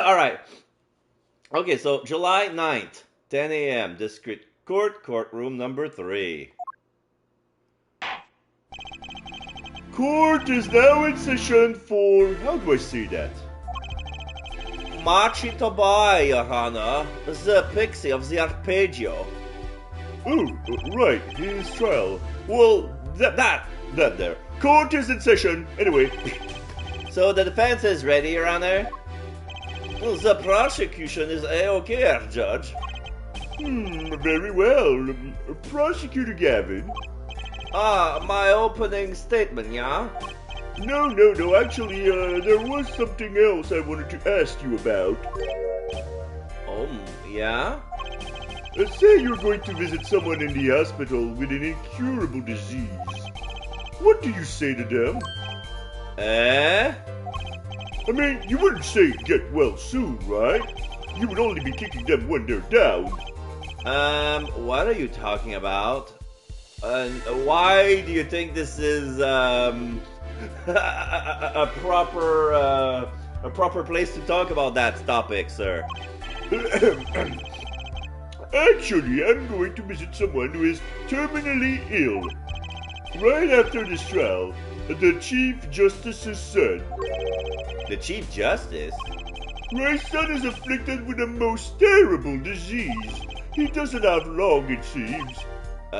Alright. Okay, so July 9th, 10 a.m., District Court, courtroom number 3. Court is now in session for... how do I say that? Machi Tobai, Your Honor, the pixie of the arpeggio. Oh, right, his trial. Well, that there. Court is in session, anyway. So the defense is ready, Your Honor? The prosecution is A-okay, Judge. Very well. Prosecutor Gavin. My opening statement, yeah? No, actually, there was something else I wanted to ask you about. Yeah? Say you're going to visit someone in the hospital with an incurable disease. What do you say to them? Eh? I mean, you wouldn't say get well soon, right? You would only be kicking them when they're down. What are you talking about? And why do you think this is, a proper place to talk about that topic, sir? Actually, I'm going to visit someone who is terminally ill. Right after this trial, the Chief Justice's son. The Chief Justice? My son is afflicted with a most terrible disease. He doesn't have long, it seems. So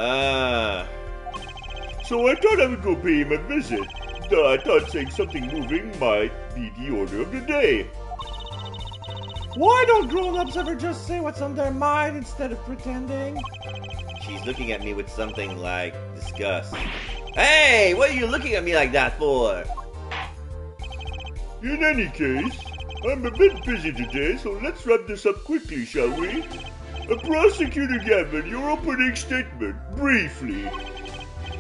I thought I would go pay him a visit. I thought saying something moving might be the order of the day. Why don't grown-ups ever just say what's on their mind instead of pretending? She's looking at me with something like disgust. Hey, what are you looking at me like that for? In any case, I'm a bit busy today, so let's wrap this up quickly, shall we? Prosecutor Gavin, your opening statement, briefly.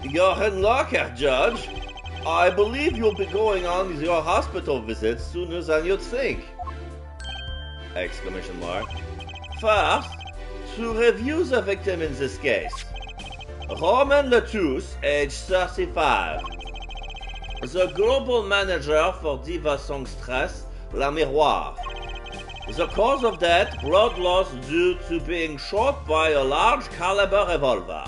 You're in luck, Judge. I believe you'll be going on with your hospital visit sooner than you'd think. Exclamation mark. First, to review the victim in this case. Roman Letus, age 35. The global manager for Diva Songstress, La Miroir. The cause of death, blood loss due to being shot by a large caliber revolver.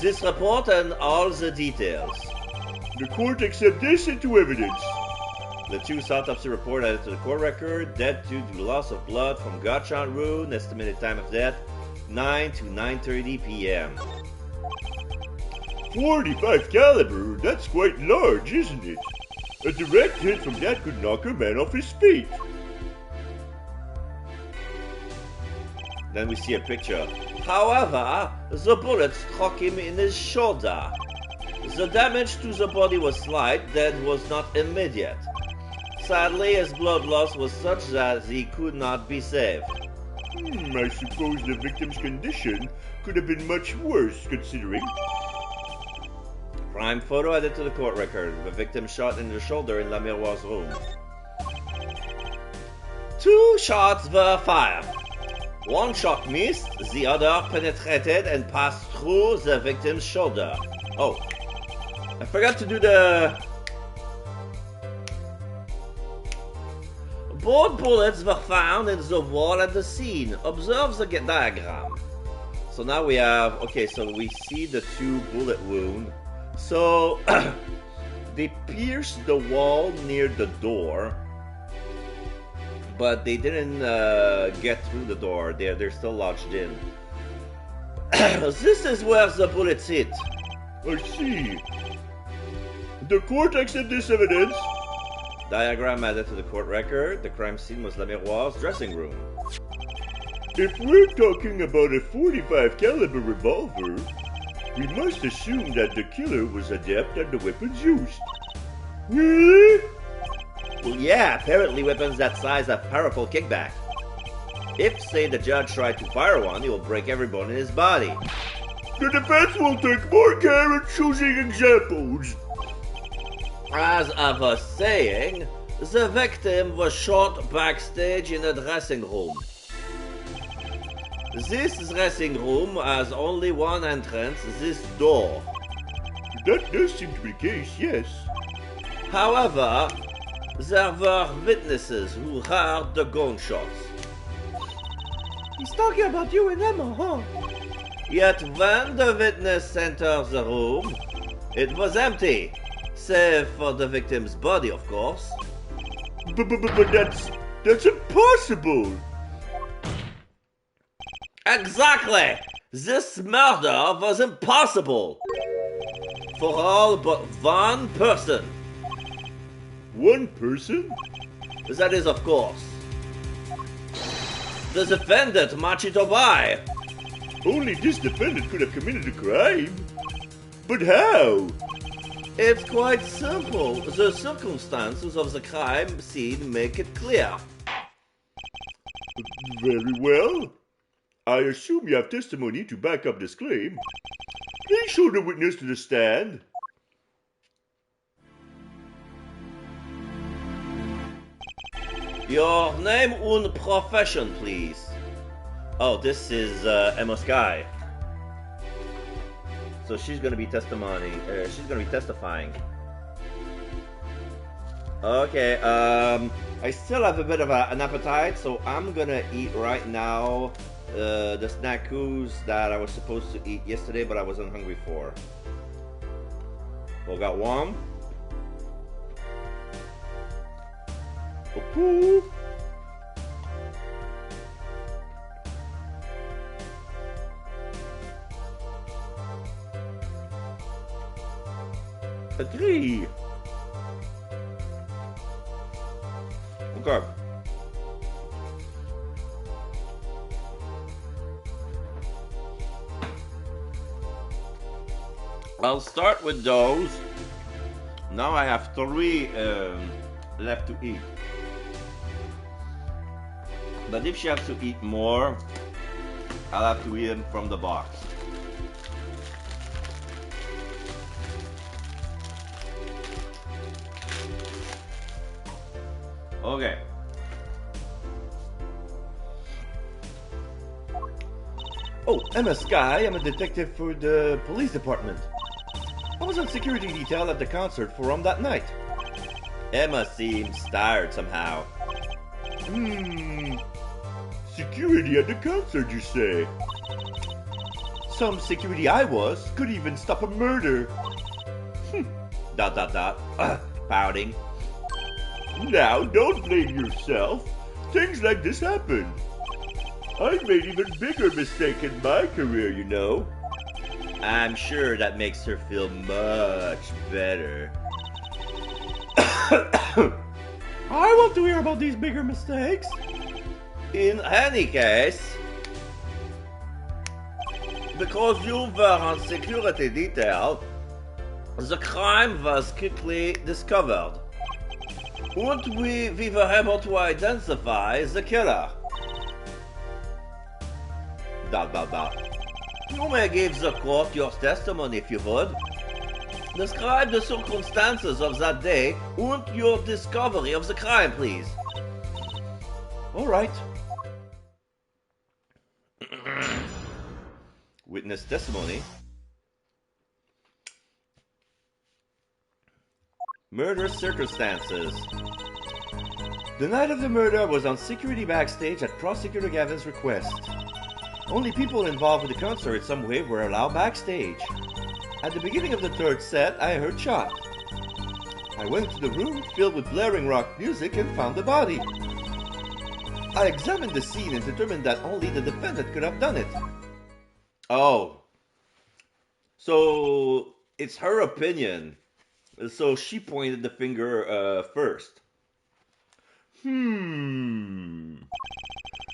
This report and all the details. The court accepts this into evidence. The two autopsy report added to the court record, death due to loss of blood from gunshot wound, estimated time of death, 9 to 9:30 p.m. 45 caliber, that's quite large, isn't it? A direct hit from that could knock a man off his feet. Then we see a picture. However, the bullet struck him in his shoulder. The damage to the body was slight, death was not immediate. Sadly, his blood loss was such that he could not be saved. I suppose the victim's condition could have been much worse, considering. Crime photo added to the court record. The victim shot in the shoulder in La Miroir's room. 2 shots were fired. One shot missed, the other penetrated and passed through the victim's shoulder. Oh, I forgot to do the... Both bullets were found in the wall at the scene. Observe the diagram. So now we have... Okay, so we see the 2 bullet wounds. So, they pierced the wall near the door. But they didn't get through the door. They're still lodged in. This is where the bullets hit. I see. The court accepts this evidence. Diagram added to the court record. The crime scene was La Miroir's dressing room. If we're talking about a 45 caliber revolver, we must assume that the killer was adept at the weapons used. Really? Well, yeah, apparently weapons that size have powerful kickback. If, say, the judge tried to fire one, he will break every bone in his body. The defense will take more care in choosing examples. As I was saying, the victim was shot backstage in a dressing room. This dressing room has only one entrance, this door. That does seem to be the case, yes. However, There were witnesses who heard the gunshots. He's talking about you and Emma, huh? Yet when the witness entered the room, it was empty. Save for the victim's body, of course. But that's impossible! Exactly! This murder was impossible! For all but one person. One person? That is, of course, the defendant, Machito Bai. Only this defendant could have committed a crime. But how? It's quite simple. The circumstances of the crime scene make it clear. Very well. I assume you have testimony to back up this claim. Please show the witness to the stand. Your name and profession, please. Oh, this is Emma Sky. So she's gonna be testifying. Okay, I still have a bit of an appetite, so I'm gonna eat right now the snackoos that I was supposed to eat yesterday, but I wasn't hungry for. We got one. Approve. Agree. Okay. I'll start with those. Now I have 3 left to eat. But if she has to eat more, I'll have to eat them from the box. Okay. Oh, Emma Sky, I'm a detective for the police department. I was on security detail at the concert forum that night. Emma seems tired somehow. Security at the concert, you say? Some security I was could even stop a murder. Pouting. Now, don't blame yourself. Things like this happen. I've made even bigger mistakes in my career, you know. I'm sure that makes her feel much better. I want to hear about these bigger mistakes. In any case, because you were on security detail, the crime was quickly discovered. And we were able to identify the killer. ... You may give the court your testimony if you would. Describe the circumstances of that day and your discovery of the crime, please. All right. Witness testimony. Murder circumstances. The night of the murder was on security backstage at Prosecutor Gavin's request. Only people involved with the concert in some way were allowed backstage. At the beginning of the third set, I heard shot. I went to the room filled with blaring rock music and found the body. I examined the scene and determined that only the defendant could have done it. Oh. So, it's her opinion. So she pointed the finger first.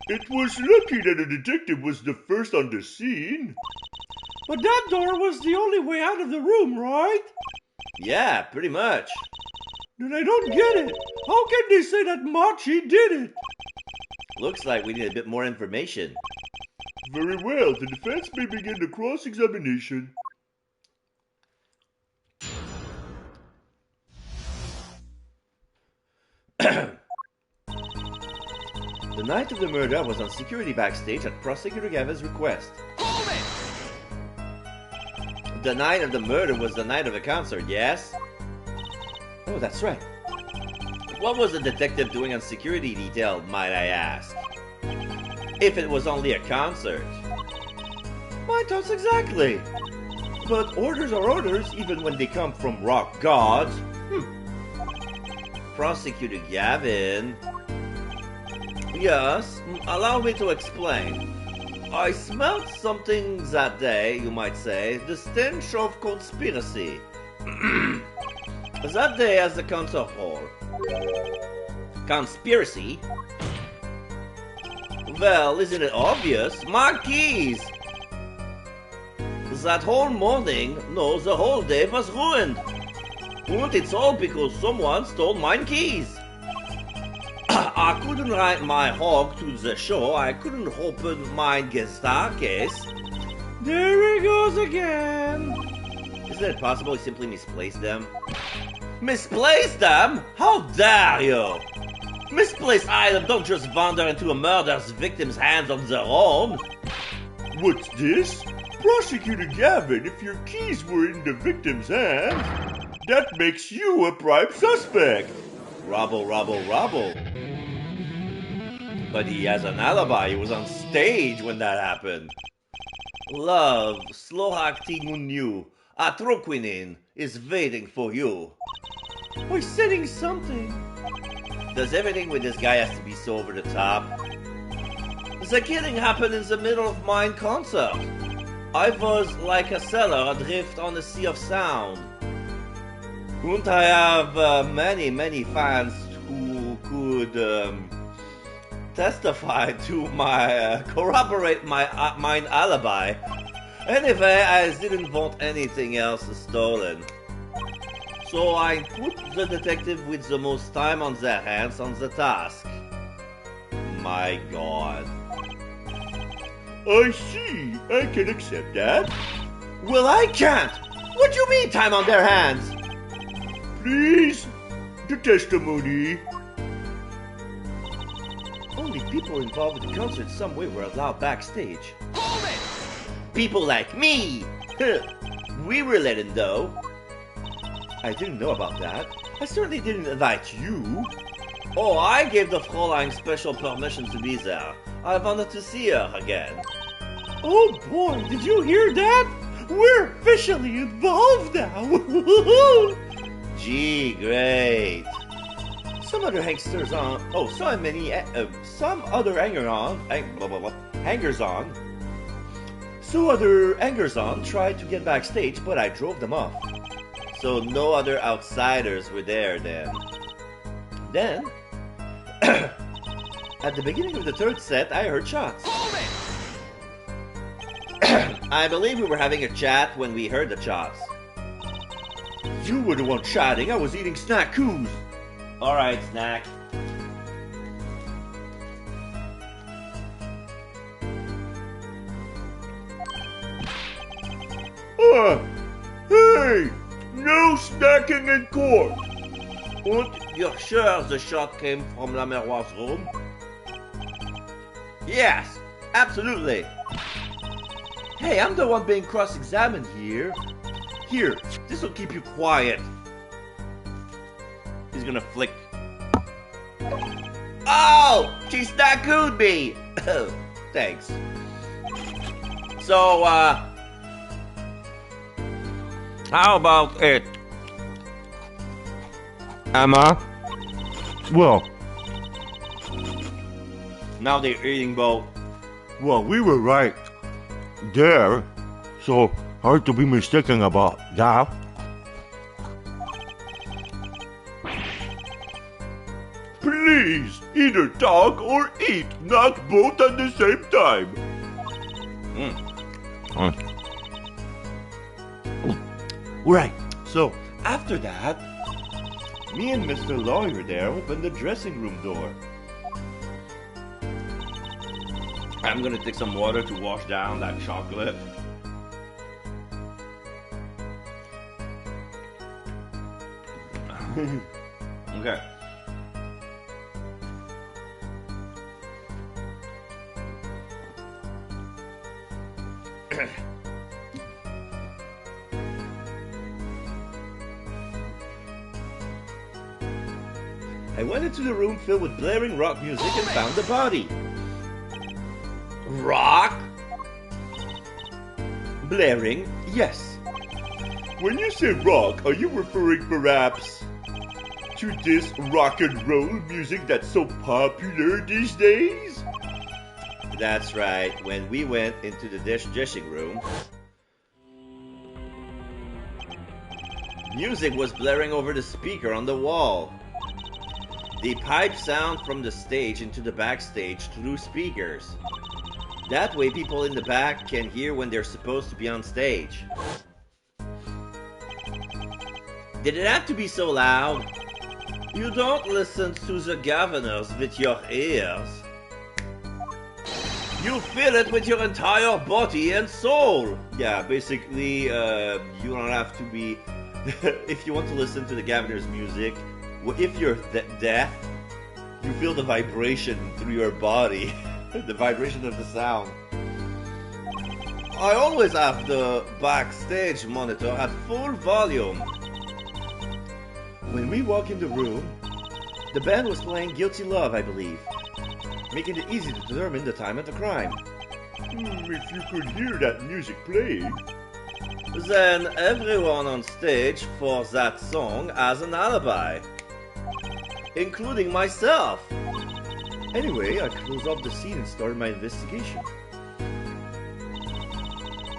It was lucky that the detective was the first on the scene. But that door was the only way out of the room, right? Yeah, pretty much. Then I don't get it. How can they say that Machi did it? Looks like we need a bit more information. Very well, the defense may begin the cross-examination. The night of the murder was on security backstage at Prosecutor Gavin's request. Hold it! The night of the murder was the night of the concert, yes? Oh, that's right. What was the detective doing on security detail, might I ask? If it was only a concert. My thoughts exactly. But orders are orders, even when they come from rock gods. Prosecutor Gavin. Yes, allow me to explain. I smelled something that day, you might say, the stench of conspiracy. That day as the concert hall. Conspiracy? Well, isn't it obvious? My keys! That whole morning, no, the whole day was ruined. And it's all because someone stole my keys. I couldn't ride my hog to the show, I couldn't open my guitar case. There he goes again. Isn't it possible he simply misplaced them? Misplaced them? How dare you! Misplaced items don't just wander into a murder's victim's hands on their own. What's this? Prosecutor Gavin, if your keys were in the victim's hands, that makes you a prime suspect. Rubble. But he has an alibi, he was on stage when that happened. Love, slow acting on you, atroquinin is waiting for you. We're setting something. Does everything with this guy has to be so over the top? The killing happened in the middle of my concert. I was like a sailor adrift on a sea of sound. And I have many fans who could testify to my, corroborate my alibi. Anyway, I didn't want anything else stolen. So I put the detective with the most time on their hands on the task. My God. I see. I can accept that. Well, I can't! What do you mean, time on their hands? Please, the testimony. Only people involved in the concert in some way were allowed backstage. Hold it! People like me! We were let in, though. I didn't know about that. I certainly didn't invite you. Oh, I gave the Fräulein special permission to be there. I wanted to see her again. Oh boy, did you hear that? We're officially involved now. Gee, great. Some other hangsters on. Oh, some other hangers-on. So other hangers-on tried to get backstage, but I drove them off. So no other outsiders were there then. Then, at the beginning of the third set, I heard shots. I believe we were having a chat when we heard the shots. You were the one chatting. I was eating snackoos. Alright, snack. Hey! No snacking in court! And you're sure the shot came from La Miroir's room? Yes, absolutely. Hey, I'm the one being cross-examined here. Here, this'll keep you quiet. He's gonna flick. Oh! She snackooed me! Thanks. So, how about it, Emma? Well, Now they're eating both. we were right there, so hard to be mistaken about that. Please, either talk or eat, not both at the same time. Right. So, after that, me and Mr. Lawyer there opened the dressing room door. I'm gonna take some water to wash down that chocolate. Okay. I went into the room filled with blaring rock music and found the body. Rock? Blaring, yes. When you say rock, are you referring perhaps to this rock and roll music that's so popular these days? That's right. When we went into the dressing room, music was blaring over the speaker on the wall. They pipe sound from the stage into the backstage through speakers. That way people in the back can hear when they're supposed to be on stage. Did it have to be so loud? You don't listen to the governors with your ears. You feel it with your entire body and soul. Yeah, basically, you don't have to be... if you want to listen to the governor's music, if you're deaf, you feel the vibration through your body. The vibration of the sound. I always have the backstage monitor at full volume. When we walk in the room, the band was playing Guilty Love, I believe, making it easy to determine the time of the crime. If you could hear that music playing... Then everyone on stage for that song has an alibi, including myself. Anyway, I closed off the scene and started my investigation.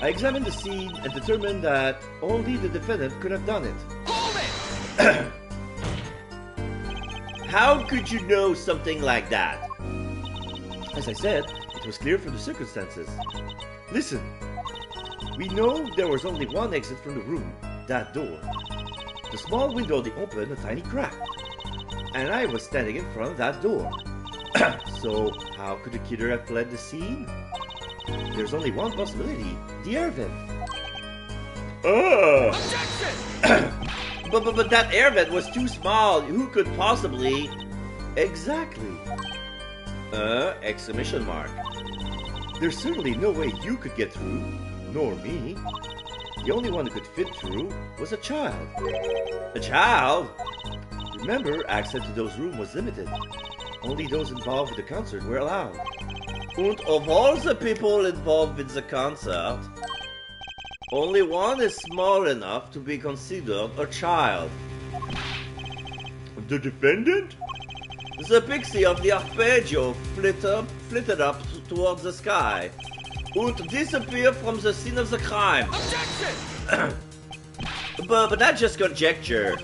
I examined the scene and determined that only the defendant could have done it. Hold it! How could you know something like that? As I said, it was clear from the circumstances. Listen, we know there was only one exit from the room, that door. The small window they opened a tiny crack, and I was standing in front of that door. So, how could the killer have fled the scene? There's only one possibility, the air vent. Objection! But that air vent was too small. Who could possibly... Exactly. Exclamation mark. There's certainly no way you could get through, nor me. The only one who could fit through was a child. A child? Remember, access to those rooms was limited. Only those involved with the concert were allowed. And of all the people involved with the concert, only one is small enough to be considered a child. The defendant? The pixie of the arpeggio flitted up towards the sky and disappeared from the scene of the crime. Objection! but that's just conjecture.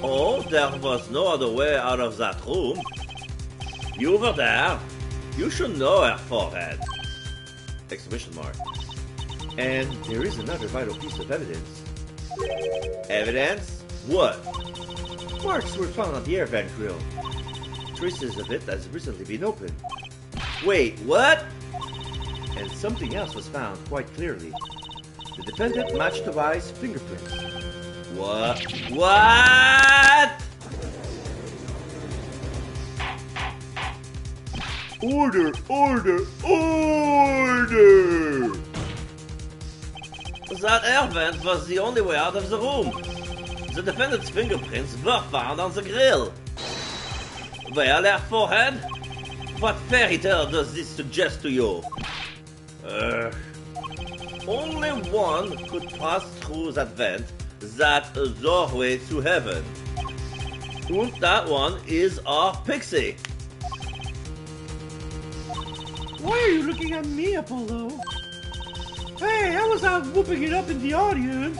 Oh, there was no other way out of that room. You over there, you should know her forehead. Exclamation mark. And there is another vital piece of evidence. Evidence? What? Marks were found on the air vent grill. Traces of it has recently been opened. Wait, what? And something else was found quite clearly. The defendant matched the guy's fingerprints. What? What? Order! Order! Order! That air vent was the only way out of the room. The defendant's fingerprints were found on the grill. Well, her forehead? What fairy tale does this suggest to you? Only one could pass through that vent, that doorway to heaven. And that one is our pixie. Why are you looking at me, Apollo? Hey, I was out whooping it up in the audience.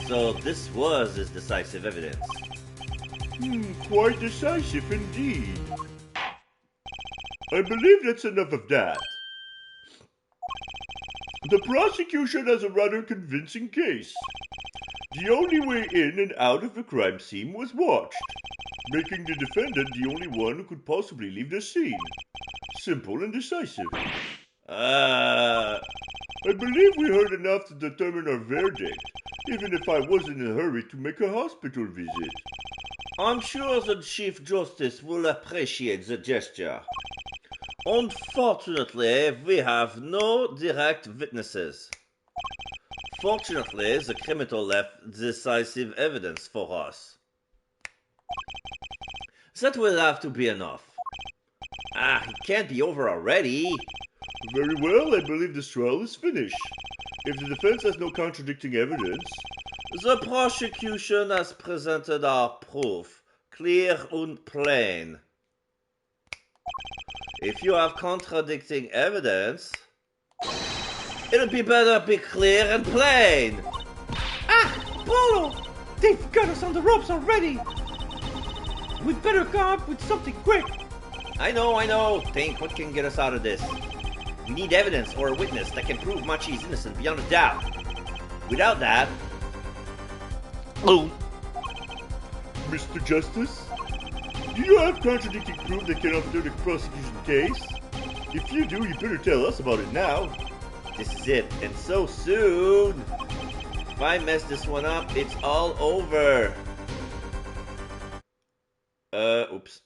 So this was his decisive evidence. Quite decisive indeed. I believe that's enough of that. The prosecution has a rather convincing case. The only way in and out of the crime scene was watched, making the defendant the only one who could possibly leave the scene. Simple and decisive. I believe we heard enough to determine our verdict, even if I wasn't in a hurry to make a hospital visit. I'm sure the Chief Justice will appreciate the gesture. Unfortunately, we have no direct witnesses. Fortunately, the criminal left decisive evidence for us. That will have to be enough. It can't be over already. Very well, I believe this trial is finished. If the defense has no contradicting evidence, The prosecution has presented our proof, clear and plain. If you have contradicting evidence, it'll be better be clear and plain. Apollo! They've got us on the ropes already! We'd better come up with something quick! I know. Think what can get us out of this. We need evidence or a witness that can prove Machi's innocent beyond a doubt. Without that... Mr. Justice, do you have contradicting proof that can undo the prosecution case? If you do, you better tell us about it now. This is it, and so soon! If I mess this one up, it's all over. Oops.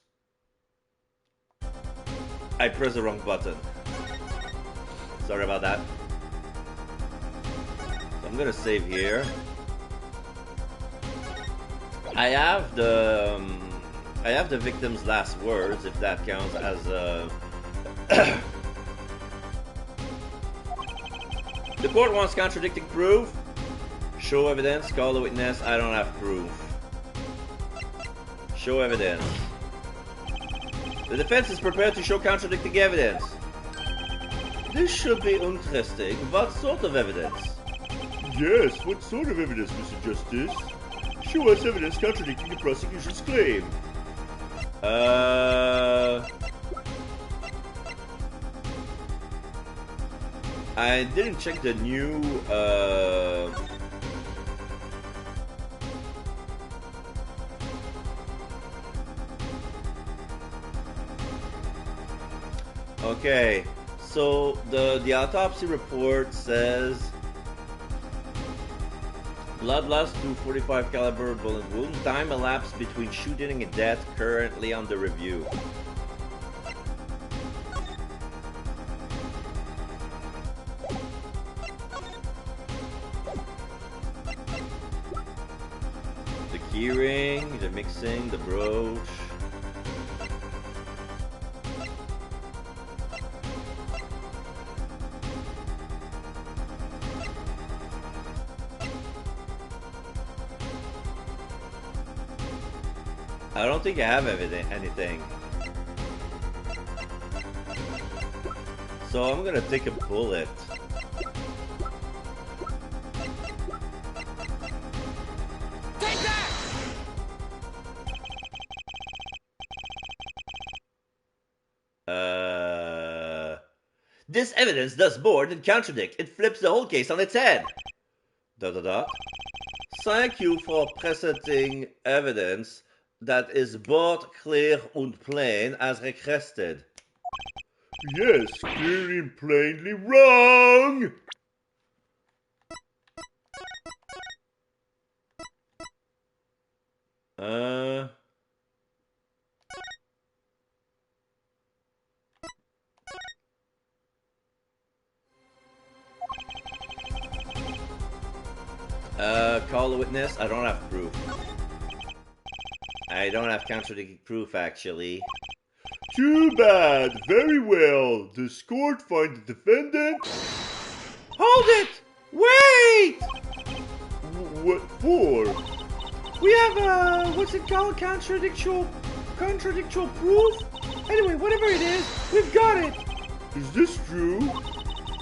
I pressed the wrong button. Sorry about that. So I'm gonna save here. I have the victim's last words, if that counts as The court wants contradicting proof. Show evidence, call the witness. I don't have proof. Show evidence. The defense is prepared to show contradicting evidence. This should be interesting. What sort of evidence? Yes, what sort of evidence, Mr. Justice? Show us evidence contradicting the prosecution's claim. I didn't check the new, Okay, so the autopsy report says blood loss to .45 caliber bullet wound. Time elapsed between shooting and death. Currently under review. The keyring, the mixing, the brooch. I don't think I have anything. So I'm gonna take a bullet. Take that! This evidence does more than contradict. It flips the whole case on its head. ... Thank you for presenting evidence that is both clear and plain as requested. Yes, clearly and plainly wrong! Call the witness. I don't have proof. I don't have contradicting proof, actually. Too bad. Very well. Does court find the defendant? Hold it! Wait! What for? We have, what's it called? Contradictual proof? Anyway, whatever it is, we've got it! Is this true?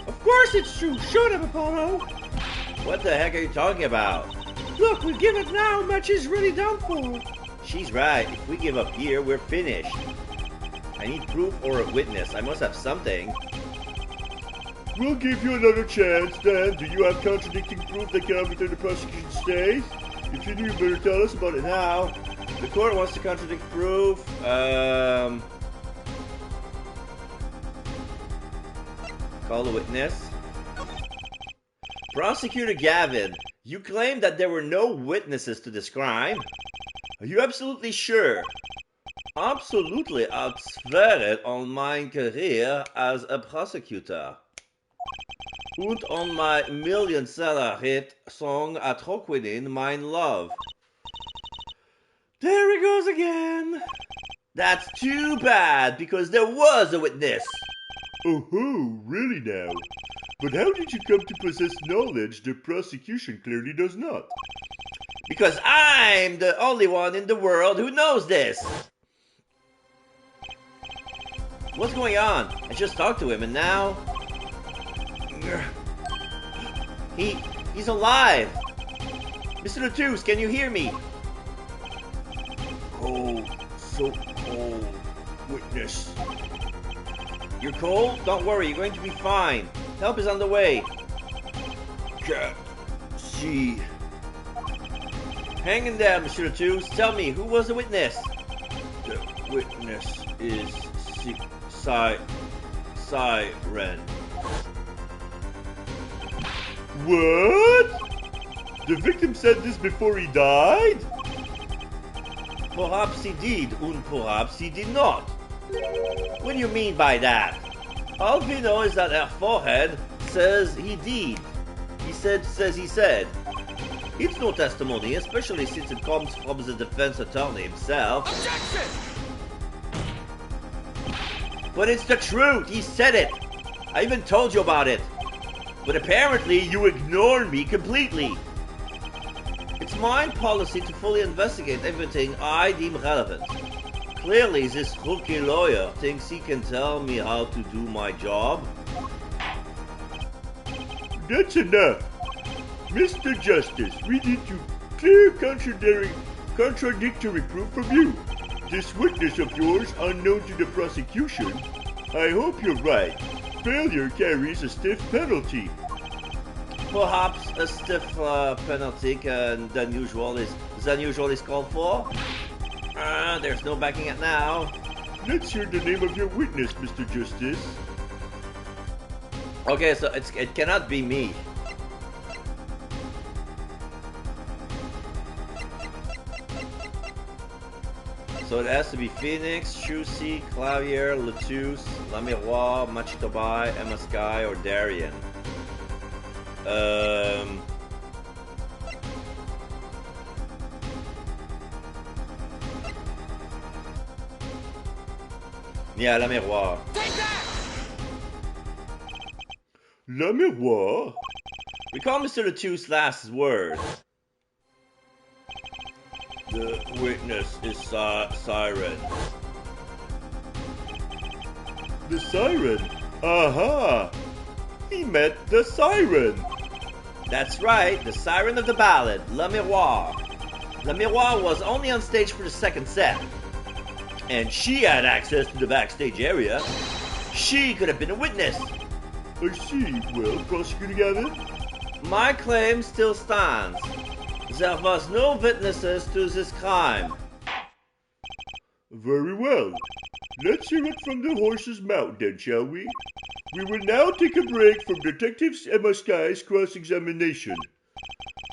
Of course it's true! Shut up, Apollo! What the heck are you talking about? Look, we give it now, match is really done for. She's right. If we give up here, we're finished. I need proof or a witness. I must have something. We'll give you another chance, then. Do you have contradicting proof that can overturn the prosecution's case? If you do, you better tell us about it now. The court wants to contradict proof. Call the witness. Prosecutor Gavin, you claim that there were no witnesses to this crime. Are you absolutely sure? Absolutely, I swear it on my career as a prosecutor. Und on my million-seller hit song Atroquinin, Mein Love. There he goes again. That's too bad, because there was a witness. Oh ho, really now? But how did you come to possess knowledge the prosecution clearly does not? Because I'm the only one in the world who knows this. What's going on? I just talked to him and now... He's alive. Mr. Latouche, can you hear me? Cold, so cold. Witness. You're cold? Don't worry, you're going to be fine. Help is on the way. Can't see. Hang in there, Mr. Latouche. Tell me, who was the witness? The witness is Siren. What? The victim said this before he died? Perhaps he did, and perhaps he did not. What do you mean by that? All we know is that her forehead says he did. Says he said. It's no testimony, especially since it comes from the defense attorney himself. Objection! But it's the truth, he said it. I even told you about it. But apparently you ignored me completely. It's my policy to fully investigate everything I deem relevant. Clearly this rookie lawyer thinks he can tell me how to do my job. That's enough. Mr. Justice, we need to clear contradictory proof from you. This witness of yours, unknown to the prosecution, I hope you're right. Failure carries a stiff penalty. Perhaps a stiff penalty than usual is called for. There's no backing it now. Let's hear the name of your witness, Mr. Justice. Okay, so it cannot be me. So it has to be Phoenix, Chusey, Clavier, Latouche, Lamiroir, Machitobai, Emma Sky, or Darien. Yeah, Lamiroir. Take that! Lamiroir? Recall Mr. Latouche's last words. The witness is Siren. The Siren? Aha! He met the Siren! That's right, the siren of the ballad, Lamiroir. Lamiroir was only on stage for the second set. And she had access to the backstage area. She could have been a witness. I see. Well, Prosecutor Gavin? My claim still stands. There was no witnesses to this crime. Very well. Let's hear it from the horse's mouth then, shall we? We will now take a break from Detective Emma Sky's cross-examination.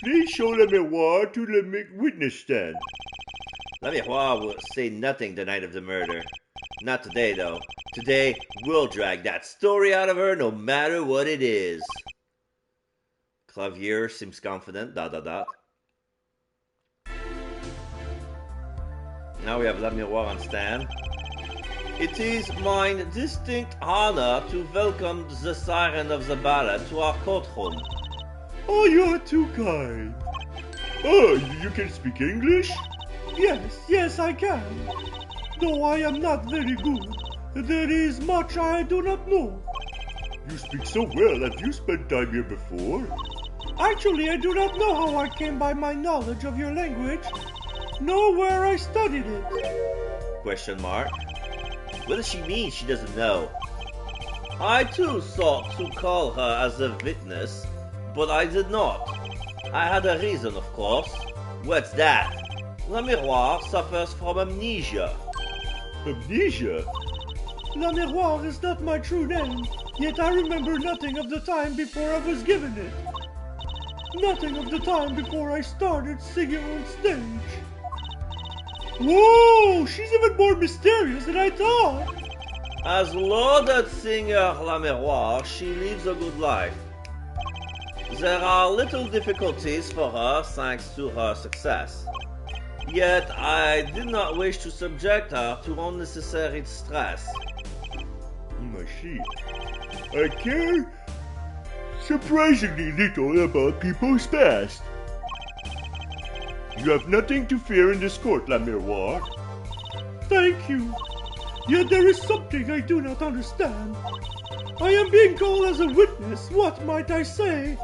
Please show Lamiroir to the witness stand. Lamiroir will say nothing the night of the murder. Not today, though. Today, we'll drag that story out of her no matter what it is. Clavier seems confident, ... Now we have Lamiroir on stand. It is my distinct honor to welcome the siren of the ballad to our courtroom. Oh, you're too kind. Oh, you can speak English? Yes, I can. Though I am not very good, there is much I do not know. You speak so well. Have you spent time here before? Actually, I do not know how I came by my knowledge of your language, nor where I studied it. Question mark. What does she mean she doesn't know? I too sought to call her as a witness, but I did not. I had a reason, of course. What's that? Lamiroir suffers from amnesia. Amnesia? Lamiroir is not my true name, yet I remember nothing of the time before I was given it. Nothing of the time before I started singing on stage. Whoa, she's even more mysterious than I thought. As lauded singer Lamiroir, she lives a good life. There are little difficulties for her thanks to her success. Yet I did not wish to subject her to unnecessary stress. I see. I care surprisingly little about people's past. You have nothing to fear in this court, La Miroir. Thank you. Yet there is something I do not understand. I am being called as a witness. What might I say?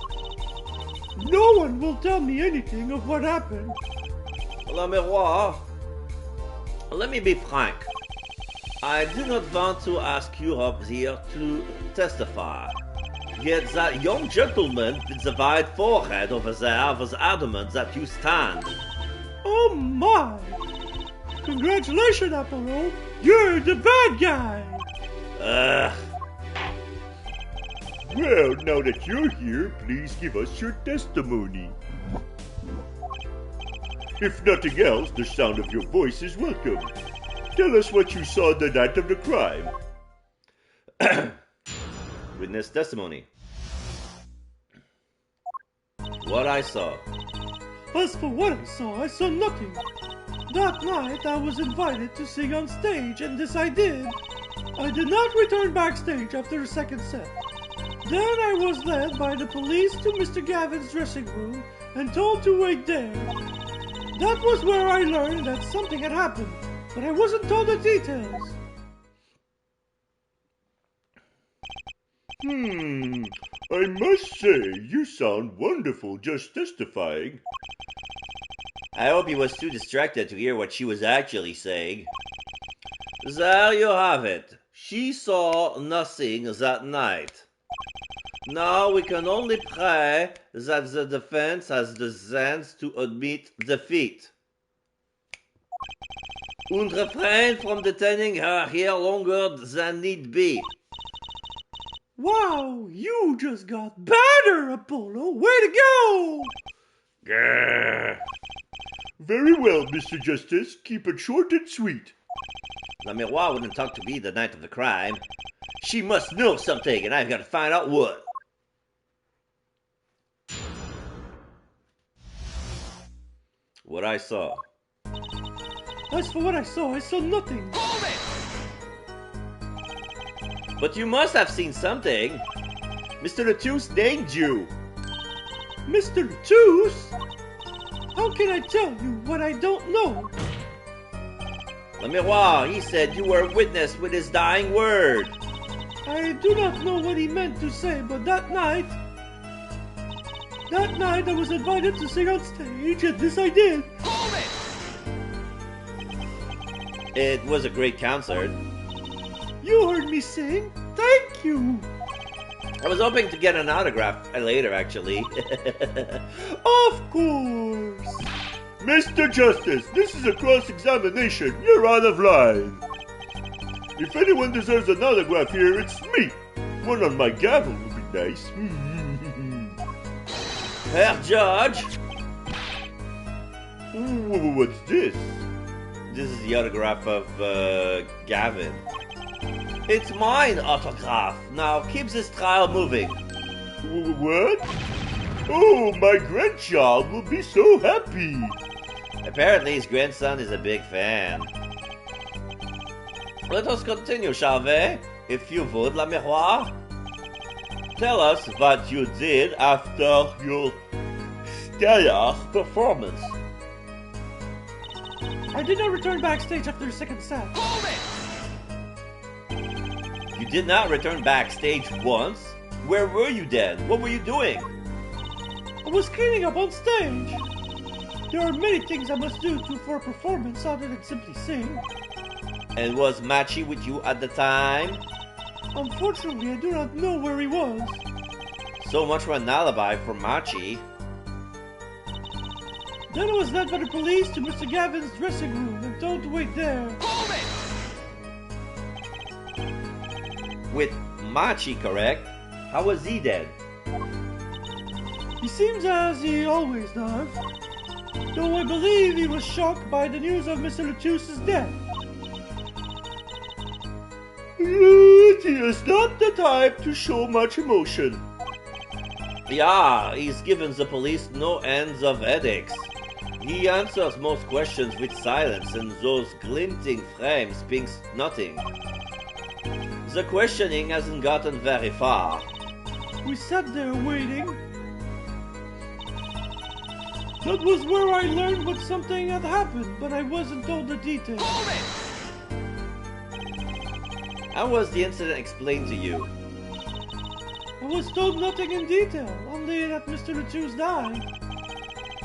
No one will tell me anything of what happened. La Miroir, let me be frank. I do not want to ask you up here to testify. Yet that young gentleman with the wide forehead over there was adamant that you stand. Oh my! Congratulations, APPOLO! You're the bad guy! Ugh. Well, now that you're here, please give us your testimony. If nothing else, the sound of your voice is welcome. Tell us what you saw the night of the crime. Witness testimony. What I saw. As for what I saw nothing. That night I was invited to sing on stage, and this I did. I did not return backstage after the second set. Then I was led by the police to Mr. Gavin's dressing room and told to wait there. That was where I learned that something had happened, but I wasn't told the details. I must say, you sound wonderful just testifying. I hope he was too distracted to hear what she was actually saying. There you have it. She saw nothing that night. Now we can only pray that the defense has the sense to admit defeat. And refrain from detaining her here longer than need be. Wow, you just got better, APPOLO! Way to go! Grrr. Very well, Mr. Justice. Keep it short and sweet. La Miroir wouldn't talk to me the night of the crime. She must know something, and I've got to find out what. What I saw. As for what I saw nothing. But you must have seen something. Mr. Lettuce named you. Mr. Lettuce? How can I tell you what I don't know? La Miroir, he said you were a witness with his dying word. I do not know what he meant to say, but that night I was invited to sing on stage, and this I did. It was a great concert. You heard me sing. Thank you. I was hoping to get an autograph later, actually. Of course. Mr. Justice, this is a cross-examination. You're out of line. If anyone deserves an autograph here, it's me. One on my gavel would be nice. Herr Judge. What's this? This is the autograph of Gavin. It's mine autograph. Now keep this trial moving. What? Oh, my grandchild will be so happy. Apparently his grandson is a big fan. Let us continue, shall we? If you would, La Miroir. Tell us what you did after your stellar performance. I did not return backstage after the second set. You did not return backstage once? Where were you then? What were you doing? I was cleaning up on stage. There are many things I must do for a performance other than simply sing. And was Machi with you at the time? Unfortunately, I do not know where he was. So much for an alibi for Machi. Then I was led by the police to Mr. Gavin's dressing room and told to wait there. With Machi, correct? How was he then? He seems as he always does. Though I believe he was shocked by the news of Mr. Lettuce's death. He is not the type to show much emotion. Yeah, he's given the police no ends of headaches. He answers most questions with silence, and those glinting frames speaks nothing. The questioning hasn't gotten very far. We sat there waiting. That was where I learned what something had happened, but I wasn't told the details. Hold it! How was the incident explained to you? I was told nothing in detail, only that Mr. Lettuce died.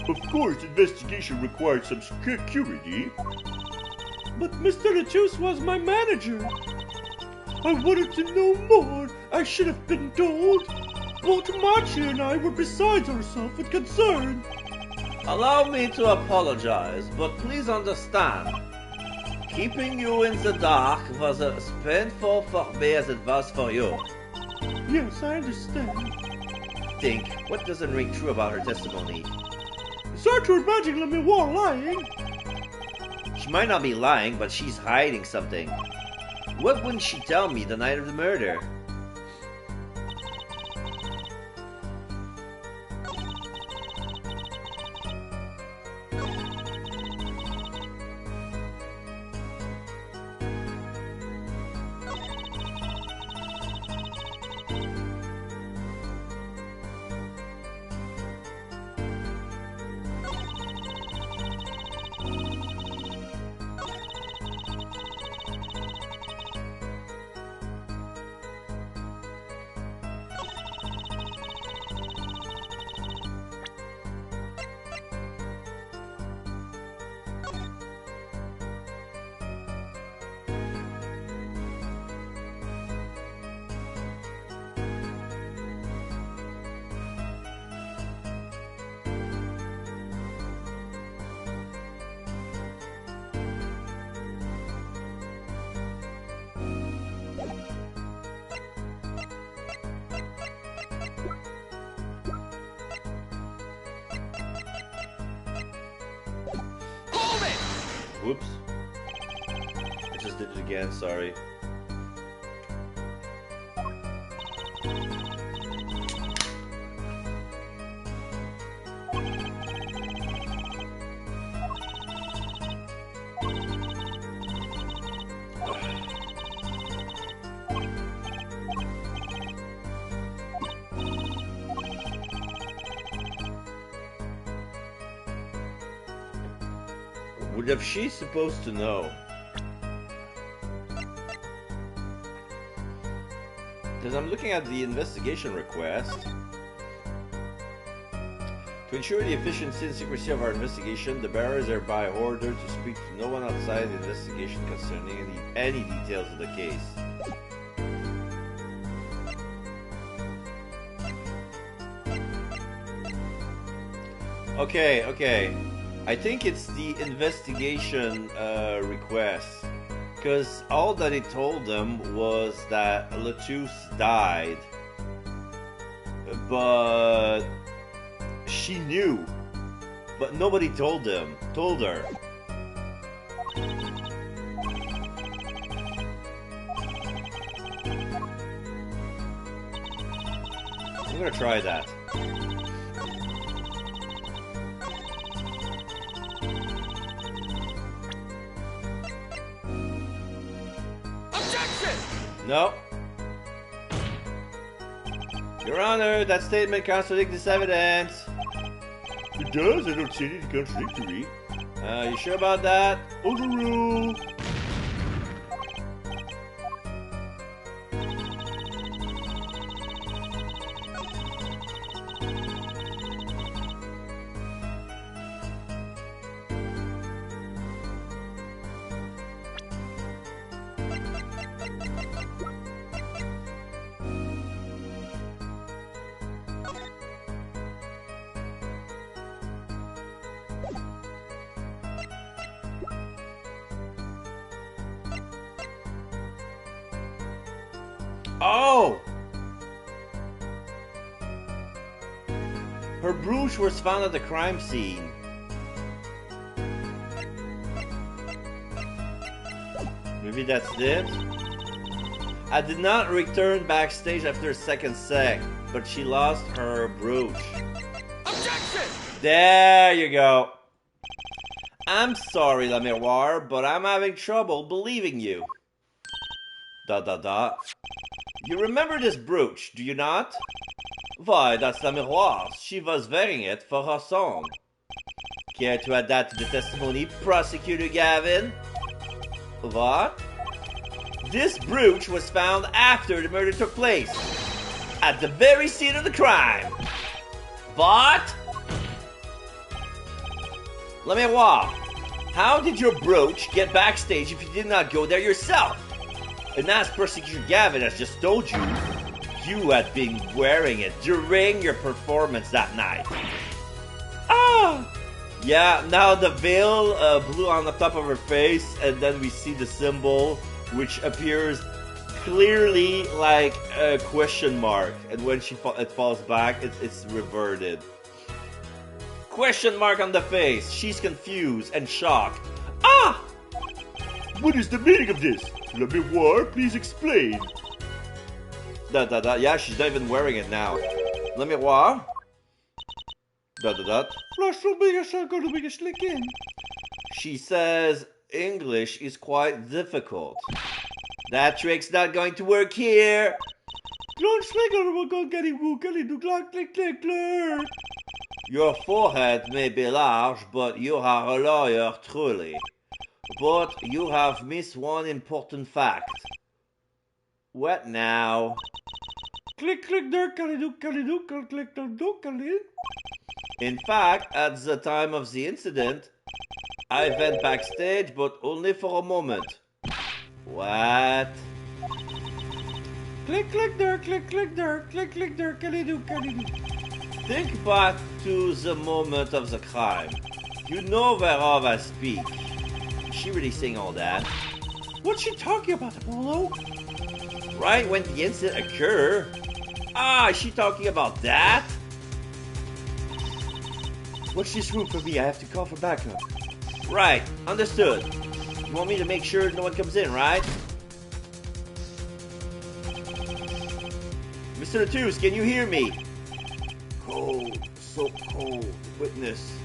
Of course, investigation required some security. But Mr. Lettuce was my manager. I wanted to know more. I should have been told. Both Machi and I were beside ourselves with concern. Allow me to apologize, but please understand. Keeping you in the dark was as painful for me as it was for you. Yes, I understand. Think, what doesn't ring true about her testimony? Sartre Magic let me war lying. She might not be lying, but she's hiding something. What wouldn't she tell me the night of the murder? Whoops. I just did it again, sorry. What if she's supposed to know? Because I'm looking at the investigation request. To ensure the efficiency and secrecy of our investigation, the bearer is hereby ordered to speak to no one outside the investigation concerning any details of the case. Okay. I think it's the investigation request. Because all that it told them was that Lettuce died. But she knew. But nobody told her. I'm gonna try that. No. Your Honor, that statement contradicts this evidence. It does, I don't see anything contradictory. You sure about that? Overruled. Oh! Her brooch was found at the crime scene. Maybe that's it? I did not return backstage after second sec, but she lost her brooch. Objection! There you go. I'm sorry, Le Miroir, but I'm having trouble believing you. ... You remember this brooch, do you not? Why, that's Le Miroir's. She was wearing it for her song. Care to add that to the testimony, Prosecutor Gavin? What? This brooch was found after the murder took place. At the very scene of the crime. What? Le Miroir, how did your brooch get backstage if you did not go there yourself? And as Prosecutor Gavin has just told you, you had been wearing it during your performance that night. Ah! Yeah, now the veil blew on the top of her face, and then we see the symbol, which appears clearly like a question mark. And when it falls back, it's reverted. Question mark on the face. She's confused and shocked. Ah! What is the meaning of this? Le Miroir, please explain. Yeah, she's not even wearing it now. Le Miroir. She says English is quite difficult. That trick's not going to work here. Your forehead may be large, but you are a lawyer, truly. But you have missed one important fact. What now? In fact, at the time of the incident, I went backstage, but only for a moment. What? Think back to the moment of the crime. You know whereof I speak. Is she really saying all that? What's she talking about, Apollo? Right when the incident occurred? Ah, is she talking about that? Watch this room for me. I have to call for backup. Right, understood. You want me to make sure no one comes in, right? Mr. Latus, can you hear me? Cold, so cold. Witness.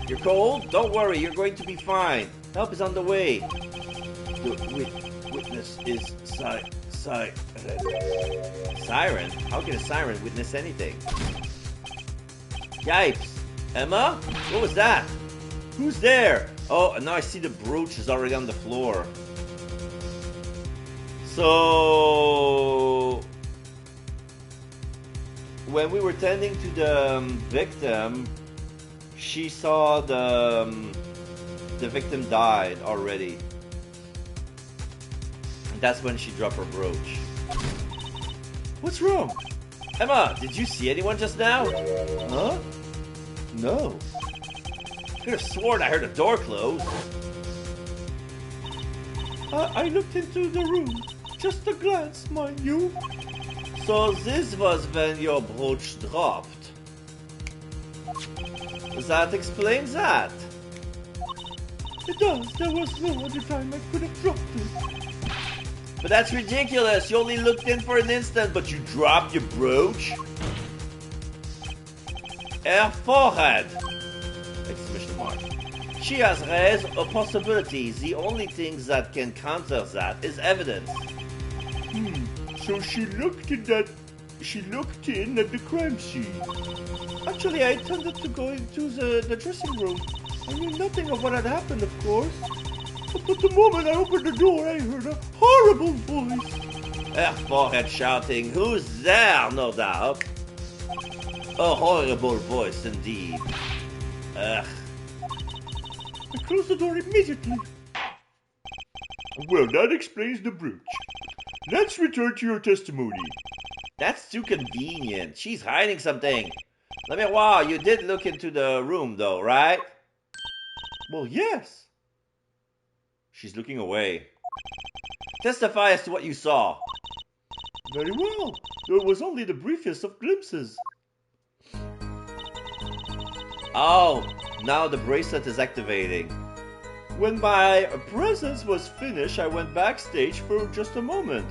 You're cold? Don't worry, you're going to be fine. Help is on the way. The witness is siren. Siren? How can a siren witness anything? Yipes. Emma? What was that? Who's there? Oh, and now I see the brooch is already on the floor. So... when we were tending to the victim, she saw the victim died already. And that's when she dropped her brooch. What's wrong? Emma, did you see anyone just now? Huh? No. I could have sworn I heard a door close. I looked into the room. Just a glance, mind you. So this was when your brooch dropped. That explains that. It does. There was no other time I could have dropped it. But that's ridiculous. You only looked in for an instant, but you dropped your brooch? Her forehead! Exclamation mark. She has raised a possibility. The only thing that can counter that is evidence. So she looked in at the crime scene. Actually, I intended to go into the dressing room. I knew nothing of what had happened, of course. But the moment I opened the door, I heard a horrible voice. Her forehead shouting, "Who's there?" No doubt. A horrible voice indeed. Ugh. I closed the door immediately. Well, that explains the brooch. Let's return to your testimony. That's too convenient. She's hiding something. Let me, wow, you did look into the room though, right? Well, yes. She's looking away. Testify as to what you saw. Very well. There was only the briefest of glimpses. Oh, now the bracelet is activating. When my presence was finished, I went backstage for just a moment.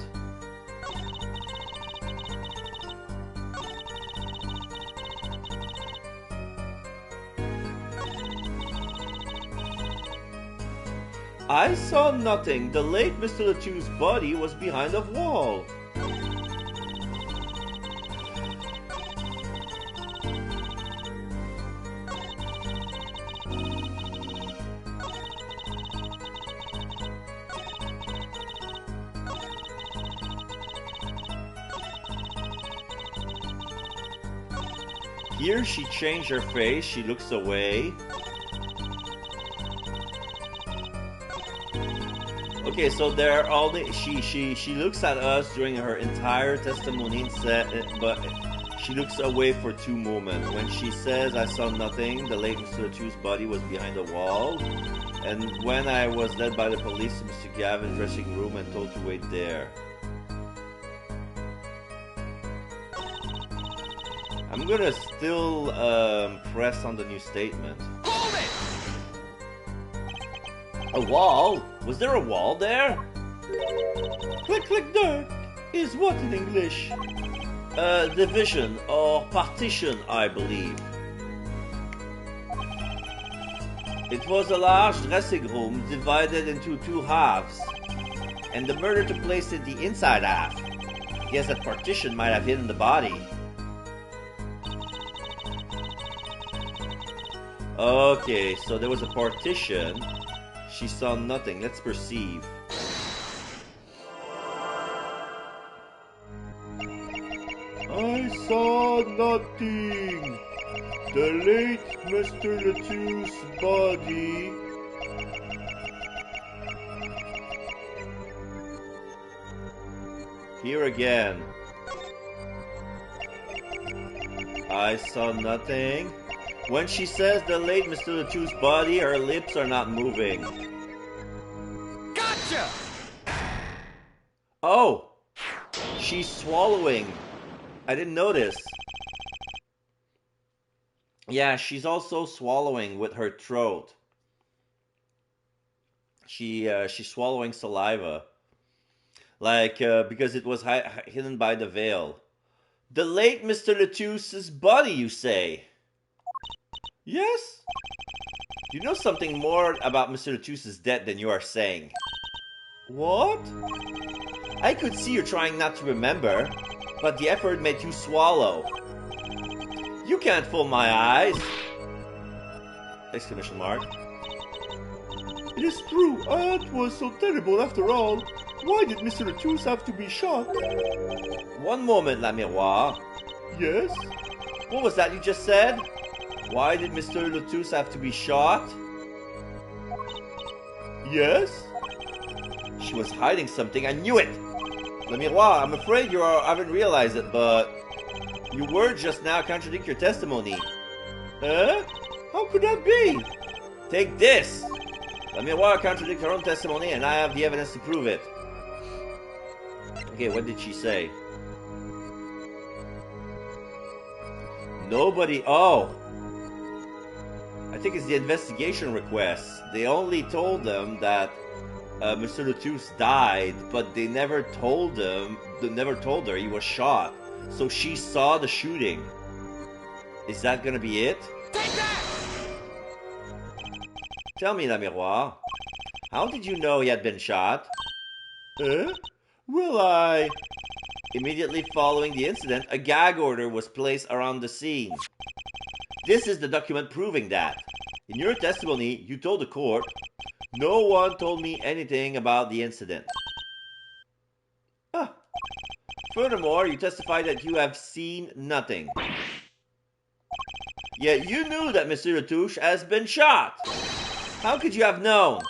I saw nothing. The late Mr. Latou's body was behind a wall. Here she changed her face. She looks away. Okay, so there only she looks at us during her entire testimony, but she looks away for 2 moments. When she says, "I saw nothing," the late Mr. Latou's body was behind a wall, and when I was led by the police to Mr. Gavin's dressing room and told to wait there. I'm gonna still press on the new statement. Hold it! A wall? Was there a wall there? Click, click, dirt is what in English? Division or partition, I believe. It was a large dressing room divided into 2 halves, and the murder took place in the inside half. I guess that partition might have hidden the body. Okay, so there was a partition. She saw nothing. Let's perceive. I saw nothing. The late Mr. Latou's body. Here again. I saw nothing. When she says the late Mr. Latou's body, her lips are not moving. Gotcha! Oh! She's swallowing. I didn't notice. Yeah, she's also swallowing with her throat. She's swallowing saliva. Like, because it was hidden by the veil. The late Mr. Latou's body, you say? Yes? You know something more about Mr. Latou's death than you are saying. What? I could see you trying not to remember, but the effort made you swallow. You can't fool my eyes! Exclamation mark. It is true, it was so terrible after all. Why did Mr. Latou's have to be shot? One moment, La Miroir. Yes? What was that you just said? Why did Mr. Latou's have to be shot? Yes? She was hiding something, I knew it! La Miroir, I'm afraid you haven't realized it, but your words just now contradict your testimony. Eh? How could that be? Take this! La Miroir contradicts her own testimony, and I have the evidence to prove it. Okay, what did she say? Nobody... Oh! I think it's the investigation request. They only told them that Mr. Latou's died, but they never told her he was shot. So she saw the shooting. Is that gonna be it? Take that! Tell me, La Miroir, how did you know he had been shot? Well, Immediately following the incident, a gag order was placed around the scene. This is the document proving that. In your testimony, you told the court, "No one told me anything about the incident." Ah. Furthermore, you testified that you have seen nothing. Yet you knew that Mr. Latouche has been shot. How could you have known?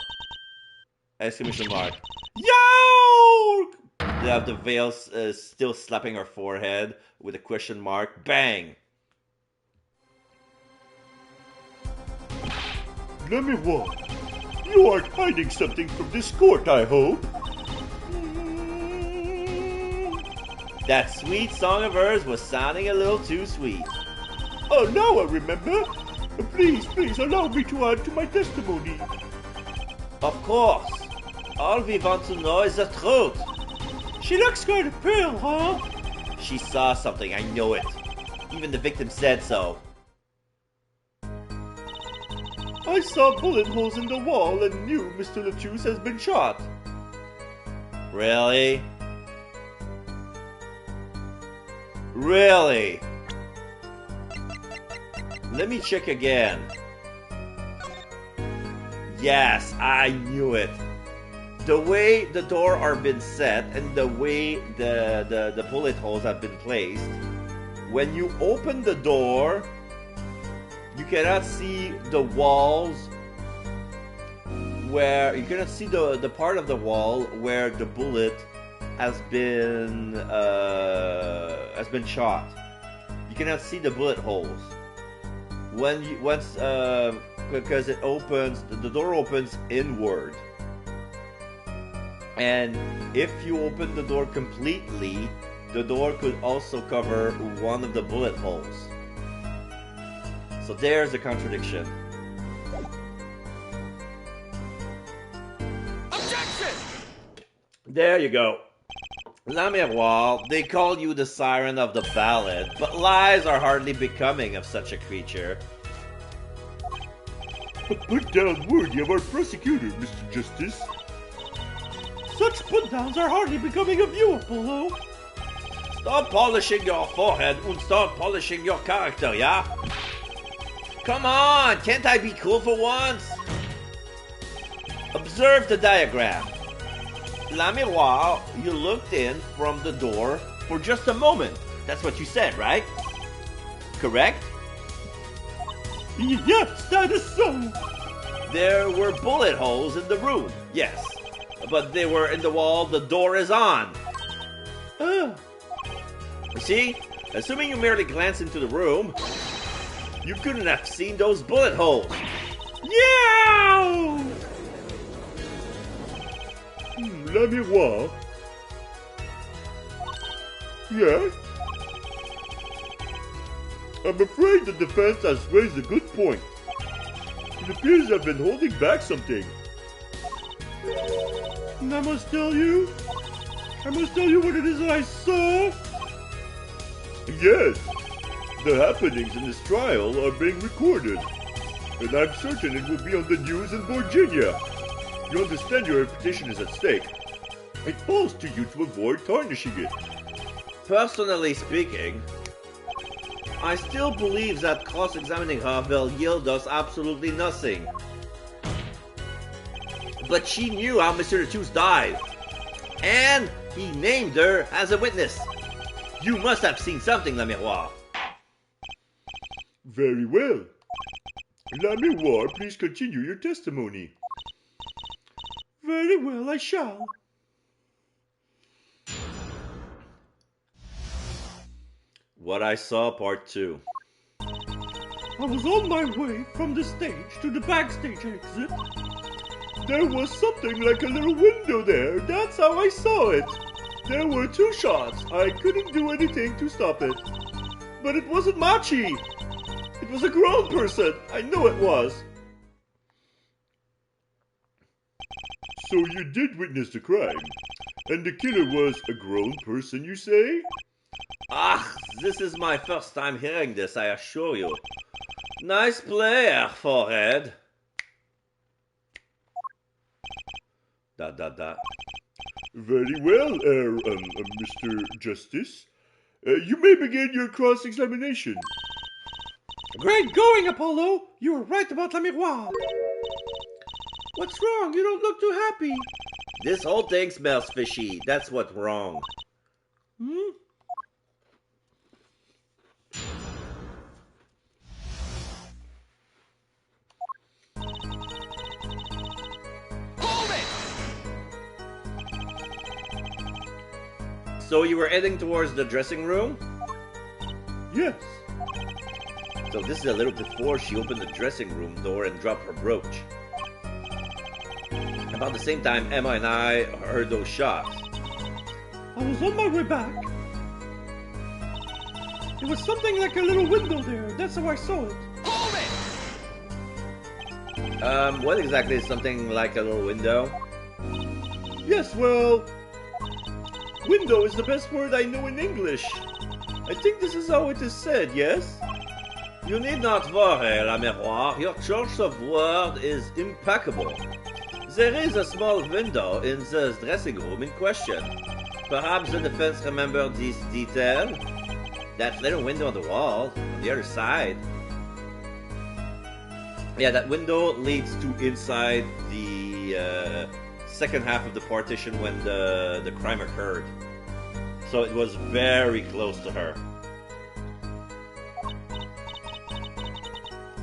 Exclamation mark. Yo! They have the veil still slapping her forehead with a question mark. Bang! let me walk. You aren't hiding something from this court, I hope. That sweet song of hers was sounding a little too sweet. Oh, now I remember. Please, allow me to add to my testimony. Of course. All we want to know is the truth. She looks kind of pale, huh? She saw something, I know it. Even the victim said so. I saw bullet holes in the wall and knew Mr. Lettuce has been shot. Really? Really? Let me check again. Yes, I knew it. The way the door are been set and the way the bullet holes have been placed, when you open the door, you cannot see the walls where you cannot see the part of the wall where the bullet has been shot. You cannot see the bullet holes because it opens, the door opens inward, and if you open the door completely, the door could also cover one of the bullet holes. So there's a contradiction. Objection! There you go. La Miroir, they call you the siren of the ballad, but lies are hardly becoming of such a creature. A put-down worthy of our prosecutor, Mr. Justice. Such put-downs are hardly becoming of you, Apollo. Stop polishing your forehead and start polishing your character, yeah? Come on, can't I be cool for once? Observe the diagram. La Miroir, you looked in from the door for just a moment. That's what you said, right? Correct? Yes, that is so. There were bullet holes in the room, yes. But they were in the wall the door is on. You see? Assuming you merely glanced into the room, you couldn't have seen those bullet holes. Yeah! La Miroir? Yes? I'm afraid the defense has raised a good point. It appears I've been holding back something. And I must tell you what it is that I saw. Yes, the happenings in this trial are being recorded, and I'm certain it will be on the news in Virginia. You understand your reputation is at stake. It falls to you to avoid tarnishing it. Personally speaking, I still believe that cross-examining her will yield us absolutely nothing. But she knew how Monsieur Lettuce died, and he named her as a witness. You must have seen something, La Miroir. Very well. La Miroir, please continue your testimony. Very well, I shall. What I saw, part 2. I was on my way from the stage to the backstage exit. There was something like a little window there. That's how I saw it. There were 2 shots. I couldn't do anything to stop it. But it wasn't Machi. It was a grown person. I know it was. So you did witness the crime. And the killer was a grown person, you say? Ah, this is my first time hearing this, I assure you. Nice play, forehead. ... Very well, Mr. Justice. You may begin your cross-examination. Great going, Apollo! You were right about La Miroir. What's wrong? You don't look too happy. This whole thing smells fishy. That's what's wrong. Hold it! So you were heading towards the dressing room? Yes. So this is a little before she opened the dressing room door and dropped her brooch. About the same time, Emma and I heard those shots. I was on my way back. There was something like a little window there. That's how I saw it. Hold it! What exactly is something like a little window? Yes, well... window is the best word I know in English. I think this is how it is said, yes? You need not worry, la miroir. Your choice of word is impeccable. There is a small window in the dressing room in question. Perhaps the defense remembered this detail? That little window on the wall, on the other side. Yeah, that window leads to inside the second half of the partition when the crime occurred. So it was very close to her.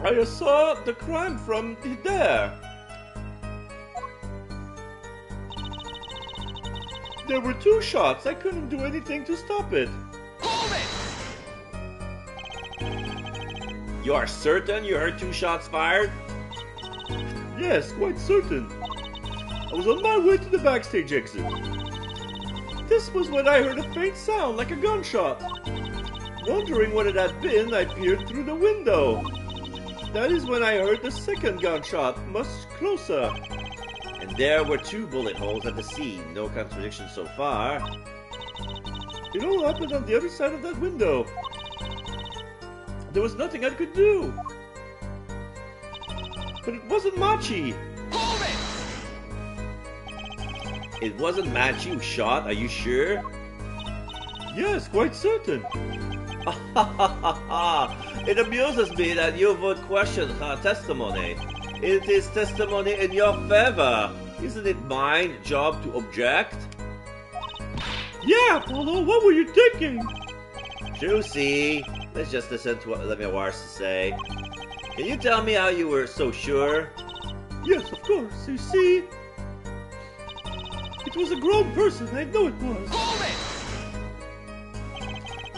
I saw the crime from there. There were 2 shots. I couldn't do anything to stop it. Hold it! You are certain you heard 2 shots fired? Yes, quite certain. I was on my way to the backstage exit. This was when I heard a faint sound like a gunshot. Wondering what it had been, I peered through the window. That is when I heard the second gunshot, much closer. And there were 2 bullet holes at the scene. No contradiction so far. It all happened on the other side of that window. There was nothing I could do. But it wasn't Machi. Hold it! It wasn't Machi who shot, are you sure? Yes, quite certain. It amuses me that you would question her testimony. It is testimony in your favor. Isn't it my job to object? Yeah, Apollo, what were you thinking? Juicy. Let's just listen to what Lemiroir has to say. Can you tell me how you were so sure? Yes, of course. You see, it was a grown person. I know it was. Hold it!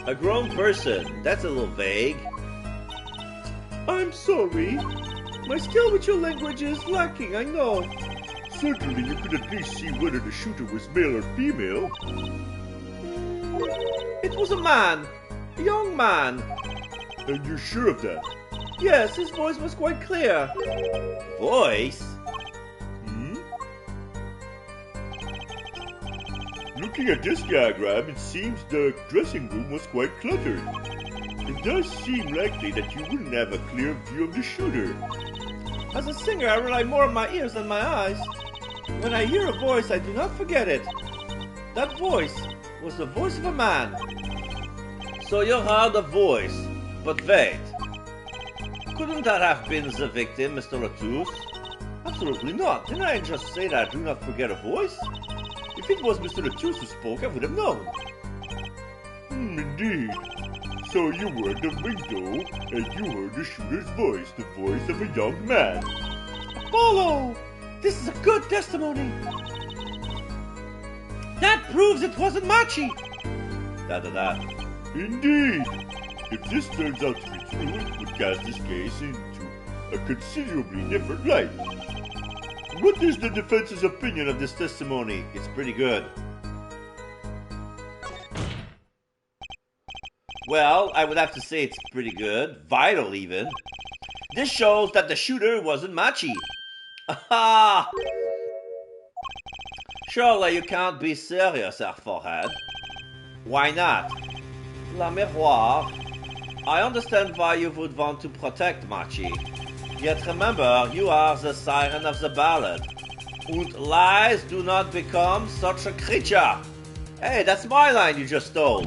A grown person. That's a little vague. I'm sorry. My skill with your language is lacking, I know. Certainly you could at least see whether the shooter was male or female. It was a man. A young man. And you're sure of that? Yes, his voice was quite clear. Voice? Looking at this diagram, it seems the dressing room was quite cluttered. It does seem likely that you wouldn't have a clear view of the shooter. As a singer, I rely more on my ears than my eyes. When I hear a voice, I do not forget it. That voice was the voice of a man. So you heard a voice, but wait. Couldn't that have been the victim, Mr. Latouche? Absolutely not. Didn't I just say that I do not forget a voice? If it was Mr. Latouche who spoke, I would have known. Indeed. So you were at the window, and you heard the shooter's voice, the voice of a young man. Apollo! This is a good testimony. That proves it wasn't Machi. Da. Indeed. If this turns out to be true, it would cast this case into a considerably different light. What is the defense's opinion of this testimony? It's pretty good. Well, I would have to say it's pretty good. Vital, even. This shows that the shooter wasn't Machi. Aha! Surely you can't be serious, our forehead. Why not? La Miroir, I understand why you would want to protect Machi. Yet remember, you are the siren of the ballad. And lies do not become such a creature. Hey, that's my line you just stole.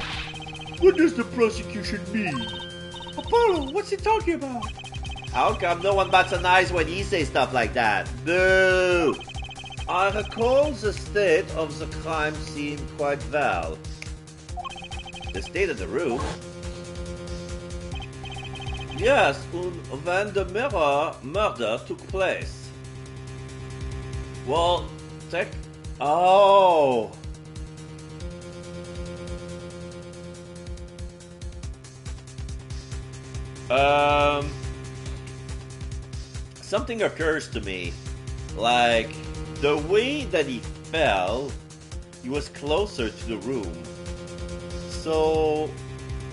What does the prosecution mean? Apollo, what's he talking about? How come no one bats an eye when he says stuff like that? Boo! I recall the state of the crime scene quite well. The state of the roof? Yes, and when the mirror murder took place. Well, Oh! Something occurs to me. Like, the way that he fell, he was closer to the room. So,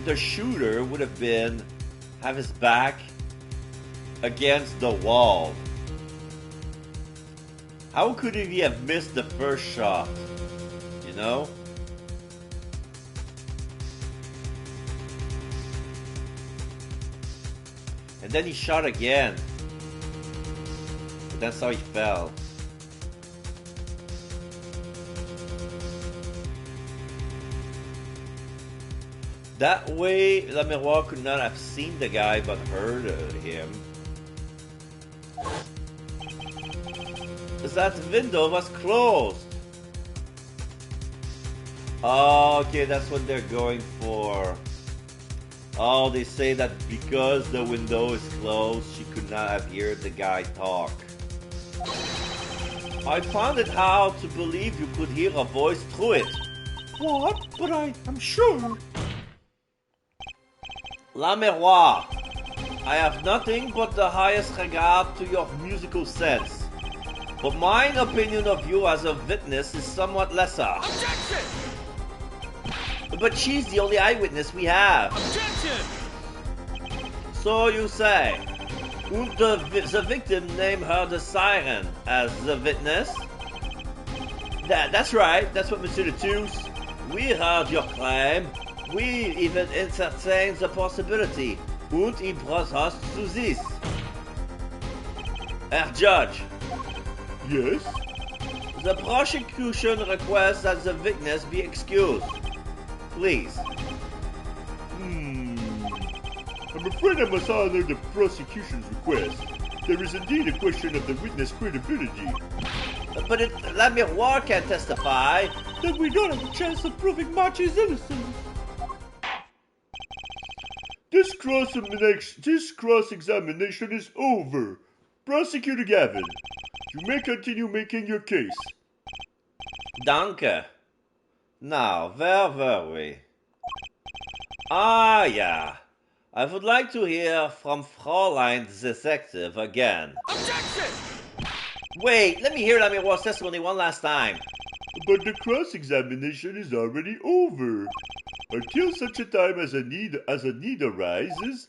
the shooter would have have his back against the wall. How could he have missed the first shot? You know? And then he shot again. But that's how he fell. That way, Le Miroir could not have seen the guy but heard him. That window was closed. Oh, okay, that's what they're going for. Oh, they say that because the window is closed, she could not have heard the guy talk. I found it hard to believe you could hear a voice through it. What? But I'm sure. Le Miroir, I have nothing but the highest regard to your musical sense. But my opinion of you as a witness is somewhat lesser. Objection! But she's the only eyewitness we have. Objection! So you say. Would the victim name her the siren as the witness? That's right, that's what Monsieur Letouce. We heard your claim. We even entertained the possibility. Und he brought us to this. Herr Judge. Yes? The prosecution requests that the witness be excused. Please. I'm afraid I must honor the prosecution's request. There is indeed a question of the witness' credibility. But Le Miroir can testify. Then we don't have a chance of proving Machi's innocence. This cross-examination is over. Prosecutor Gavin, you may continue making your case. Danke. Now, where were we? Ah, yeah. I would like to hear from Fräulein Detective again. Objection! Wait, let me hear Le Miroir's testimony one last time. But the cross-examination is already over. Until such a time as a need arises,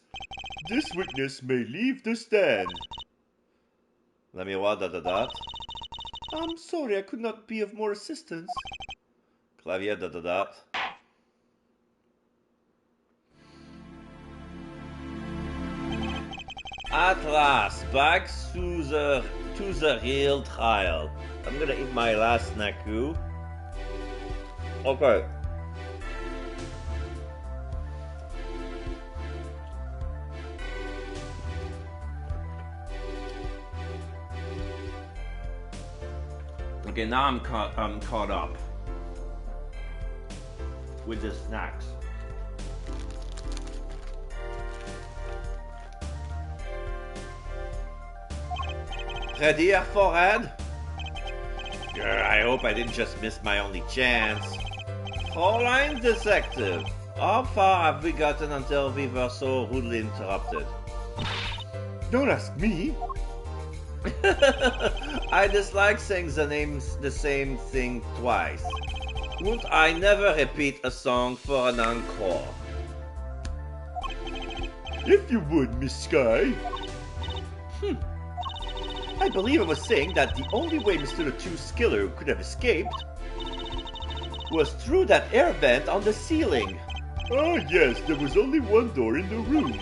this witness may leave the stand. Le Miroir ... I'm sorry I could not be of more assistance. Clavier ... At last, back to the real trial. I'm gonna eat my last snack-oo. Okay. Okay, now I'm caught up with the snacks. Ready, Herr Forehead? I hope I didn't just miss my only chance. Fräulein Detective, how far have we gotten until we were so rudely interrupted? Don't ask me. I dislike saying the same thing twice. Won't I never repeat a song for an encore? If you would, Miss Sky. I believe I was saying that the only way Mr. Letouce's killer could have escaped was through that air vent on the ceiling. Ah, yes, there was only one door in the room,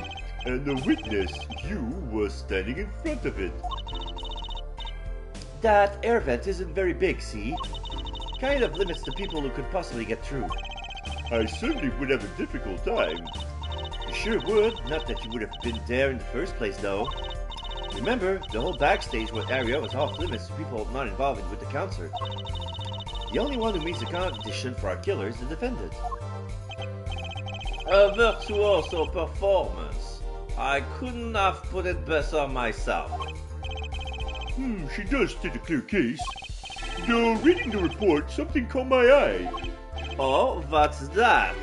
and the witness, you, was standing in front of it. That air vent isn't very big, see? Kind of limits the people who could possibly get through. I certainly would have a difficult time. You sure would, not that you would have been there in the first place, though. Remember, the whole backstage area was off limits to people not involved with the concert. The only one who meets the condition for our killer is the defendant. A virtuoso performance. I couldn't have put it better myself. She does state a clear case. Though, reading the report, something caught my eye. Oh, what's that?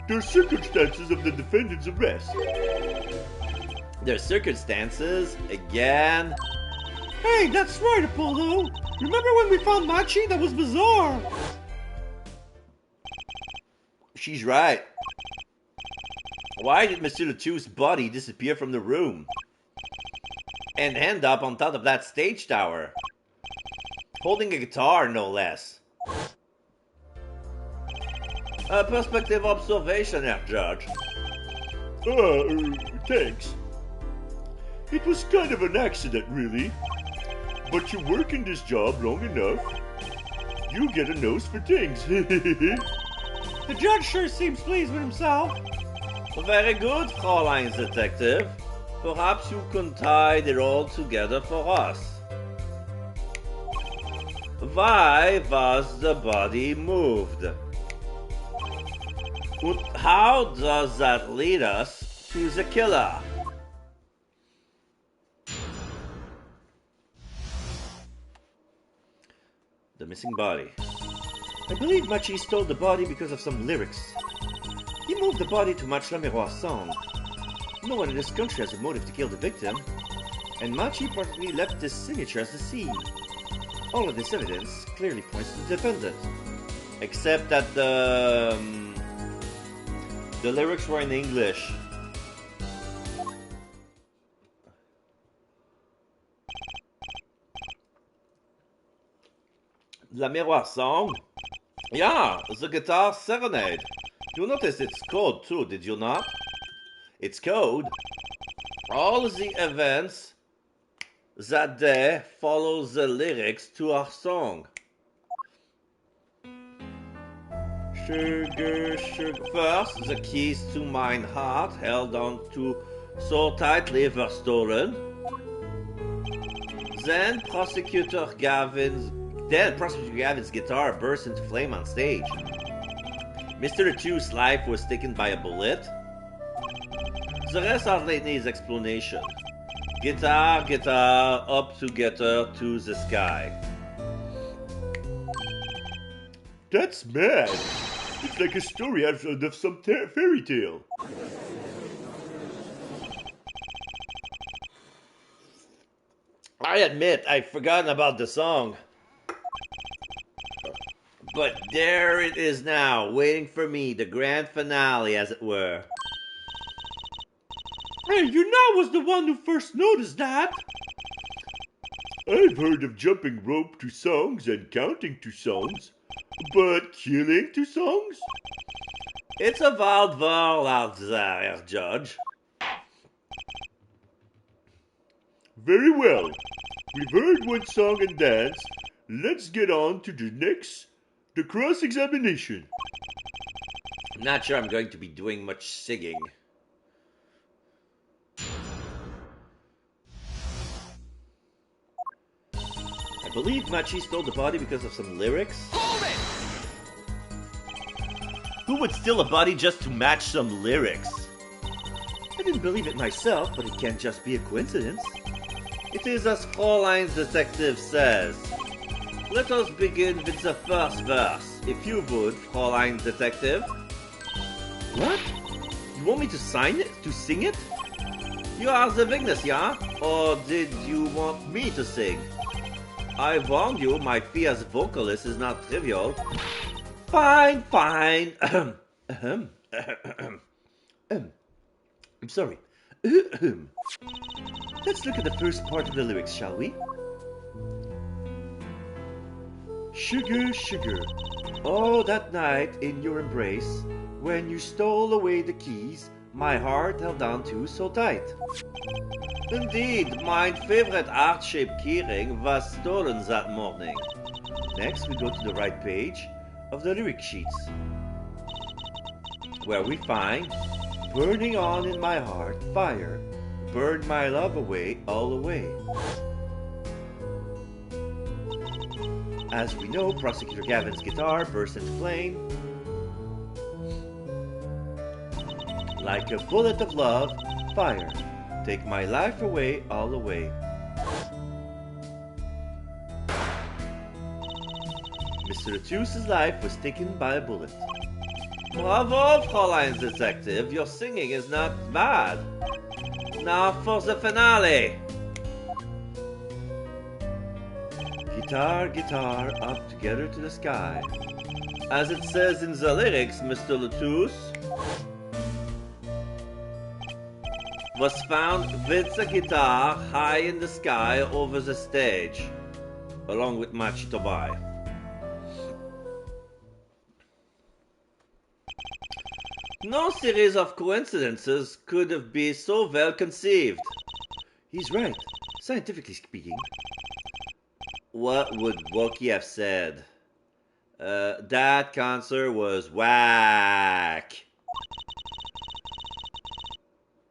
The circumstances of the defendant's arrest. Their circumstances again. Hey, that's right, Apollo. Remember when we found Machi? That was bizarre. She's right. Why did Monsieur Letouce's body disappear from the room? And end up on top of that stage tower? Holding a guitar, no less. A perspective observation, Herr Judge. Thanks. It was kind of an accident, really. But you work in this job long enough, you get a nose for things. The judge sure seems pleased with himself. Very good, Fräulein Detective. Perhaps you can tie it all together for us. Why was the body moved? And how does that lead us to the killer? The missing body. I believe Machi stole the body because of some lyrics. He moved the body to match La Miroir's song. No one in this country has a motive to kill the victim, and Machi probably left this signature as the scene. All of this evidence clearly points to the defendant. Except that the lyrics were in English. La Miroir song? Yeah, the guitar serenade. You noticed it's code too, did you not? It's code. All the events that day follow the lyrics to our song. Sugar, sugar. First, the keys to mine heart held on to so tightly were stolen. Then Prosecutor Gavin's guitar burst into flame on stage. Mr. Tu's life was taken by a bullet. The rest are Lately's explanation. Guitar, guitar, up together to the sky. That's mad. It's like a story out of some fairy tale. I admit, I've forgotten about the song. But there it is now, waiting for me, the grand finale, as it were. Hey, you now was the one who first noticed that. I've heard of jumping rope to songs and counting to songs, but killing to songs? It's a wild world out there, Judge. Very well. We've heard one song and dance. Let's get on to the cross-examination. I'm not sure I'm going to be doing much singing. I believe Machi stole the body because of some lyrics. Hold it! Who would steal a body just to match some lyrics? I didn't believe it myself, but it can't just be a coincidence. It is as Fräulein's detective says. Let us begin with the first verse, if you would, Fräulein Detective. What? You want me to sign it? To sing it? You are the witness, yeah? Or did you want me to sing? I warned you, my fee as vocalist is not trivial. Fine, fine. I'm sorry. Let's look at the first part of the lyrics, shall we? Sugar, sugar, oh, that night in your embrace, when you stole away the keys, my heart held on to so tight. Indeed, my favorite heart-shaped keyring was stolen that morning. Next, we go to the right page of the lyric sheets, where we find, burning on in my heart, fire, burned my love away, all away. As we know, Prosecutor Gavin's guitar burst into flame. Like a bullet of love, fire, take my life away, all away. Mr. Atuse's life was taken by a bullet. Bravo, Fräulein Detective, your singing is not bad. Now for the finale. Guitar, guitar, up together to the sky. As it says in the lyrics, Mr. Latouche was found with the guitar high in the sky over the stage, along with Machi Tobai. No series of coincidences could have been so well conceived. He's right, scientifically speaking. What would Wookie have said? That concert was whack.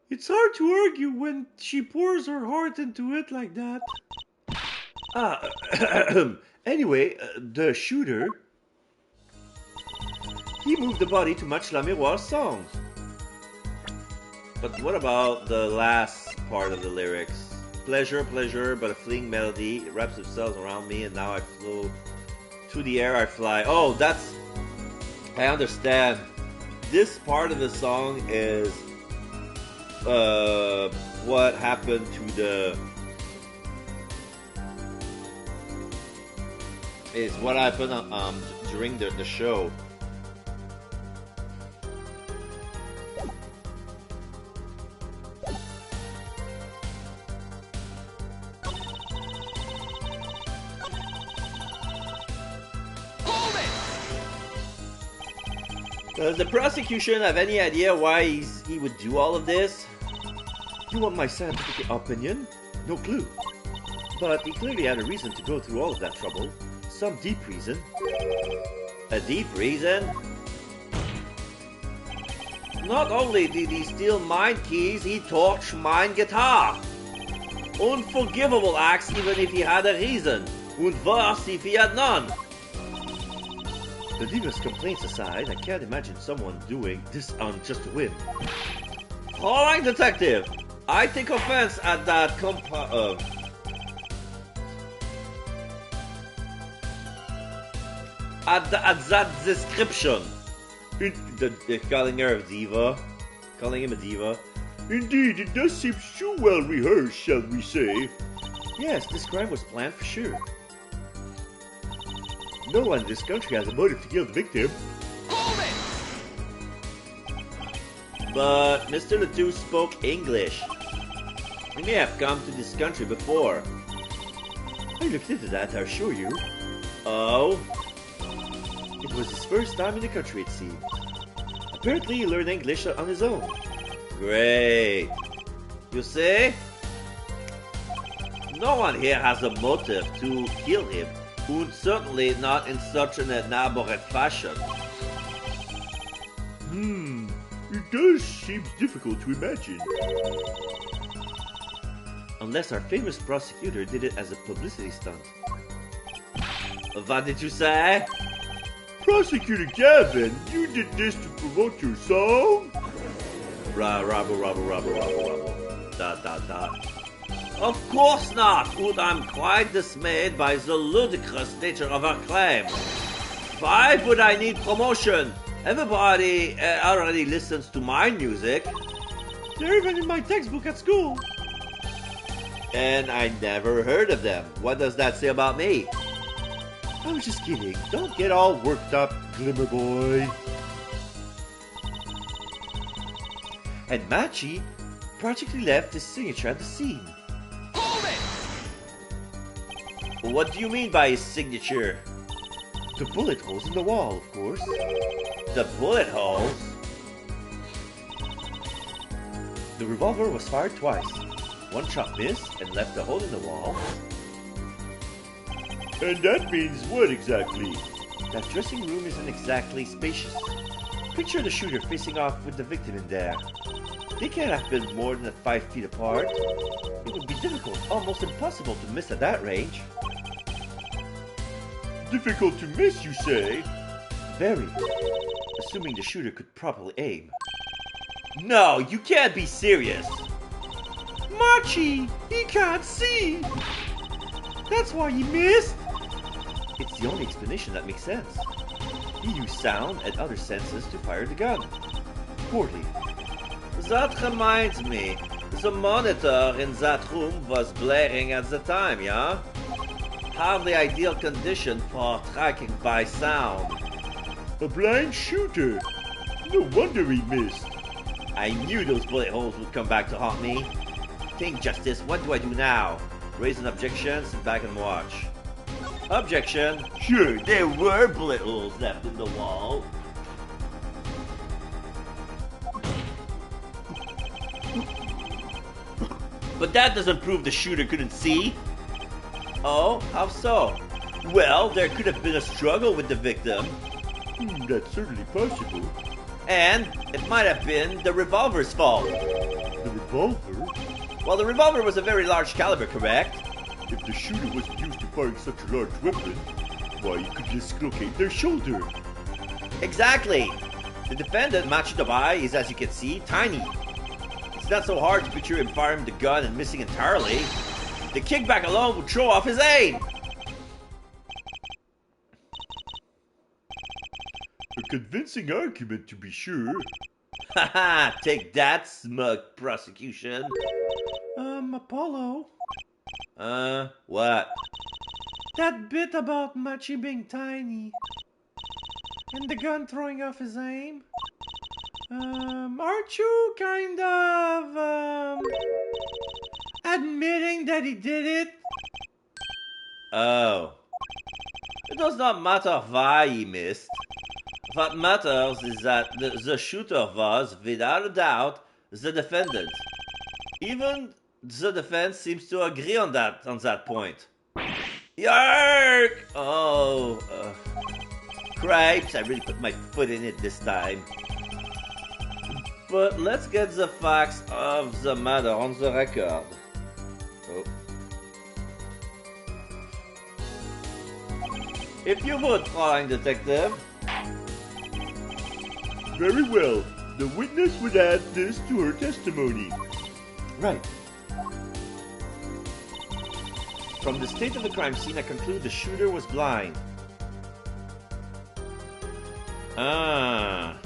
It's hard to argue when she pours her heart into it like that. Ah, anyway, the shooter. He moved the body to match La Miroir's songs. But what about the last part of the lyrics? Pleasure, pleasure, but a fleeting melody. It wraps itself around me, and now I flow. Through the air I fly. Oh, that's... I understand. This part of the song is... what happened to the... Is what happened during the show. Does the prosecution have any idea why he would do all of this? You want my scientific opinion? No clue. But he clearly had a reason to go through all of that trouble. Some deep reason. A deep reason? Not only did he steal mine keys, he torched mine guitar. Unforgivable acts even if he had a reason. Und worse if he had none. The Diva's complaints aside, I can't imagine someone doing this on just a whim. Fräulein Detective, I take offense at that at that description. Calling her a diva. Calling him a diva. Indeed, it does seem too well rehearsed, shall we say. Yes, this crime was planned for sure. No one in this country has a motive to kill the victim. But Mr. Ledoux spoke English. He may have come to this country before. I looked into that, I assure you. Oh? It was his first time in the country, it seemed. Apparently he learned English on his own. Great. You see? No one here has a motive to kill him. And certainly not in such an elaborate fashion. It does seem difficult to imagine. Unless our famous prosecutor did it as a publicity stunt. What did you say? Prosecutor Gavin, you did this to promote your song? Rabble. Of course not, and I'm quite dismayed by the ludicrous nature of her claim. Why would I need promotion? Everybody already listens to my music. They're even in my textbook at school. And I never heard of them. What does that say about me? I was just kidding. Don't get all worked up, Glimmer Boy. And Machi practically left his signature at the scene. What do you mean by his signature? The bullet holes in the wall, of course. The bullet holes? The revolver was fired twice. One shot missed and left a hole in the wall. And that means what exactly? That dressing room isn't exactly spacious. Picture the shooter facing off with the victim in there. They can't have been more than 5 feet apart. It would be difficult, almost impossible to miss at that range. Difficult to miss, you say? Very. Assuming the shooter could properly aim. No, you can't be serious. Machi, he can't see. That's why he missed. It's the only explanation that makes sense. He used sound and other senses to fire the gun. Poorly. That reminds me. The monitor in that room was blaring at the time, yeah? Hardly ideal condition for tracking by sound. A blind shooter. No wonder he missed. I knew those bullet holes would come back to haunt me. Think, Justice, what do I do now? Raise an objection, sit back and watch. Objection. Sure, there were bullet holes left in the wall. But that doesn't prove the shooter couldn't see. Oh, how so? Well, there could have been a struggle with the victim. That's certainly possible. And it might have been the revolver's fault. The revolver? Well, the revolver was a very large caliber, correct? If the shooter wasn't used to firing such a large weapon, why, you could dislocate their shoulder. Exactly. The defendant, Machidobai, is, as you can see, tiny. It's not so hard to picture him firing the gun and missing entirely. The kickback alone would throw off his aim. A convincing argument, to be sure. Haha, take that, smug prosecution. Apollo, What? that bit about Machi being tiny and the gun throwing off his aim, aren't you kind of, admitting that he did it? Oh. It does not matter why he missed. What matters is that the shooter was, without a doubt, the defendant. Even the defense seems to agree on that point. Yark! Oh, cripes, I really put my foot in it this time. But let's get the facts of the matter on the record. Oh. If you would, Fräulein Detective. Very well. The witness would add this to her testimony. Right. From the state of the crime scene, I conclude the shooter was blind. Ah.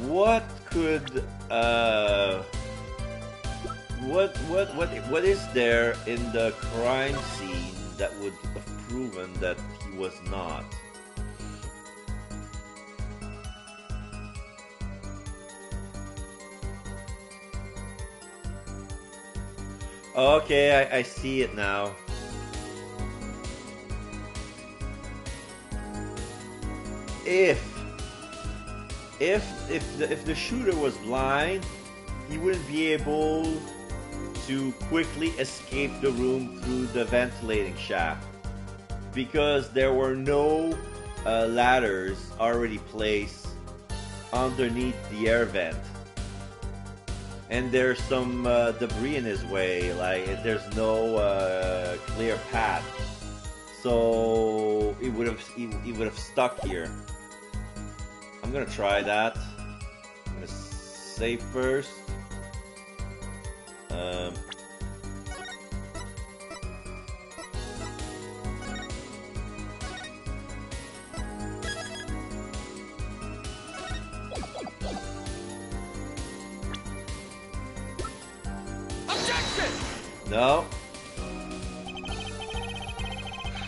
What could what is there in the crime scene that would have proven that he was not? Okay, I see it now. If the shooter was blind, he wouldn't be able to quickly escape the room through the ventilating shaft because there were no ladders already placed underneath the air vent. And there's some debris in his way, like there's no clear path, so he would have stuck here. I'm gonna try that. I'm gonna save first. No.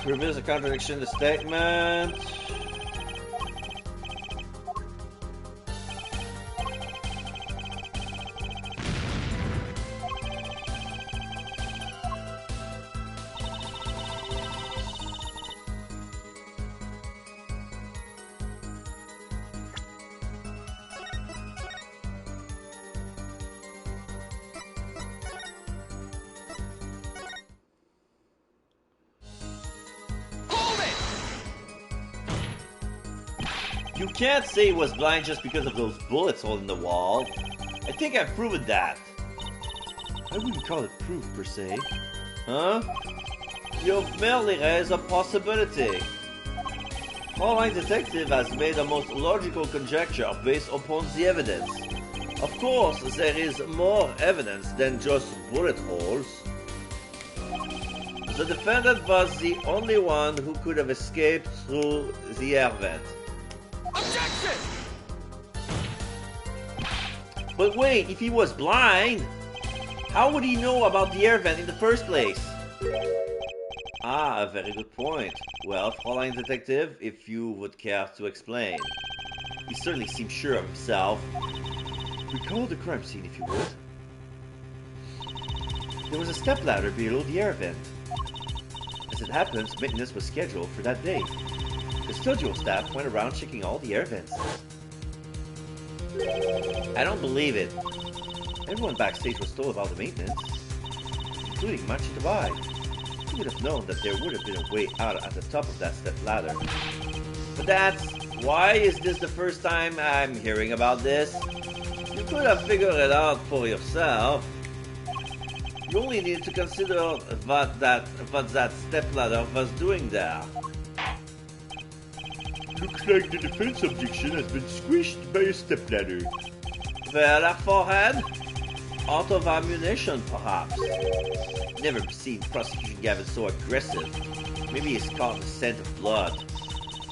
Reveals a contradiction in the statement. You can't say he was blind just because of those bullets holding the wall. I think I've proven that. I wouldn't call it proof, per se. Huh? You've merely raised a possibility. Fräulein Detective has made the most logical conjecture based upon the evidence. Of course, there is more evidence than just bullet holes. The defendant was the only one who could have escaped through the air vent. Objection! But wait, if he was blind, how would he know about the air vent in the first place? Ah, a very good point. Well, Fräulein Detective, if you would care to explain. He certainly seems sure of himself. Recall the crime scene, if you would. There was a stepladder below the air vent. As it happens, maintenance was scheduled for that day. Custodial staff went around checking all the air vents. I don't believe it. Everyone backstage was told about the maintenance, including Machi Tabai. Who would have known that there would have been a way out at the top of that step ladder? But why is this the first time I'm hearing about this? You could have figured it out for yourself. You only need to consider what that stepladder was doing there. Looks like the defense objection has been squished by a stepladder. Well, a forehead? Out of ammunition, perhaps. Never seen Prosecution Gavin so aggressive. Maybe he's caught the scent of blood.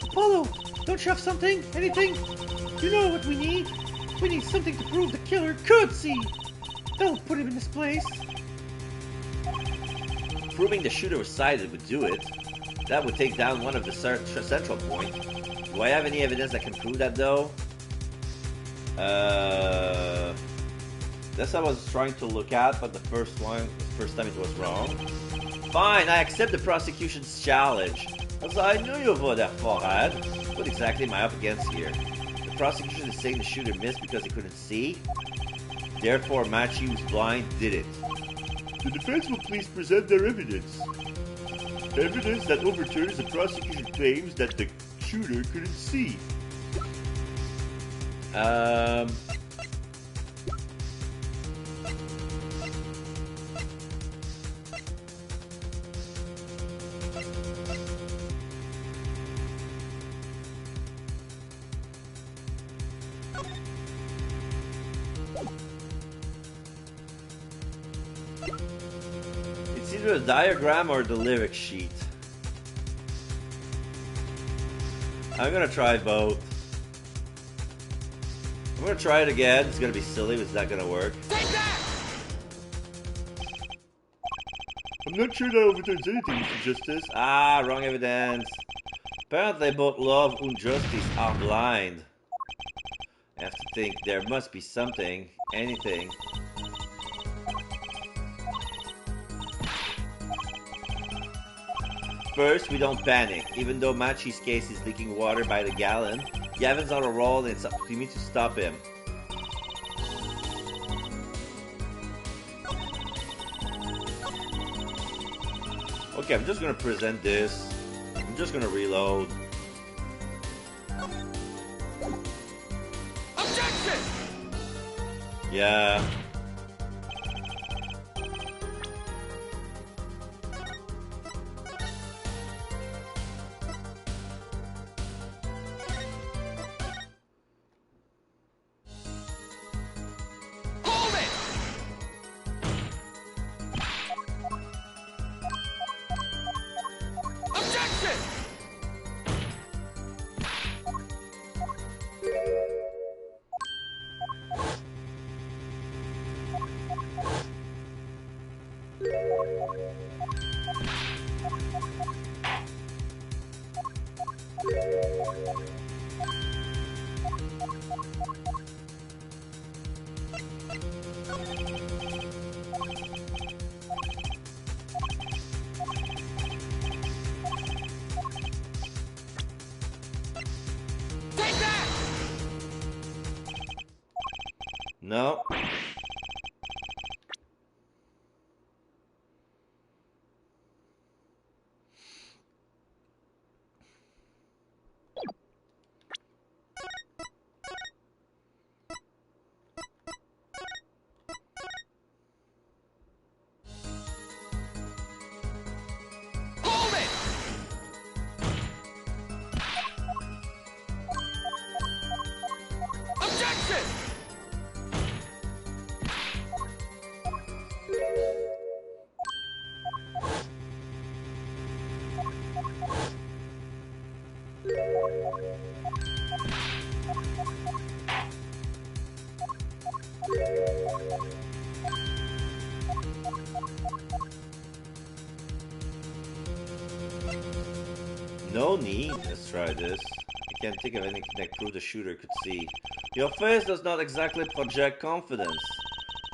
Apollo, don't you have something? Anything? You know what we need? We need something to prove the killer could see. Don't put him in this place. Proving the shooter was sighted would do it. That would take down one of the central points. Do I have any evidence that can prove that, though? That's what I was trying to look at, but the first time it was wrong. Fine, I accept the prosecution's challenge. As I knew you would have forehead. What exactly am I up against here? The prosecution is saying the shooter missed because he couldn't see. Therefore, Machi, who's blind, did it. The defense will please present their evidence. Evidence that overturns the prosecution claims that the shooter couldn't see. It's either a diagram or the lyric sheet. I'm gonna try both. I'm gonna try it again. It's gonna be silly, but it's not gonna work. Take that! I'm not sure that overturns anything, Mr. Justice. Ah, wrong evidence. Apparently both love and justice are blind. I have to think there must be something, anything. First, we don't panic. Even though Machi's case is leaking water by the gallon, Gavin's on a roll and it's up to me to stop him. Okay, I'm just gonna present this. I'm just gonna reload. Objection! Yeah. Hold it! Objection! Take that! No. Hold it! Objection! No need. Let's try this. I can't think of anything that prove the shooter could see. Your face does not exactly project confidence.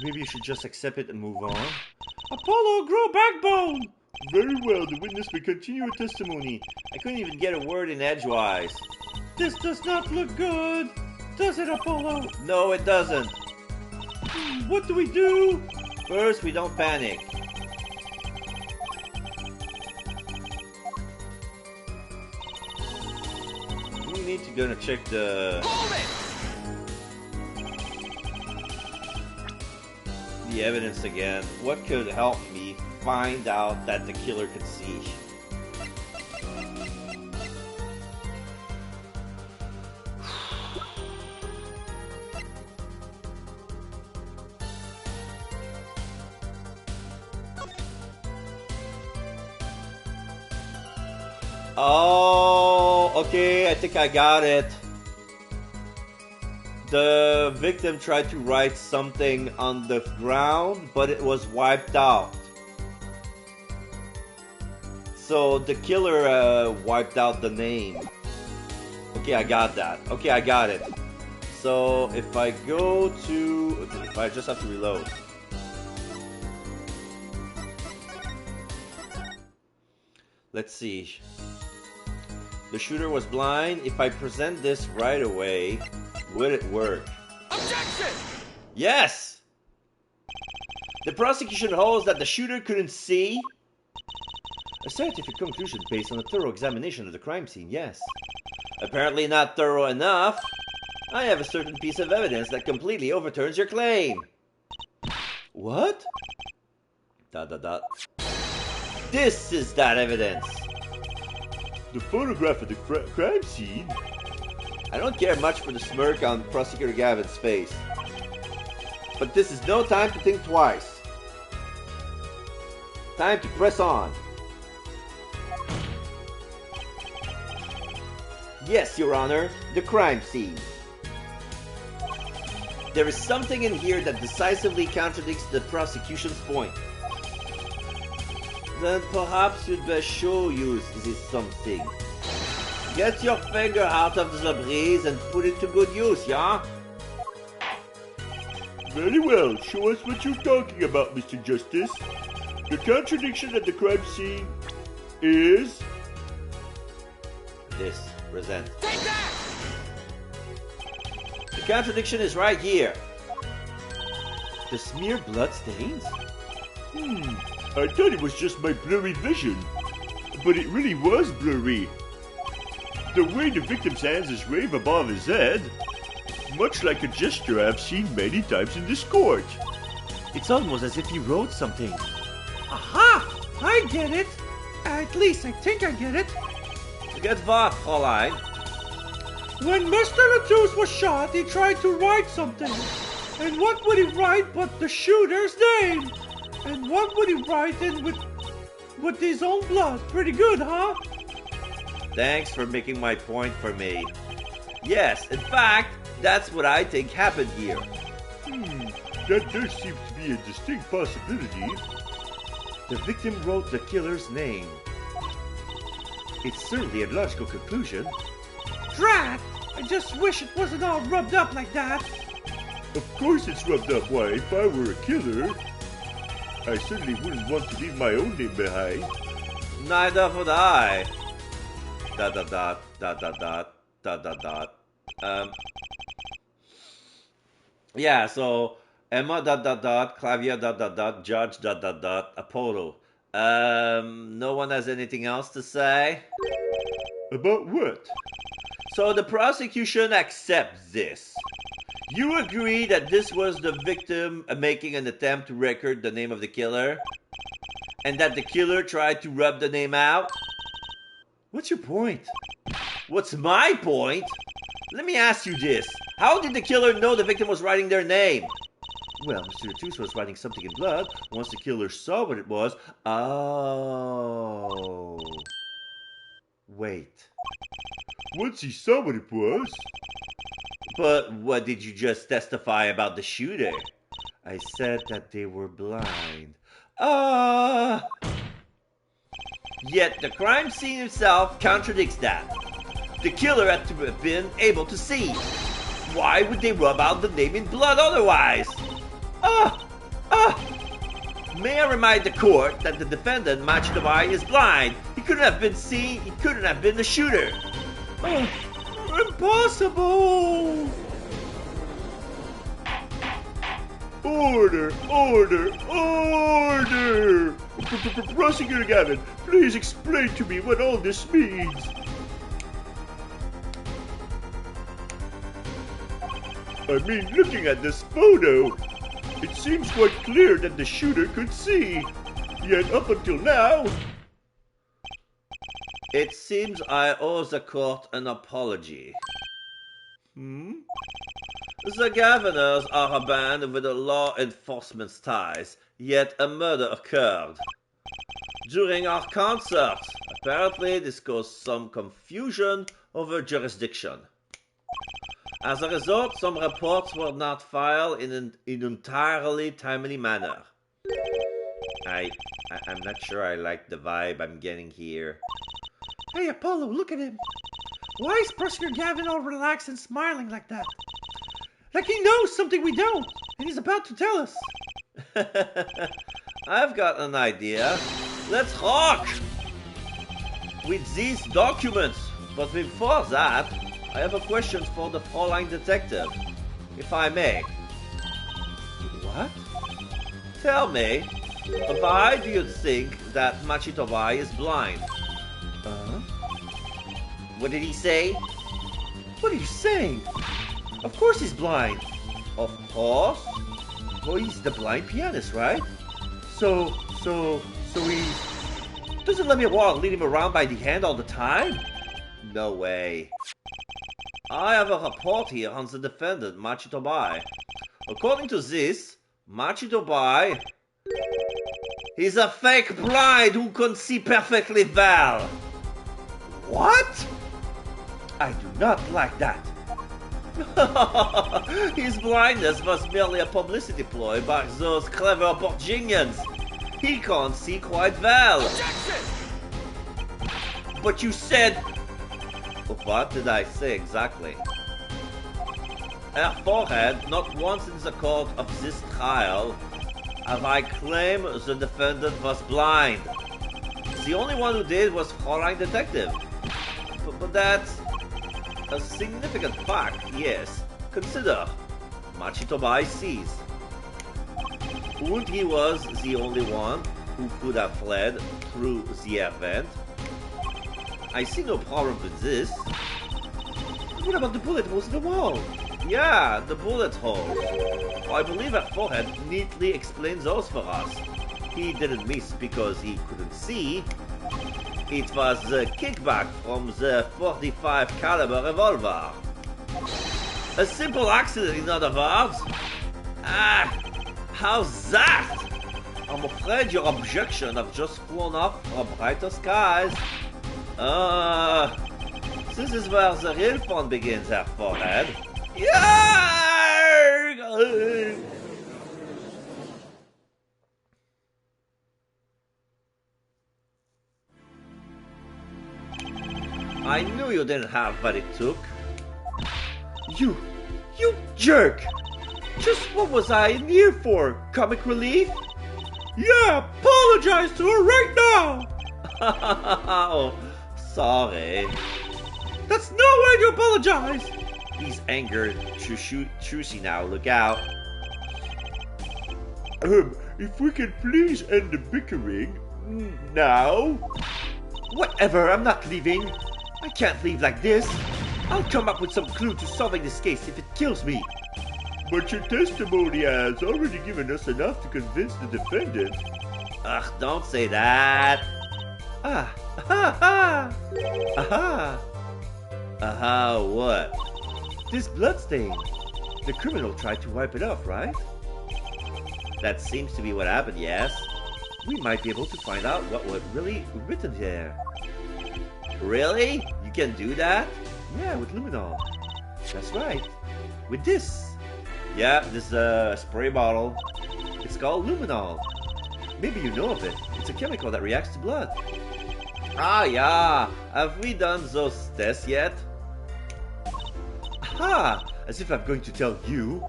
Maybe you should just accept it and move on. Apollo, grow backbone! Very well, the witness may continue her testimony. I couldn't even get a word in edgewise. This does not look good, does it, Apollo? No, it doesn't. What do we do? First, we don't panic. We need to go and check the evidence again. What could help me find out that the killer could see? Oh, okay, I think I got it. The victim tried to write something on the ground, but it was wiped out. So the killer wiped out the name. Okay, I got that. Okay, I got it. So if I go to... If I just have to reload. Let's see. The shooter was blind. If I present this right away, would it work? Objection! Yes! The prosecution holds that the shooter couldn't see. A scientific conclusion based on a thorough examination of the crime scene, yes. Apparently not thorough enough. I have a certain piece of evidence that completely overturns your claim. What? ... This is that evidence. The photograph of the crime scene? I don't care much for the smirk on Prosecutor Gavin's face. But this is no time to think twice. Time to press on. Yes, Your Honor, the crime scene. There is something in here that decisively contradicts the prosecution's point. Then perhaps you'd best show you this something. Get your finger out of the breeze and put it to good use, yeah? Very well, show us what you're talking about, Mr. Justice. The contradiction at the crime scene is... This, present. Take that! The contradiction is right here. The smeared blood stains? I thought it was just my blurry vision. But it really was blurry. The way the victim's hands is waved above his head, much like a gesture I've seen many times in this court. It's almost as if he wrote something. Aha! I get it! At least I think I get it. Get what, Fräulein? When Mr. Latouche was shot, he tried to write something. And what would he write but the shooter's name? And what would he write in with his own blood? Pretty good, huh? Thanks for making my point for me. Yes, in fact, that's what I think happened here. That does seem to be a distinct possibility. The victim wrote the killer's name. It's certainly a logical conclusion. Drat! I just wish it wasn't all rubbed up like that. Of course it's rubbed up. Why, if I were a killer, I certainly wouldn't want to leave my own name behind. Neither would I. ... Yeah, so Emma ... Claudia ... Judge ... APPOLO. No one has anything else to say? About what? So the prosecution accepts this. You agree that this was the victim making an attempt to record the name of the killer? And that the killer tried to rub the name out? What's your point? What's my point? Let me ask you this. How did the killer know the victim was writing their name? Well, Mr. Latouche was writing something in blood. Once the killer saw what it was... Oh... Wait. Once he saw what it was... But what did you just testify about the shooter? I said that they were blind. Yet the crime scene itself contradicts that. The killer had to have been able to see. Why would they rub out the name in blood otherwise? May I remind the court that the defendant, Machidabai, is blind. He couldn't have been seen. He couldn't have been the shooter. Impossible! Oh Order! Order! Order! Prosecutor Gavin, please explain to me what all this means. I mean, looking at this photo, it seems quite clear that the shooter could see. Yet up until now... It seems I owe the court an apology. The Governors are a band with law enforcement ties, yet a murder occurred. During our concert, apparently this caused some confusion over jurisdiction. As a result, some reports were not filed in an entirely timely manner. I'm not sure I like the vibe I'm getting here. Hey, Apollo, look at him. Why is Prosecutor Gavin all relaxed and smiling like that? Like he knows something we don't, and he's about to tell us. I've got an idea. Let's rock! With these documents. But before that, I have a question for the Fräulein Detective, if I may. What? Tell me, why do you think that Machitobai is blind? What did he say? What are you saying? Of course he's blind. Of course. Well, he's the blind pianist, right? So he doesn't let me lead him around by the hand all the time? No way. I have a report here on the defendant, Machitobai. According to this, Machitobai is a fake blind who can see perfectly well. What? I do not like that. His blindness was merely a publicity ploy by those clever Virginians. He can't see quite well. Objection! But you said... What did I say exactly? Her forehead, not once in the court of this trial have I claimed the defendant was blind. The only one who did was Fräulein Detective. But that's a significant fact, yes. Consider, Machitobai sees. And he was the only one who could have fled through the event. I see no problem with this. What about the bullet holes in the wall? Yeah, the bullet holes. I believe her forehead neatly explains those for us. He didn't miss because he couldn't see. It was the kickback from the 45 caliber revolver. A simple accident, in other words. How's that? I'm afraid your objection have just flown off from brighter skies. This is where the real fun begins, her forehead. I knew you didn't have what it took. You jerk! Just what was I in here for? Comic relief? Yeah, apologize to her right now! Oh, sorry. That's no way to apologize! He's angered, choosy now, look out. If we could please end the bickering now. Whatever, I'm not leaving. I can't leave like this. I'll come up with some clue to solving this case if it kills me. But your testimony has already given us enough to convince the defendant. Ugh, don't say that. Aha! Aha, what? This bloodstain. The criminal tried to wipe it off, right? That seems to be what happened, yes. We might be able to find out what was really written there. Really? You can do that? Yeah, with luminol. That's right. With this. Yeah, this spray bottle. It's called luminol. Maybe you know of it. It's a chemical that reacts to blood. Ah, yeah. Have we done those tests yet? Aha! As if I'm going to tell you.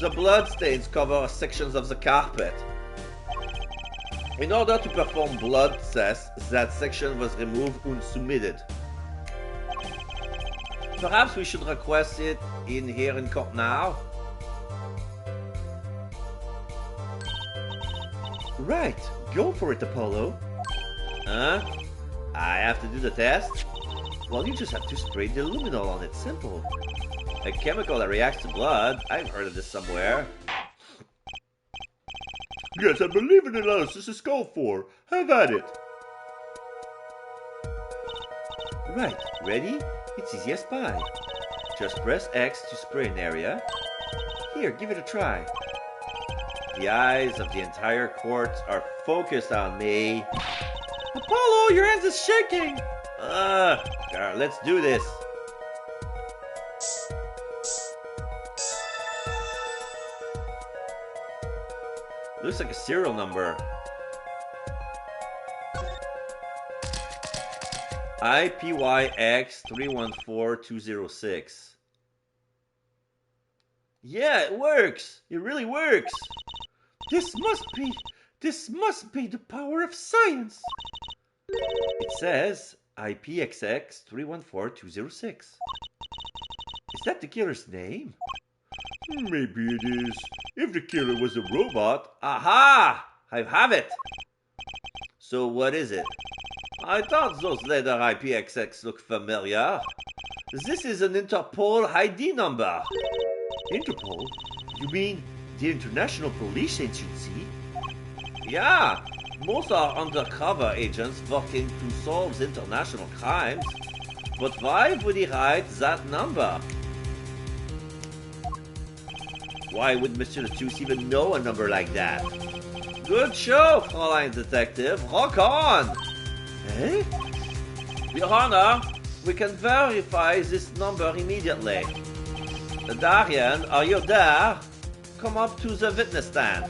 The bloodstains cover sections of the carpet. In order to perform blood tests, that section was removed and submitted. Perhaps we should request it in here in court now? Right, go for it, Apollo. Huh? I have to do the test? Well, you just have to spray the luminol on it, simple. A chemical that reacts to blood? I've heard of this somewhere. Yes, I believe an analysis is called for. Have at it. Right, ready? It's easy as pie. Just press X to spray an area. Here, give it a try. The eyes of the entire court are focused on me. Apollo, your hands is shaking! Let's do this. Looks like a serial number. IPYX 314206. Yeah, it works. It really works. This must be the power of science. It says IPXX 314206. Is that the killer's name? Maybe it is. If the killer was a robot. Aha! I have it. So what is it? I thought those letter IPXX looked familiar. This is an Interpol ID number. Interpol? You mean the International Police Agency? Yeah, most are undercover agents working to solve international crimes. But why would he write that number? Why would Mr. Latouche even know a number like that? Good show, Fräulein Detective. Rock on! Eh? Your Honor, we can verify this number immediately. Darian, are you there? Come up to the witness stand.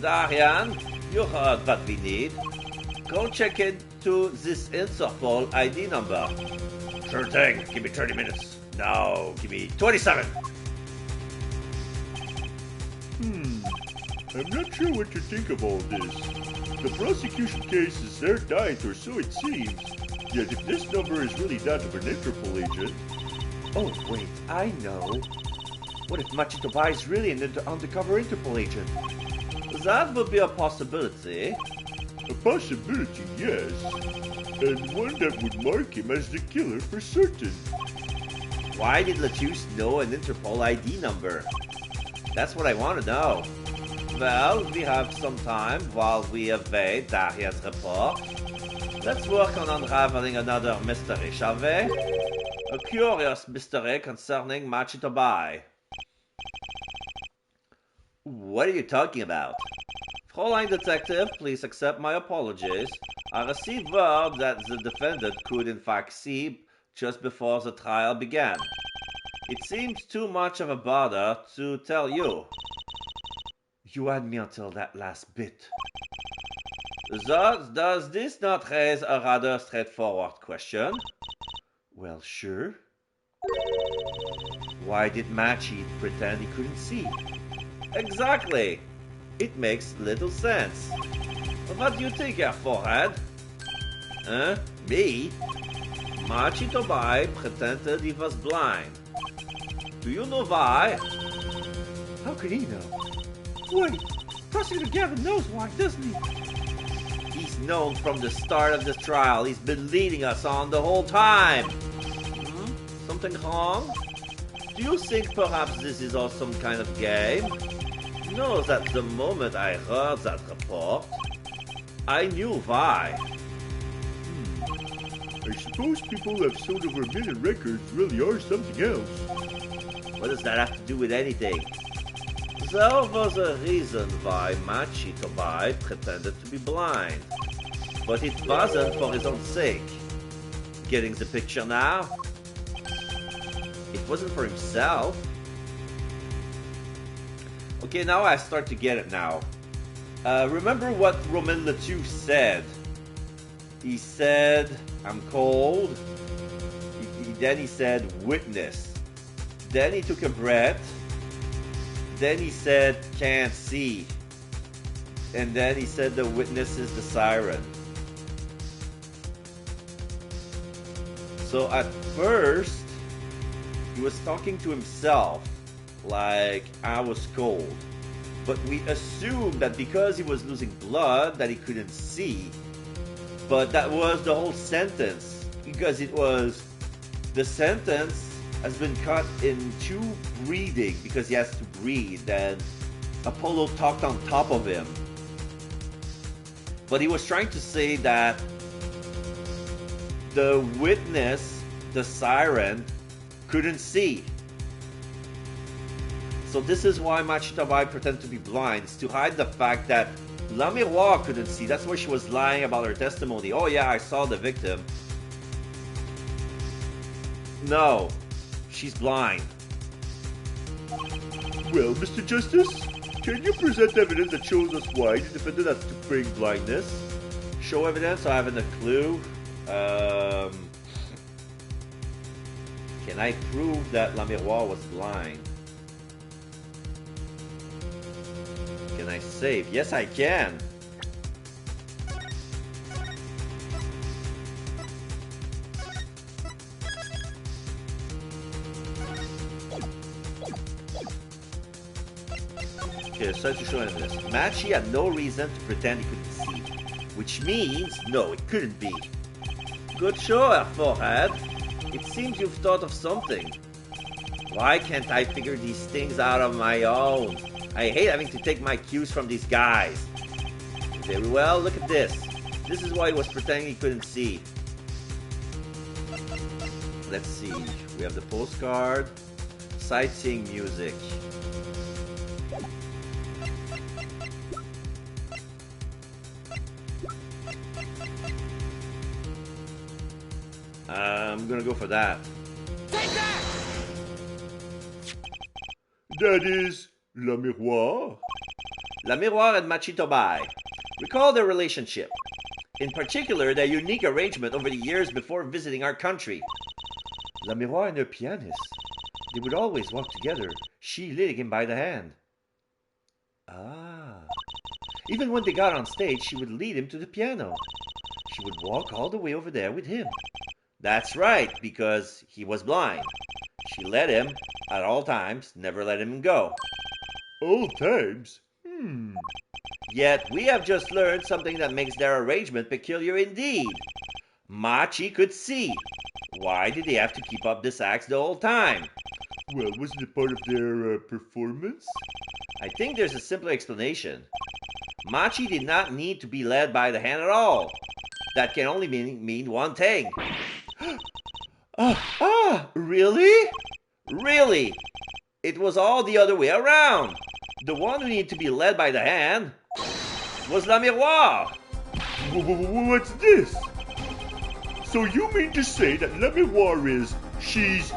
Darian, you heard what we need. Go check into this Interpol ID number. Sure thing. Give me 30 minutes. Now, give me 27. I'm not sure what to think of all this. The prosecution case is airtight, or so it seems. Yet if this number is really that of an Interpol agent... Oh, wait, I know. What if Machito Bai is really an undercover Interpol agent? That would be a possibility. A possibility, yes. And one that would mark him as the killer for certain. Why did Latouche know an Interpol ID number? That's what I want to know. Well, we have some time while we await Darian's report. Let's work on unraveling another mystery, shall we? A curious mystery concerning Machito Bai. What are you talking about? Fräulein Detective, please accept my apologies. I received word that the defendant could in fact see just before the trial began. It seems too much of a bother to tell you. You had me until that last bit. Thus, does this not raise a rather straightforward question? Well, sure. Why did Machi pretend he couldn't see? Exactly. It makes little sense. What do you think, Herr Forehead? Huh? Me? Machito Bai pretended he was blind. Do you know why? How could he know? Wait, Prosecutor Gavin knows why, doesn't he? He's known from the start of this trial. He's been leading us on the whole time. Something wrong? Do you think perhaps this is all some kind of game? No, that the moment I heard that report, I knew why. I suppose people have sold over a million records really are something else. What does that have to do with anything? There was a reason why Machito Bai pretended to be blind. But it wasn't for his own sake. Getting the picture now? It wasn't for himself. Okay, now I start to get it now. Remember what Romain Latouche said? He said, I'm cold. Then he said, witness. Then he took a breath. Then he said, can't see. And then he said, the witness is the siren. So at first, he was talking to himself. like I was cold. But we assumed that because he was losing blood that he couldn't see. But that was the whole sentence, because it was, the sentence has been cut into breathing because he has to breathe, and Apollo talked on top of him. But he was trying to say that the witness, the siren, couldn't see. So this is why Machitabai pretended to be blind. It's to hide the fact that La Miroir couldn't see. That's why she was lying about her testimony. Oh yeah, I saw the victim. No, she's blind. Well, Mr. Justice, can you present evidence that shows us why the defendant has to bring blindness? Show evidence? I haven't a clue. Can I prove that La Miroir was blind? Can I save? Yes, I can. Okay, so to show evidence. Machi had no reason to pretend he couldn't see, which means no, it couldn't be. Good show, Forehead. It seems you've thought of something. Why can't I figure these things out on my own? I hate having to take my cues from these guys. Very well, look at this. This is why he was pretending he couldn't see. Let's see. We have the postcard. Sightseeing music. I'm gonna go for that. Take that! That is La Miroir. La Miroir and Machitobai. Recall their relationship. In particular, their unique arrangement over the years before visiting our country. La Miroir and her pianist. They would always walk together, she leading him by the hand. Ah. Even when they got on stage, she would lead him to the piano. She would walk all the way over there with him. That's right, because he was blind. She led him at all times, never let him go. All times? Yet we have just learned something that makes their arrangement peculiar indeed. Machi could see. Why did they have to keep up this act the whole time? Well, wasn't it part of their performance? I think there's a simpler explanation. Machi did not need to be led by the hand at all. That can only mean one thing. Really? Really? It was all the other way around. The one who needed to be led by the hand was La Miroir. What's this? So you mean to say that La Miroir is... she's...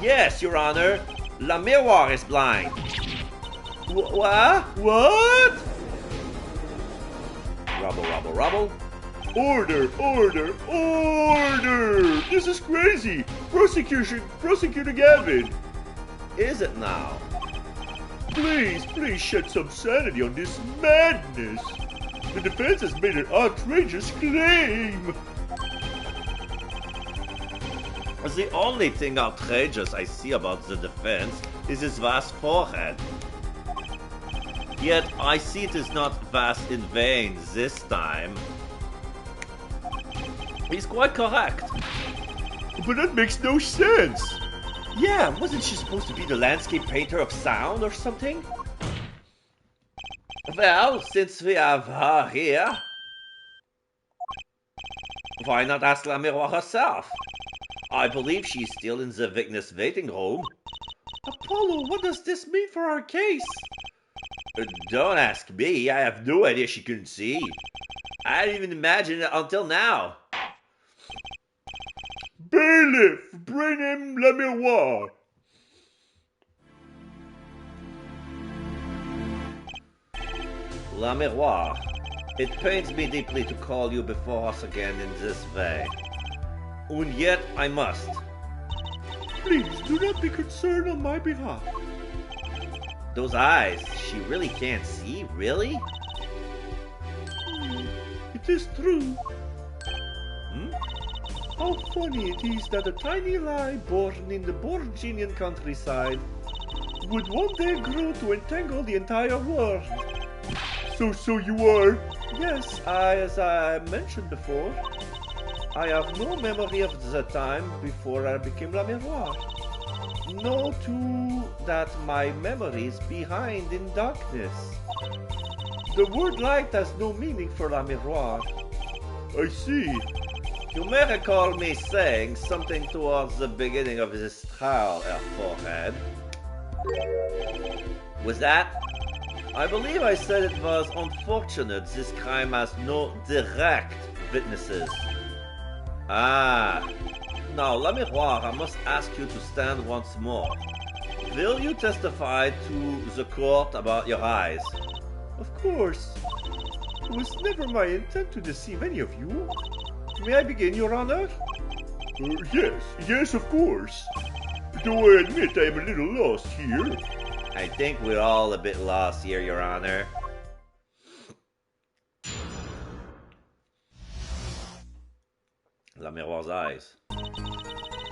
Yes, Your Honor. La Miroir is blind. What? Rubble, rubble, rubble. Order, order, order! This is crazy! Prosecutor Gavin! Is it now? Please shed some sanity on this madness! The defense has made an outrageous claim! The only thing outrageous I see about the defense is his vast forehead. Yet I see it is not vast in vain this time. He's quite correct. But that makes no sense! Yeah, wasn't she supposed to be the landscape painter of sound or something? Well, since we have her here, why not ask La Miroir herself? I believe she's still in the witness waiting room. Apollo, what does this mean for our case? Don't ask me, I have no idea she couldn't see. I didn't even imagine it until now. Bailiff, bring him La Miroir! La Miroir, it pains me deeply to call you before us again in this way. And yet I must. Please, do not be concerned on my behalf. Those eyes, she really can't see, really? It is true. Hmm? How funny it is that a tiny lie born in the Borginian countryside would one day grow to entangle the entire world. So you are? Yes, as I mentioned before, I have no memory of the time before I became La Miroir. No to that my memory is behind in darkness. The word light has no meaning for La Miroir. I see. You may recall me saying something towards the beginning of this trial, Forehead. Was that? I believe I said it was unfortunate this crime has no direct witnesses. Ah. Now, La Miroir, I must ask you to stand once more. Will you testify to the court about your eyes? Of course. It was never my intent to deceive any of you. May I begin, Your Honor? Yes, of course. Though I admit I am a little lost here. I think we're all a bit lost here, Your Honor. La Miroir's eyes.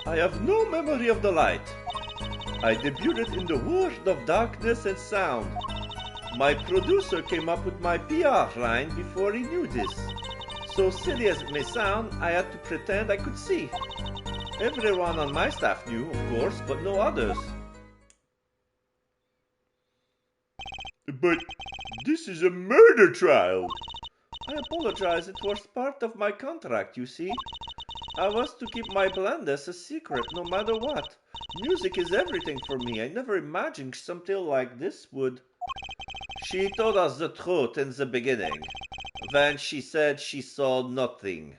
I have no memory of the light. I debuted in the world of darkness and sound. My producer came up with my PR line before he knew this. So silly as it may sound, I had to pretend I could see. Everyone on my staff knew, of course, but no others. But this is a murder trial. I apologize, it was part of my contract, you see. I was to keep my blindness a secret, no matter what. Music is everything for me. I never imagined something like this would. She told us the truth in the beginning. Then she said she saw nothing.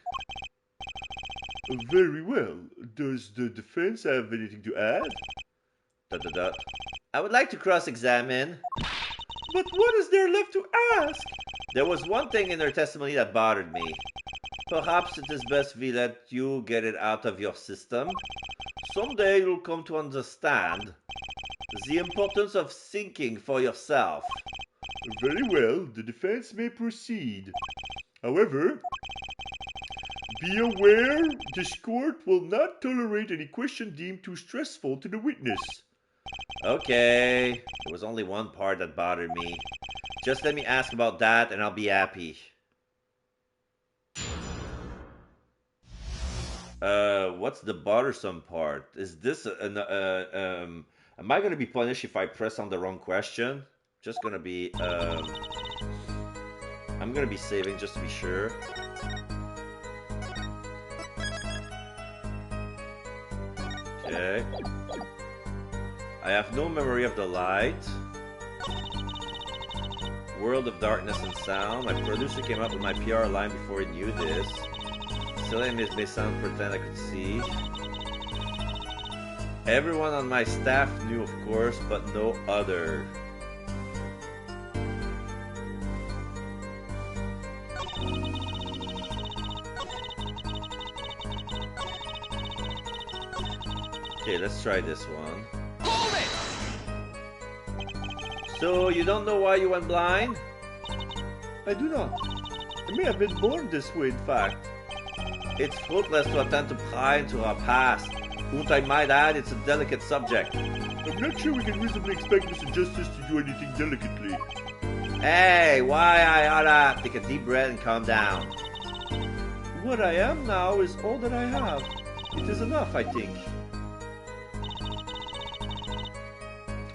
Very well. Does the defense have anything to add? I would like to cross-examine. But what is there left to ask? There was one thing in her testimony that bothered me. Perhaps it is best we let you get it out of your system. Someday you'll come to understand the importance of thinking for yourself. Very well, the defense may proceed. However, be aware this court will not tolerate any question deemed too stressful to the witness. Okay, there was only one part that bothered me. Just let me ask about that and I'll be happy. What's the bothersome part? Is this am I gonna be punished if I press on the wrong question? Just gonna be, I'm gonna be saving just to be sure. Okay. I have no memory of the light. World of darkness and sound. My producer came up with my PR line before he knew this. Silly may sound pretend I could see. Everyone on my staff knew, of course, but no other. Okay, let's try this one. Hold it! So, you don't know why you went blind? I do not. I may have been born this way, in fact. It's fruitless to attempt to pry into our past. And I might add, it's a delicate subject. I'm not sure we can reasonably expect Mr. Justice to do anything delicately. Hey, why I oughta take a deep breath and calm down. What I am now is all that I have. It is enough, I think.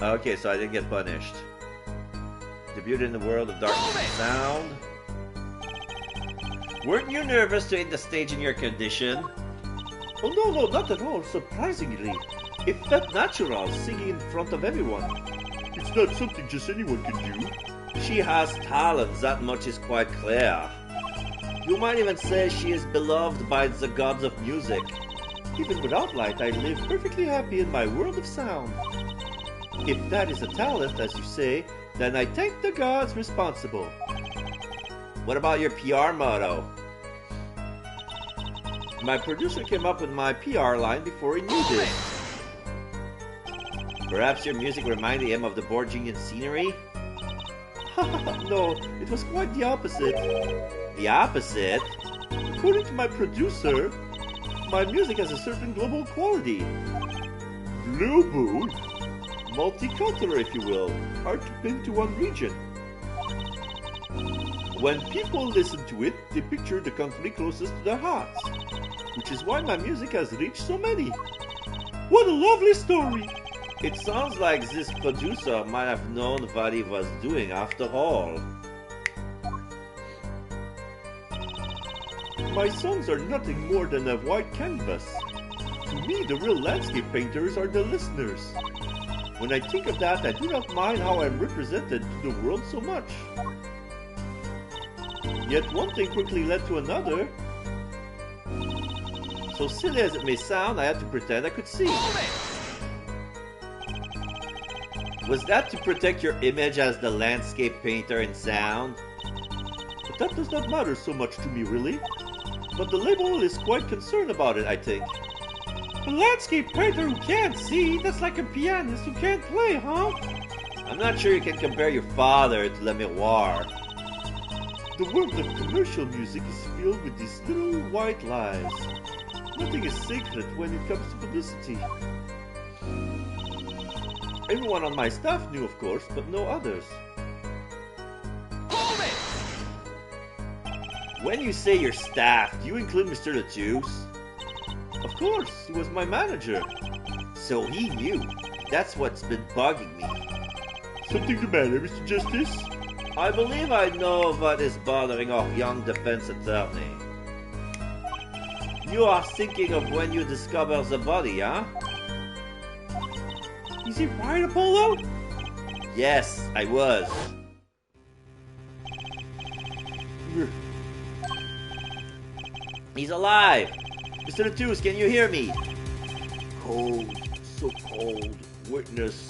Okay, so I didn't get punished. Debuted in the world of darkness and sound. Weren't you nervous to hit the stage in your condition? Oh no, not at all, surprisingly. It felt natural, singing in front of everyone. It's not something just anyone can do. She has talent, that much is quite clear. You might even say she is beloved by the gods of music. Even without light, I live perfectly happy in my world of sound. If that is a talent, as you say, then I thank the gods responsible. What about your PR motto? My producer came up with my PR line before he knew this. Perhaps your music reminded him of the Borgian scenery? No, it was quite the opposite. The opposite? According to my producer, my music has a certain global quality. Global? multicultural, if you will, hard to pin to one region. When people listen to it, they picture the country closest to their hearts, which is why my music has reached so many. What a lovely story! It sounds like this producer might have known what he was doing after all. My songs are nothing more than a white canvas. To me, the real landscape painters are the listeners. When I think of that, I do not mind how I'm represented to the world so much. Yet one thing quickly led to another. So silly as it may sound, I had to pretend I could see. Was that to protect your image as the landscape painter in sound? But that does not matter so much to me, really. But the label is quite concerned about it, I think. A landscape painter who can't see? That's like a pianist who can't play, huh? I'm not sure you can compare your father to Le Miroir. The world of commercial music is filled with these little white lies. Nothing is sacred when it comes to publicity. Everyone on my staff knew, of course, but no others. Hold it! When you say your staff, do you include Mr. Lettuce? Of course, he was my manager. So he knew. That's what's been bugging me. Something the matter, Mr. Justice? I believe I know what is bothering our young defense attorney. You are thinking of when you discover the body, huh? Is he right, Apollo? Yes, I was. He's alive! Mr. Lettuce, can you hear me? Cold, so cold. Witness.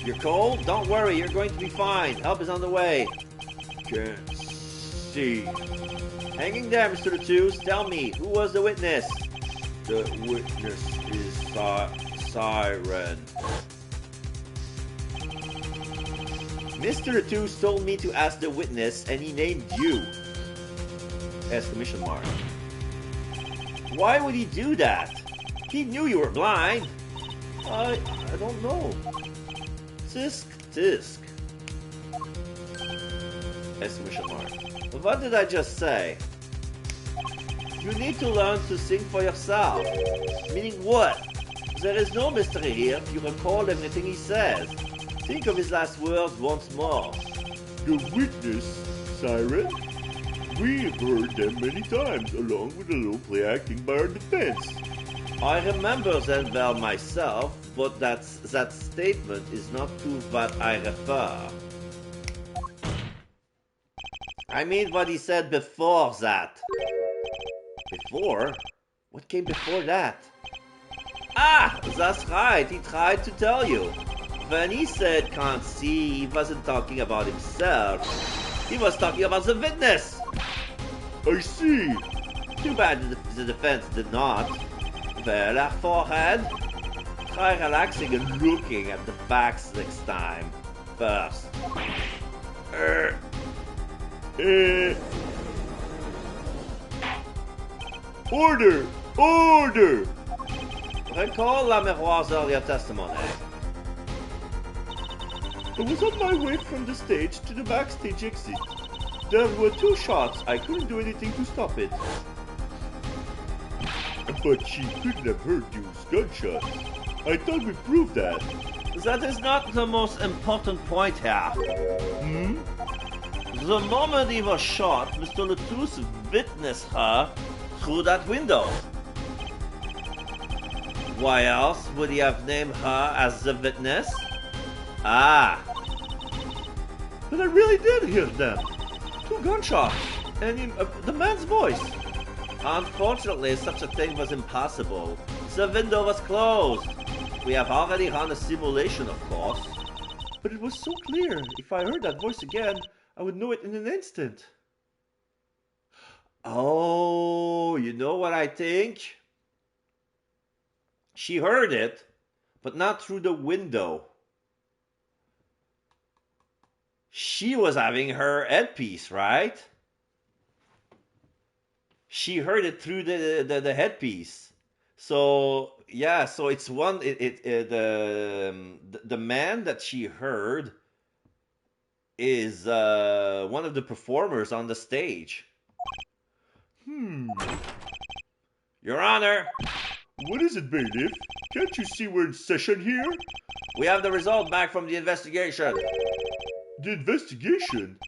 You're cold? Don't worry, you're going to be fine. Help is on the way. Can't see. Hanging there, Mr. Lettuce. Tell me, who was the witness? The witness is Siren. Mr. Lettuce told me to ask the witness, and he named you. Exclamation mark. Why would he do that? He knew you were blind. I don't know. Tisk, tisk. Exclamation mark. What did I just say? You need to learn to think for yourself. Meaning what? There is no mystery here if you recall everything he says. Think of his last words once more. The witness, Siren? We've heard them many times, along with a little play acting by our defense. I remember them well myself, but that statement is not to what I refer. I mean what he said before that. Before? What came before that? Ah, that's right, he tried to tell you. When he said can't see, he wasn't talking about himself. He was talking about the witness. I see. Too bad the defense did not. Well, our forehead. Try relaxing and looking at the facts next time. First. Order! Order! Recall La Miroir's earlier testimony. I was on my way from the stage to the backstage exit. There were two shots. I couldn't do anything to stop it. But she couldn't have heard those gunshots. I thought we proved that. That is not the most important point here. The moment he was shot, Mr. Lettuce witnessed her through that window. Why else would he have named her as the witness? Ah. But I really did hear them. Two gunshots. And the man's voice. Unfortunately, such a thing was impossible. The window was closed. We have already run a simulation, of course. But it was so clear. If I heard that voice again, I would know it in an instant. Oh, you know what I think? She heard it, but not through the window. She was having her headpiece, right? She heard it through the headpiece. So yeah, so it's one. The man that she heard is one of the performers on the stage. Your Honor, What is it, bailiff? Can't you see we're in session here? we have the result back from the investigation. The investigation?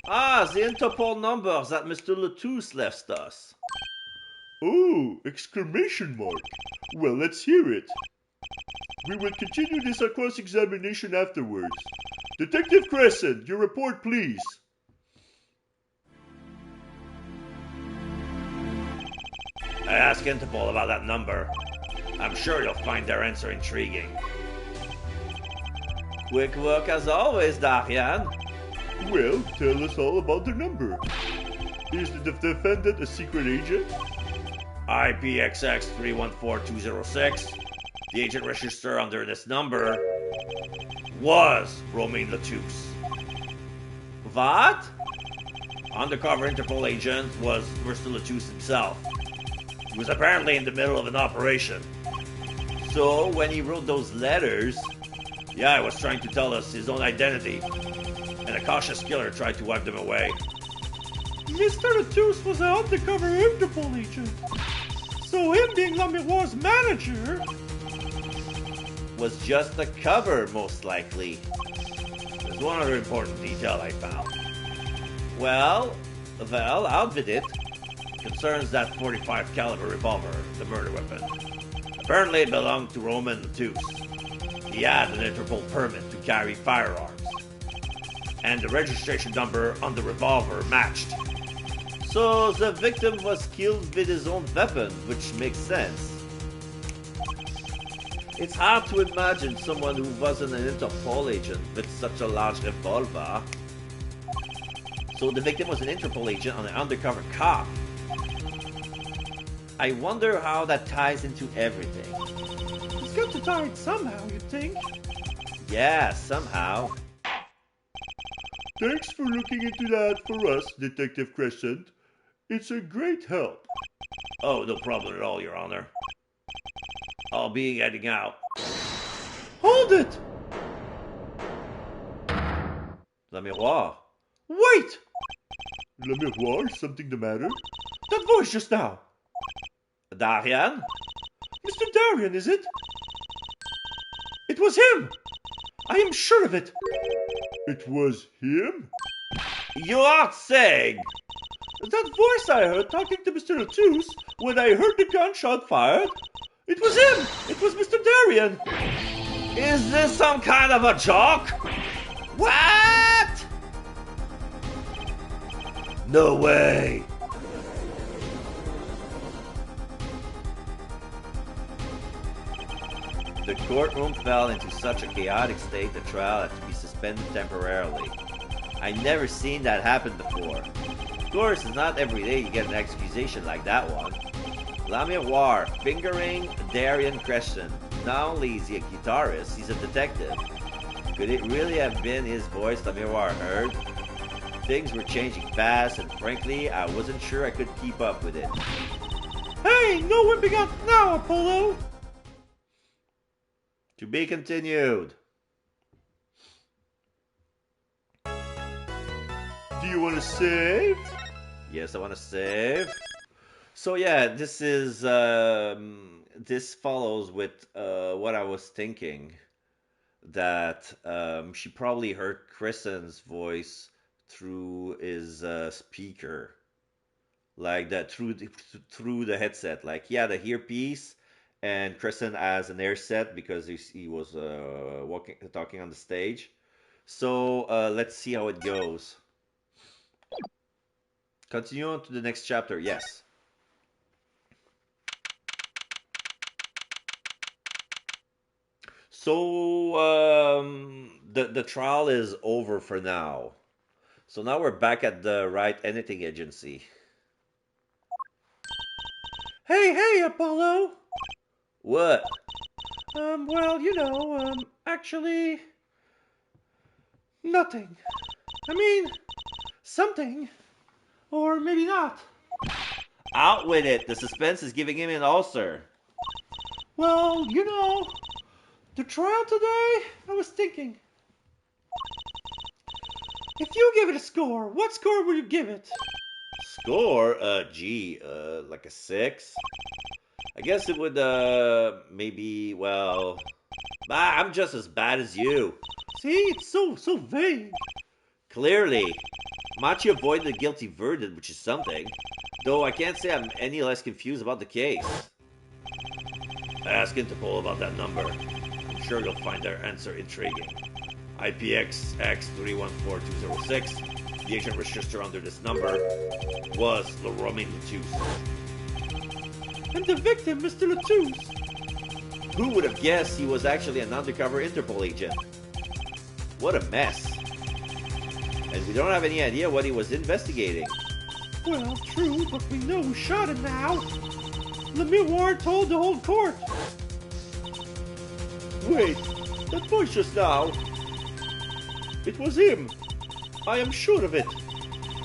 Ah, the Interpol numbers that Mr. Latouche left us. Oh, exclamation mark. Well, let's hear it. We will continue this cross-examination afterwards. Detective Crescent, your report, please. I asked Interpol about that number. I'm sure you'll find their answer intriguing. Quick work as always, Darian. Well, tell us all about the number. Is the defendant a secret agent? IPXX 314206. The agent registered under this number was Romain Latouche. What? Undercover Interpol agent was Mr. Latouche himself. He was apparently in the middle of an operation. So when he wrote those letters, he was trying to tell us his own identity. And a cautious killer tried to wipe them away. Mr. Latouche was an undercover Interpol agent. So him being Lamiroir's manager Was just a cover, most likely. There's one other important detail I found. Well, outfit it concerns that 45 caliber revolver, the murder weapon. Apparently it belonged to Romain Latouche. He had an Interpol permit to carry firearms. And the registration number on the revolver matched. So the victim was killed with his own weapon, which makes sense. It's hard to imagine someone who wasn't an Interpol agent with such a large revolver. So the victim was an Interpol agent and an undercover cop. I wonder how that ties into everything. It's got to tie it somehow, you'd think. Yeah, somehow. Thanks for looking into that for us, Detective Crescent. It's a great help. Oh, no problem at all, Your Honor. I'll be heading out. Hold it! Lamiroir. Wait! Lamiroir, something the matter? That voice just now. Darian? Mr. Darian, is it? It was him! I am sure of it. It was him? You aren't saying... That voice I heard talking to Mr. Latouche when I heard the gunshot fired, it was him! It was Mr. Darian! Is this some kind of a joke? What? No way. The courtroom fell into such a chaotic state the trial had to be suspended temporarily. I never seen that happen before. Of course, it's not every day you get an accusation like that one. Lamiroir fingering Darian Crescent. Not only is he a guitarist, he's a detective. Could it really have been his voice Lamiroir heard? Things were changing fast, and frankly, I wasn't sure I could keep up with it. Hey, no whipping up now, Apollo! To be continued. Do you want to save? Yes, I want to save. So yeah, this is this follows with what I was thinking, that she probably heard Crescent's voice through his speaker, like that through the headset. Like he had a earpiece, and Crescent has an airset because he was talking on the stage. So let's see how it goes. Continue on to the next chapter. Yes. So the trial is over for now. So now we're back at the Right Anything Agency. Hey, Apollo! What? Well, you know, actually... nothing. I mean, something. Or maybe not. Out with it. The suspense is giving him an ulcer. Well, you know, the trial today, I was thinking. If you give it a score, what score would you give it? Score? Like a 6? I guess it would, maybe, well... I'm just as bad as you. See, it's so vague. Clearly. Machi avoided a guilty verdict, which is something. Though I can't say I'm any less confused about the case. Ask Interpol about that number. I'm sure you'll find their answer intriguing. IPX X314206. The agent registered under this number was Romain Letus. And the victim, Mr. Letus. Who would have guessed he was actually an undercover Interpol agent? What a mess. And we don't have any idea what he was investigating. Well, true, but we know who shot him now. The Miroir told the whole court. Wait, that voice just now. It was him. I am sure of it.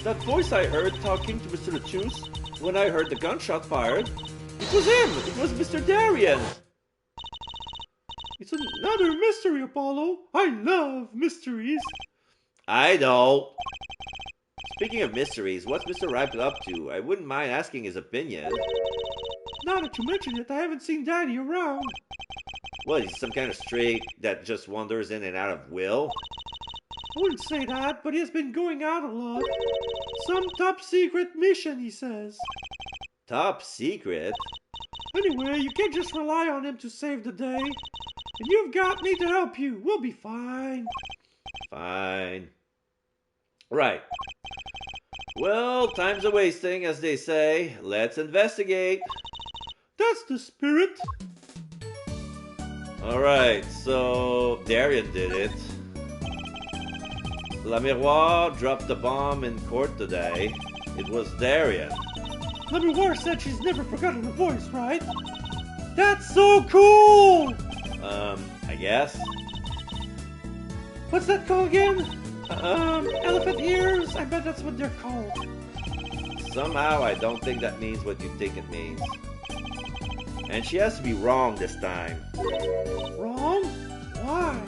That voice I heard talking to Mr. Letus when I heard the gunshot fired. It was him. It was Mr. Darien. It's another mystery, Apollo. I love mysteries. I know. Speaking of mysteries, what's Mr. Ripe up to? I wouldn't mind asking his opinion. Now that you mention it, I haven't seen Daddy around. What, he's some kind of stray that just wanders in and out of will? I wouldn't say that, but he has been going out a lot. Some top secret mission, he says. Top secret? Anyway, you can't just rely on him to save the day. And you've got me to help you. We'll be fine. Fine. Right. Well, time's a wasting, as they say. Let's investigate. That's the spirit. Alright, so Darien did it. La Miroir dropped the bomb in court today. It was Darien. La Miroir said she's never forgotten her voice, right? That's so cool! I guess. What's that called again? Elephant ears? I bet that's what they're called. Somehow I don't think that means what you think it means. And she has to be wrong this time. Wrong? Why?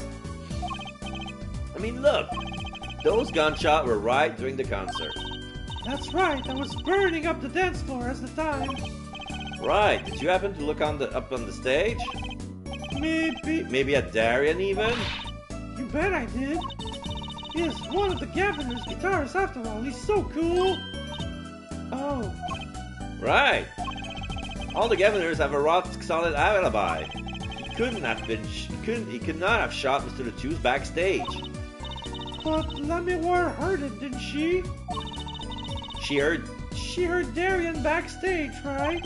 I mean, look. Those gunshots were right during the concert. That's right, I was burning up the dance floor as the time. Right. Did you happen to look up on the stage? Maybe at Darien even? You bet I did. He is one of the Governor's guitarists after all. He's so cool. Oh. Right. All the Governors have a rock solid alibi. He could not have shot Mr. Letus backstage. But La Miroir heard it, didn't she? She heard Darien backstage, right?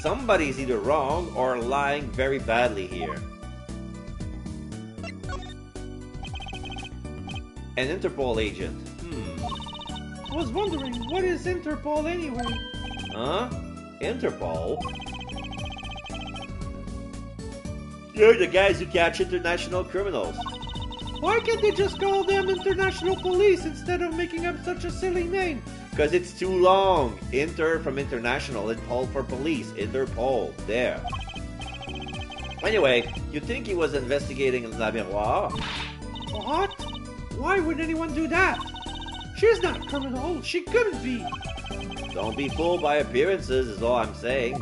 Somebody's either wrong or lying very badly here. An Interpol agent. I was wondering, what is Interpol anyway? Huh? Interpol? You're the guys who catch international criminals. Why can't they just call them International Police instead of making up such a silly name? Because it's too long. Inter from international and pol for police. Interpol. There. Anyway, you think he was investigating La Miroir? What? Why would anyone do that? She's not a criminal. She couldn't be. Don't be fooled by appearances is all I'm saying.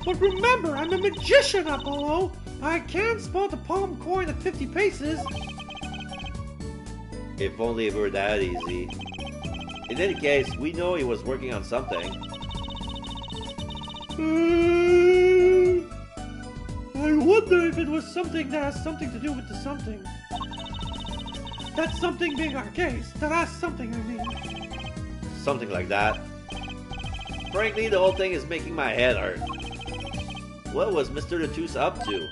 But remember, I'm a magician, Apollo. I can spot a palm coin at 50 paces. If only it were that easy. In any case, we know he was working on something. I wonder if it was something that has something to do with the something. That something being our case. That has something, I mean. Something like that. Frankly, the whole thing is making my head hurt. What was Mr. Letus up to?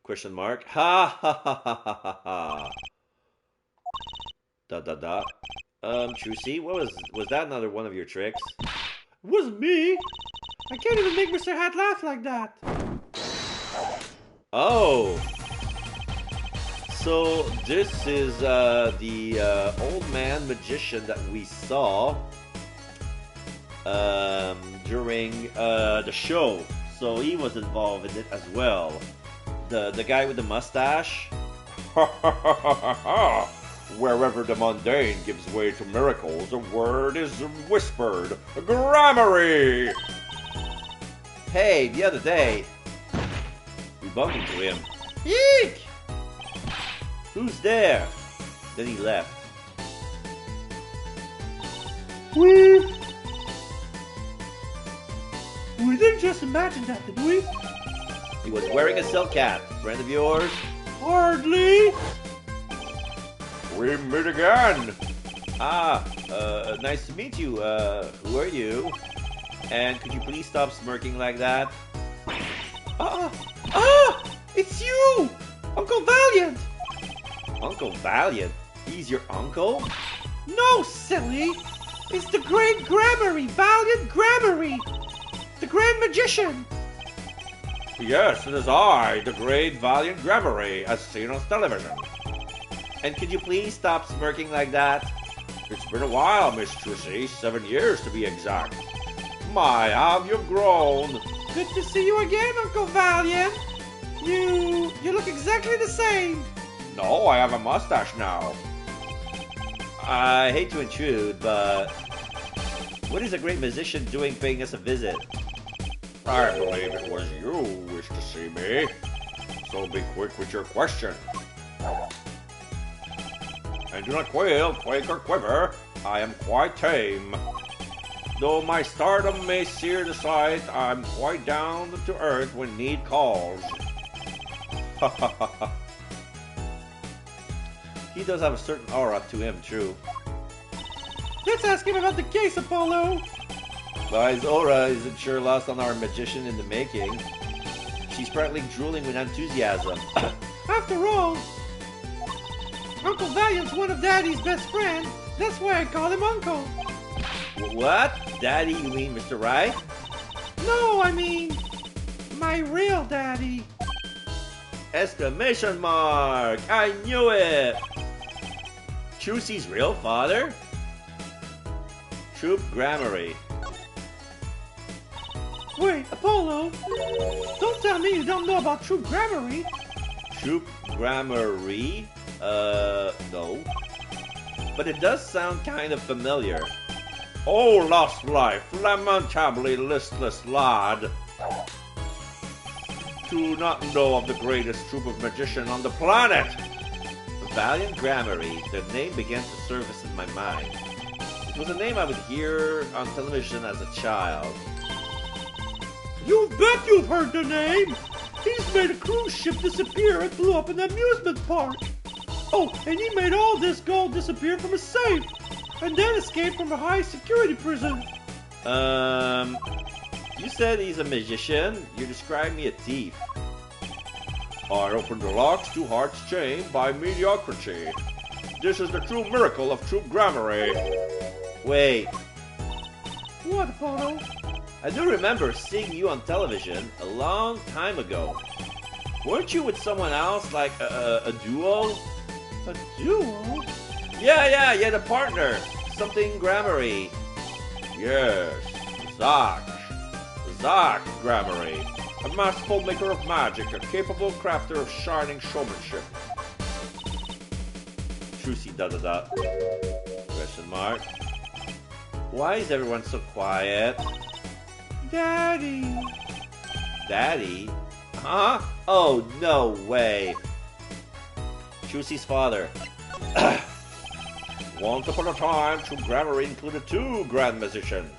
Question mark. Ha ha ha ha ha ha ha. Da da da. Trucy, was that another one of your tricks? It wasn't me. I can't even make Mr. Hat laugh like that. Oh. So this is the old man magician that we saw during the show, so he was involved in it as well. The guy with the mustache. Wherever the mundane gives way to miracles, a word is whispered. Gramarye! Hey, the other day, we bumped into him. Eek! Who's there? Then he left. We didn't just imagine that, did we? He was wearing a silk hat. Friend of yours? Hardly. We meet again! Nice to meet you. Who are you? And could you please stop smirking like that? It's you! Uncle Valiant! Uncle Valiant? He's your uncle? No, silly! It's the great Gramarye, Valiant Gramarye! The Grand Magician! Yes, it is I, the great valiant Gramarye, as seen on television. And could you please stop smirking like that? It's been a while, Miss Trucy, 7 years to be exact. My, how you've grown! Good to see you again, Uncle Valiant! You look exactly the same! No, I have a mustache now. I hate to intrude, but what is a great musician doing paying us a visit? I believe it was you who wished to see me. So be quick with your question. And do not quail, quake, or quiver. I am quite tame. Though my stardom may sear the sight, I'm quite down to earth when need calls. He does have a certain aura to him, true. Let's ask him about the case, Apollo! But his aura isn't sure lost on our magician in the making. She's practically drooling with enthusiasm. After all, Uncle Valiant's one of Daddy's best friends. That's why I call him Uncle. What? Daddy, you mean Mr. Right? No, I mean, my real daddy. Exclamation mark! I knew it! Trucy's real father? Troop Gramarye. Wait, Apollo, don't tell me you don't know about True Gramarye. Troop Gramarye? No. But it does sound kind of familiar. Oh, lost life, lamentably listless lad. Do not know of the greatest troop of magicians on the planet. Valiant Gramarye, the name began to surface in my mind. It was a name I would hear on television as a child. You bet you've heard the name! He's made a cruise ship disappear and blew up an amusement park. Oh, and he made all this gold disappear from a safe, and then escaped from a high security prison. You said he's a magician. You described me a thief. I opened the locks to heart's chain by mediocrity. This is the true miracle of true Gramarye. Wait, What, Apollo? I do remember seeing you on television a long time ago. Weren't you with someone else, like a duo? A duo? Yeah, the partner. Something Gramarye. Yes, Zach Gramarye, a masterful maker of magic, a capable crafter of shining showmanship. Trucy da. Question mark. Why is everyone so quiet? Daddy. Daddy? Huh? Oh, no way. Trucy's father. Once upon a time, true Gramarye included 2 grand musicians.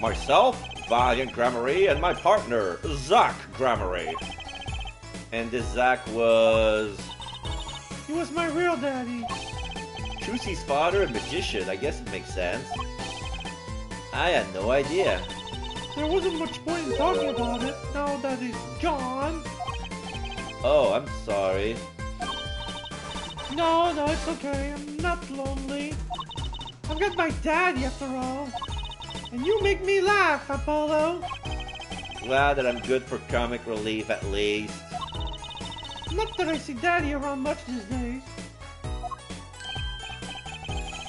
Myself, Valiant Gramarye, and my partner, Zach Gramarye. And this Zach was... He was my real daddy. Trucy's father, a magician. I guess it makes sense. I had no idea. There wasn't much point in talking about it now that he's gone. Oh, I'm sorry. No, it's okay. I'm not lonely. I've got my daddy after all. And you make me laugh, Apollo. Glad that I'm good for comic relief at least. Not that I see daddy around much these days.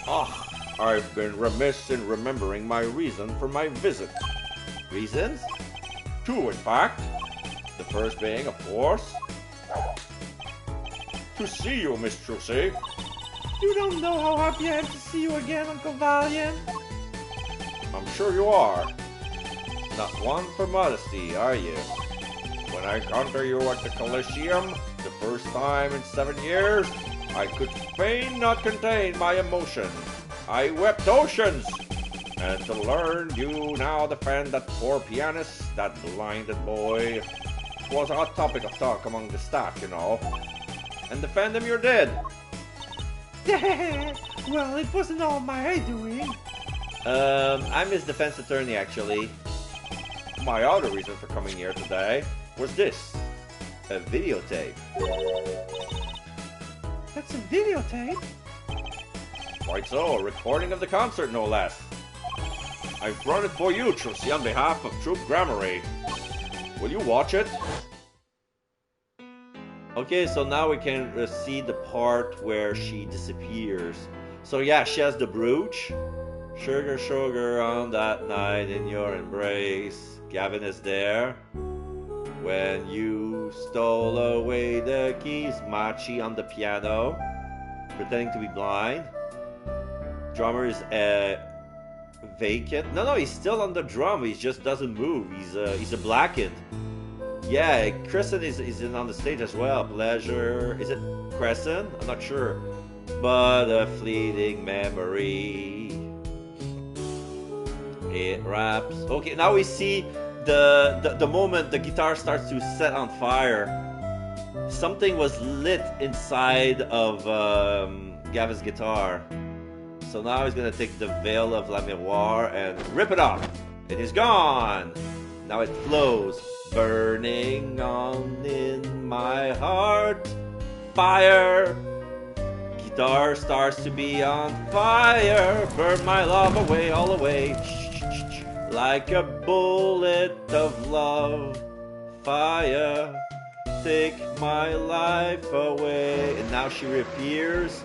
Ah, I've been remiss in remembering my reason for my visit. Reasons? Two, in fact. The first being, of course, to see you, Miss Trucy. You don't know how happy I am to see you again, Uncle Valiant. I'm sure you are. Not one for modesty, are you? When I encountered you at the Coliseum, the first time in 7 years, I could fain not contain my emotion. I wept oceans. And to learn you now defend that poor pianist, that blinded boy, was a hot topic of talk among the staff, you know. And defend him you're dead. Well, it wasn't all my doing. I'm his defense attorney, actually. My other reason for coming here today was this. A videotape. That's a videotape? Quite so, a recording of the concert, no less. I've brought it for you, Trucy, on behalf of Troop Grammary. Will you watch it? Okay, so now we can see the part where she disappears. So yeah, she has the brooch. Sugar, sugar, on that night in your embrace. Gavin is there. When you stole away the keys. Machi on the piano, pretending to be blind. Drummer is vacant. No, he's still on the drum. He just doesn't move. He's a blackened. Yeah, Crescent is in on the stage as well. Pleasure. Is it Crescent? I'm not sure. But a fleeting memory. It raps. Okay, now we see the moment the guitar starts to set on fire. Something was lit inside of Gavin's guitar. So now he's gonna take the veil of La Miroir and rip it off. It is gone. Now it flows. Burning on in my heart. Fire. Guitar starts to be on fire. Burn my love away, all away. Like a bullet of love. Fire. Take my life away. And now she reappears.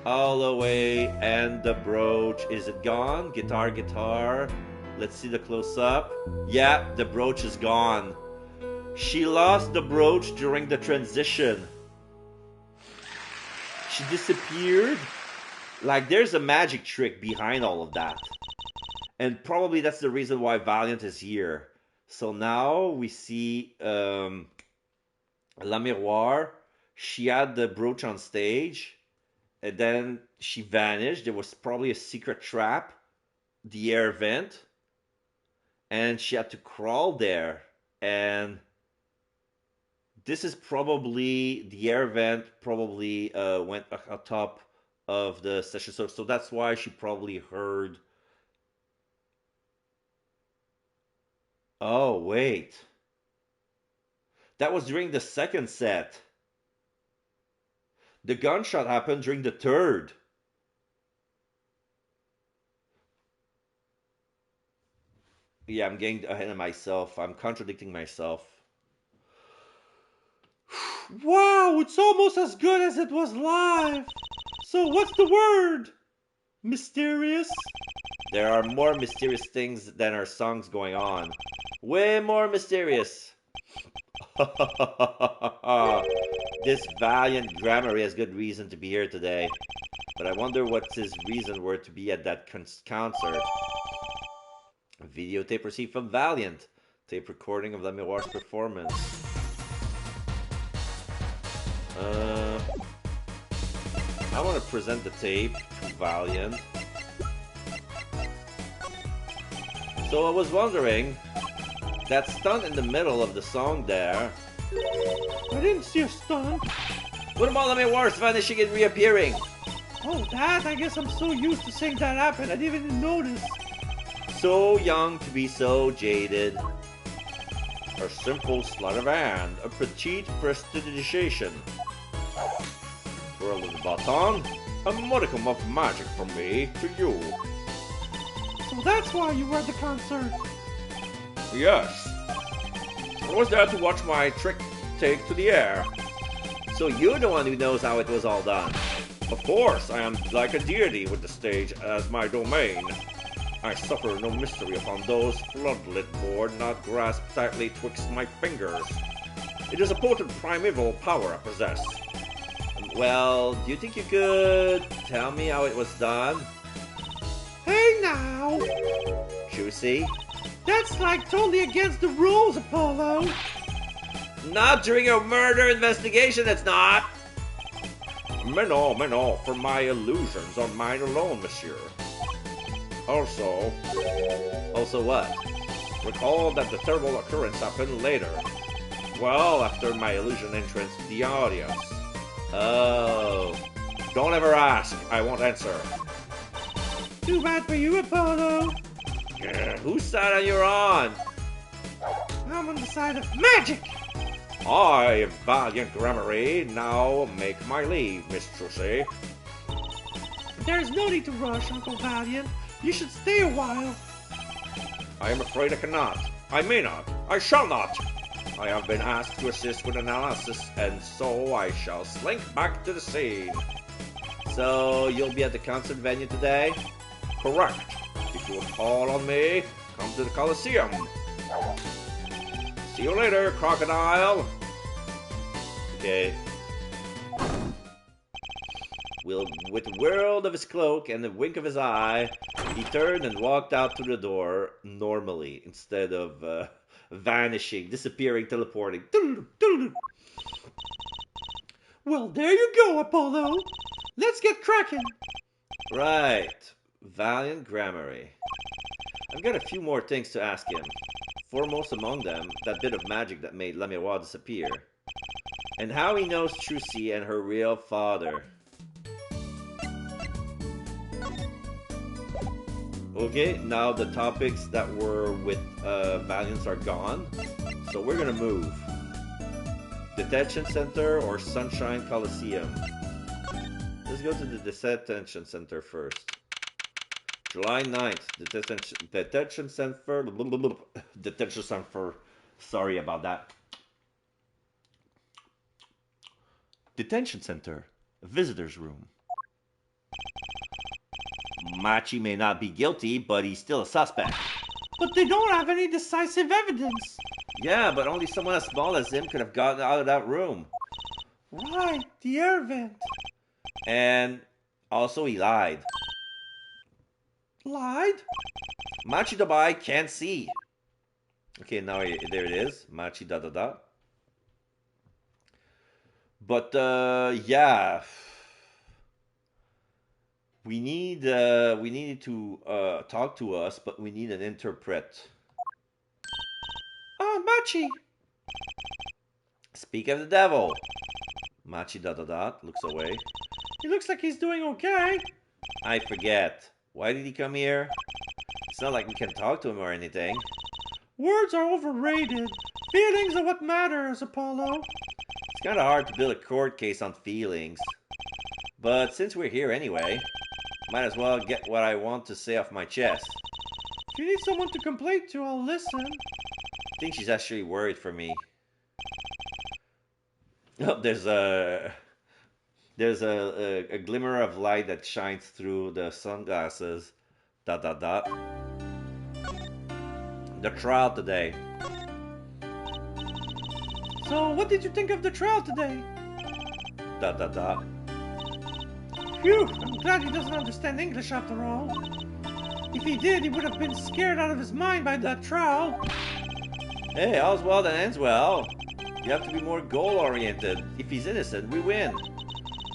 All the way, and the brooch, is it gone? Guitar. Let's see the close-up. Yeah, the brooch is gone. She lost the brooch during the transition. She disappeared. Like, there's a magic trick behind all of that. And probably that's the reason why Valiant is here. So now we see La Miroir. She had the brooch on stage. And then she vanished. There was probably a secret trap, the air vent, and she had to crawl there. And this is probably the air vent. Probably went atop of the session, so that's why she probably heard. Oh wait, that was during the second set. The gunshot happened during the third. Yeah, I'm getting ahead of myself. I'm contradicting myself. Wow, it's almost as good as it was live. So what's the word? Mysterious? There are more mysterious things than our songs going on. Way more mysterious. This Valiant Grammary has good reason to be here today. But I wonder what his reason were to be at that concert. Videotape received from Valiant. Tape recording of La Miroir's performance. I want to present the tape to Valiant. So I was wondering, that stunt in the middle of the song there. I didn't see a stunt. What about La Miroir's vanishing and reappearing? Oh, that? I guess I'm so used to seeing that happen, I didn't even notice. So young to be so jaded. A simple sleight of hand, a petite prestidigitation. Twirl of the baton, a modicum of magic from me to you. So that's why you were at the concert. Yes. I was there to watch my trick take to the air. So you're the one who knows how it was all done. Of course, I am like a deity with the stage as my domain. I suffer no mystery upon those floodlit board not grasped tightly twixt my fingers. It is a potent primeval power I possess. Well, do you think you could tell me how it was done? Hey now! Juicy? That's like totally against the rules, Apollo! Not during a murder investigation, it's not! Mais non, for my illusions are mine alone, monsieur. Also what? Recall that the terrible occurrence happened later. Well, after my illusion entrance to the audience. Oh. Don't ever ask, I won't answer. Too bad for you, Apollo! Whose side are you on? I'm on the side of magic! I, valiant Gramarye, now make my leave, Miss Trucy. There's no need to rush, Uncle Valiant. You should stay a while. I am afraid I cannot. I may not. I shall not. I have been asked to assist with analysis, and so I shall slink back to the scene. So, you'll be at the concert venue today? Correct. If you will call on me, come to the Coliseum. See you later, crocodile. Okay. With a whirl of his cloak and a wink of his eye, he turned and walked out through the door normally, instead of vanishing, disappearing, teleporting. Well, there you go, Apollo. Let's get cracking. Right. Valiant Gramarye. I've got a few more things to ask him. Foremost among them, that bit of magic that made La Miroir disappear. And how he knows Trucy and her real father. Okay, now the topics that were with Valiants are gone. So we're gonna move. Detention Center or Sunshine Coliseum? Let's go to the Detention Center first. July 9th, Detention Center. Detention Center. Sorry about that. Detention Center. Visitor's room. Machi may not be guilty, but he's still a suspect. But they don't have any decisive evidence. Yeah, but only someone as small as him could have gotten out of that room. Right, the air vent. And also he lied. Lied? Machi Dabai can't see. Okay, now there it is. Machi da da da. But yeah. We need to talk to us, but we need an interpret. Oh, Machi! Speak of the devil. Machi da da da looks away. He looks like he's doing okay. I forget. Why did he come here? It's not like we can talk to him or anything. Words are overrated. Feelings are what matters, Apollo. It's kind of hard to build a court case on feelings. But since we're here anyway, might as well get what I want to say off my chest. If you need someone to complain to, I'll listen. I think she's actually worried for me. Oh, there's a glimmer of light that shines through the sunglasses. Dot dot dot. The trial today. So, what did you think of the trial today? Dot dot dot. Phew, I'm glad he doesn't understand English after all. If he did, he would have been scared out of his mind by that trial. Hey, all's well that ends well. You have to be more goal-oriented. If he's innocent, we win.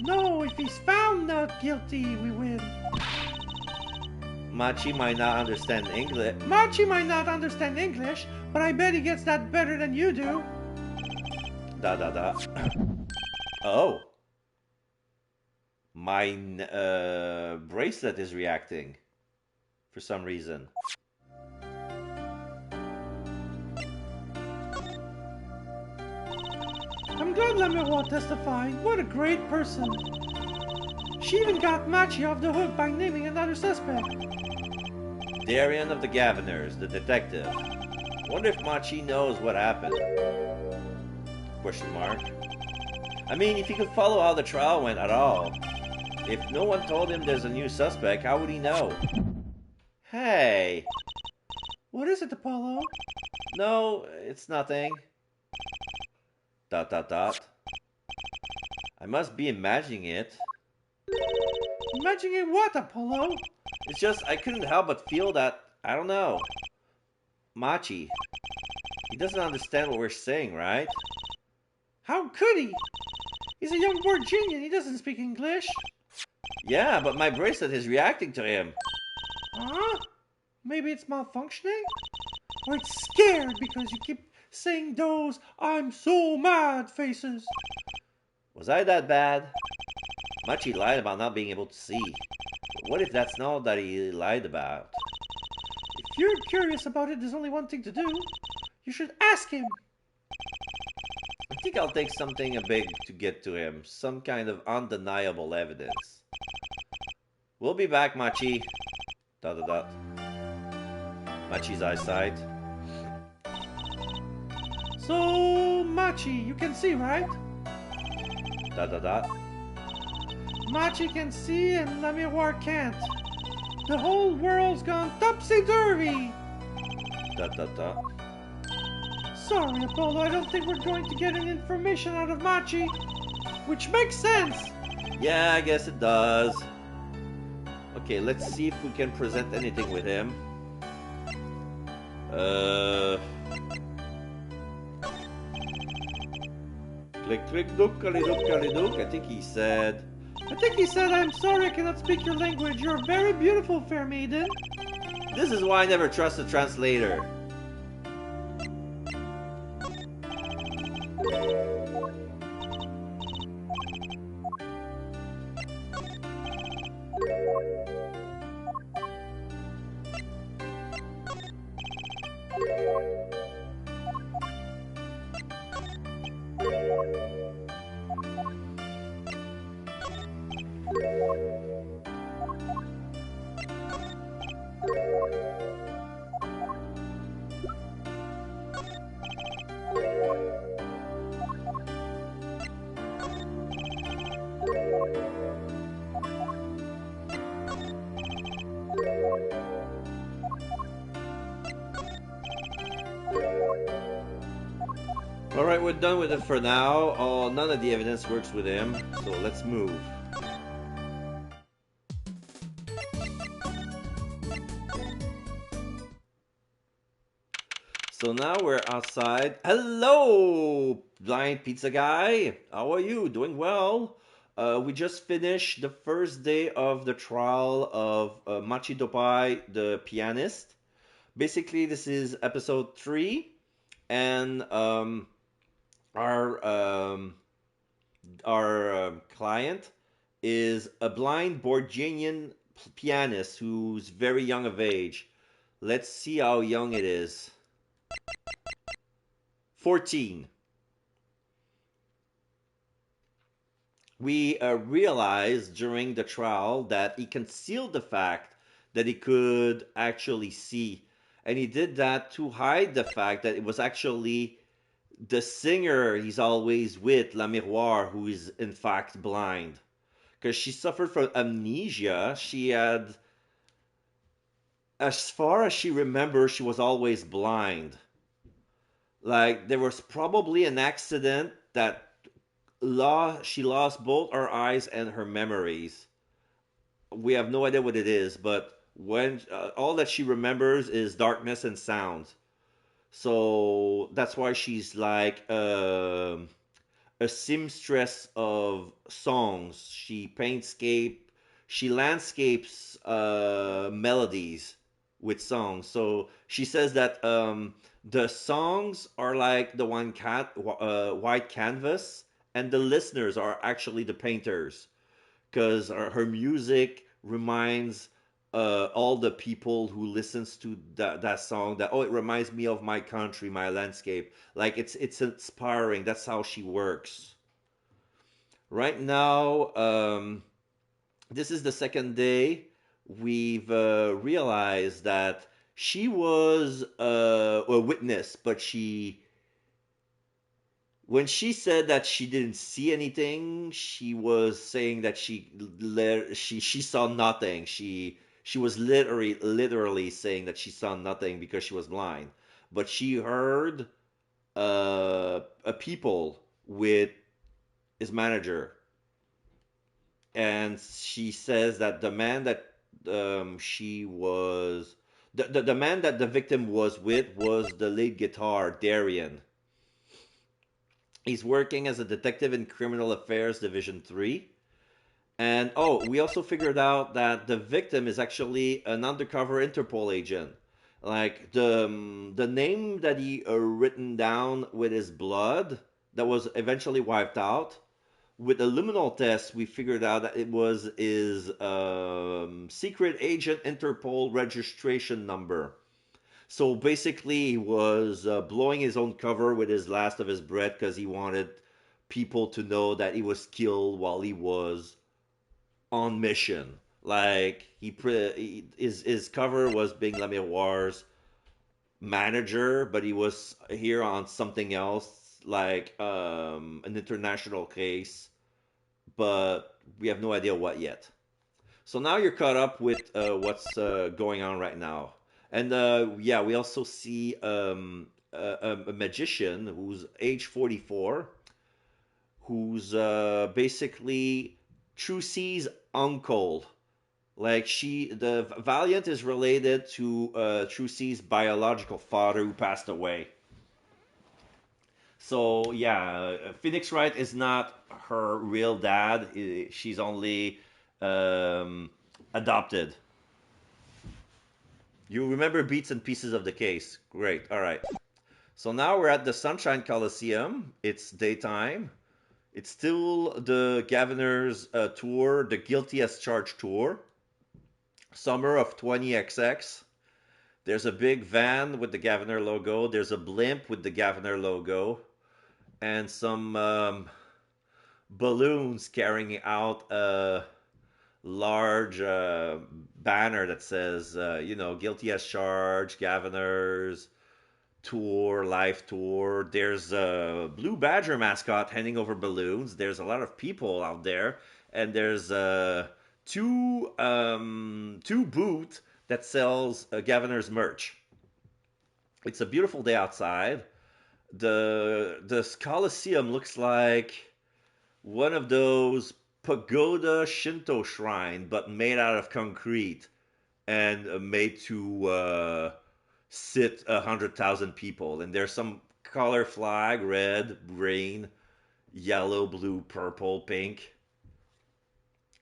No, if he's found not guilty, we win. Machi might not understand English. Machi might not understand English, but I bet he gets that better than you do. Da da da. Oh. My bracelet is reacting. For some reason. I'm glad La Miroir testified. What a great person. She even got Machi off the hook by naming another suspect. Darian of the Governors, the detective. Wonder if Machi knows what happened. Question mark. I mean, if he could follow how the trial went at all. If no one told him there's a new suspect, how would he know? Hey. What is it, Apollo? No, it's nothing. ... I must be imagining it. Imagining what, Apollo? It's just, I couldn't help but feel that, I don't know. Machi. He doesn't understand what we're saying, right? How could he? He's a young Borginian. He doesn't speak English. Yeah, but my bracelet is reacting to him. Huh? Maybe it's malfunctioning? Or it's scared because you keep saying those "I'm so mad" faces. Was I that bad? Machi lied about not being able to see. But what if that's not that he lied about? If you're curious about it, there's only one thing to do. You should ask him. I think I'll take something big to get to him. Some kind of undeniable evidence. We'll be back, Machi. ... Machi's eyesight. So, Machi, you can see, right? ... Machi can see and Lamiroir can't. The whole world's gone topsy-turvy. ... Sorry, Apollo, I don't think we're going to get any information out of Machi. Which makes sense. Yeah, I guess it does. Okay, let's see if we can present anything with him. Click, click, dook, kalidook. I think he said... I'm sorry I cannot speak your language. You're very beautiful, fair maiden. This is why I never trust a translator. Alright, we're done with it for now. Oh, none of the evidence works with him, so let's move. So now we're outside. Hello, blind pizza guy. How are you? Doing well. We just finished the first day of the trial of Machi Dopai, the pianist. Basically, this is episode 3, and our client is a blind Borginian pianist who's very young of age. Let's see how young it is. 14. We realized during the trial that he concealed the fact that he could actually see. And he did that to hide the fact that it was actually the singer he's always with, Lamiroir, who is in fact blind. Because she suffered from amnesia. She had, as far as she remembers, she was always blind. Like, there was probably an accident that she lost both her eyes and her memories. We have no idea what it is, but when all that she remembers is darkness and sound. So that's why she's like a seamstress of songs. She landscapes melodies with songs. So she says that the songs are like the white canvas, and the listeners are actually the painters, because her music reminds all the people who listens to that song that, oh, it reminds me of my country, my landscape. Like, it's inspiring. That's how she works. Right now, this is the second day. We've realized that she was a witness, but when she said that she didn't see anything, she was saying that she saw nothing. She was literally saying that she saw nothing because she was blind. But she heard a people with his manager, and she says that the man that she was the man that the victim was with was the lead guitar, Darian. He's working as a detective in Criminal Affairs Division 3. And oh, we also figured out that the victim is actually an undercover Interpol agent. Like the name that he written down with his blood that was eventually wiped out. With the luminol test, we figured out that it was his secret agent Interpol registration number. So basically, he was blowing his own cover with his last of his breath because he wanted people to know that he was killed while he was on mission. Like his cover was being Lamiroir's manager, but he was here on something else, like an international case, but we have no idea what yet. So now you're caught up with what's going on right now. And yeah, we also see a magician who's age 44, who's basically Trucy's uncle. Like the Valiant is related to Trucy's biological father who passed away. So yeah, Phoenix Wright is not her real dad. She's only adopted. You remember bits and pieces of the case. Great. All right. So now we're at the Sunshine Coliseum. It's daytime. It's still the Governor's tour, the Guilty as Charged tour. Summer of 20XX. There's a big van with the Governor logo. There's a blimp with the Governor logo. And some balloons carrying out a large banner that says, Guilty as Charged, Governor's tour, live tour. There's a Blue Badger mascot handing over balloons. There's a lot of people out there, and there's two booths that sells Governor's merch. It's a beautiful day outside. The Coliseum looks like one of those pagoda Shinto shrine, but made out of concrete and made to sit 100,000 people. And there's some color flag: red, green, yellow, blue, purple, pink.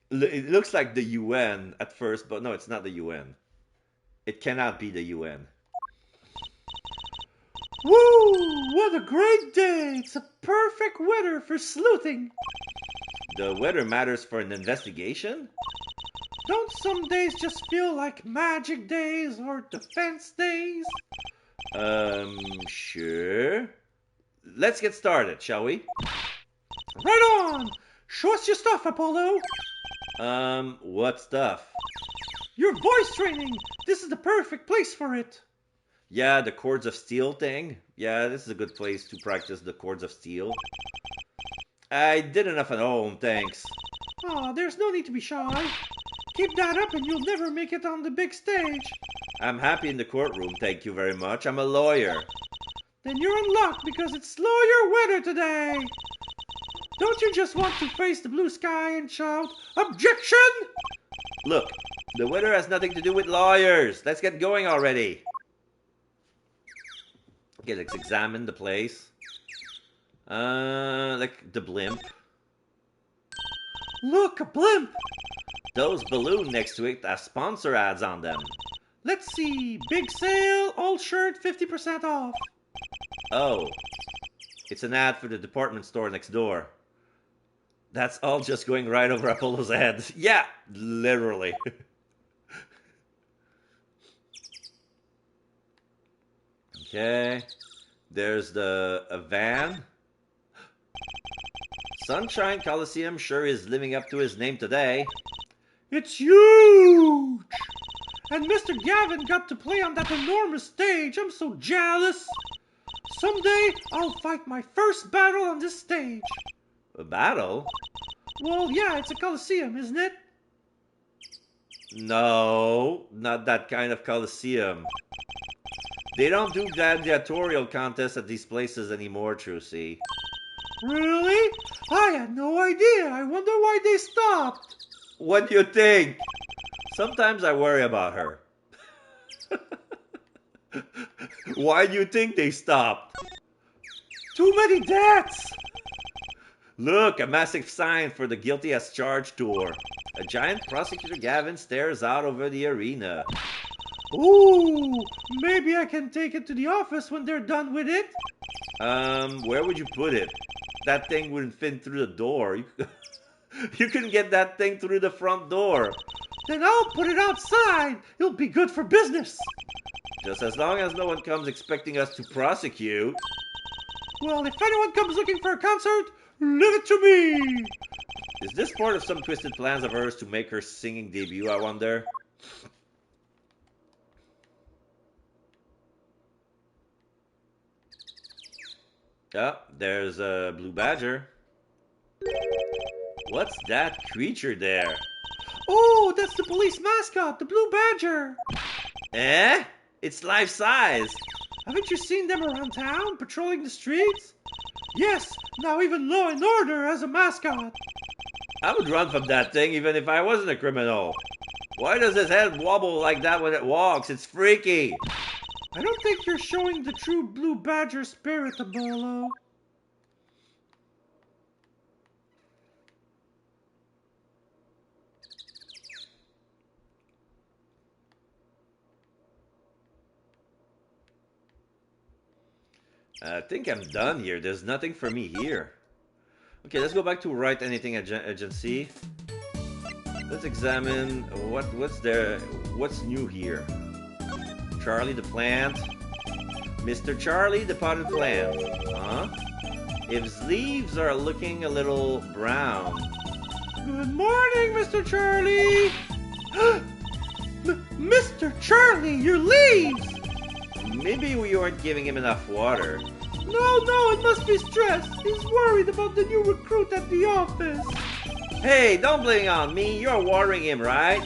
It looks like the UN at first, but no, it's not the UN. It cannot be the UN. Woo! What a great day! It's a perfect weather for sleuthing. The weather matters for an investigation? Don't some days just feel like magic days or defense days? Sure. Let's get started, shall we? Right on! Show us your stuff, Apollo! What stuff? Your voice training! This is the perfect place for it! Yeah, the Chords of Steel thing. Yeah, this is a good place to practice the Chords of Steel. I did enough at home, thanks. Aw, there's no need to be shy. Keep that up and you'll never make it on the big stage. I'm happy in the courtroom, thank you very much. I'm a lawyer. Then you're in luck because it's lawyer weather today. Don't you just want to face the blue sky and shout, "Objection!" Look, the weather has nothing to do with lawyers. Let's get going already. Okay, let's examine the place. Like the blimp. Look, a blimp! Those balloons next to it have sponsor ads on them. Let's see. Big sale, all shirt 50% off. Oh, it's an ad for the department store next door. That's all just going right over Apollo's head. Yeah, literally. Okay, there's a van. Sunshine Coliseum sure is living up to his name today. It's huge! And Mr. Gavin got to play on that enormous stage. I'm so jealous. Someday, I'll fight my first battle on this stage. A battle? Well, yeah, it's a coliseum, isn't it? No, not that kind of coliseum. They don't do gladiatorial contests at these places anymore, Trucy. Really? I had no idea. I wonder why they stopped. What do you think? Sometimes I worry about her. Why do you think they stopped? Too many deaths. Look, a massive sign for the Guilty as Charged tour. A giant Prosecutor Gavin stares out over the arena. Ooh, maybe I can take it to the office when they're done with it. Where would you put it? That thing wouldn't fit through the door. You can get that thing through the front door. Then I'll put it outside. It'll be good for business. Just as long as no one comes expecting us to prosecute. Well, if anyone comes looking for a concert, leave it to me. Is this part of some twisted plans of hers to make her singing debut, I wonder? Oh, there's a blue badger. What's that creature there? Oh, that's the police mascot, the blue badger. Eh? It's life-size. Haven't you seen them around town, patrolling the streets? Yes, now even Law and Order has a mascot. I would run from that thing even if I wasn't a criminal. Why does his head wobble like that when it walks? It's freaky. I don't think you're showing the true blue badger spirit, APPOLO. I think I'm done here. There's nothing for me here. Okay, let's go back to Write Anything Agency. Let's examine what's new here. Charlie the plant. Mr. Charlie the potted plant. Huh? His leaves are looking a little brown. Good morning, Mr. Charlie. Mr. Charlie, your leaves! Maybe we weren't giving him enough water. No, it must be stress. He's worried about the new recruit at the office. Hey, don't blame on me. You're watering him, right?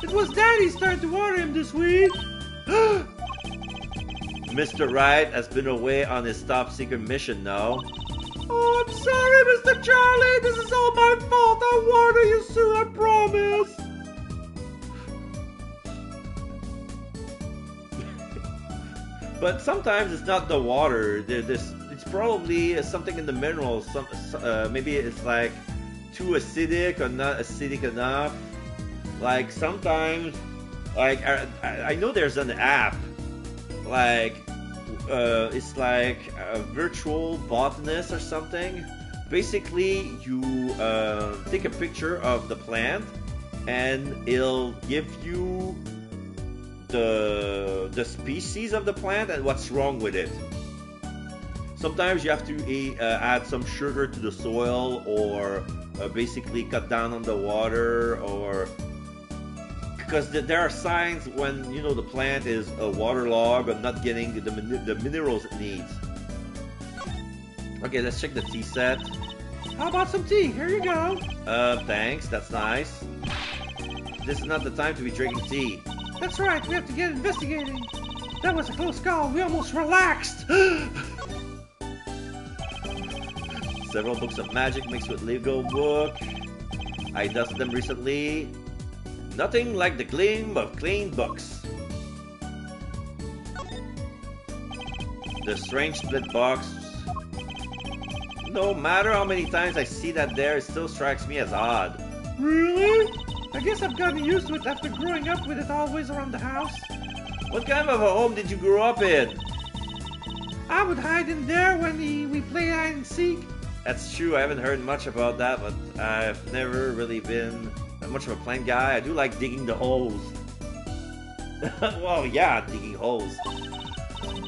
It was Daddy started to water him this week. Mr. Wright has been away on his top secret mission now. Oh, I'm sorry, Mr. Charlie. This is all my fault. I'll water you soon, I promise. But sometimes it's not the water. It's probably something in the minerals. Maybe it's like too acidic or not acidic enough. Like sometimes, like I know there's an app, like it's like a virtual botanist or something. Basically, you take a picture of the plant, and it'll give you the species of the plant and what's wrong with it. Sometimes you have to add some sugar to the soil, or basically cut down on the water, or because there are signs when the plant is waterlogged or not getting the minerals it needs. Okay, let's check the tea set. How about some tea? Here you go. Thanks, that's nice. This is not the time to be drinking tea. That's right, we have to get investigating. That was a close call. We almost relaxed. Several books of magic mixed with Lego book. I dusted them recently. Nothing like the gleam of clean books. The strange split box. No matter how many times I see that there, it still strikes me as odd. Really? I guess I've gotten used to it after growing up with it always around the house. What kind of a home did you grow up in? I would hide in there when we play hide and seek. That's true, I haven't heard much about that, but I've never really been that much of a plant guy. I do like digging the holes. Well, yeah, digging holes.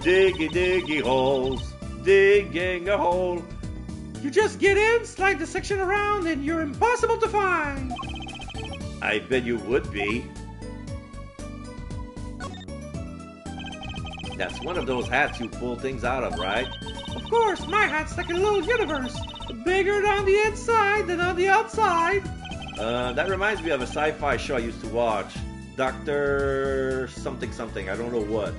Diggy holes. Digging a hole. You just get in, slide the section around, and you're impossible to find. I bet you would be. That's one of those hats you pull things out of, right? Of course, my hat's like a little universe. Bigger on the inside than on the outside. That reminds me of a sci-fi show I used to watch. Dr. something something, I don't know what.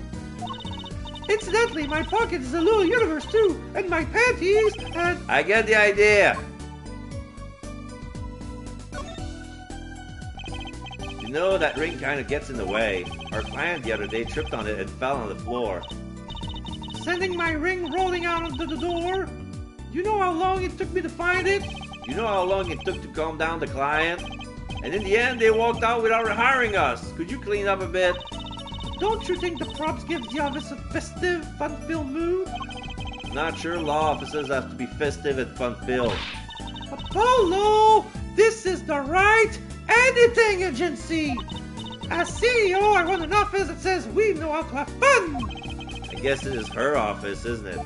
Incidentally, my pocket is a little universe too, and my panties, and... I get the idea! You know, that ring kind of gets in the way. Our client the other day tripped on it and fell on the floor. Sending my ring rolling out onto the door. You know how long it took me to find it? You know how long it took to calm down the client? And in the end, they walked out without hiring us. Could you clean up a bit? Don't you think the props give the office a festive, fun-filled mood? Not sure law offices have to be festive and fun-filled. Apollo! This is the right editing agency! As CEO, I run an office that says we know how to have fun! I guess it is her office, isn't it?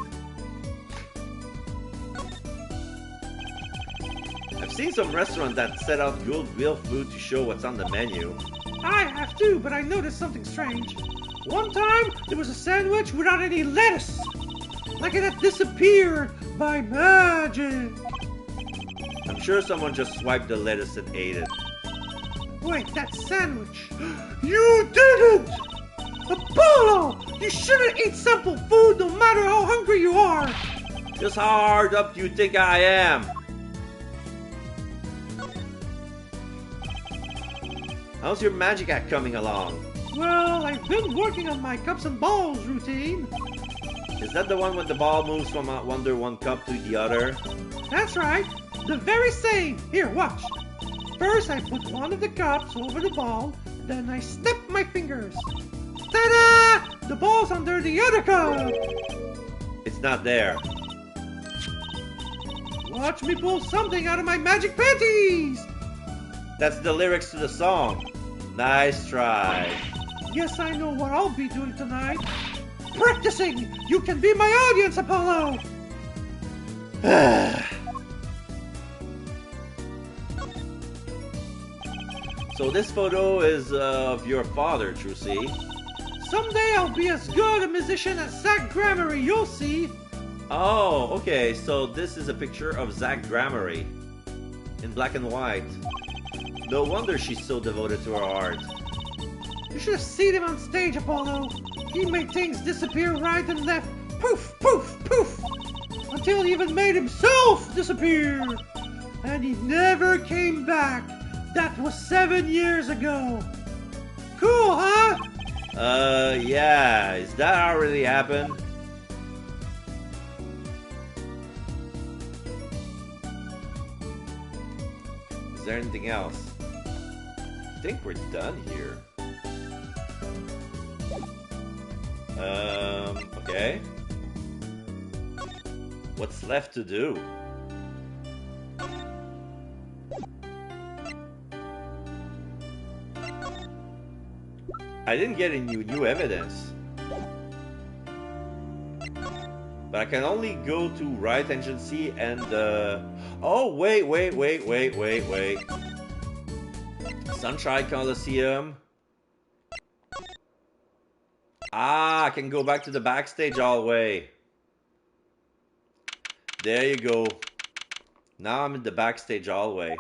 I've seen some restaurants that set out good real food to show what's on the menu. I have too, but I noticed something strange. One time, there was a sandwich without any lettuce. Like it had disappeared by magic. I'm sure someone just swiped the lettuce and ate it. Wait, that sandwich. You did it! Apollo! You shouldn't eat simple food no matter how hungry you are! Just how hard up do you think I am? How's your magic act coming along? Well, I've been working on my cups and balls routine. Is that the one when the ball moves from one cup to the other? That's right. The very same. Here, watch. First, I put one of the cups over the ball, then I snap my fingers. Ta-da! The ball's under the other cup. It's not there. Watch me pull something out of my magic panties. That's the lyrics to the song. Nice try. Yes, I know what I'll be doing tonight. Practicing! You can be my audience, Apollo! So this photo is of your father, Trucy. Someday I'll be as good a musician as Zach Grammary, you'll see. Oh, okay, so this is a picture of Zach Grammary. In black and white. No wonder she's so devoted to her art. You should have seen him on stage, Apollo. He made things disappear right and left. Poof, poof, poof. Until he even made himself disappear. And he never came back. That was 7 years ago. Cool, huh? Yeah. Is that how it really happened? Is there anything else? I think we're done here. Okay. What's left to do? I didn't get any new evidence. But I can only go to right agency and oh, wait. Sunshine Coliseum. Ah, I can go back to the backstage hallway. There you go. Now I'm in the backstage hallway.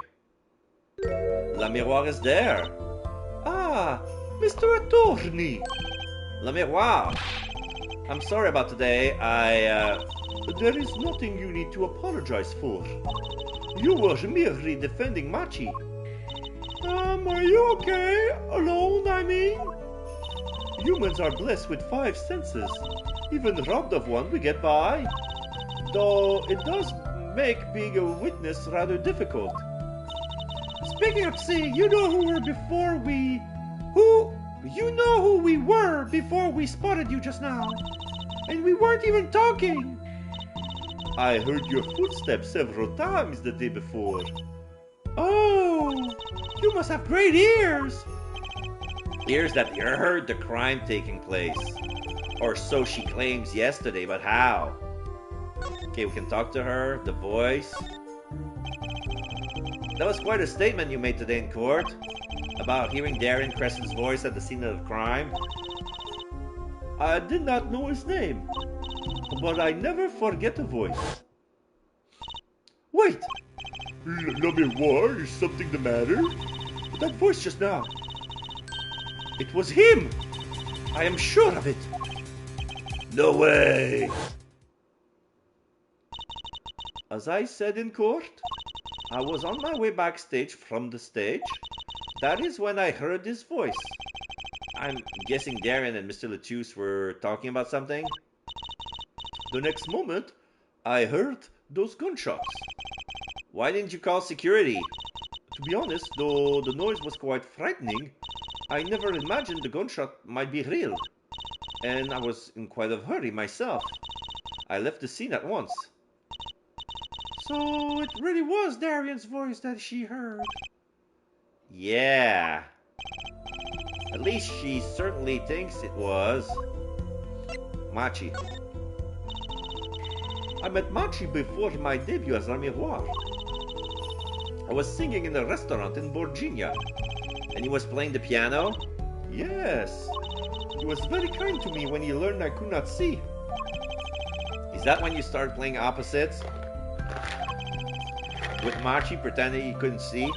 La Miroir is there. Ah, Mr. Attorney. La Miroir. I'm sorry about today. There is nothing you need to apologize for. You were merely defending Machi. Are you okay? Alone, I mean? Humans are blessed with 5 senses. Even robbed of one, we get by. Though it does make being a witness rather difficult. Speaking of seeing, you know who we were before we spotted you just now. And we weren't even talking. I heard your footsteps several times the day before. Oh, you must have great ears. Ears that heard the crime taking place. Or so she claims yesterday, but how? Okay, we can talk to her, the voice. That was quite a statement you made today in court. About hearing Darren Crescent's voice at the scene of the crime. I did not know his name, but I never forget a voice. Wait! La Miroir, is something the matter? That voice just now. It was him! I am sure of it. No way! As I said in court, I was on my way backstage from the stage. That is when I heard his voice. I'm guessing Darren and Mr. Lettuce were talking about something. The next moment, I heard those gunshots. Why didn't you call security? To be honest, though the noise was quite frightening, I never imagined the gunshot might be real. And I was in quite a hurry myself. I left the scene at once. So it really was Darian's voice that she heard. Yeah. At least she certainly thinks it was. Machi. I met Machi before my debut as La Miroir. I was singing in a restaurant in Virginia. And he was playing the piano? Yes. He was very kind to me when he learned I could not see. Is that when you started playing opposites? With Machi pretending he couldn't see?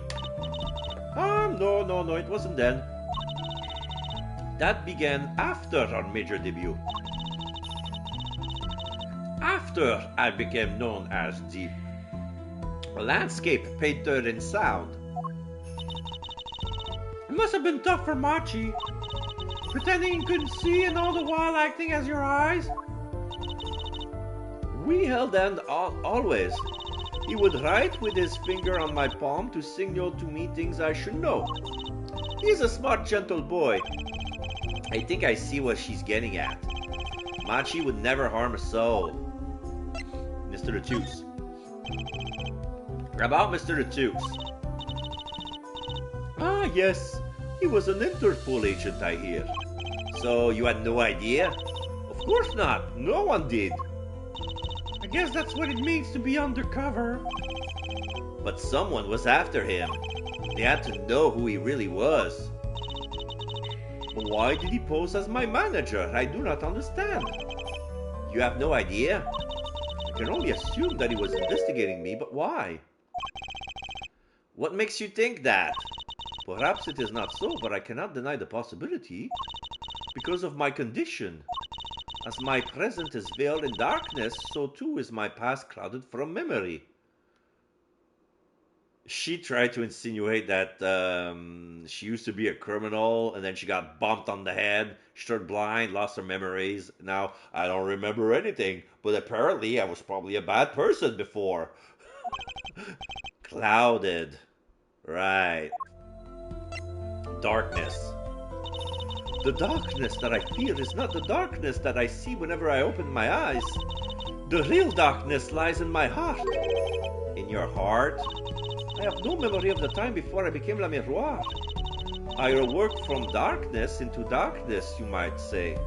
No, it wasn't then. That began after our major debut. After I became known as the landscape painter in sound. It must have been tough for Machi, pretending he couldn't see and all the while acting as your eyes. We held hands always. He would write with his finger on my palm to signal to me things I should know. He's a smart, gentle boy. I think I see what she's getting at. Machi would never harm a soul. Mr. Lettuce. About Mr. Lettuce. Ah, yes. He was an Interpol agent, I hear. So you had no idea? Of course not. No one did. I guess that's what it means to be undercover. But someone was after him. They had to know who he really was. But why did he pose as my manager? I do not understand. You have no idea? I can only assume that he was investigating me, but why? What makes you think that? Perhaps it is not so, but I cannot deny the possibility. Because of my condition. As my present is veiled in darkness, so too is my past clouded from memory. She tried to insinuate that she used to be a criminal, and then she got bumped on the head, she turned blind, lost her memories. Now, I don't remember anything, but apparently I was probably a bad person before. Clouded. Right. Darkness. The darkness that I feel is not the darkness that I see whenever I open my eyes. The real darkness lies in my heart. In your heart? I have no memory of the time before I became La Miroir. I awoke from darkness into darkness, you might say.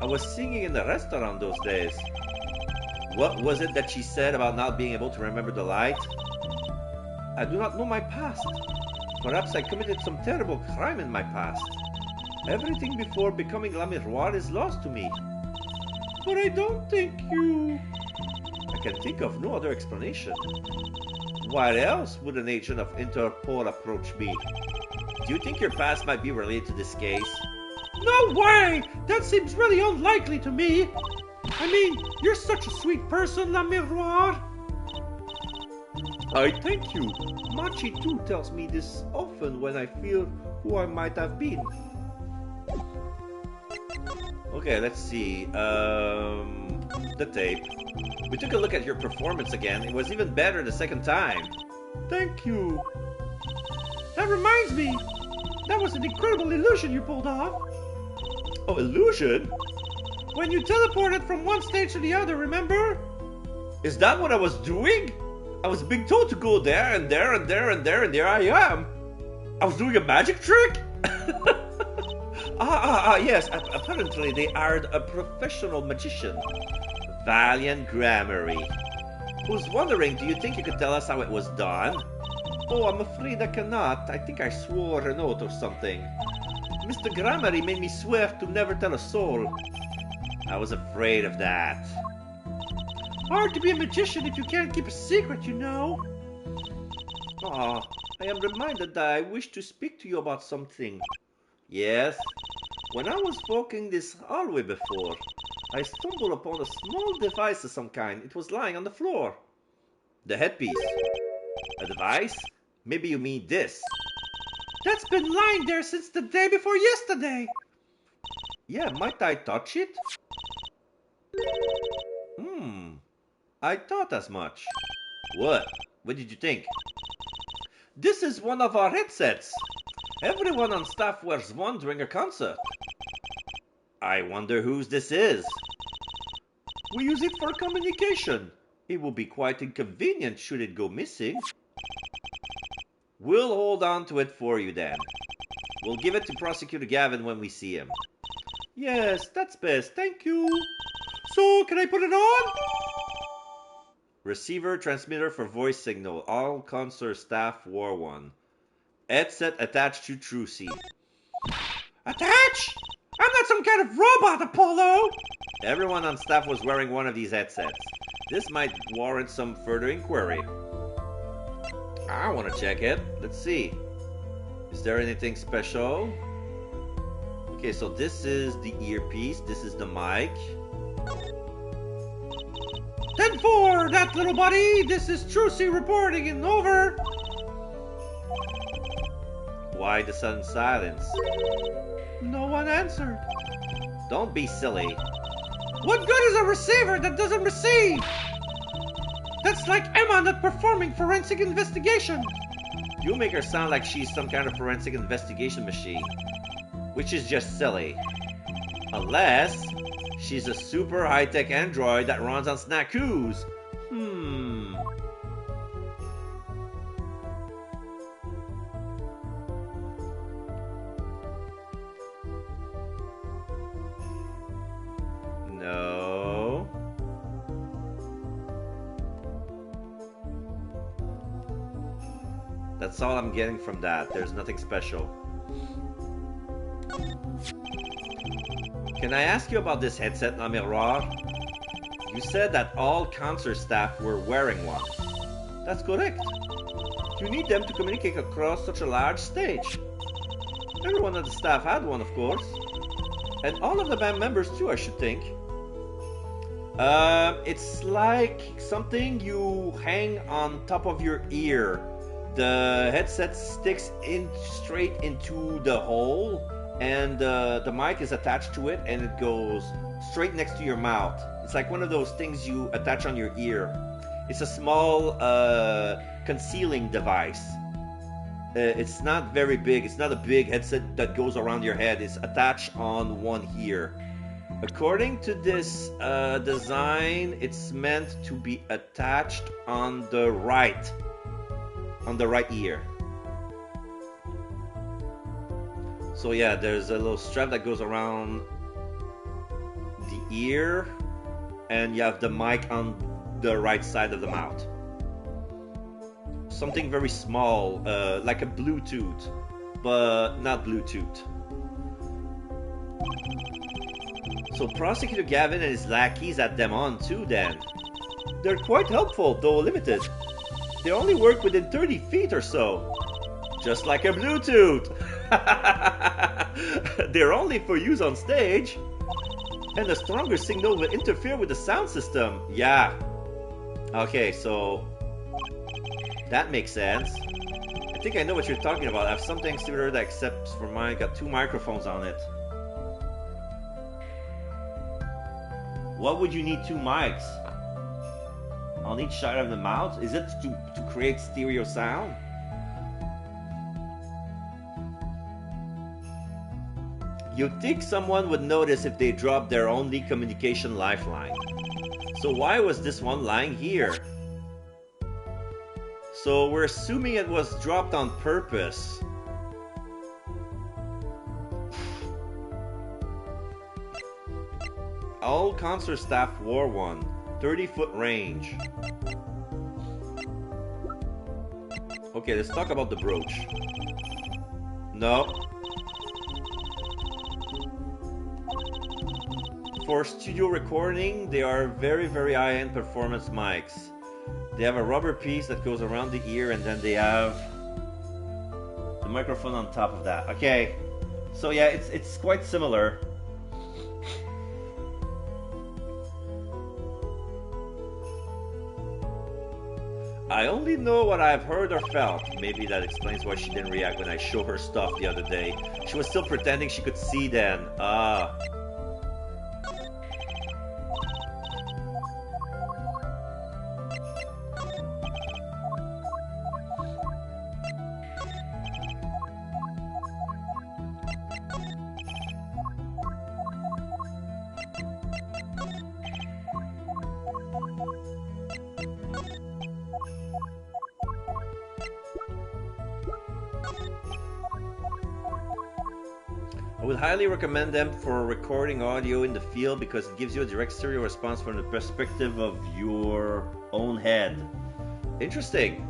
I was singing in the restaurant those days. What was it that she said about not being able to remember the light? I do not know my past. Perhaps I committed some terrible crime in my past. Everything before becoming La Miroir is lost to me. But I don't think you... I can think of no other explanation. Why else would an agent of Interpol approach me? Do you think your past might be related to this case? No way! That seems really unlikely to me. I mean, you're such a sweet person, La Miroir. I thank you. Machi too tells me this often when I feel who I might have been. Okay, let's see. The tape. We took a look at your performance again. It was even better the second time. Thank you. That reminds me. That was an incredible illusion you pulled off. Oh, illusion? When you teleported from one stage to the other, remember? Is that what I was doing? I was being told to go there and there and there and there, and there I am. I was doing a magic trick? Yes. Apparently they hired a professional magician. Valiant Grammary. Who's wondering, do you think you could tell us how it was done? Oh, I'm afraid I cannot. I think I swore an oath or something. Mr. Grammary made me swear to never tell a soul. I was afraid of that. Hard to be a magician if you can't keep a secret, you know. Ah, I am reminded that I wish to speak to you about something. Yes? When I was walking this hallway before, I stumbled upon a small device of some kind. It was lying on the floor. The headpiece. A device? Maybe you mean this. That's been lying there since the day before yesterday. Yeah, might I touch it? I thought as much. What? What did you think? This is one of our headsets. Everyone on staff wears one during a concert. I wonder whose this is. We use it for communication. It will be quite inconvenient should it go missing. We'll hold on to it for you then. We'll give it to Prosecutor Gavin when we see him. Yes, that's best, thank you. So, can I put it on? Receiver transmitter for voice signal. All concert staff wore one. Headset attached to Trucy. Attach? I'm not some kind of robot, Apollo! Everyone on staff was wearing one of these headsets. This might warrant some further inquiry. I want to check it. Let's see. Is there anything special? Okay, so this is the earpiece. This is the mic. 10-4, that little buddy. This is Trucy reporting in, over. Why the sudden silence? No one answered. Don't be silly. What good is a receiver that doesn't receive? That's like Emma not performing forensic investigation. You make her sound like she's some kind of forensic investigation machine. Which is just silly. Unless she's a super high-tech android that runs on snackoos. No. That's all I'm getting from that. There's nothing special. Can I ask you about this headset, La Miroir? You said that all concert staff were wearing one. That's correct. You need them to communicate across such a large stage. Everyone on the staff had one, of course. And all of the band members too, I should think. It's like something you hang on top of your ear. The headset sticks in straight into the hole, and the mic is attached to it, and it goes straight next to your mouth. It's like one of those things you attach on your ear. It's a small concealing device. It's not very big. It's not a big headset that goes around your head. It's attached on one ear. According to this design, it's meant to be attached on the right ear. So yeah, there's a little strap that goes around the ear, and you have the mic on the right side of the mouth. Something very small, like a Bluetooth, but not Bluetooth. So Prosecutor Gavin and his lackeys had them on too then. They're quite helpful, though limited. They only work within 30 feet or so. Just like a Bluetooth. They're only for use on stage. And a stronger signal will interfere with the sound system. Yeah. Okay, so that makes sense. I think I know what you're talking about. I have something similar that except for mine got 2 microphones on it. What would you need 2 mics? On each side of the mouth? Is it to create stereo sound? You'd think someone would notice if they dropped their only communication lifeline. So why was this one lying here? So we're assuming it was dropped on purpose. All concert staff wore one. 30-foot range. Okay, let's talk about the brooch. No. For studio recording, they are very, very high-end performance mics. They have a rubber piece that goes around the ear, and then they have the microphone on top of that. Okay, so yeah, it's quite similar. I only know what I've heard or felt. Maybe that explains why she didn't react when I showed her stuff the other day. She was still pretending she could see then. Ah. I would highly recommend them for recording audio in the field because it gives you a direct stereo response from the perspective of your own head. Interesting.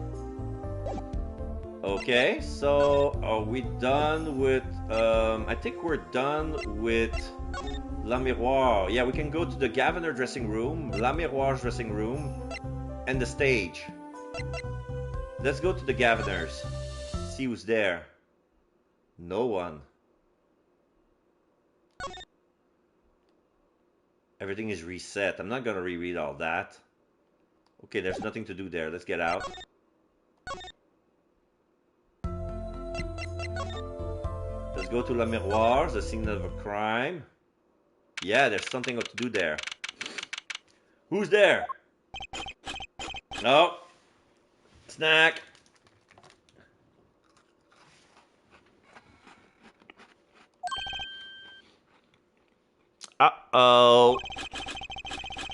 Okay, so are we done with... I think we're done with La Miroir. Yeah, we can go to the Governor dressing room, La Miroir's dressing room, and the stage. Let's go to the Governor's. See who's there. No one. Everything is reset. I'm not gonna reread all that. Okay, there's nothing to do there. Let's get out. Let's go to La Miroir, the scene of a crime. Yeah, there's something to do there. Who's there? No. Snack. Uh-oh.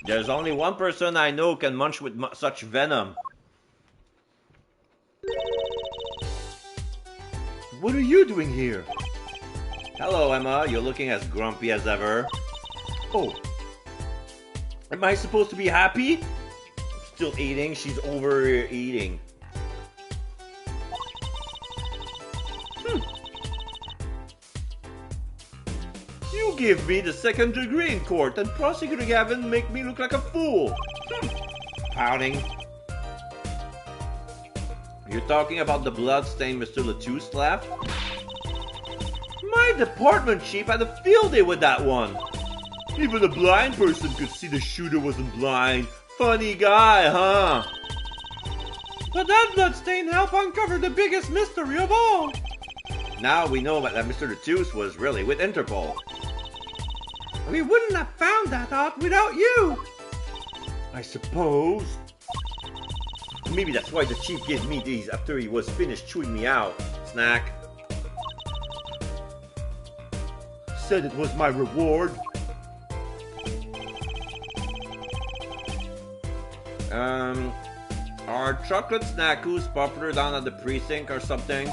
There's only one person I know can munch with such venom. What are you doing here? Hello, Emma. You're looking as grumpy as ever. Oh. Am I supposed to be happy? Still eating? She's overeating. You give me the 2nd degree in court and Prosecutor Gavin make me look like a fool. Pouting. You're talking about the blood-stained Mr. Latouche left? My department chief had a field day with that one. Even a blind person could see the shooter wasn't blind. Funny guy, huh? But that bloodstain helped uncover the biggest mystery of all. Now we know that Mr. Latouche was really with Interpol. We wouldn't have found that out without you. I suppose. Maybe that's why the chief gave me these after he was finished chewing me out. Snack. Said it was my reward. Are chocolate snackoos popular down at the precinct or something?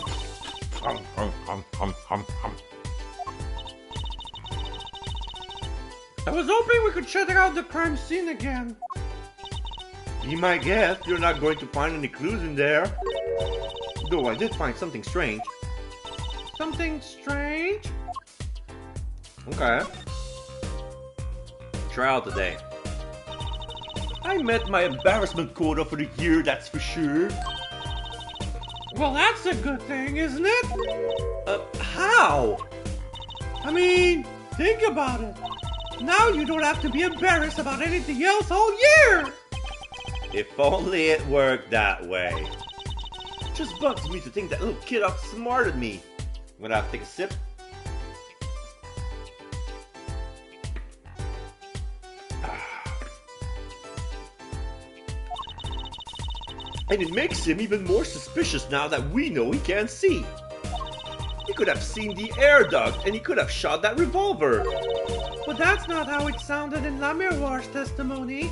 I was hoping we could check out the crime scene again. Be my guest, you're not going to find any clues in there. Though I did find something strange. Something strange? Okay. Trial today. I met my embarrassment quota for the year, that's for sure. Well, that's a good thing, isn't it? How? I mean, think about it. Now you don't have to be embarrassed about anything else all year! If only it worked that way. Just bugs me to think that little kid outsmarted me. I'm gonna have to take a sip. And it makes him even more suspicious now that we know he can't see. He could have seen the air duct and he could have shot that revolver. But that's not how it sounded in La Miroir's testimony.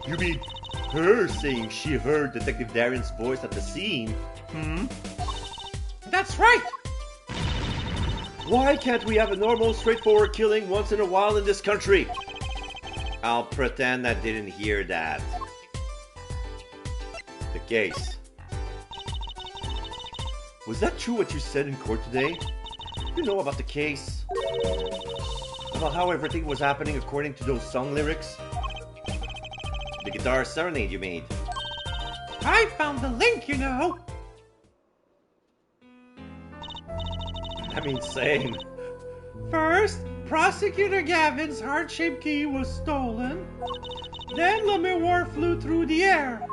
You mean her saying she heard Detective Darian's voice at the scene? That's right! Why can't we have a normal, straightforward killing once in a while in this country? I'll pretend I didn't hear that. The case. Was that true what you said in court today? You know about the case? About how everything was happening according to those song lyrics? The guitar serenade you made. I found the link, you know. I mean, same. First, Prosecutor Gavin's heart-shaped key was stolen. Then Le Miroir flew through the air.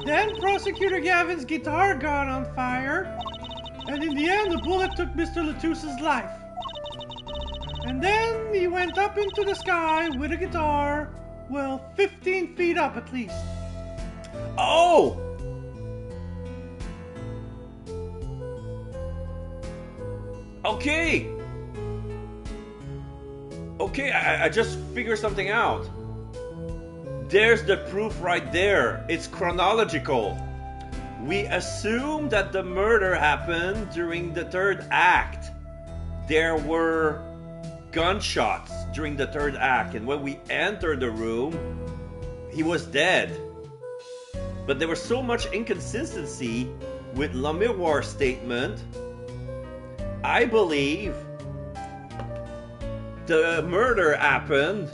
Then Prosecutor Gavin's guitar got on fire. And in the end, the bullet took Mr. Latusse's life. And then he went up into the sky with a guitar, well, 15 feet up at least. Oh! Okay! Okay, I just figured something out. There's the proof right there. It's chronological. We assume that the murder happened during the third act. There were gunshots during the third act, and when we entered the room, he was dead. But there was so much inconsistency with Le Miroir's statement. I believe the murder happened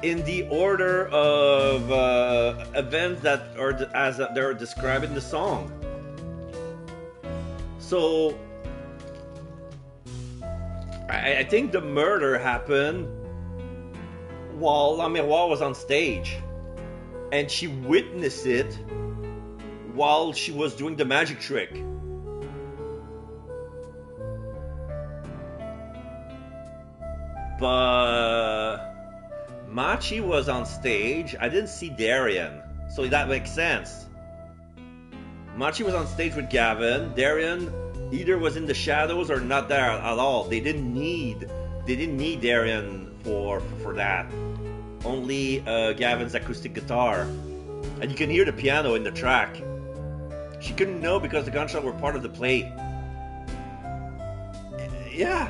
in the order of events that are as they're described in the song. So I think the murder happened while Le Miroir was on stage, and she witnessed it while she was doing the magic trick. But Machi was on stage. I didn't see Darian, so that makes sense. Machi was on stage with Gavin. Darian either was in the shadows or not there at all. They didn't need Darian for that. Only Gavin's acoustic guitar, and you can hear the piano in the track. She couldn't know because the gunshots were part of the play. Yeah.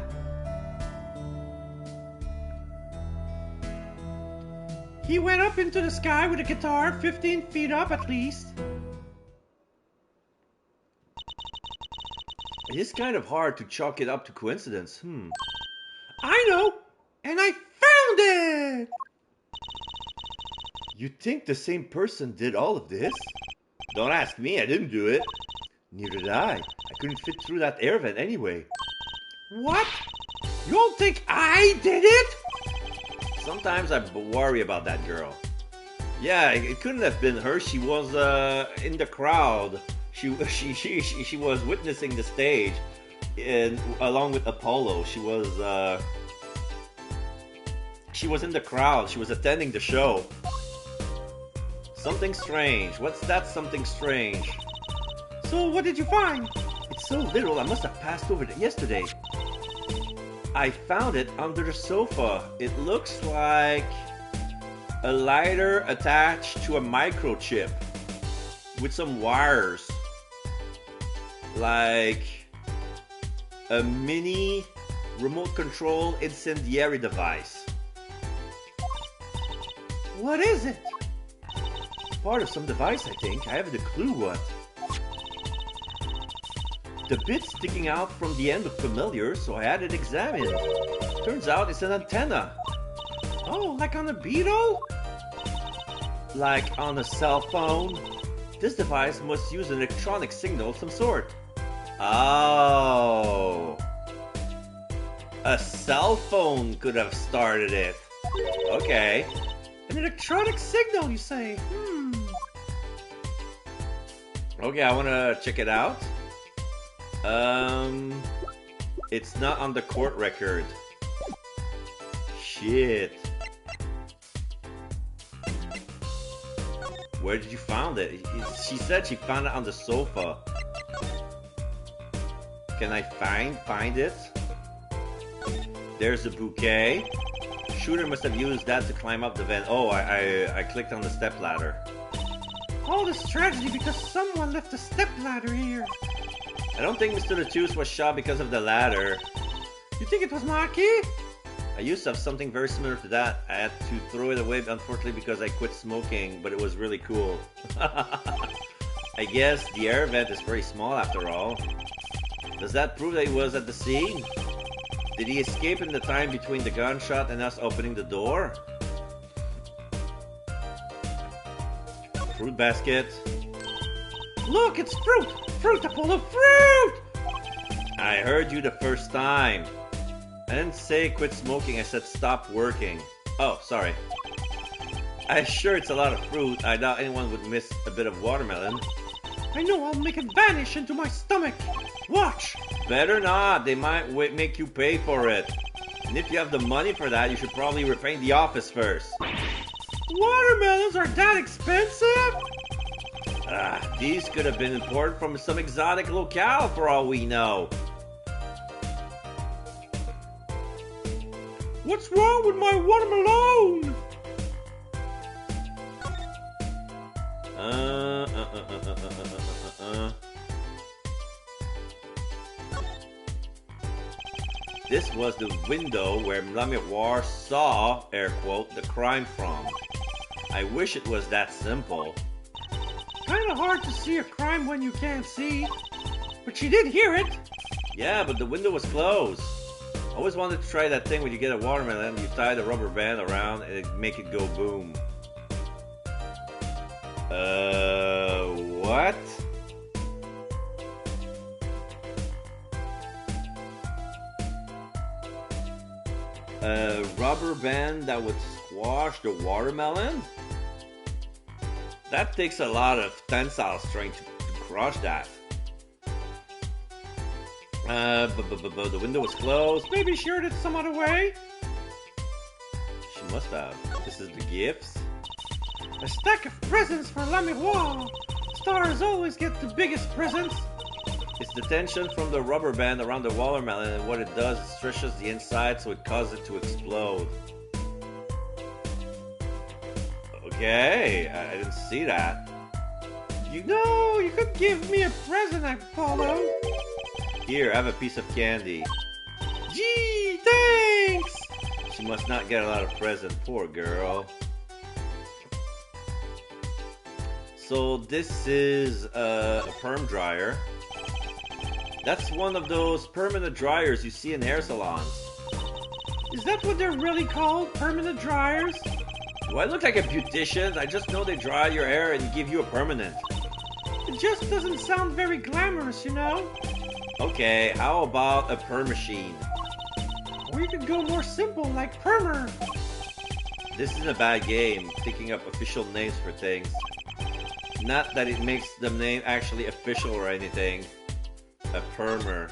He went up into the sky with a guitar 15 feet up at least. It is kind of hard to chalk it up to coincidence. I know! And I found it! You think the same person did all of this? Don't ask me, I didn't do it. Neither did I. I couldn't fit through that air vent anyway. What? You don't think I did it? Sometimes I worry about that girl. Yeah, it couldn't have been her. She was in the crowd. She was witnessing the stage, and along with Apollo, she was in the crowd. She was attending the show. Something strange. What's that? Something strange. So what did you find? It's so little. I must have passed over it yesterday. I found it under the sofa. It looks like a lighter attached to a microchip with some wires. Like a mini remote control incendiary device. What is it? Part of some device, I think. I haven't a clue what. The bit sticking out from the end looked familiar, so I had it examined. Turns out it's an antenna. Oh, like on a Beetle? Like on a cell phone. This device must use an electronic signal of some sort. Oh. A cell phone could have started it. Okay. An electronic signal, you say? Okay, I want to check it out. It's not on the court record. Shit. Where did you find it? She said she found it on the sofa. Can I find it? There's the bouquet. Shooter must have used that to climb up the vent. Oh, I clicked on the step ladder. All this tragedy because someone left a step ladder here. I don't think Mr. Latus was shot because of the ladder. You think it was Maki? I used to have something very similar to that. I had to throw it away, unfortunately, because I quit smoking, but it was really cool. I guess the air vent is very small after all. Does that prove that he was at the scene? Did he escape in the time between the gunshot and us opening the door? Fruit basket. Look, it's fruit! Fruit, Apollo, fruit! I heard you the first time. I didn't say quit smoking, I said stop working. Oh, sorry. I'm sure it's a lot of fruit. I doubt anyone would miss a bit of watermelon. I know, I'll make it vanish into my stomach. Watch! Better not, they might make you pay for it. And if you have the money for that, you should probably repaint the office first. Watermelons are that expensive? These could have been imported from some exotic locale for all we know. What's wrong with my watermelon? This was the window where La Miroir saw, air quote, the crime from. I wish it was that simple. Kinda hard to see a crime when you can't see. But she did hear it. Yeah, but the window was closed. I always wanted to try that thing when you get a watermelon, you tie the rubber band around and it make it go boom. What? A rubber band that would squash the watermelon? That takes a lot of tensile strength to crush that. The window was closed. Maybe she heard it some other way. She must have. This is the gifts. A stack of presents for La Miroir. Stars always get the biggest presents. It's the tension from the rubber band around the watermelon, and what it does, it stretches the inside so it causes it to explode. Okay, I didn't see that. You know, you could give me a present, Apollo. Here, have a piece of candy. Gee, thanks! She must not get a lot of presents, poor girl. So this is a perm dryer. That's one of those permanent dryers you see in hair salons. Is that what they're really called? Permanent dryers? Do I look like a beautician? I just know they dry your hair and give you a permanent. It just doesn't sound very glamorous, you know? Okay, how about a perm machine? Or you could go more simple, like permer. This is a bad game, picking up official names for things. Not that it makes the name actually official or anything. A permer.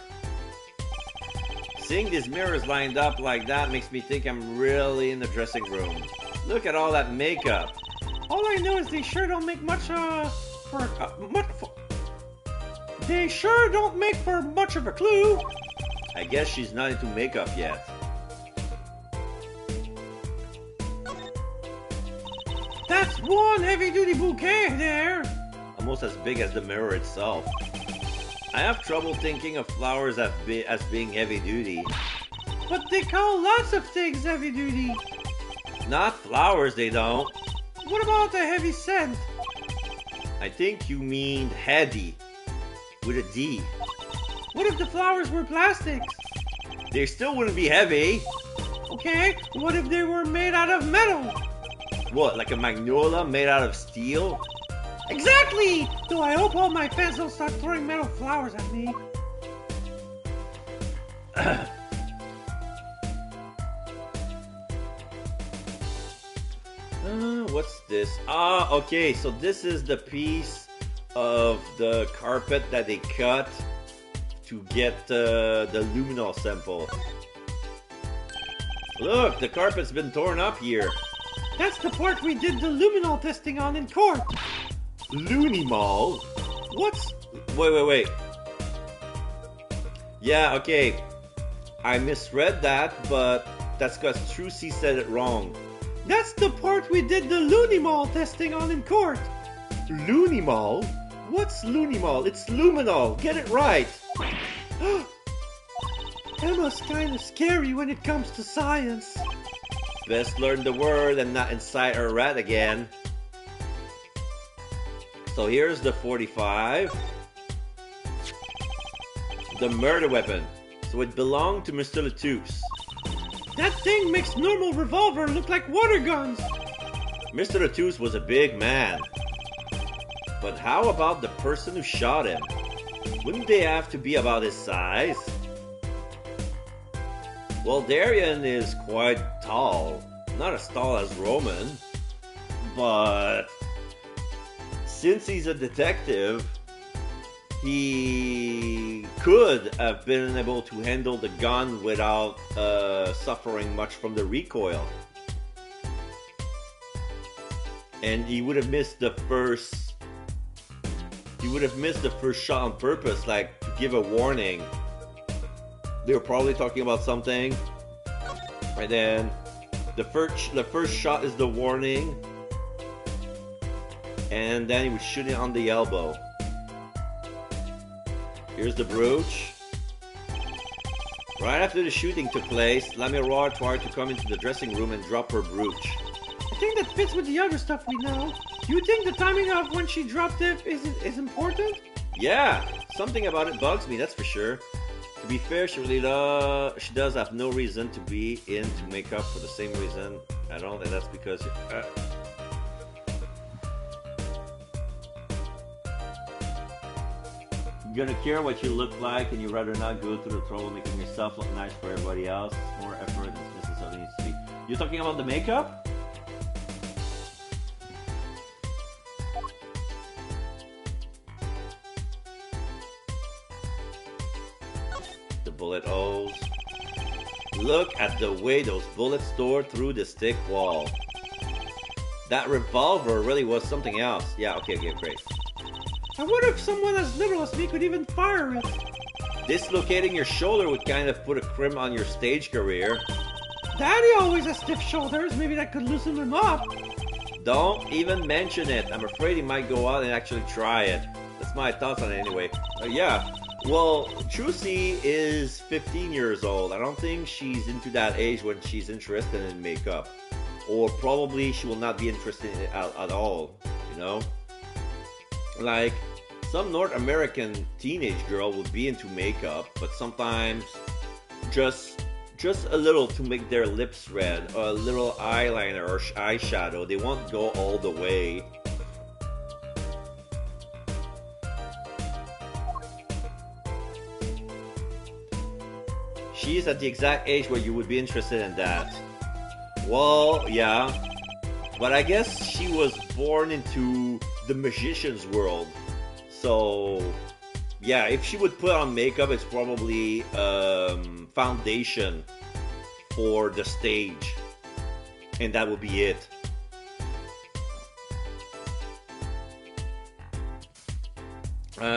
Seeing these mirrors lined up like that makes me think I'm really in the dressing room. Look at all that makeup. All I know is they sure don't make They sure don't make for much of a clue. I guess she's not into makeup yet. That's one heavy-duty bouquet there. Almost as big as the mirror itself. I have trouble thinking of flowers as being heavy-duty. But they call lots of things heavy-duty. Not flowers, they don't. What about a heavy scent? I think you mean heady. With a D. What if the flowers were plastics? They still wouldn't be heavy. Okay, what if they were made out of metal? What, like a magnolia made out of steel? Exactly! Though I hope all my fans don't start throwing metal flowers at me. What's this? Ah, okay, so this is the piece of the carpet that they cut to get the luminol sample. Look, the carpet's been torn up here. That's the part we did the luminol testing on in court. Lunimol? What's... Wait. Yeah, okay. I misread that, but that's because Trucy said it wrong. That's the part we did the lunimol testing on in court. Lunimol? What's Lunimol? It's luminol. Get it right. Emma's kind of scary when it comes to science. Best learn the word and not incite her rat again. So here's the 45. The murder weapon. so it belonged to Mr. Lettuce. That thing makes normal revolver look like water guns. Mr. Lettuce was a big man. But how about the person who shot him? Wouldn't they have to be about his size? Well, Darian is quite tall. Not as tall as Roman. But since he's a detective, he could have been able to handle the gun without suffering much from the recoil. And he would have missed the first... He would have missed the first shot on purpose, like to give a warning. They were probably talking about something. And then the first shot is the warning. And then he was shooting on the elbow. Here's the brooch. Right after the shooting took place, Lamiroir tried to come into the dressing room and drop her brooch. I think that fits with the other stuff we know. Do you think the timing of when she dropped it is important? Yeah, something about it bugs me, that's for sure. To be fair, she does have no reason to be into makeup for the same reason. I don't think that's because... You're gonna care what you look like and you'd rather not go through the trouble making yourself look nice for everybody else. More effort than necessarily needs to be. You're talking about the makeup? The bullet holes. Look at the way those bullets tore through the stick wall. That revolver really was something else. Yeah, okay, great. I wonder if someone as little as me could even fire it. Dislocating your shoulder would kind of put a crimp on your stage career. Daddy always has stiff shoulders. Maybe that could loosen them up. Don't even mention it. I'm afraid he might go out and actually try it. That's my thoughts on it anyway. Yeah. Well, Trucy is 15 years old. I don't think she's into that age when she's interested in makeup. Or probably she will not be interested in it at all, you know? Like, some North American teenage girl would be into makeup, but sometimes just a little to make their lips red, or a little eyeliner or eyeshadow. They won't go all the way. She's at the exact age where you would be interested in that. Well, yeah. But I guess she was born into the magician's world. So, yeah, if she would put on makeup, it's probably foundation for the stage. And that would be it.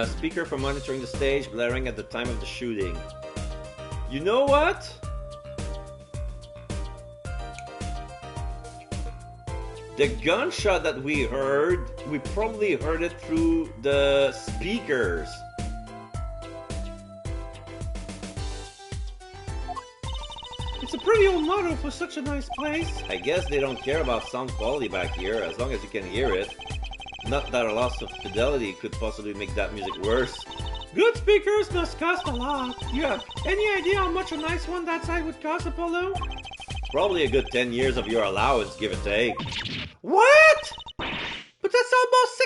Speaker for monitoring the stage, blaring at the time of the shooting. You know what? The gunshot that we heard, we probably heard it through the speakers. It's a pretty old motto for such a nice place. I guess they don't care about sound quality back here, as long as you can hear it. Not that a loss of fidelity could possibly make that music worse. Good speakers must cost a lot. You have any idea how much a nice one that side would cost, Apollo? Probably a good 10 years of your allowance, give or take. What? But that's almost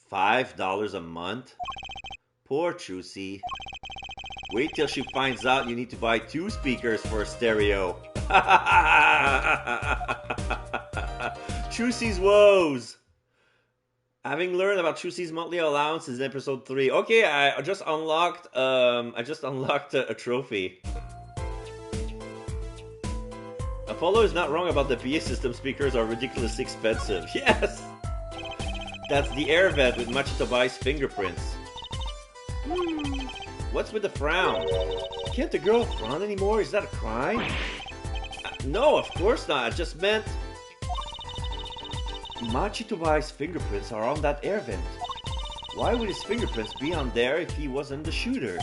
$600! $5 a month? Poor Trucy. Wait till she finds out you need to buy 2 speakers for a stereo. Trucy's woes. Having learned about Trucy's monthly allowance is in episode 3. Okay, I just unlocked a trophy. Apollo is not wrong about the PA system speakers are ridiculously expensive. Yes! That's the air vent with Machitobai's fingerprints. What's with the frown? Can't the girl frown anymore? Is that a crime? No, of course not. I just meant... Machitobai's fingerprints are on that air vent. Why would his fingerprints be on there if he wasn't the shooter?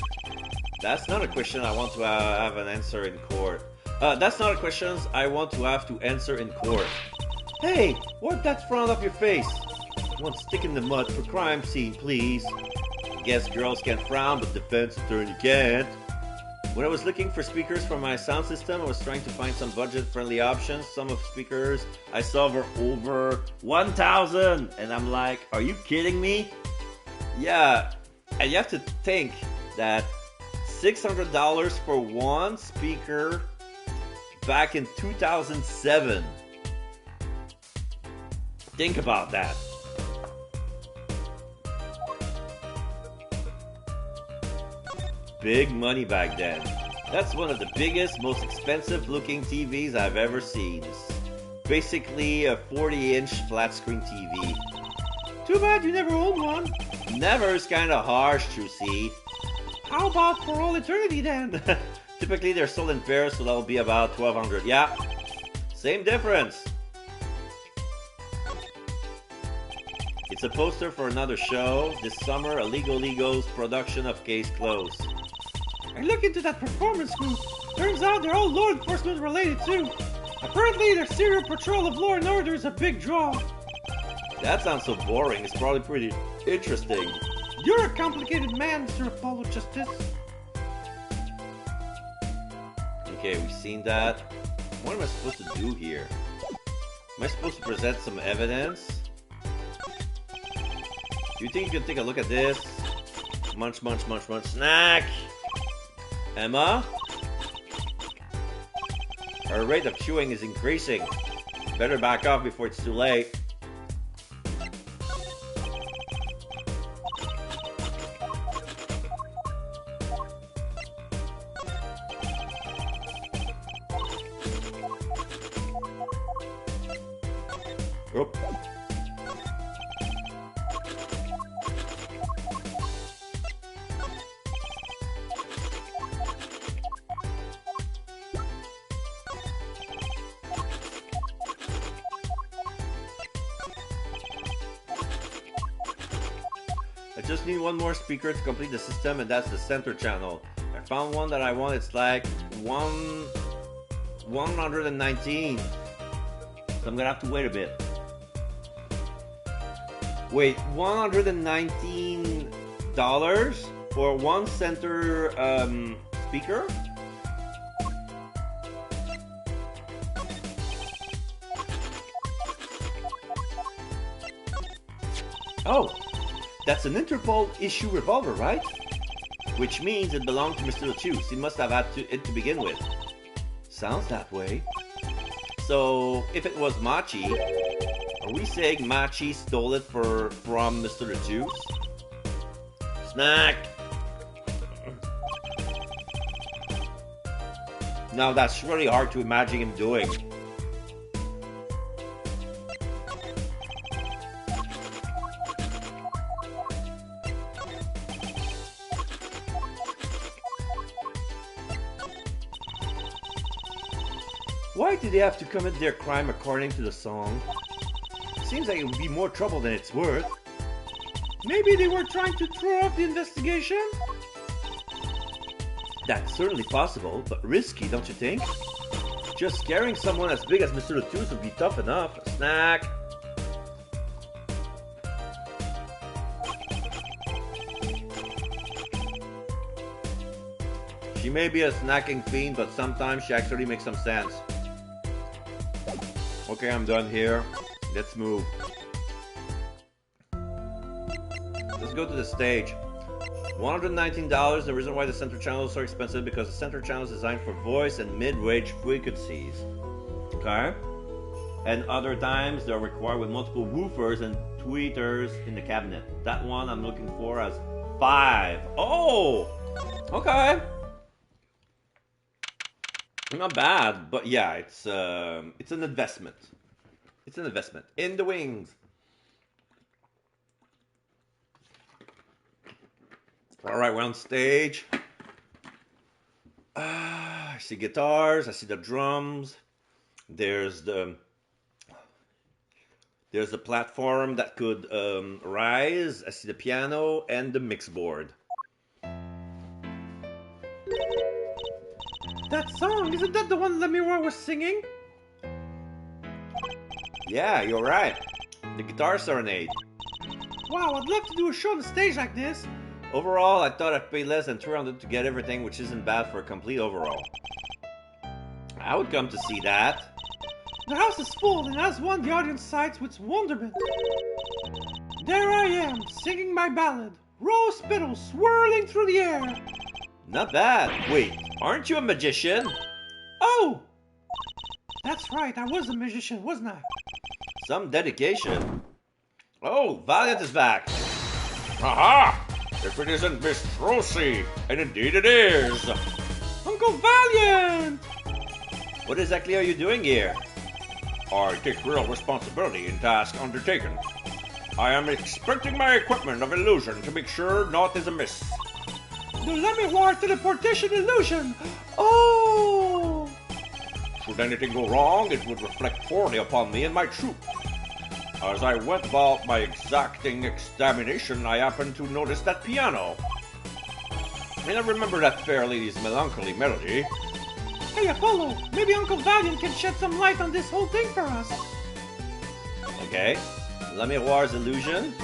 That's not a question I want to have an answer in court. That's not a question I want to have to answer in court. Hey, wipe that frown off your face. One stick in the mud for crime scene, please. guess girls can frown, but defense attorney can't. When I was looking for speakers for my sound system, I was trying to find some budget-friendly options. Some of speakers I saw were over 1,000, and I'm like, are you kidding me? Yeah, and you have to think that $600 for one speaker back in 2007. Think about that. Big money back then. That's one of the biggest, most expensive looking TVs I've ever seen. It's basically a 40-inch flat screen TV. Too bad you never owned one. Never is kind of harsh to see. How about for all eternity then? Typically they're sold in pairs, so that'll be about 1,200. Yeah, same difference. It's a poster for another show. This summer, Illegal Legos production of Case Close. I look into that performance group. Turns out they're all law enforcement related too. Apparently their serial patrol of law and order is a big draw. That sounds so boring. It's probably pretty interesting. You're a complicated man, Mr. Apollo Justice. Okay, we've seen that. What am I supposed to do here? Am I supposed to present some evidence? Do you think you can take a look at this? Munch, munch, munch, munch, snack! Emma? Her rate of chewing is increasing. Better back off before it's too late. Oop. I just need one more speaker to complete the system, and that's the center channel. I found one that I want. It's like 119. So I'm gonna have to wait a bit. Wait, $119 for one center speaker? Oh, that's an Interpol issue revolver, right? Which means it belonged to Mr. Lachuse. He must have had it to begin with. Sounds that way. So, if it was Machi, are we saying Machi stole it from Mr. Lachuse? Snack! Now that's really hard to imagine him doing. Why did they have to commit their crime according to the song? Seems like it would be more trouble than it's worth. Maybe they were trying to throw off the investigation? That's certainly possible, but risky, don't you think? Just scaring someone as big as Mr. Lachuse would be tough enough. Snack! She may be a snacking fiend, but sometimes she actually makes some sense. Okay, I'm done here. Let's move. Let's go to the stage. $119. The reason why the center channel is so expensive because the center channel is designed for voice and mid-range frequencies. Okay? And other times they're required with multiple woofers and tweeters in the cabinet. That one I'm looking for as 5. Oh! Okay. Not bad, but yeah, it's an investment. It's an investment in the wings. All right, we're on stage. I see guitars. I see the drums. There's the platform that could rise. I see the piano and the mix board. That song, isn't that the one Lemira was singing? Yeah, you're right. The guitar serenade. Wow, I'd love to do a show on the stage like this. Overall, I thought I'd pay less than 300 to get everything, which isn't bad for a complete overall. I would come to see that. The house is full, and as one, the audience sighs with wonderment. There I am, singing my ballad, rose petals swirling through the air. Not bad. Wait, aren't you a magician? Oh! That's right, I was a magician, wasn't I? Some dedication. Oh, Valiant is back. Aha! If it isn't Miss Rosie, and indeed it is. Uncle Valiant! What exactly are you doing here? I take real responsibility in task undertaken. I am inspecting my equipment of illusion to make sure naught is amiss. The Lemmiwar teleportation illusion! Oh! Should anything go wrong, it would reflect poorly upon me and my troop. As I went about my exacting examination, I happened to notice that piano. And I remember that fair lady's melancholy melody. Hey, Apollo, maybe Uncle Valiant can shed some light on this whole thing for us. Okay. Lemmiwar's illusion.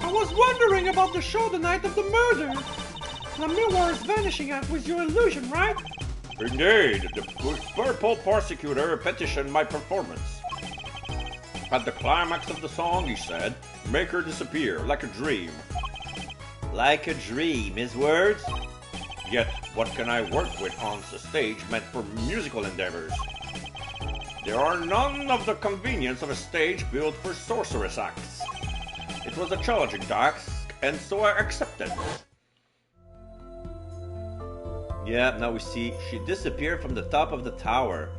I was wondering about the show the night of the murder. Lemmiwar's vanishing act was your illusion, right? Indeed, the purple persecutor petitioned my performance. At the climax of the song, he said, "Make her disappear like a dream." Like a dream, his words? Yet, what can I work with on the stage meant for musical endeavors? There are none of the convenience of a stage built for sorceress acts. It was a challenging task, and so I accepted. Yeah, now we see she disappeared from the top of the tower.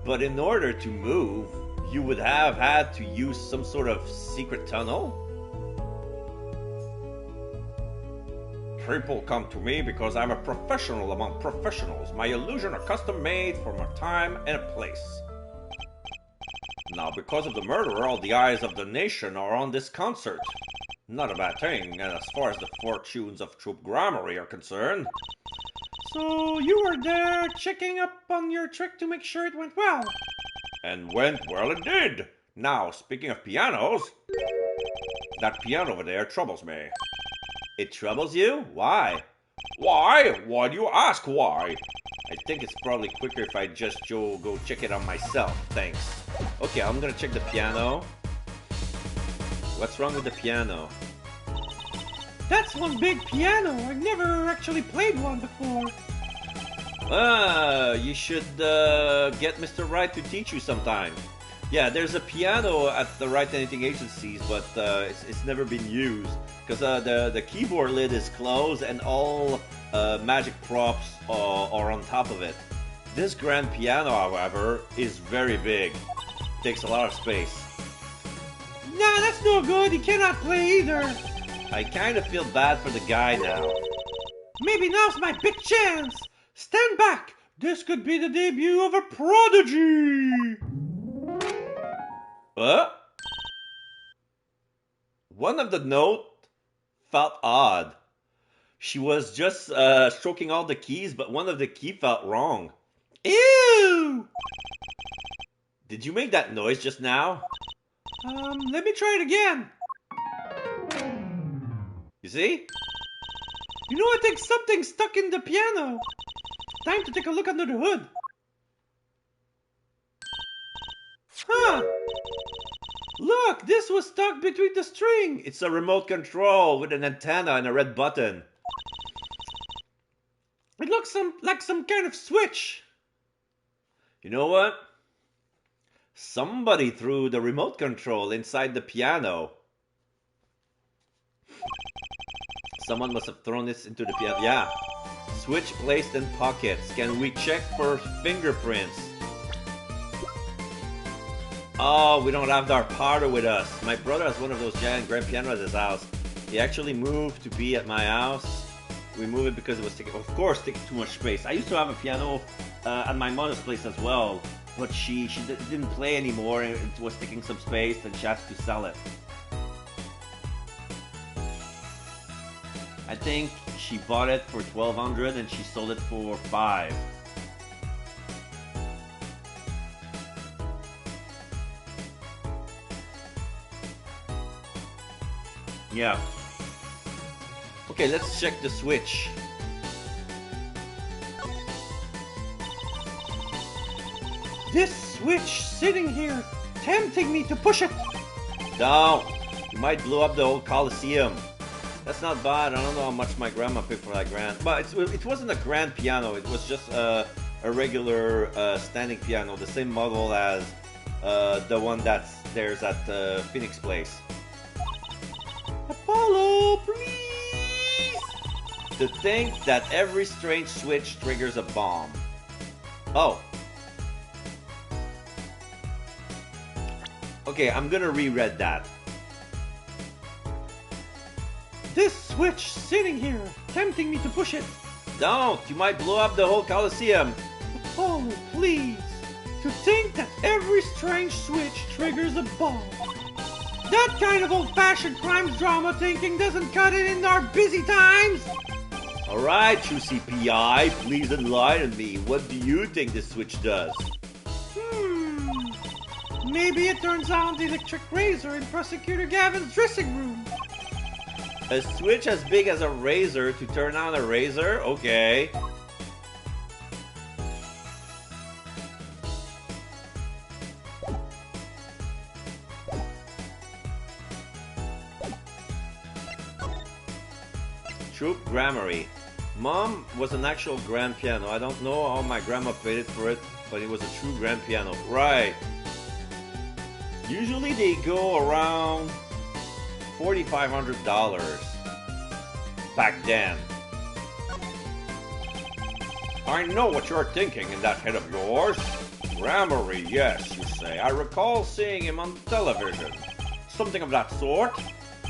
But in order to move, you would have had to use some sort of secret tunnel? People come to me because I'm a professional among professionals. My illusions are custom made for my time and a place. Now, because of the murderer, all the eyes of the nation are on this concert. Not a bad thing, as far as the fortunes of Troop Gramarye are concerned. So you were there checking up on your trick to make sure it went well. And went well it did. Now, speaking of pianos, that piano over there troubles me. It troubles you? Why? Why? Why do you ask why? I think it's probably quicker if I just go check it on myself. Thanks. Okay, I'm gonna check the piano. What's wrong with the piano? That's one big piano. I've never actually played one before. You should get Mr. Wright to teach you sometime. Yeah, there's a piano at the Wright Anything agencies, but it's never been used because the keyboard lid is closed and all magic props are on top of it. This grand piano, however, is very big. Takes a lot of space. Nah, that's no good. He cannot play either. I kind of feel bad for the guy now. Maybe now's my big chance. Stand back. This could be the debut of a prodigy. One of the note felt odd. She was just stroking all the keys, but one of the key felt wrong. Ew! Did you make that noise just now? Let me try it again. You see? You know, I think something's stuck in the piano. Time to take a look under the hood. Huh! Look, this was stuck between the string. It's a remote control with an antenna and a red button. It looks like some kind of switch. You know what? Somebody threw the remote control inside the piano. Someone must have thrown this into the piano. Yeah. Switch placed in pockets. Can we check for fingerprints? Oh, we don't have our powder with us. My brother has one of those giant grand pianos at his house. He actually moved to be at my house. We moved it because it was taking, of course, taking too much space. I used to have a piano at my mother's place as well, but she didn't play anymore and it was taking some space and she has to sell it. I think she bought it for $1,200 and she sold it for $5. Yeah. Okay, let's check the switch. This switch sitting here, tempting me to push it. Don't. You might blow up the whole Coliseum. That's not bad. I don't know how much my grandma paid for that grand. But it wasn't a grand piano. It was just a regular standing piano. The same model as the one that's there's at Phoenix Place. Apollo, please! To think that every strange switch triggers a bomb. Oh. Okay, I'm gonna reread that. This switch sitting here, tempting me to push it. Don't! You might blow up the whole Coliseum. Apollo, please! To think that every strange switch triggers a bomb. That kind of old-fashioned crimes drama thinking doesn't cut it in our busy times. Alright, Juicy PI, please enlighten me. What do you think this switch does? Maybe it turns on the electric razor in Prosecutor Gavin's dressing room. A switch as big as a razor to turn on a razor? Okay. Troop Grammary. Mom was an actual grand piano. I don't know how my grandma paid it for it, but it was a true grand piano. Right. Usually they go around $4,500 back then. I know what you're thinking in that head of yours. Grammary, yes, you say. I recall seeing him on television. Something of that sort.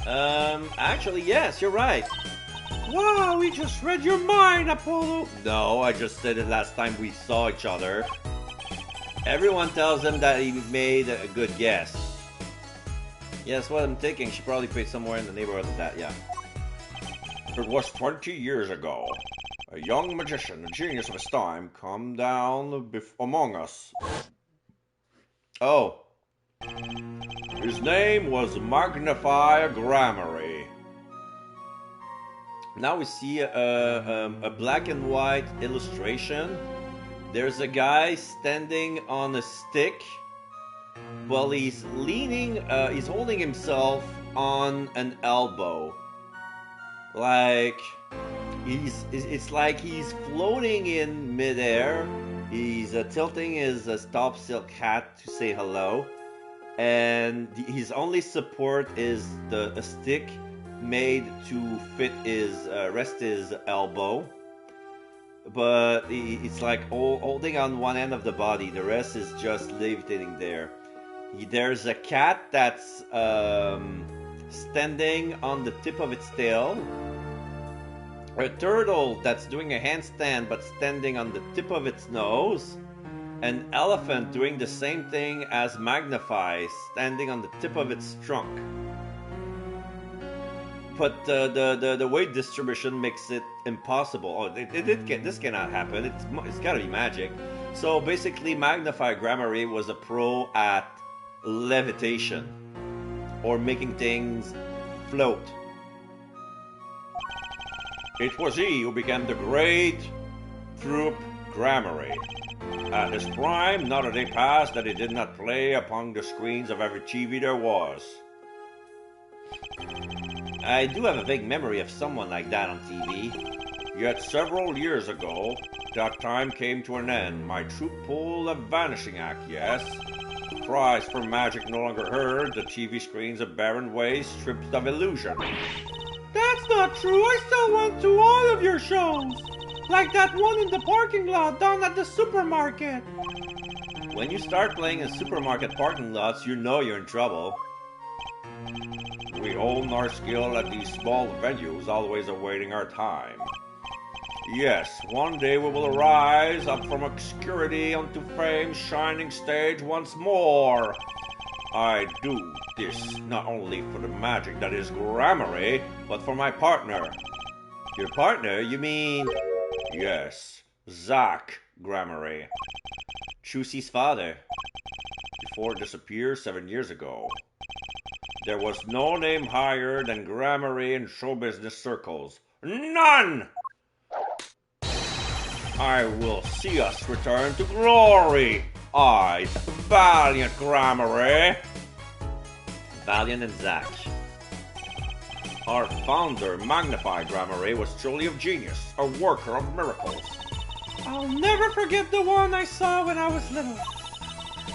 Actually, yes, you're right. Wow, we just read your mind, Apollo. No, I just said it last time we saw each other. Everyone tells him that he made a good guess. Yeah, that's what I'm thinking. She probably paid somewhere in the neighborhood of that, yeah. It was 20 years ago. A young magician, a genius of his time, come down among us. Oh. His name was Magnify Grammary. Now we see a black and white illustration. There's a guy standing on a stick. Well, he's leaning, he's holding himself on an elbow. Like, it's like he's floating in midair. He's tilting his top silk hat to say hello. And his only support is a stick made to fit rest his elbow. But it's like holding on one end of the body. The rest is just levitating there. There's a cat that's standing on the tip of its tail. A turtle that's doing a handstand but standing on the tip of its nose. An elephant doing the same thing as Magnify, standing on the tip of its trunk. But the weight distribution makes it impossible. Oh, this cannot happen. It's got to be magic. So basically, Magnify Grammary was a pro at levitation or making things float. It was he who became the great Troop Grammary. At his prime, not a day passed that he did not play upon the screens of every TV there was. I do have a vague memory of someone like that on TV. Yet several years ago, that time came to an end. My troop pulled a vanishing act, yes. Cries for magic no longer heard. The TV screens a barren waste, stripped of illusion. That's not true. I still went to all of your shows. Like that one in the parking lot down at the supermarket. When you start playing in supermarket parking lots, you know you're in trouble. We own our skill at these small venues, always awaiting our time. Yes, one day we will rise up from obscurity onto fame's shining stage once more. I do this not only for the magic that is Grammary, but for my partner. Your partner? You mean... Yes, Zach Grammary. Chusi's father. Before it disappeared 7 years ago. There was no name higher than Grammary in show business circles. None! I will see us return to glory. I, Valiant Gramarye. Valiant and Zack. Our founder, Magnified Gramarye, was truly of genius, a worker of miracles. I'll never forget the one I saw when I was little.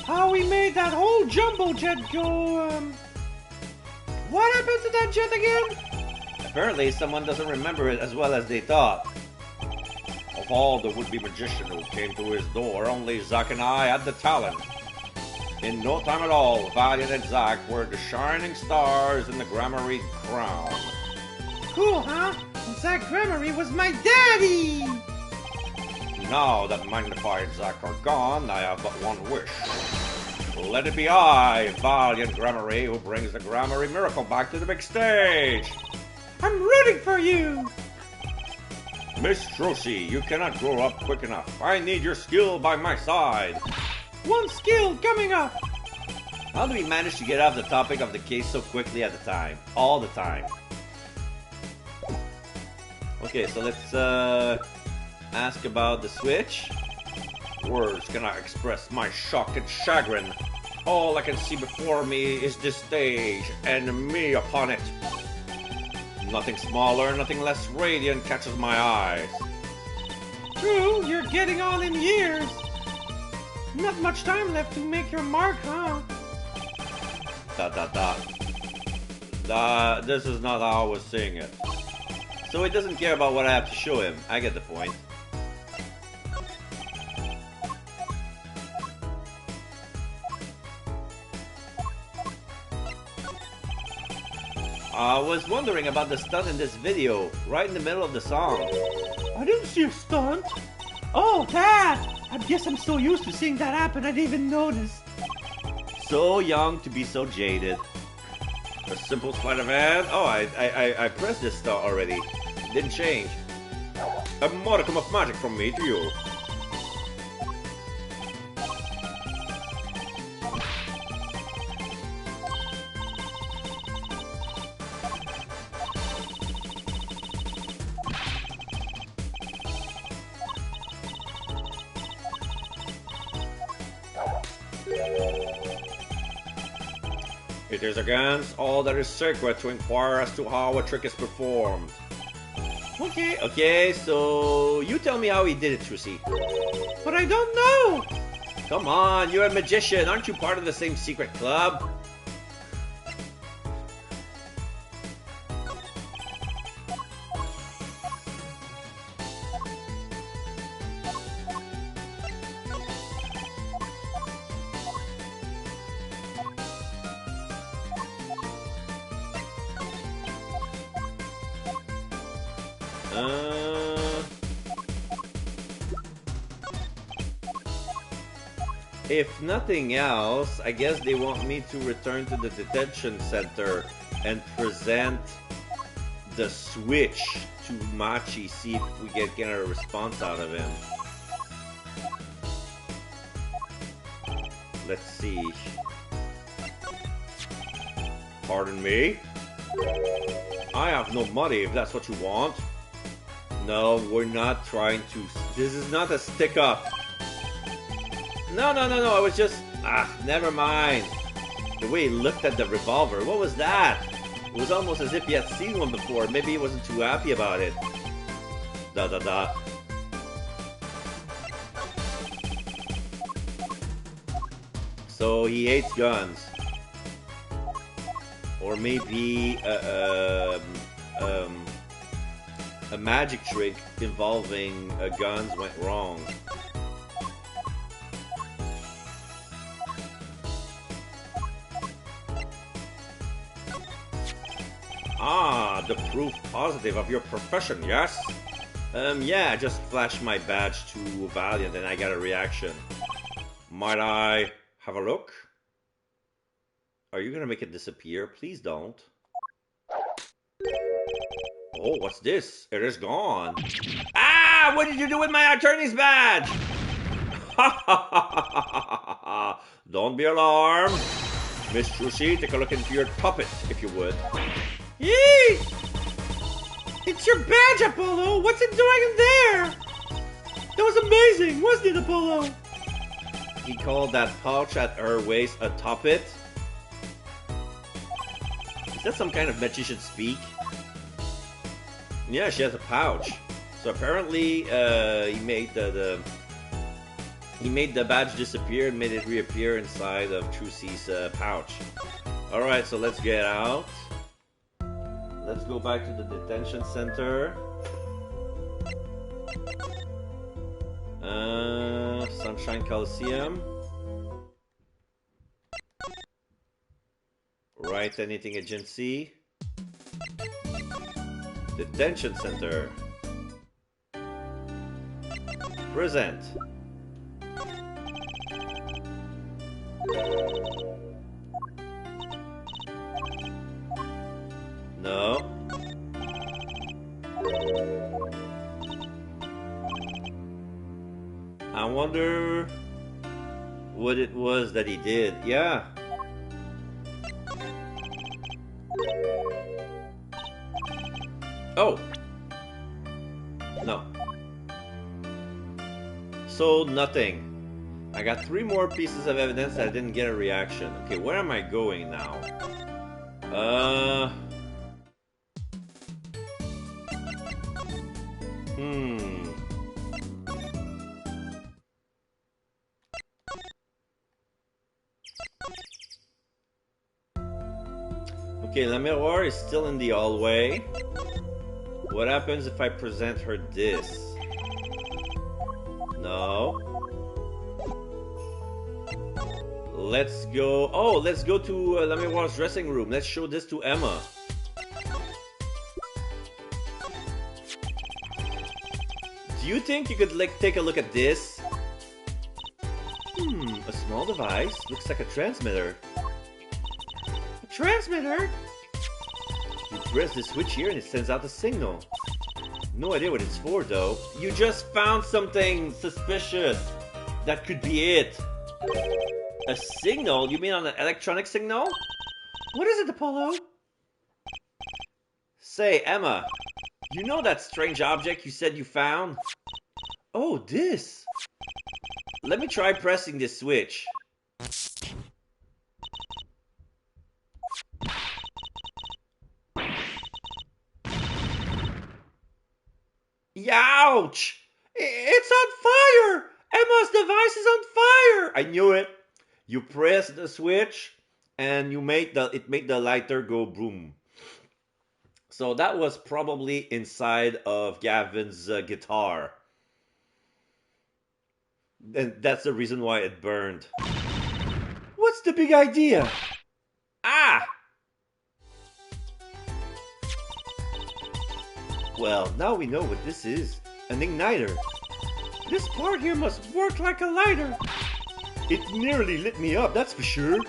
How he made that whole jumbo jet go, What happened to that jet again? Apparently, someone doesn't remember it as well as they thought. Of all the would-be magicians who came to his door, only Zack and I had the talent. In no time at all, Valiant and Zack were the shining stars in the Gramarye crown. Cool, huh? And Zack Gramarye was my daddy! Now that Magnified Zack are gone, I have but one wish. Let it be I, Valiant Gramarye, who brings the Gramarye miracle back to the big stage. I'm rooting for you! Miss Trucy, you cannot grow up quick enough. I need your skill by my side. One skill coming up! How do we manage to get off the topic of the case so quickly at the time? All the time. Okay, so let's ask about the Switch. Words cannot express my shock and chagrin. All I can see before me is this stage, and me upon it. Nothing smaller, nothing less radiant catches my eyes. True, you're getting on in years. Not much time left to make your mark, huh? This is not how I was saying it. So he doesn't care about what I have to show him. I get the point. I was wondering about the stunt in this video, right in the middle of the song. I didn't see a stunt. Oh, that! I guess I'm so used to seeing that happen I didn't even notice. So young to be so jaded. A simple sleight of hand. Oh, I pressed this star already. Didn't change. A modicum of magic from me to you. It is against all that is sacred to inquire as to how a trick is performed. Okay, so you tell me how he did it, Trucy. But I don't know! Come on, you're a magician. Aren't you part of the same secret club? If nothing else, I guess they want me to return to the detention center and present the Switch to Machi, see if we get a response out of him. Let's see. Pardon me? I have no money if that's what you want. No, we're not trying to... This is not a stick-up. No, I was just... never mind. The way he looked at the revolver, what was that? It was almost as if he had seen one before. Maybe he wasn't too happy about it. So he hates guns. Or maybe a magic trick involving guns went wrong. The proof positive of your profession, yes? Yeah, I just flashed my badge to Valiant and I got a reaction. Might I have a look? Are you gonna make it disappear? Please don't. Oh, what's this? It is gone. Ah! What did you do with my attorney's badge? Don't be alarmed. Miss Trucy, take a look into your puppet, if you would. Yee! It's your badge, Apollo! What's it doing in there? That was amazing, wasn't it, Apollo? He called that pouch at her waist a toppet. Is that some kind of magician speak? Yeah, she has a pouch. So apparently, he made the badge disappear and made it reappear inside of Trucy's pouch. Alright, so let's get out. Let's go back to the detention center. Sunshine Coliseum. Right, anything agency. Detention center. Present. No. I wonder what it was that he did. Yeah. Oh. No. So nothing. I got 3 more pieces of evidence that I didn't get a reaction. Okay, where am I going now? Okay, La Miroir is still in the hallway. What happens if I present her this? No. Let's go. Oh, let's go to La Miroir's dressing room. Let's show this to Emma. Do you think you could take a look at this? A small device. Looks like a transmitter. A transmitter? You press the switch here and it sends out a signal. No idea what it's for though. You just found something suspicious. That could be it. A signal? You mean on an electronic signal? What is it, Apollo? Say, Emma, you know that strange object you said you found? Oh, this. Let me try pressing this switch. Ouch! It's on fire! Emma's device is on fire! I knew it. You press the switch and it made the lighter go boom. So that was probably inside of Gavin's guitar. And that's the reason why it burned. What's the big idea? Ah! Well, now we know what this is. An igniter. This part here must work like a lighter. It nearly lit me up, that's for sure.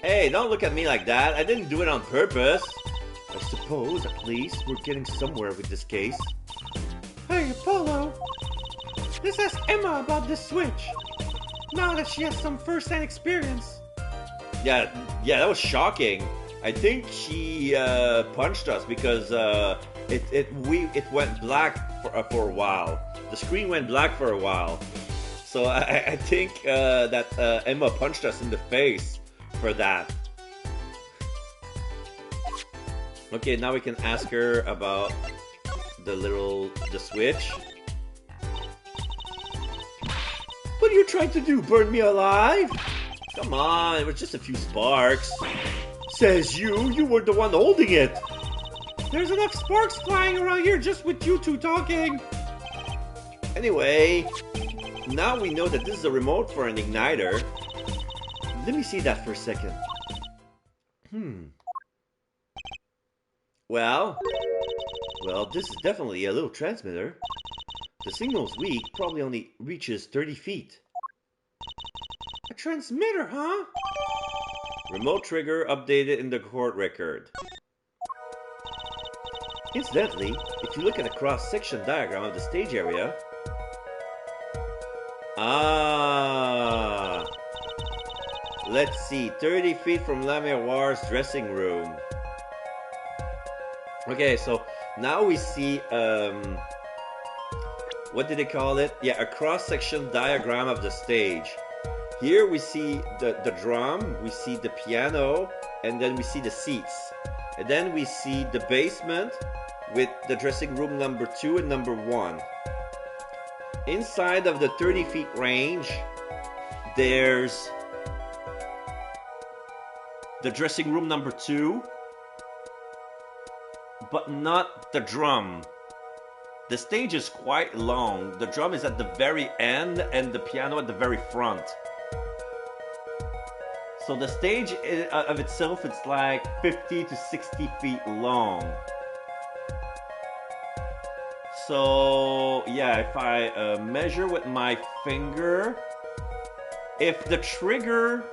Hey, don't look at me like that. I didn't do it on purpose. I suppose, at least, we're getting somewhere with this case. Hey, Apollo. Let's ask Emma about this switch. Now that she has some first-hand experience. Yeah, that was shocking. I think she punched us because it went black for a while. The screen went black for a while. So I think that Emma punched us in the face for that. Okay, now we can ask her about the switch. What are you trying to do? Burn me alive? Come on, it was just a few sparks. Says you. You were the one holding it. There's enough sparks flying around here just with you two talking. Anyway, now we know that this is a remote for an igniter. Let me see that for a second. Well, this is definitely a little transmitter. The signal's weak, probably only reaches 30 feet. A transmitter, huh? Remote trigger updated in the court record. Incidentally, if you look at a cross-section diagram of the stage area... Let's see, 30 feet from La Miroir's dressing room. Okay, so Now we see, what did they call it? Yeah, a cross-section diagram of the stage. Here we see the drum, we see the piano, and then we see the seats. And then we see the basement with the dressing room number 2 and number 1. Inside of the 30 feet range, there's the dressing room number 2, but not the drum. The stage is quite long. The drum is at the very end and the piano at the very front. So the stage of itself, it's like 50 to 60 feet long. So yeah, if I measure with my finger, if the trigger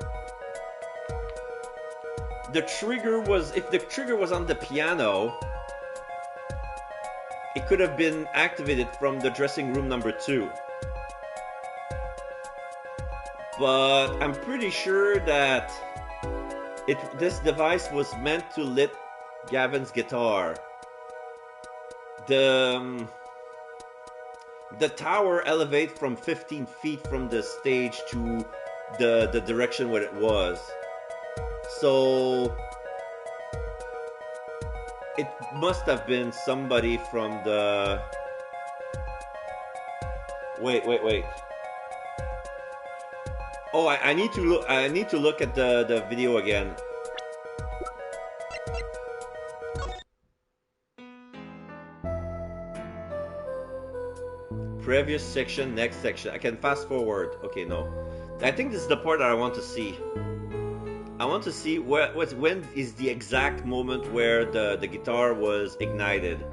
was on the piano, it could have been activated from the dressing room number 2. But I'm pretty sure that this device was meant to lit Gavin's guitar. The tower elevates from 15 feet from the stage to the direction where it was. So it must have been somebody from the... Wait. Oh, I need to look at the video again. Previous section, next section. I can fast forward. Okay, no. I think this is the part that I want to see. I want to see when is the exact moment where the guitar was ignited.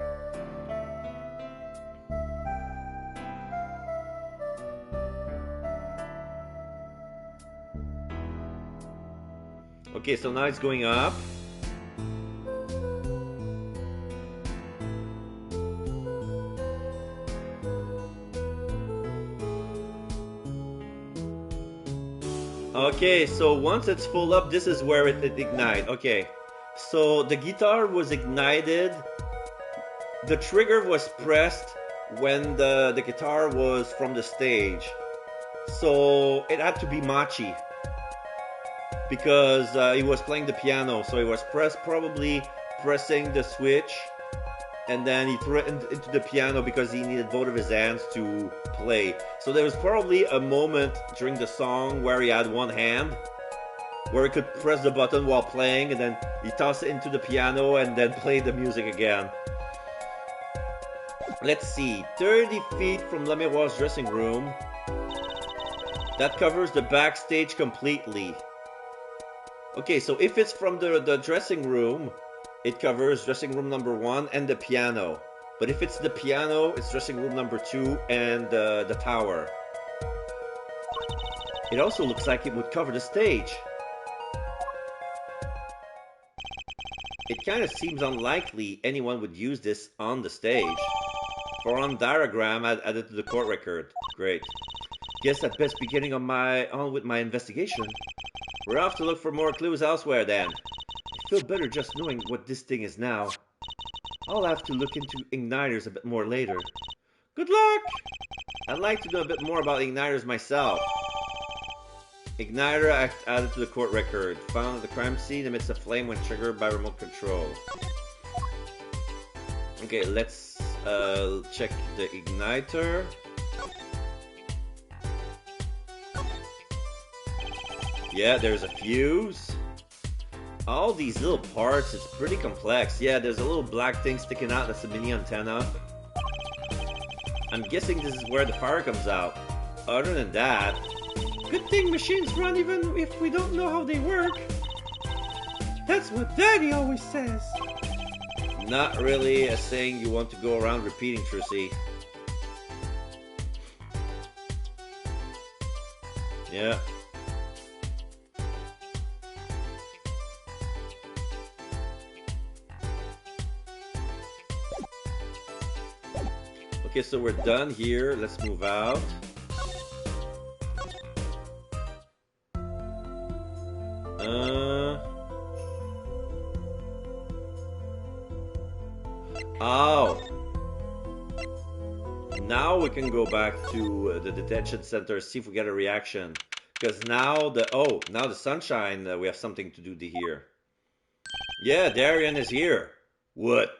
Okay, so now it's going up. Okay, so once it's full up, this is where it ignites. Okay, so the guitar was ignited. The trigger was pressed when the guitar was from the stage. So it had to be Machi, because he was playing the piano. So he was probably pressing the switch, and then he threw it into the piano because he needed both of his hands to play. So there was probably a moment during the song where he had one hand, where he could press the button while playing, and then he tossed it into the piano and then play the music again. Let's see, 30 feet from La Miroir's dressing room. That covers the backstage completely. Okay, so if it's from the dressing room, it covers dressing room number 1 and the piano. But if it's the piano, it's dressing room number 2 and the tower. It also looks like it would cover the stage. It kind of seems unlikely anyone would use this on the stage. Forum diagram added to the court record. Great. Guess I'd best be getting on with my investigation. We're off to look for more clues elsewhere then. I feel better just knowing what this thing is now. I'll have to look into igniters a bit more later. Good luck! I'd like to know a bit more about igniters myself. Igniter added to the court record. Found at the crime scene amidst a flame when triggered by remote control. Okay, let's check the igniter. Yeah, there's a fuse. All these little parts, it's pretty complex. Yeah, there's a little black thing sticking out, that's a mini antenna. I'm guessing this is where the fire comes out. Other than that... Good thing machines run even if we don't know how they work. That's what Daddy always says. Not really a saying you want to go around repeating, Trissy. Yeah. Okay, so we're done here. Let's move out. Oh. Now we can go back to the detention center, see if we get a reaction. Because now the sunshine, we have something to do here. Yeah, Darian is here. What?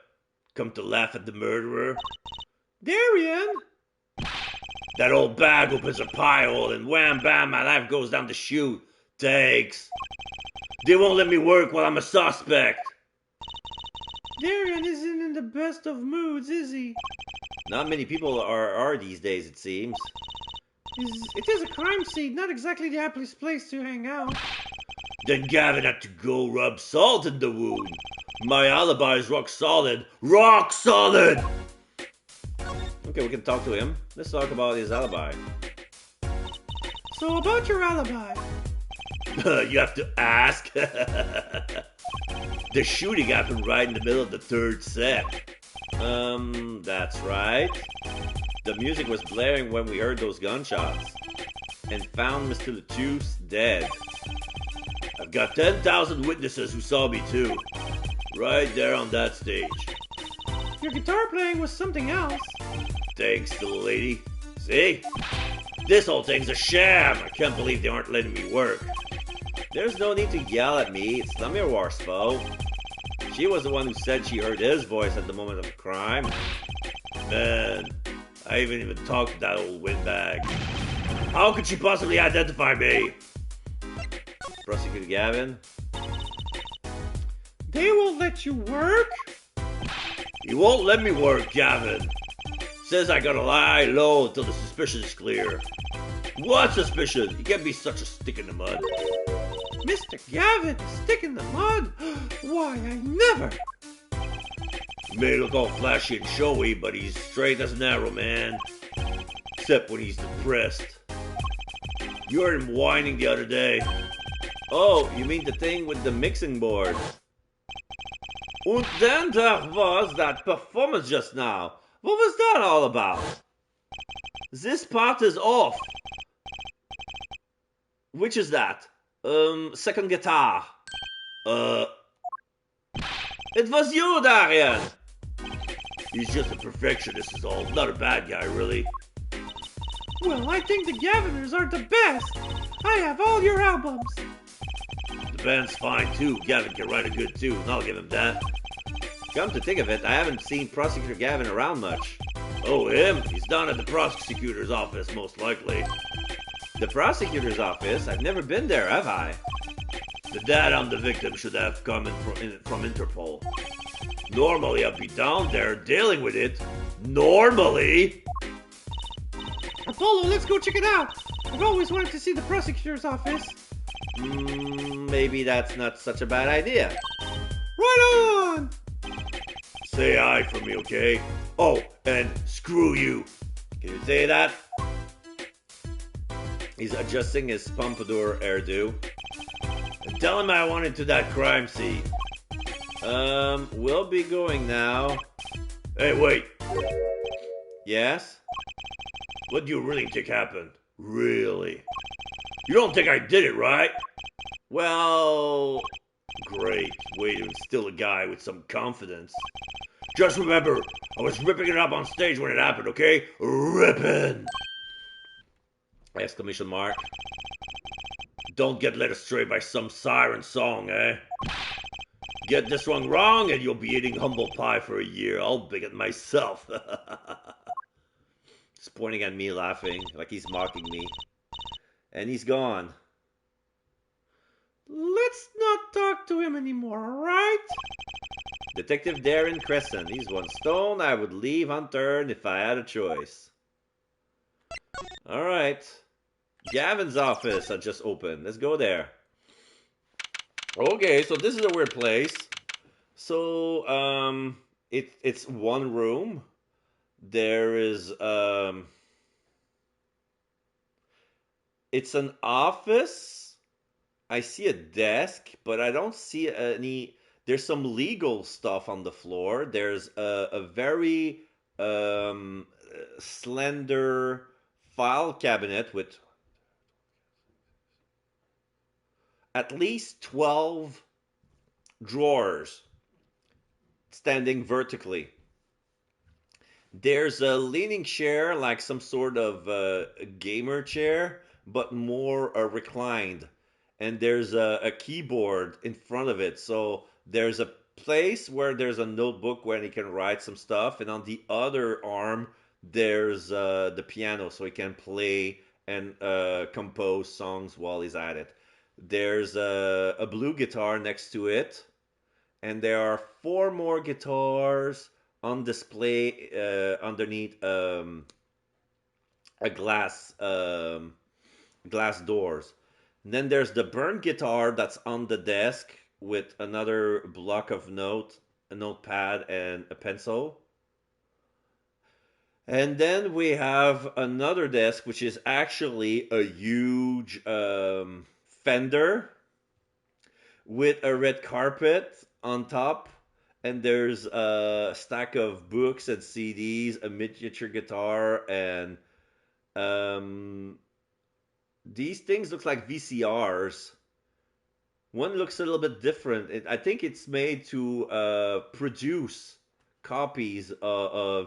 Come to laugh at the murderer? Darian? That old bag opens a pie hole and wham bam, my life goes down the chute. Thanks. They won't let me work while I'm a suspect. Darian isn't in the best of moods, is he? Not many people are these days, it seems. It is a crime scene, not exactly the happiest place to hang out. Then Gavin had to go rub salt in the wound. My alibi is rock solid. Rock solid! Okay, we can talk to him. Let's talk about his alibi. So about your alibi. You have to ask. The shooting happened right in the middle of the third set. That's right. The music was blaring when we heard those gunshots. And found Mr. Lettuce dead. I've got 10,000 witnesses who saw me too. Right there on that stage. Your guitar playing was something else. Thanks, little lady. See? This whole thing's a sham. I can't believe they aren't letting me work. There's no need to yell at me. It's not your worst foe. She was the one who said she heard his voice at the moment of the crime. Man, I haven't even talked to that old windbag. How could she possibly identify me? Prosecutor Gavin? They won't let you work? He won't let me work, Gavin. Says I gotta lie low until the suspicion is clear. What suspicion? You can't be such a stick in the mud. Mr. Gavin, a stick in the mud? Why, I never. He may look all flashy and showy, but he's straight as an arrow, man. Except when he's depressed. You heard him whining the other day. Oh, you mean the thing with the mixing board? Und then there was that performance just now. What was that all about? This part is off. Which is that? Second guitar. It was you, Darian! He's just a perfectionist is all. Not a bad guy, really. Well, I think the Gaviners are the best. I have all your albums. The band's fine, too. Gavin can write a good tune, I'll give him that. Come to think of it, I haven't seen Prosecutor Gavin around much. Oh, him? He's down at the prosecutor's office, most likely. The prosecutor's office? I've never been there, have I? The dad on the victim should have come in from Interpol. Normally, I'd be down there dealing with it. Normally! Apollo, let's go check it out. I've always wanted to see the prosecutor's office. Maybe that's not such a bad idea. Right on! Say hi for me, okay? Oh, and screw you. Can you say that? He's adjusting his pompadour hairdo. And tell him I went into that crime scene. We'll be going now. Hey, wait. Yes? What do you really think happened? Really? You don't think I did it, right? Well, great. Way to instill a guy with some confidence. Just remember, I was ripping it up on stage when it happened, okay? Ripping! Exclamation mark. Don't get led astray by some siren song, eh? Get this one wrong and you'll be eating humble pie for a year. I'll bake it myself. He's pointing at me, laughing, like he's mocking me. And he's gone. Let's not talk to him anymore, alright? Detective Darren Crescent. He's one stone I would leave unturned if I had a choice. Alright. Gavin's office I just opened. Let's go there. Okay, so this is a weird place. So, it's one room. There is, it's an office. I see a desk, but I don't see any. There's some legal stuff on the floor. There's a very slender file cabinet with at least 12 drawers standing vertically. There's a leaning chair, like some sort of gamer chair, but more reclined. And there's a keyboard in front of it. So there's a place where there's a notebook where he can write some stuff. And on the other arm, there's the piano, so he can play and compose songs while he's at it. There's a blue guitar next to it, and there are four more guitars on display underneath a glass doors. And then there's the burnt guitar that's on the desk with another block of a notepad, and a pencil. And then we have another desk, which is actually a huge fender with a red carpet on top. And there's a stack of books and CDs, a miniature guitar, and these things look like VCRs. One looks a little bit different. I think it's made to produce copies,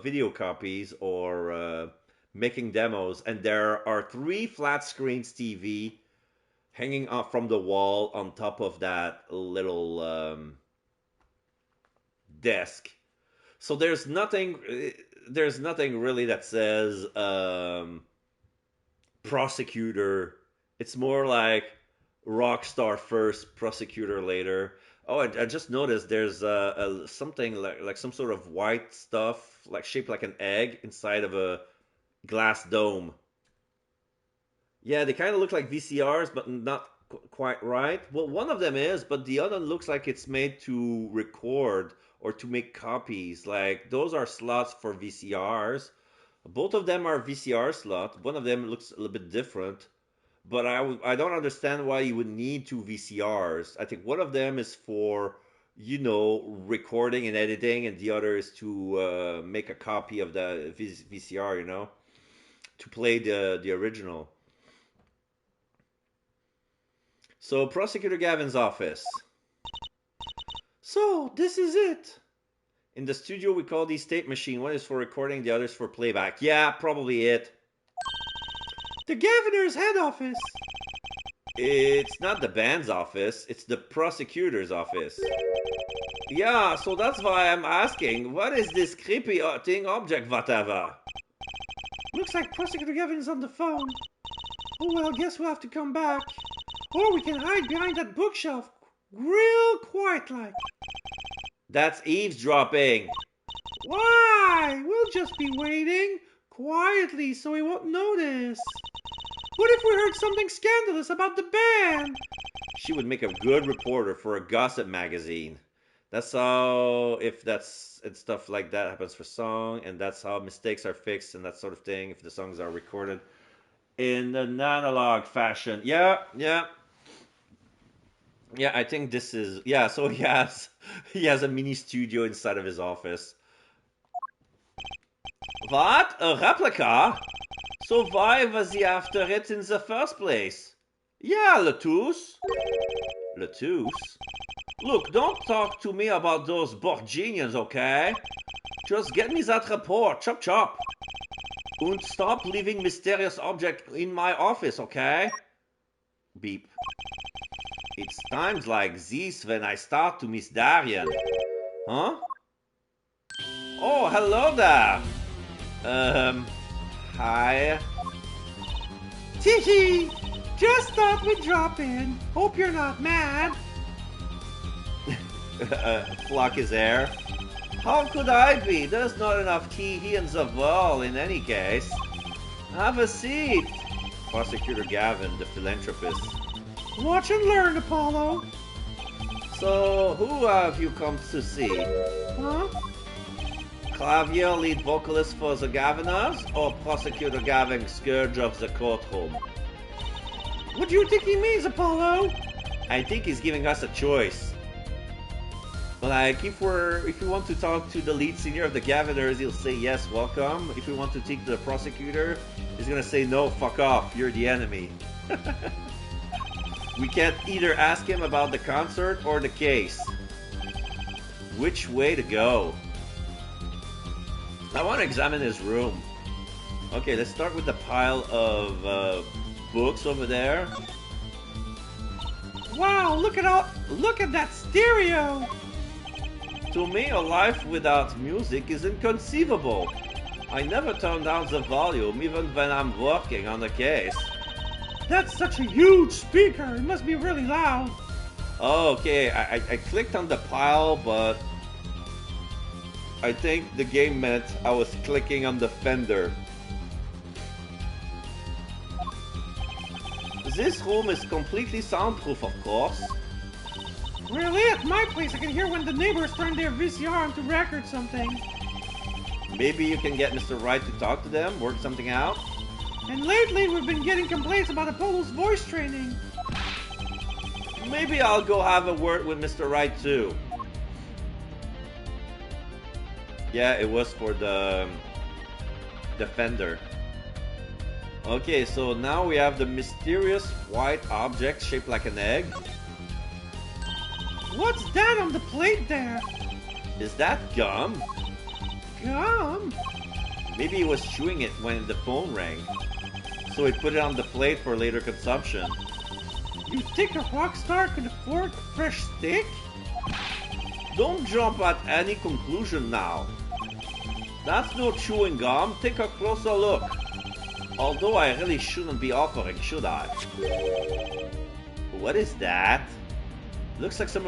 video copies, or making demos. And there are three flat screens TV hanging off from the wall on top of that little desk. So there's nothing really that says prosecutor. It's more like Rockstar first, prosecutor later. Oh, I just noticed there's something like some sort of white stuff, like shaped like an egg, inside of a glass dome. Yeah, they kind of look like VCRs, but not quite right. Well, one of them is, but the other looks like it's made to record or to make copies. Like, those are slots for VCRs. Both of them are VCR slots. One of them looks a little bit different. But I don't understand why you would need two VCRs. I think one of them is for, recording and editing, and the other is to make a copy of the VCR, to play the original. So, Prosecutor Gavin's office. So, this is it. In the studio, we call these tape machine. One is for recording, the other is for playback. Yeah, probably it. The governor's head office. It's not the band's office, it's the prosecutor's office. Yeah, so that's why I'm asking, what is this creepy thing, object, whatever? Looks like Prosecutor Gavin's on the phone. Oh well, guess we'll have to come back. Or we can hide behind that bookshelf, real quiet like. That's eavesdropping. Why? We'll just be waiting quietly so he won't notice. What if we heard something scandalous about the band? She would make a good reporter for a gossip magazine. That's how, and stuff like that happens for song, and that's how mistakes are fixed and that sort of thing, if the songs are recorded in an analog fashion. Yeah, I think this is, so he has a mini studio inside of his office. What? A replica? So why was he after it in the first place? Yeah, Latouche. Latouche? Look, don't talk to me about those Borginians, okay? Just get me that report, chop chop. And stop leaving mysterious object in my office, okay? Beep. It's times like these when I start to miss Darian. Huh? Oh, hello there. Hi. Tee-hee! Just thought we'd drop in. Hope you're not mad. Flock his hair. How could I be? There's not enough tee-hee in the world in any case. Have a seat. Prosecutor Gavin, the philanthropist. Watch and learn, Apollo. So, who have you come to see? Huh? Clavier, lead vocalist for the Gaviners, or Prosecutor Gavin, scourge of the courtroom? What do you think he means, Apollo? I think he's giving us a choice. Like, if we want to talk to the lead singer of the Gaviners, he'll say yes, welcome. If we want to take the prosecutor, he's gonna say no, fuck off, you're the enemy. We can't either ask him about the concert or the case. Which way to go? I want to examine his room. Okay, let's start with the pile of books over there. Wow, look at that stereo! To me, a life without music is inconceivable. I never turn down the volume even when I'm working on the case. That's such a huge speaker, it must be really loud. Oh, okay, I clicked on the pile, but I think the game meant I was clicking on the fender. This room is completely soundproof, of course. Really? At my place, I can hear when the neighbors turn their VCR on to record something. Maybe you can get Mr. Wright to talk to them, work something out? And lately, we've been getting complaints about Apollo's voice training. Maybe I'll go have a word with Mr. Wright too. Yeah, it was for the fender. Okay, so now we have the mysterious white object shaped like an egg. What's that on the plate there? Is that gum? Gum? Maybe he was chewing it when the phone rang. So he put it on the plate for later consumption. You think a rock star could afford a fresh steak? Don't jump at any conclusion now. That's no chewing gum. Take a closer look. Although I really shouldn't be offering, should I? What is that? Looks like some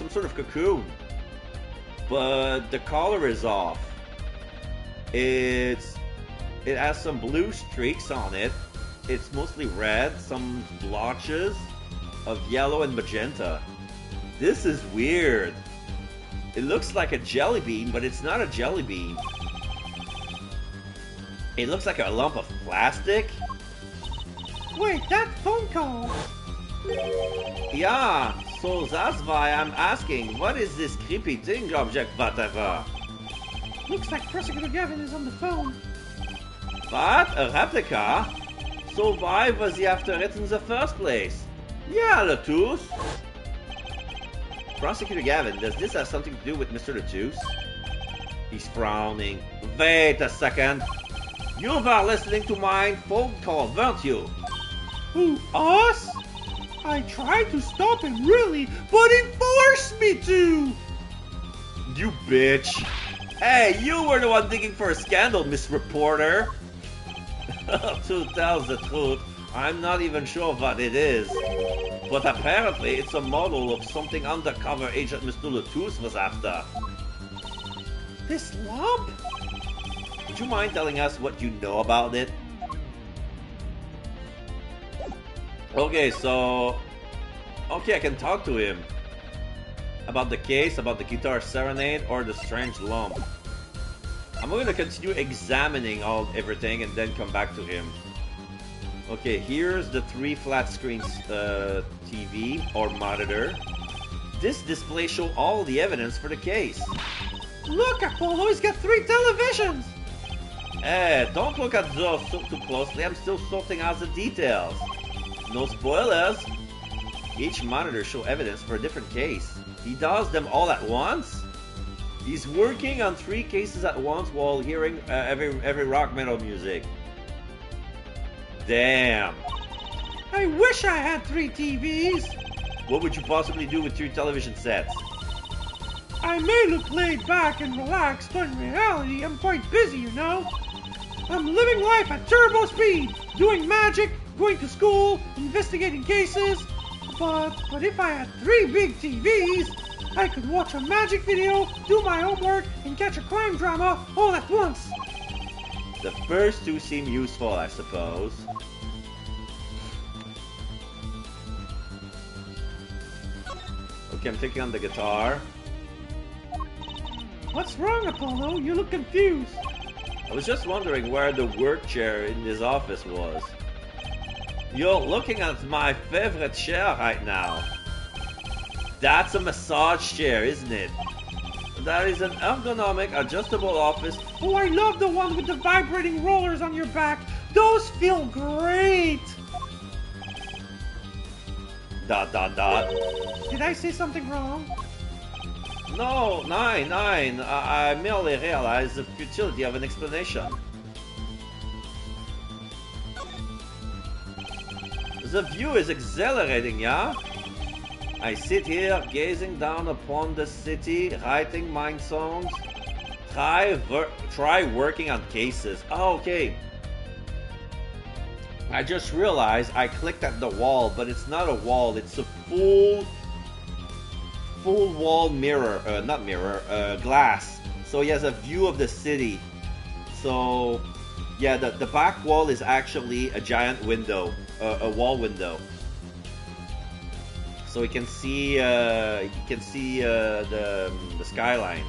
sort of cocoon. But the color is off. It has some blue streaks on it. It's mostly red, some blotches of yellow and magenta. This is weird. It looks like a jelly bean, but it's not a jelly bean. It looks like a lump of plastic. Wait, that phone call! Yeah, so that's why I'm asking, what is this creepy thing object, whatever? Looks like Prosecutor Gavin is on the phone. What? A replica? So why was he after it in the first place? Yeah, Latouche. Prosecutor Gavin, does this have something to do with Mr. Latouche? He's frowning. Wait a second. You were listening to my phone call, weren't you? Who, us? I tried to stop him, really, but he forced me to! You bitch. Hey, you were the one digging for a scandal, Miss Reporter. To tell the truth, I'm not even sure what it is. But apparently it's a model of something undercover agent Mr. Latouche was after. This lump? Would you mind telling us what you know about it? Okay, so... Okay, I can talk to him. About the case, about the guitar serenade, or the strange lump. I'm going to continue examining everything and then come back to him. Okay, here's the 3 flat screen TV or monitor. This display shows all the evidence for the case. Look, Apollo, he's got 3 televisions! Hey, don't look at those too closely. I'm still sorting out the details. No spoilers. Each monitor shows evidence for a different case. He does them all at once? He's working on 3 cases at once while hearing every rock metal music. Damn. I wish I had 3 TVs. What would you possibly do with 3 television sets? I may look laid back and relaxed, but in reality, I'm quite busy, you know? I'm living life at turbo speed, doing magic, going to school, investigating cases. But if I had 3 big TVs, I could watch a magic video, do my homework, and catch a crime drama all at once. The first 2 seem useful, I suppose. Okay, I'm taking on the guitar. What's wrong, Apollo? You look confused. I was just wondering where the work chair in this office was. You're looking at my favorite chair right now. That's a massage chair, isn't it? That is an ergonomic, adjustable office. Oh, I love the one with the vibrating rollers on your back. Those feel great. ... Dot. Did I say something wrong? No, nine. I merely realized the futility of an explanation. The view is exhilarating, yeah? I sit here gazing down upon the city, writing mind songs. Try working on cases. Oh, okay. I just realized I clicked at the wall, but it's not a wall. It's a full wall mirror. Not mirror. Glass. So he has a view of the city. So yeah, the back wall is actually a giant window, a wall window. So he can see the skyline.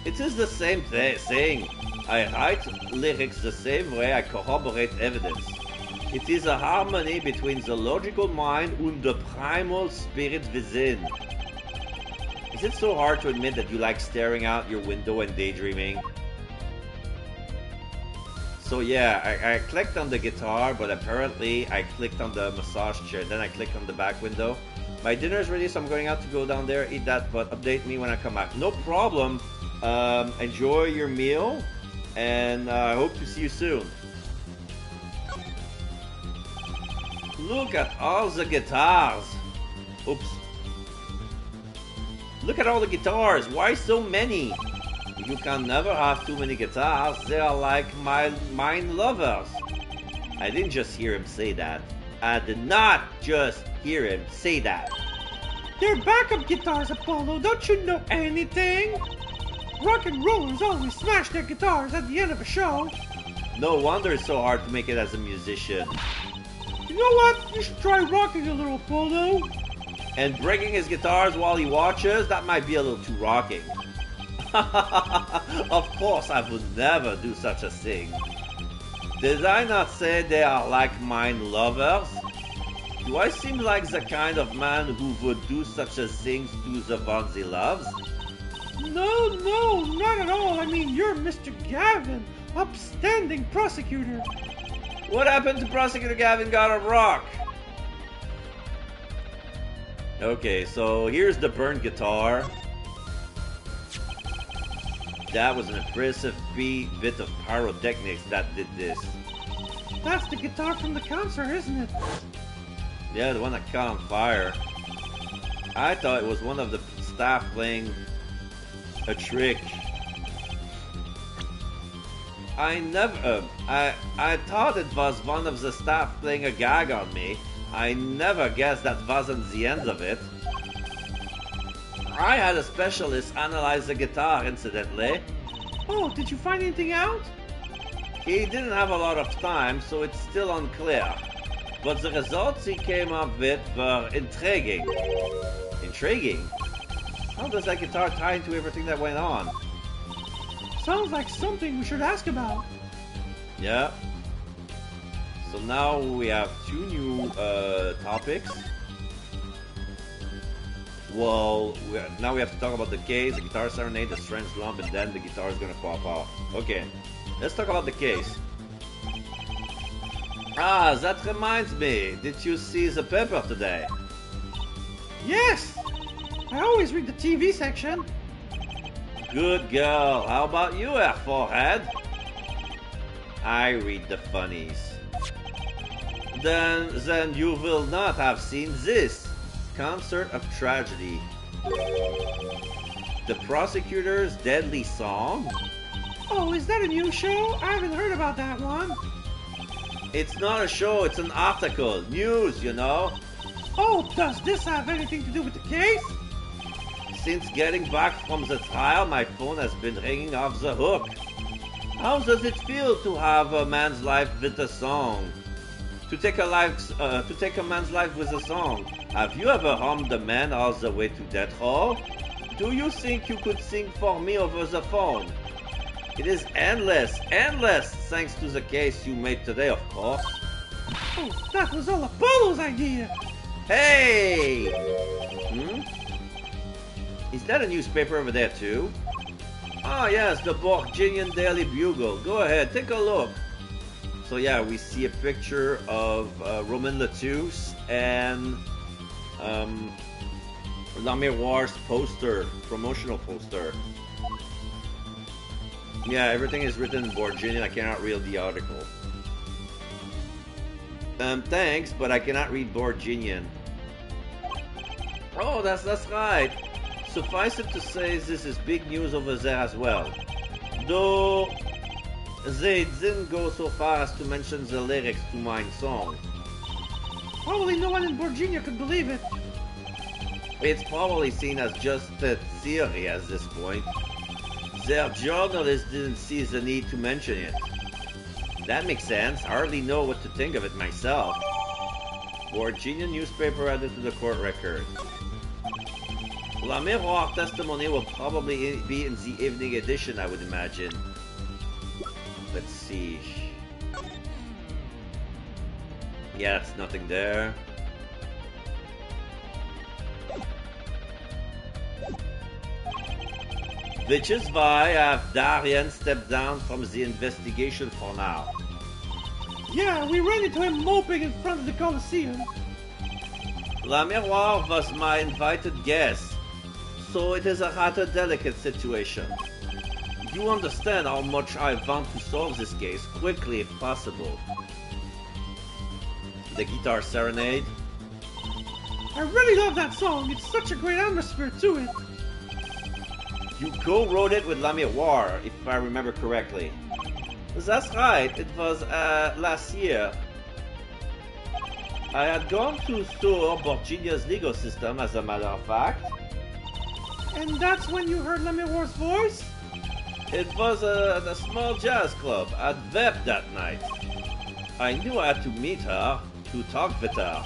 It is the same thing. I write lyrics the same way I corroborate evidence. It is a harmony between the logical mind and the primal spirit within. Is it so hard to admit that you like staring out your window and daydreaming? So yeah, I clicked on the guitar, but apparently I clicked on the massage chair, then I clicked on the back window. My dinner's ready, so I'm going out to go down there, eat that, but update me when I come back. No problem. Enjoy your meal, and I hope to see you soon. Look at all the guitars. Oops. Look at all the guitars. Why so many? You can never have too many guitars. They are like my mind lovers. I didn't just hear him say that. I did not just hear him say that. They're backup guitars, Apollo. Don't you know anything? Rock and rollers always smash their guitars at the end of a show. No wonder it's so hard to make it as a musician. You know what? You should try rocking a little, Apollo. And breaking his guitars while he watches? That might be a little too rocking. Of course, I would never do such a thing. Did I not say they are like mind lovers? Do I seem like the kind of man who would do such a thing to the ones he loves? No, not at all. I mean, you're Mr. Gavin, upstanding prosecutor. What happened to Prosecutor Gavin God of Rock? Okay, so here's the burned guitar. That was an impressive bit of pyrotechnics that did this. That's the guitar from the concert, isn't it? Yeah, the one that caught on fire. I thought it was one of the staff playing a trick. I thought it was one of the staff playing a gag on me. I never guessed that wasn't the end of it. I had a specialist analyze the guitar, incidentally. Oh, did you find anything out? He didn't have a lot of time, so it's still unclear. But the results he came up with were intriguing. Intriguing? How does that guitar tie into everything that went on? Sounds like something we should ask about. Yeah. So now we have two new topics. Well, now we have to talk about the case, the guitar serenade, the strange lump, and then the guitar is gonna pop off. Okay, let's talk about the case. Ah, that reminds me. Did you see the paper today? Yes! I always read the TV section. Good girl. How about you, Air Forehead? I read the funnies. Then you will not have seen this. Concert of Tragedy. The Prosecutor's Deadly Song? Oh, is that a new show? I haven't heard about that one. It's not a show, it's an article. News, you know. Oh, does this have anything to do with the case? Since getting back from the trial, my phone has been ringing off the hook. How does it feel to have a man's life with a song? To take a man's life with a song. Have you ever hummed a man all the way to death row? Do you think you could sing for me over the phone? It is endless, thanks to the case you made today, of course. Oh, that was all Apollo's idea. Hey! Is that a newspaper over there too? Ah yes, the Borginian Daily Bugle. Go ahead, take a look. So yeah, we see a picture of Roman Lettuce and La Miroir's poster, promotional poster. Yeah, everything is written in Borginian. I cannot read the article. Thanks, but I cannot read Borginian. Oh, that's right. Suffice it to say, this is big news over there as well. Though they didn't go so far as to mention the lyrics to my song. Probably no one in Virginia could believe it. It's probably seen as just a theory at this point. Their journalists didn't see the need to mention it. That makes sense. I hardly know what to think of it myself. Virginia newspaper added to the court record. La Miroir testimony will probably be in the evening edition, I would imagine. Let's see. Yeah, that's nothing there. Which is why I have Darian step down from the investigation for now. Yeah, we ran into him moping in front of the Coliseum. La Miroir was my invited guest, so it is a rather delicate situation. You understand how much I want to solve this case quickly if possible. The guitar serenade. I really love that song. It's such a great atmosphere to it. You co-wrote it with La Miroir, if I remember correctly. That's right, it was last year. I had gone to tour Borginia's legal system, as a matter of fact. And that's when you heard La Miroir's voice? It was at a small jazz club at Vep that night. I knew I had to meet her, to talk with her.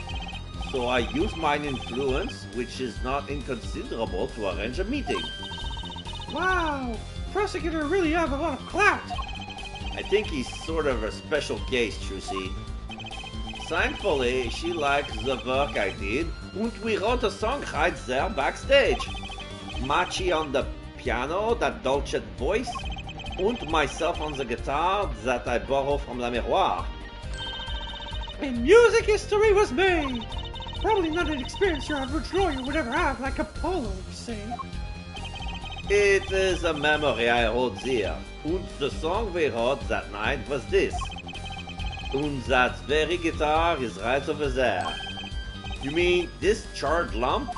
So I used my influence, which is not inconsiderable, to arrange a meeting. Wow, prosecutor really have a lot of clout. I think he's sort of a special case, Trucy. Thankfully, she liked the work I did, and we wrote a song right there backstage. Machi on the piano, that dulcet voice, and myself on the guitar that I borrowed from La Miroir. And music history was made. Probably not an experience your average lawyer would ever have, like APPOLO, say. It is a memory I hold dear, and the song we wrote that night was this. And that very guitar is right over there. You mean this charred lump?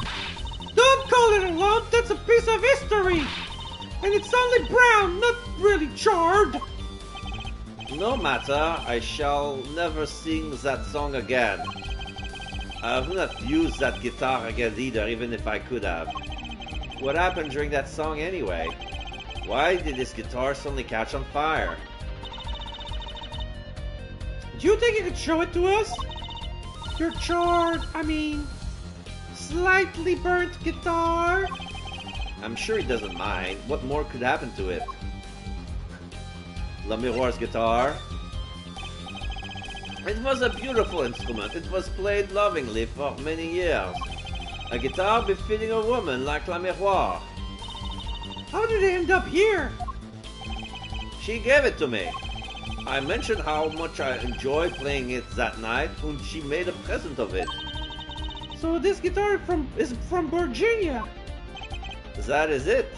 Don't call it a lump, that's a piece of history! And it's only brown, not really charred! No matter, I shall never sing that song again. I will not use that guitar again either, even if I could have. What happened during that song anyway? Why did this guitar suddenly catch on fire? Do you think you could show it to us? Your charred, slightly burnt guitar? I'm sure he doesn't mind. What more could happen to it? La Miroir's guitar. It was a beautiful instrument. It was played lovingly for many years. A guitar befitting a woman like La Miroir. How did it end up here? She gave it to me. I mentioned how much I enjoyed playing it that night, and she made a present of it. So this guitar is from Virginia. That is it.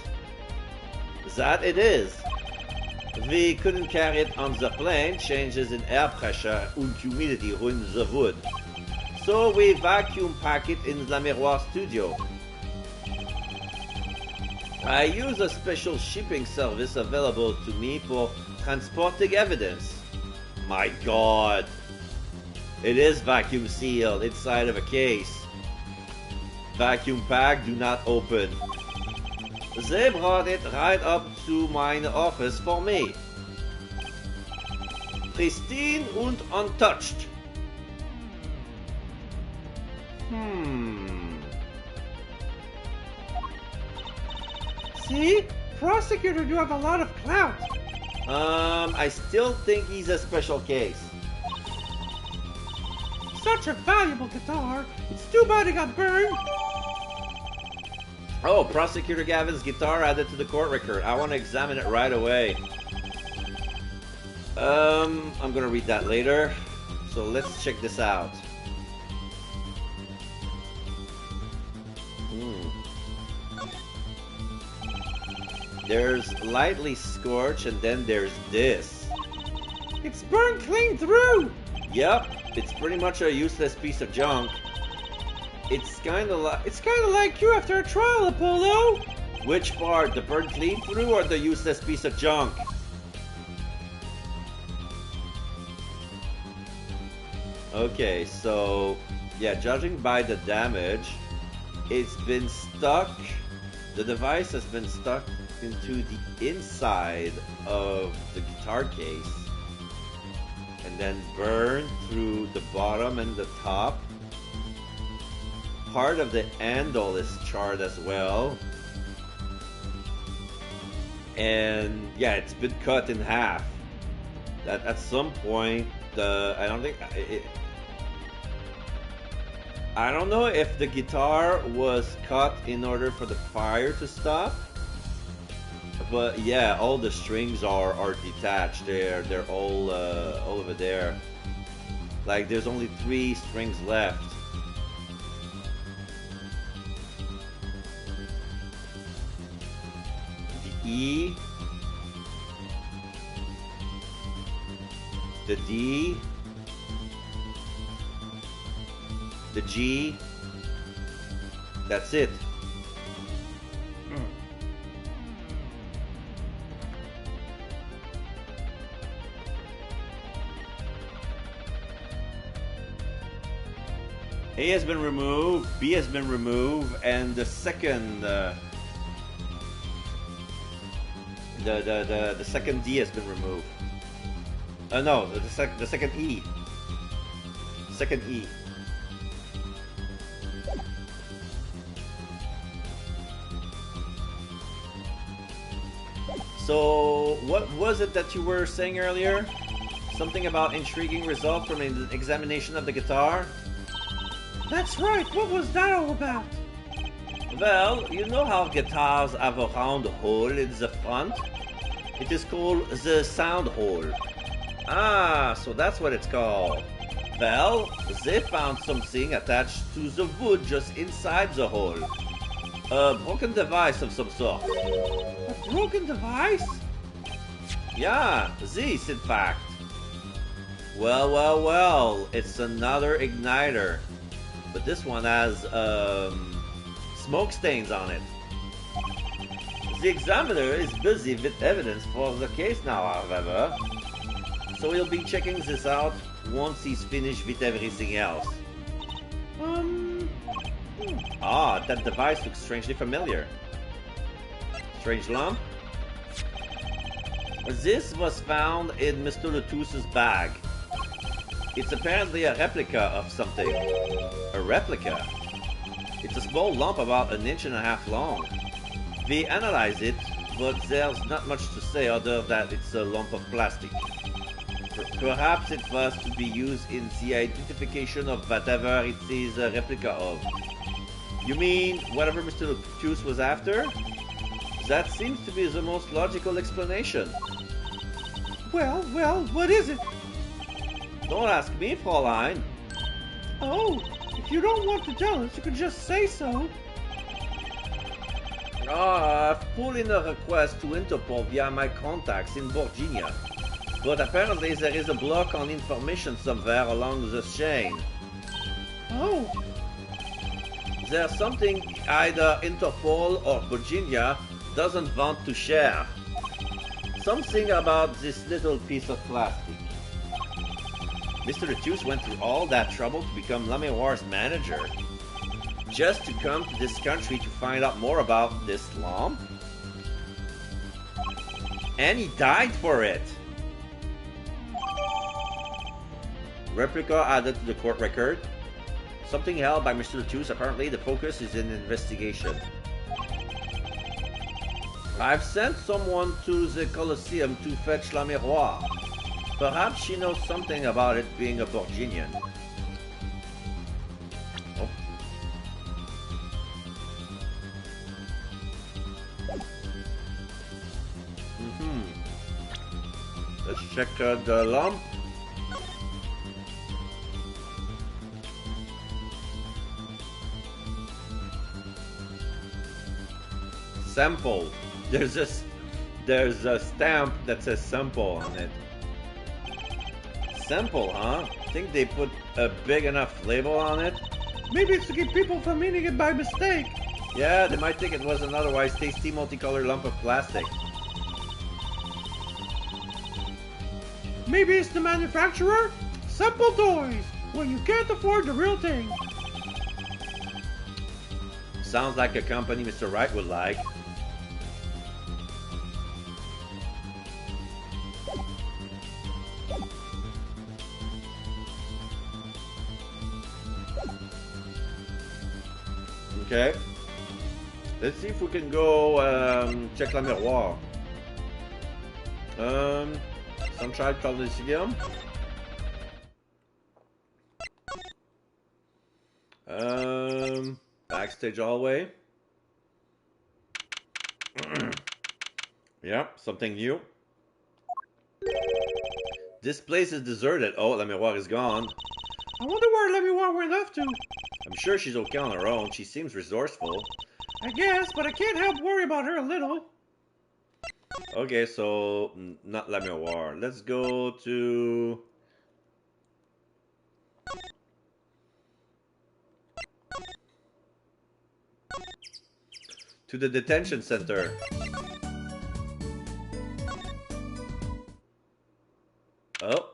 That it is. We couldn't carry it on the plane. Changes in air pressure and humidity ruined the wood. So we vacuum pack it in La Miroir studio. I use a special shipping service available to me for transporting evidence. My God. It is vacuum sealed inside of a case. Vacuum pack, do not open. They brought it right up to my office for me. Pristine and untouched. See? Prosecutor do have a lot of clout. I still think he's a special case. Such a valuable guitar. It's too bad it got burned. Oh, Prosecutor Gavin's guitar added to the court record. I want to examine it right away. I'm gonna read that later. So let's check this out. There's lightly scorched, and then there's this. It's burned clean through! Yep, it's pretty much a useless piece of junk. It's kind of like you after a trial, Apollo! Which part, the burned clean through or the useless piece of junk? Okay, so yeah, judging by the damage, it's been stuck. The device has been stuck into the inside of the guitar case and then burned through the bottom and the top. Part of the handle is charred as well. And yeah, it's been cut in half. That at some point, I don't know if the guitar was cut in order for the fire to stop. But yeah, all the strings are detached. They're all over there. Like there's only 3 strings left. The E, the D, the G. That's it. A has been removed, B has been removed, and the second the second D has been removed. No, the second E. Second E. So, what was it that you were saying earlier? Something about intriguing result from an examination of the guitar? That's right, what was that all about? Well, you know how guitars have a round hole in the front? It is called the sound hole. Ah, so that's what it's called. Well, they found something attached to the wood just inside the hole. A broken device of some sort. A broken device? Yeah, this in fact. Well, it's another igniter. But this one has smoke stains on it. The examiner is busy with evidence for the case now, however. So he'll be checking this out once he's finished with everything else. Ah, that device looks strangely familiar. Strange lump? This was found in Mr. Latouse's bag. It's apparently a replica of something. A replica? It's a small lump about 1.5 inches long. We analyzed it, but there's not much to say other than it's a lump of plastic. Perhaps it was to be used in the identification of whatever it is a replica of. You mean whatever Mr. Latouse was after? That seems to be the most logical explanation. Well, what is it? Don't ask me, Fräulein. Oh, if you don't want to tell us, you can just say so. I've put in a request to Interpol via my contacts in Virginia. But apparently there is a block on information somewhere along the chain. Oh. There's something either Interpol or Virginia doesn't want to share. Something about this little piece of plastic. Mr. Latouche went through all that trouble to become Lamiroir's manager, just to come to this country to find out more about this lump? And he died for it! Replica added to the court record. Something held by Mr. Latouche. Apparently the focus is in investigation. I've sent someone to the Colosseum to fetch Lamiroir. Perhaps she knows something about it being a Virginian. Oh. Let's check the lump. sample. There's a stamp that says sample on it. Sample, huh? Think they put a big enough label on it? Maybe it's to keep people from eating it by mistake. Yeah, they might think it was an otherwise tasty multicolored lump of plastic. Maybe it's the manufacturer? Simple Toys, where you can't afford the real thing. Sounds like a company Mr. Wright would like. Okay. Let's see if we can go check la miroir. Sunshine Coliseum. Backstage hallway. Yeah, something new. This place is deserted. Oh, la miroir is gone. I wonder where Lemmy went off to. I'm sure she's okay on her own. She seems resourceful. I guess, but I can't help worry about her a little. Okay, so not la miroir. Let's go to the detention center. Oh,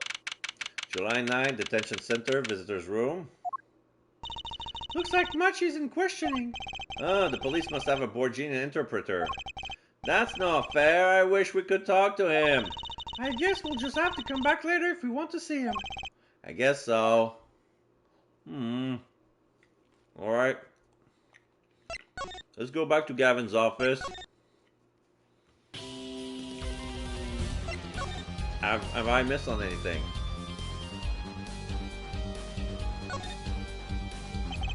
July 9, detention center, visitors room. Looks like Machi's in questioning. Ah, the police must have a Borgian interpreter. That's not fair. I wish we could talk to him. I guess we'll just have to come back later if we want to see him. I guess so. Alright. Let's go back to Gavin's office. Have I missed on anything?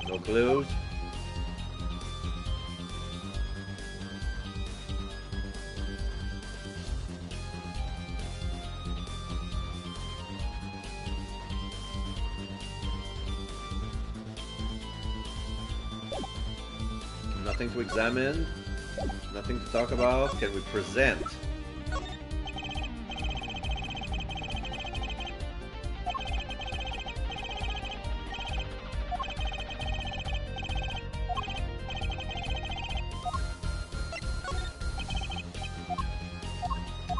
No clues? Nothing to examine, nothing to talk about. Can we present?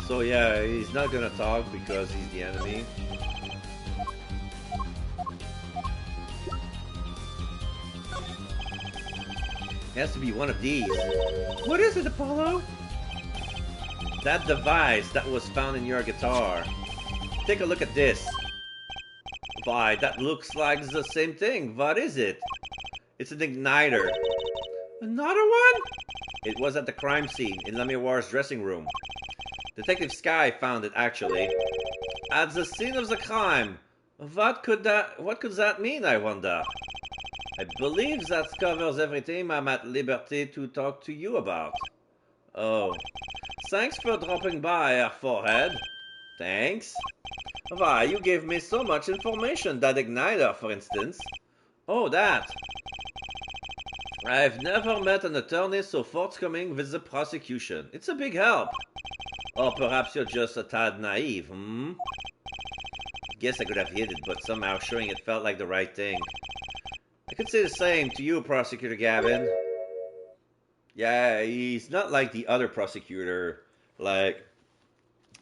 So yeah, he's not gonna talk because he's the enemy. Has to be one of these. What is it, Apollo? That device that was found in your guitar. Take a look at this. Why, that looks like the same thing. What is it? It's an igniter. Another one? It was at the crime scene in Lamiroir's dressing room. Detective Sky found it actually. At the scene of the crime. What could that mean, I wonder? I believe that covers everything I'm at liberty to talk to you about. Oh. Thanks for dropping by, our forehead. Thanks. Why, you gave me so much information. That igniter, for instance. Oh, that. I've never met an attorney so forthcoming with the prosecution. It's a big help. Or perhaps you're just a tad naive, Guess I could have hid it, but somehow showing it felt like the right thing. I could say the same to you, Prosecutor Gavin. Yeah, he's not like the other prosecutor. Like,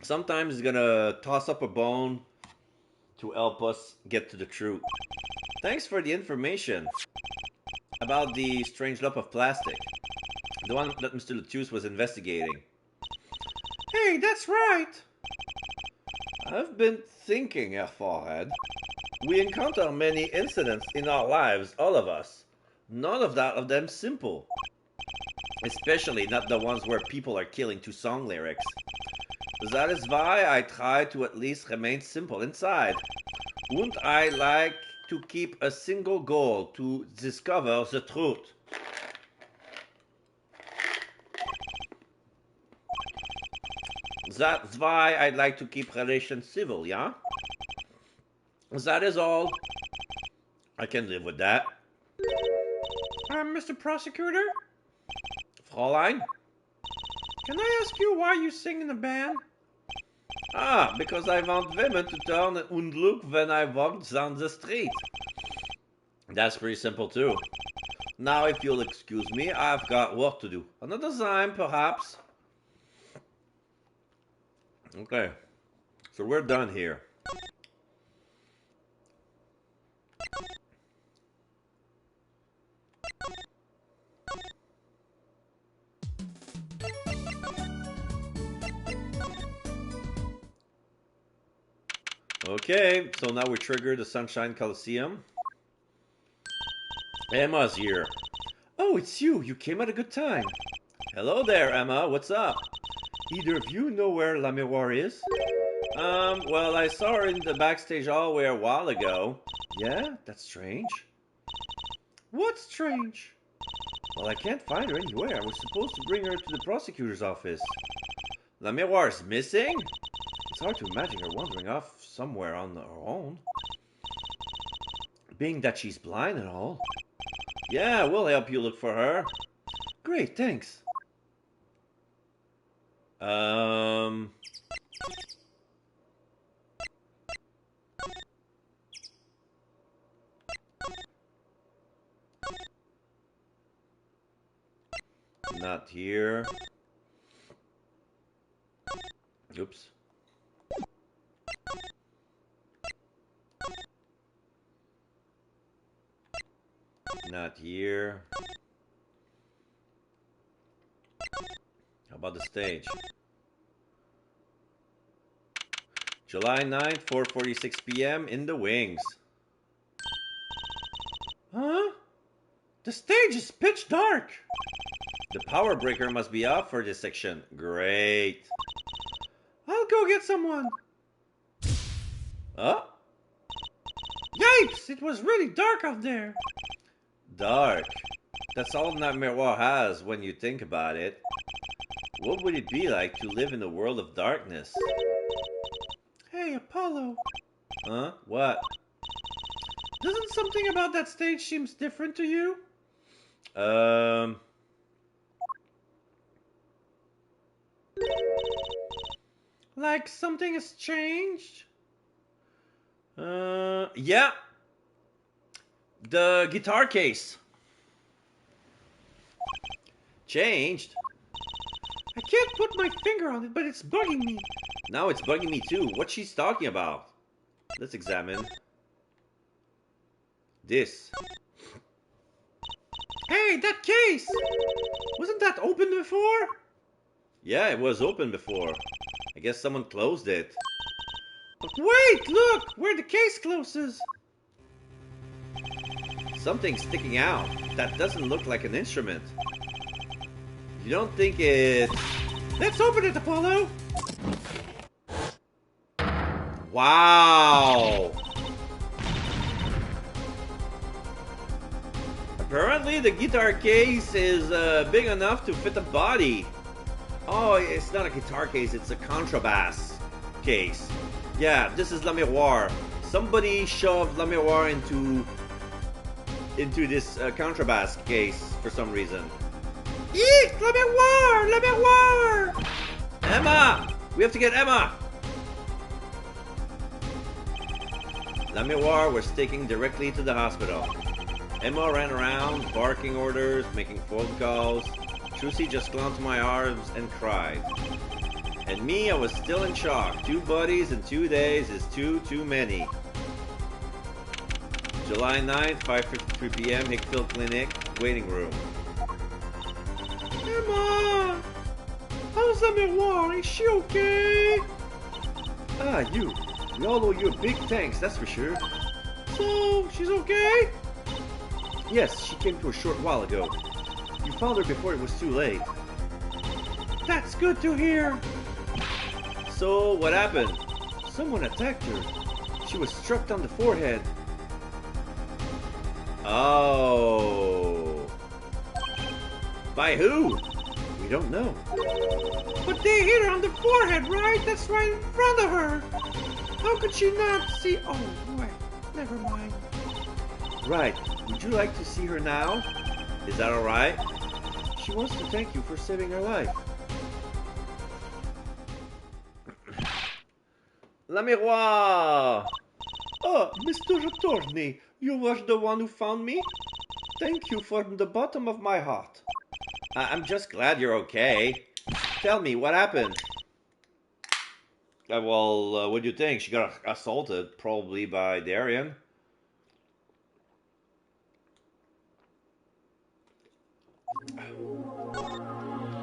sometimes he's gonna toss up a bone to help us get to the truth. Thanks for the information about the strange lump of plastic. The one that Mr. Latius was investigating. Hey, that's right. I've been thinking, Your Forehead. We encounter many incidents in our lives, all of us. None of them simple. Especially not the ones where people are killing to song lyrics. That is why I try to at least remain simple inside. Wouldn't I like to keep a single goal to discover the truth? That's why I'd like to keep relations civil, yeah? That is all. I can live with that. Mr. Prosecutor? Fräulein? Can I ask you why you sing in a band? Ah, because I want women to turn and look when I walk down the street. That's pretty simple too. Now, if you'll excuse me, I've got work to do. Another time, perhaps. Okay, so we're done here. Okay, so now we trigger the Sunshine Coliseum. Emma's here. Oh, it's you. You came at a good time. Hello there, Emma. What's up? Either of you know where La Miroir is? Well, I saw her in the backstage hallway a while ago. Yeah, that's strange. What's strange? Well, I can't find her anywhere. I was supposed to bring her to the prosecutor's office. La Miroir's missing? It's hard to imagine her wandering off somewhere on her own. Being that she's blind and all. Yeah, we'll help you look for her. Great, thanks. Not here. Oops. Not here. How about the stage? July 9th, 4:46 p.m. in the wings. Huh? The stage is pitch dark. The power breaker must be off for this section. Great. I'll go get someone. Oh, Yipes! It was really dark out there. dark. That's all that Miroir has when you think about it. What would it be like to live in a world of darkness? Hey, Apollo. Huh? What? Doesn't something about that stage seems different to you? Like something has changed? Yeah. The guitar case. Changed. I can't put my finger on it, but it's bugging me. Now it's bugging me too. What she's talking about. Let's examine. This. Hey, that case! Wasn't that open before? Yeah, it was open before. I guess someone closed it. But wait, look! Where the case closes! Something's sticking out. That doesn't look like an instrument. You don't think it's... Let's open it, Apollo! Wow! Apparently the guitar case is big enough to fit a body. Oh, it's not a guitar case, it's a contrabass case. Yeah, this is La Miroir. Somebody shoved La Miroir into this contrabass case for some reason. Eek! La Miroir! La Miroir! Emma! We have to get Emma! La Miroir was taken directly to the hospital. Emma ran around, barking orders, making phone calls. Trucy just clung to my arms and cried. And me, I was still in shock. 2 buddies in 2 days is too many. July 9th, 5:53 p.m., Hickfield Clinic, waiting room. Emma! How's La Miroir? Is she okay? Ah, you. We all owe you a big thanks, that's for sure. So, she's okay? Yes, she came to a short while ago. You found her before it was too late. That's good to hear. So, what happened? Someone attacked her. She was struck on the forehead. Oh. By who? We don't know. But they hit her on the forehead, right? That's right in front of her. How could she not see? Oh, wait. Never mind. Right. Would you like to see her now? Is that alright? She wants to thank you for saving her life. Le miroir! Ah, Mr. Attorney, you were the one who found me? Thank you from the bottom of my heart. I'm just glad you're okay. Tell me, what happened? What do you think? She got assaulted, probably by Darian.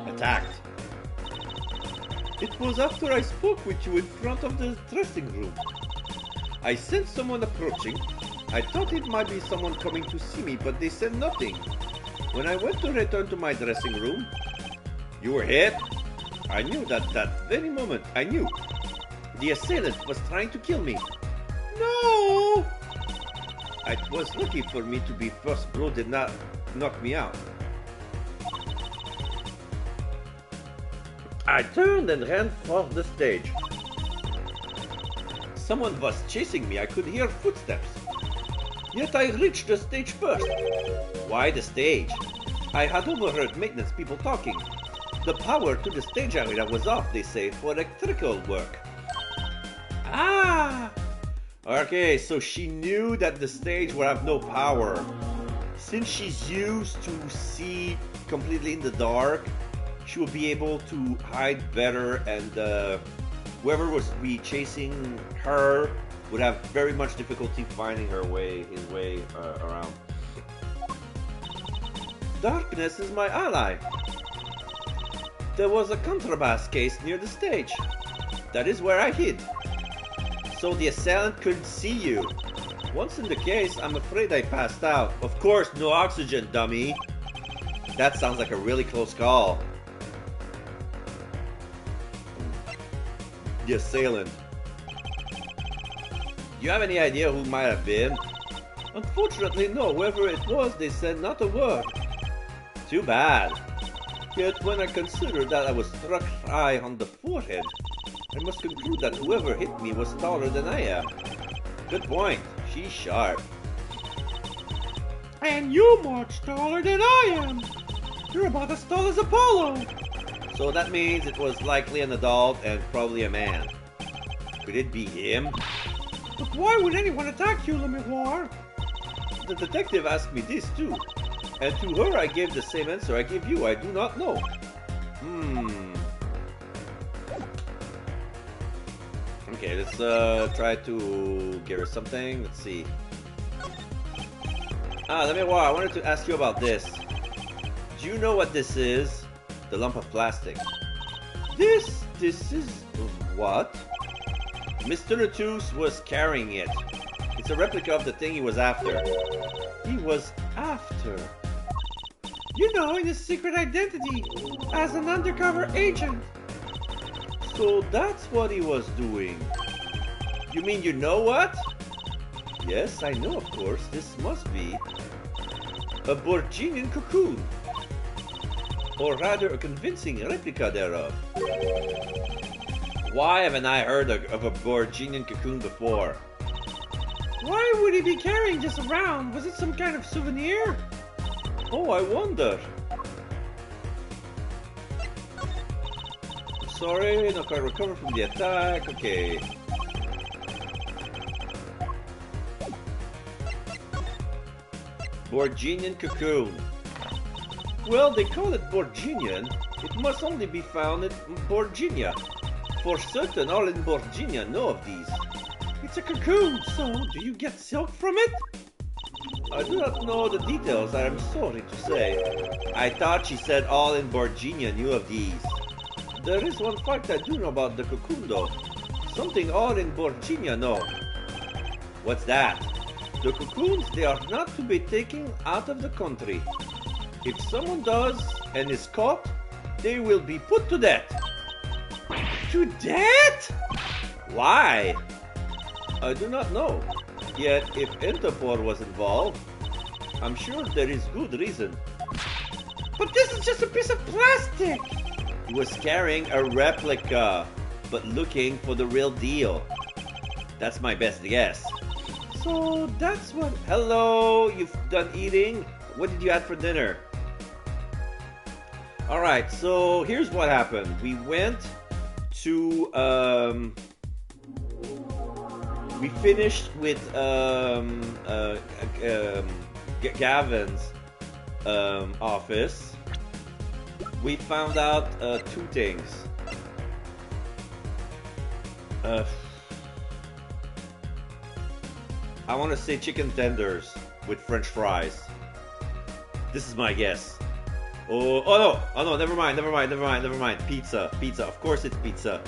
Attacked. It was after I spoke with you in front of the dressing room. I sensed someone approaching. I thought it might be someone coming to see me, but they said nothing. When I went to return to my dressing room, You were hit? I knew that very moment. I knew. The assailant was trying to kill me. No! It was lucky for me to be first blow did not knock me out. I turned and ran for the stage. Someone was chasing me. I could hear footsteps. Yet I reached the stage first. Why the stage? I had overheard maintenance people talking. The power to the stage area was off, they say, for electrical work. Ah! Okay, so she knew that the stage would have no power. Since she's used to see completely in the dark, she will be able to hide better, and whoever was be chasing her would have very much difficulty finding his way around. Darkness is my ally. There was a contrabass case near the stage. That is where I hid. So the assailant couldn't see you. Once in the case, I'm afraid I passed out. Of course, no oxygen, dummy. That sounds like a really close call. The assailant. Do you have any idea who might have been? Unfortunately, no. Whoever it was, they said not a word. Too bad. Yet when I consider that I was struck high on the forehead, I must conclude that whoever hit me was taller than I am. Good point. She's sharp. And you much taller than I am. You're about as tall as Apollo. So that means it was likely an adult and probably a man. Could it be him? But why would anyone attack you, Le Miroir? The detective asked me this too. And to her I gave the same answer I gave you. I do not know. Okay, let's try to give her something. Let's see. Let me I wanted to ask you about this. Do you know what this is? The lump of plastic. This is what? Mr. Latus was carrying it. It's a replica of the thing he was after. He was after. You know, in his secret identity, as an undercover agent. So that's what he was doing. You mean you know what? Yes, I know, of course. This must be a Borginian cocoon. Or rather, a convincing replica thereof. Why haven't I heard of a Borginian cocoon before? Why would he be carrying this around? Was it some kind of souvenir? Oh, I wonder. Sorry, not quite recovered from the attack. Okay. Borginian cocoon. Well, they call it Borginian. It must only be found in Borginia. For certain, all in Borginia know of these. It's a cocoon, so do you get silk from it? I do not know the details, I am sorry to say. I thought she said all in Borginia knew of these. There is one fact I do know about the cocoon though. Something all in Borginia know. What's that? The cocoons, they are not to be taken out of the country. If someone does and is caught, they will be put to death. To death? Why? I do not know. Yet, if Interpol was involved, I'm sure there is good reason. But this is just a piece of plastic! He was carrying a replica, but looking for the real deal. That's my best guess. So that's what... Hello, you've done eating? What did you have for dinner? Alright, so here's what happened. We went to we finished with Gavin's office. We found out two things. I want to say chicken tenders with French fries. This is my guess. Oh no, never mind. Pizza, of course it's pizza.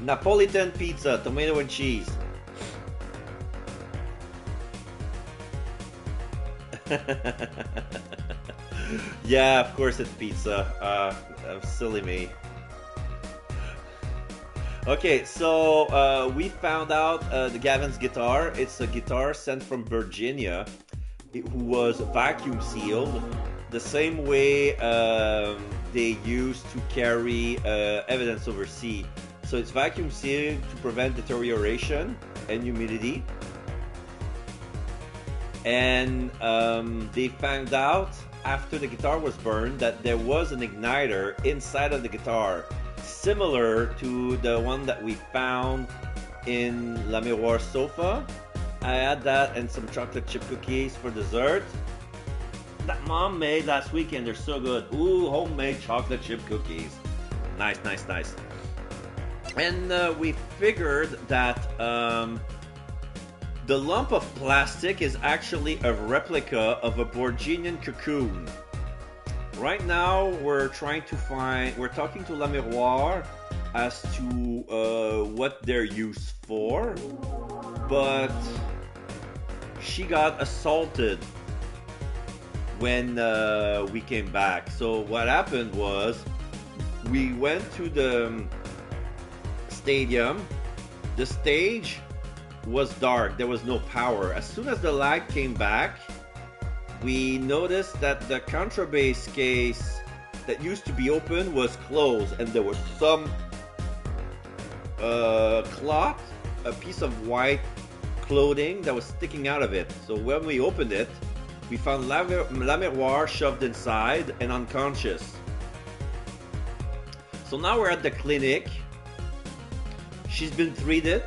Napolitan pizza, tomato and cheese. Yeah, of course it's pizza. Silly me. Okay, so we found out the Gavin's guitar. It's a guitar sent from Virginia, who was vacuum sealed, the same way they used to carry evidence overseas. So it's vacuum sealed to prevent deterioration and humidity. And they found out after the guitar was burned that there was an igniter inside of the guitar, similar to the one that we found in La Miroir sofa. I had that and some chocolate chip cookies for dessert that Mom made last weekend. They're so good. Ooh, homemade chocolate chip cookies. Nice. And we figured that the lump of plastic is actually a replica of a Borginian cocoon. Right now, we're talking to La Miroir as to what they're used for, but she got assaulted when we came back. So what happened was, we went to the stadium. The stage was dark. There was no power. As soon as the light came back, we noticed that the contrabass case that used to be open was closed, and there was some cloth, a piece of white clothing that was sticking out of it. So when we opened it, we found La Miroir shoved inside and unconscious. So now we're at the clinic. She's been treated.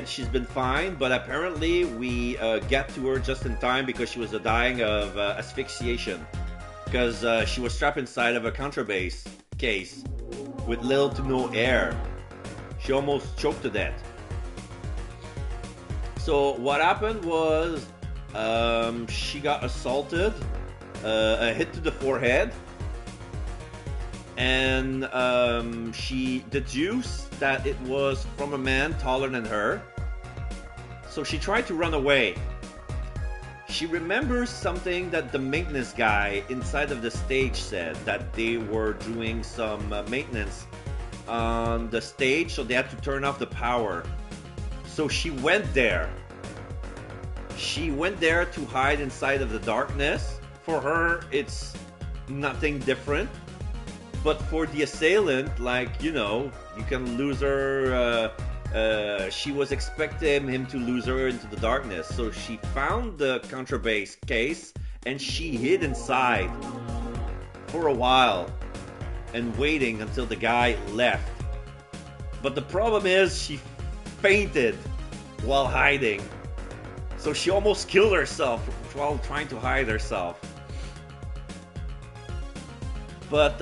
She's been fine, but apparently we got to her just in time because she was dying of asphyxiation, because she was trapped inside of a contrabass case with little to no air. She almost choked to death. So what happened was, she got assaulted, a hit to the forehead, and she deduced that it was from a man taller than her. So she tried to run away. She remembers something that the maintenance guy inside of the stage said, that they were doing some maintenance on the stage, so they had to turn off the power. So she went there. She went there to hide inside of the darkness. For her, it's nothing different. But for the assailant, like, you know, you can lose her. She was expecting him to lose her into the darkness. So she found the contrabass case and she hid inside for a while and waiting until the guy left. But the problem is she fainted while hiding. So she almost killed herself while trying to hide herself. But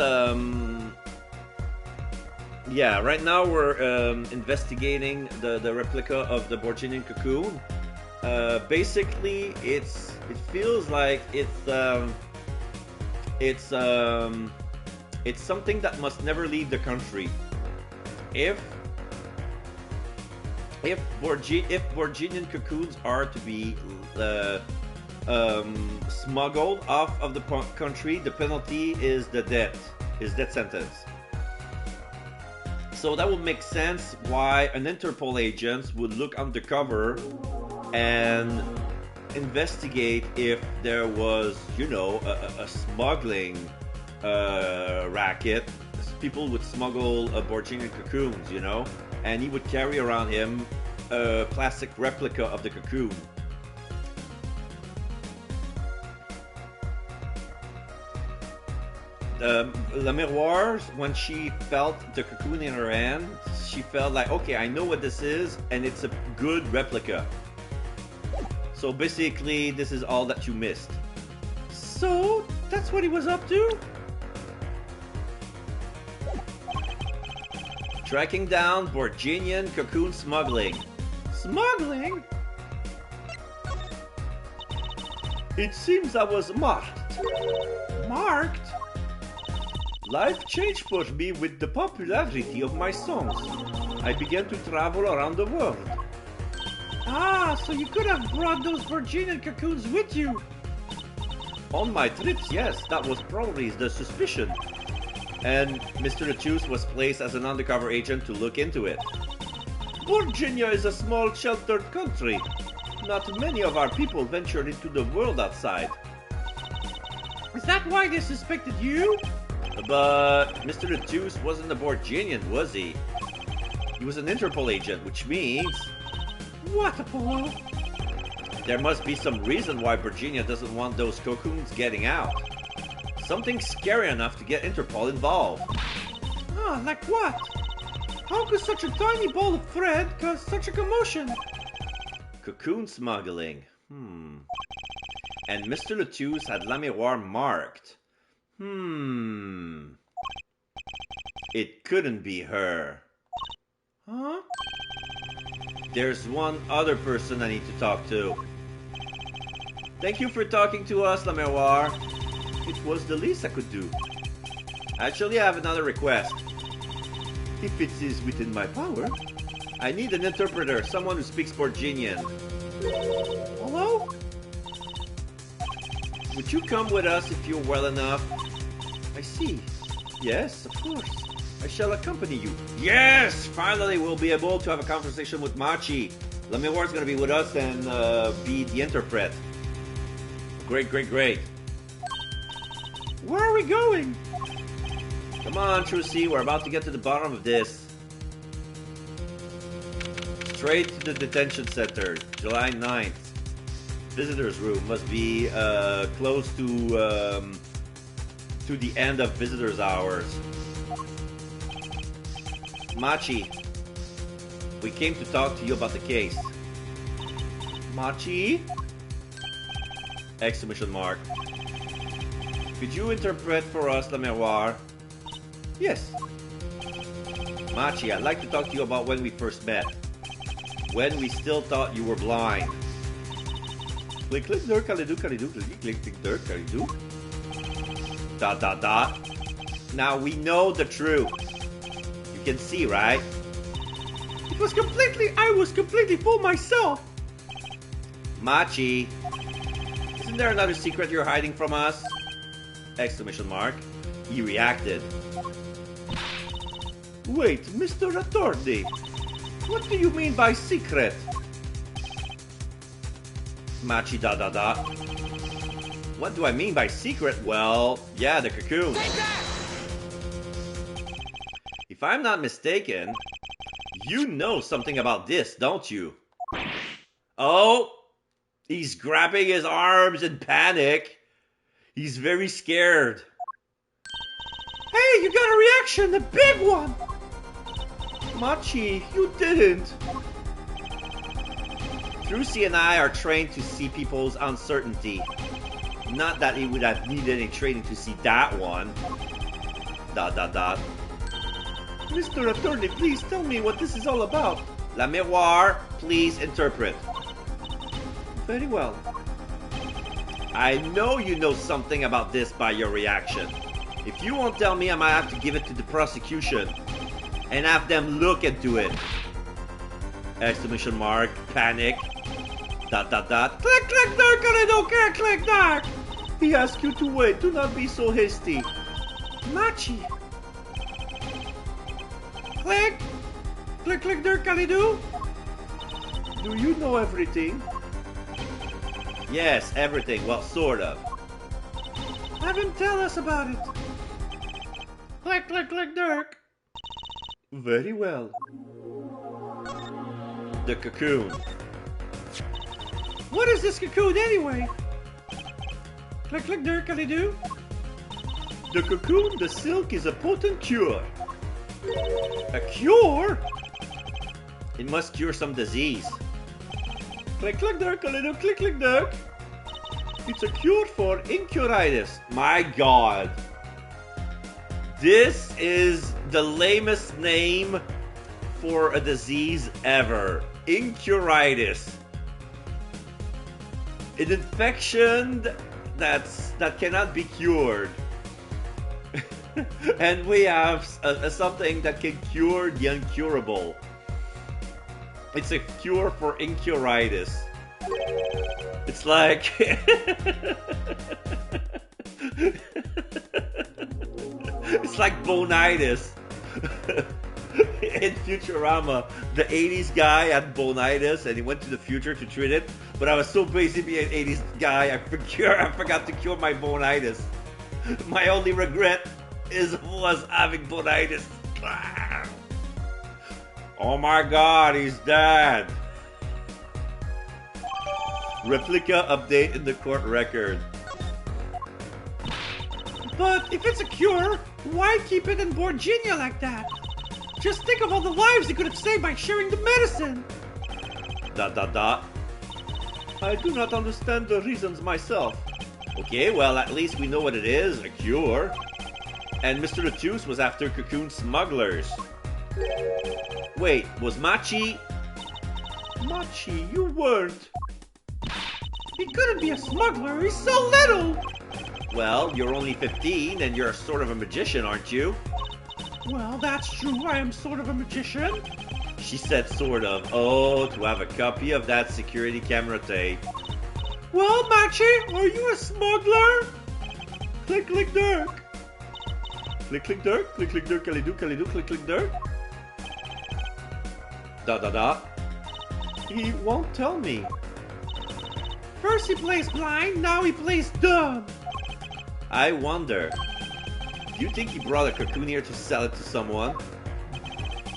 yeah, right now we're investigating the replica of the Borginian cocoon. Basically, it feels like it's something that must never leave the country. If Borginian cocoons are to be smuggled off of the country, the penalty is death sentence. So that would make sense why an Interpol agent would look undercover and investigate if there was, you know, a smuggling racket. People would smuggle Borginian cocoons, you know, and he would carry around him a plastic replica of the cocoon. La Miroir, when she felt the cocoon in her hand, she felt like, okay, I know what this is, and it's a good replica. So basically, this is all that you missed. So, that's what he was up to? Tracking down Borginian cocoon smuggling. Smuggling? It seems I was marked. Marked? Life changed for me with the popularity of my songs. I began to travel around the world. Ah, so you could have brought those Virginian cocoons with you. On my trips, yes, that was probably the suspicion. And Mr. Lettuce was placed as an undercover agent to look into it. Virginia is a small, sheltered country. Not many of our people ventured into the world outside. Is that why they suspected you? But Mr. Lettuce wasn't a Borginian, was he? He was an Interpol agent, which means What, Apollo? there must be some reason why Virginia doesn't want those cocoons getting out. Something scary enough to get Interpol involved. Ah, like what? How could such a tiny ball of thread cause such a commotion? Cocoon smuggling. And Mr. Lettuce had La Miroir marked. It couldn't be her. Huh? There's one other person I need to talk to. Thank you for talking to us, La Miroir. It was the least I could do. Actually, I have another request. If it is within my power. I need an interpreter, someone who speaks Borginian. Hello? Would you come with us if you're well enough? I see. Yes, of course. I shall accompany you. Yes! Finally, we'll be able to have a conversation with Machi. La Miroir's gonna be with us and be the interpret. Great, great, great. Where are we going? Come on, Trucy, we're about to get to the bottom of this. Straight to the detention center, July 9th. Visitor's room must be close to the end of visitors' hours. Machi, we came to talk to you about the case. Machi? Exclamation mark. Could you interpret for us, La Miroir? Yes. Machi, I'd like to talk to you about when we first met. When we still thought you were blind. Click, click, dur, calidoo, calidoo, click, click, click, dur, calidoo. ... Now we know the truth. You can see, right? I was completely fooled myself. Machi, isn't there another secret you're hiding from us? Exclamation mark. He reacted. Wait, Mr. Attorney. What do you mean by secret? Machi ... What do I mean by secret? Well, yeah, the cocoon. Take that! If I'm not mistaken, you know something about this, don't you? Oh, he's grabbing his arms in panic. He's very scared. Hey, you got a reaction, a big one. Machi, you didn't. Trucy and I are trained to see people's uncertainty. Not that he would have needed any training to see that one. ... Mr. Attorney, please tell me what this is all about. La Miroir, please interpret. Very well. I know you know something about this by your reaction. If you won't tell me, I might have to give it to the prosecution and have them look into it. Exclamation mark, panic. ... Click, click, dark, I don't care, click, dark. He asked you to wait. Do not be so hasty. Machi. Click. Click, click, dark, do. Do you know everything? Yes, everything. Well, sort of. Have him tell us about it. Click, click, click, dark. Very well. The cocoon. What is this cocoon anyway? Click, click, dark, do. The cocoon, the silk, is a potent cure. A cure? It must cure some disease. Click, click, duck, a little click, click, duck. It's a cure for incuritis. My god. This is the lamest name for a disease ever. Incuritis. An infection that cannot be cured. And we have something that can cure the incurable. It's a cure for incuritis. It's like it's like bonitis. In Futurama, the 80s guy had bonitis and he went to the future to treat it. But I was so busy being an 80s guy, I forgot to cure my bonitis. My only regret was having bonitis. Oh my god, he's dead. Replica update in the court record. But if it's a cure, why keep it in Borginia like that? Just think of all the lives you could have saved by sharing the medicine. ... I do not understand the reasons myself. Okay, well, at least we know what it is, a cure. And Mr. Latus was after cocoon smugglers. Wait, was Machi... Machi, you weren't. He couldn't be a smuggler, he's so little. Well, you're only 15 and you're sort of a magician, aren't you? Well, that's true, I am sort of a magician. She said sort of. Oh, to have a copy of that security camera tape. Well, Machi, are you a smuggler? Click, click, dirk. Click, click, dirk. Click, click, dirk. Calidoo, click, click, dirk. ... He won't tell me. First he plays blind, now he plays dumb. I wonder. Do you think he brought a cocoon here to sell it to someone?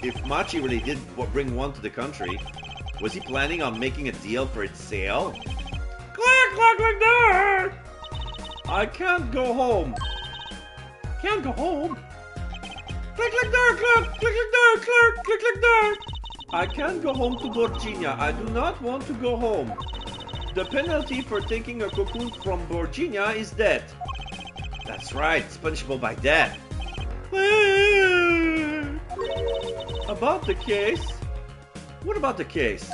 If Machi really did bring one to the country, was he planning on making a deal for its sale? Click, click, click, there! I can't go home. Can't go home? Click, click, there, click, click, click, there, click, click, click, there! I can't go home to Borginia. I do not want to go home. The penalty for taking a cocoon from Borginia is death. That's right, it's punishable by death. About the case? What about the case?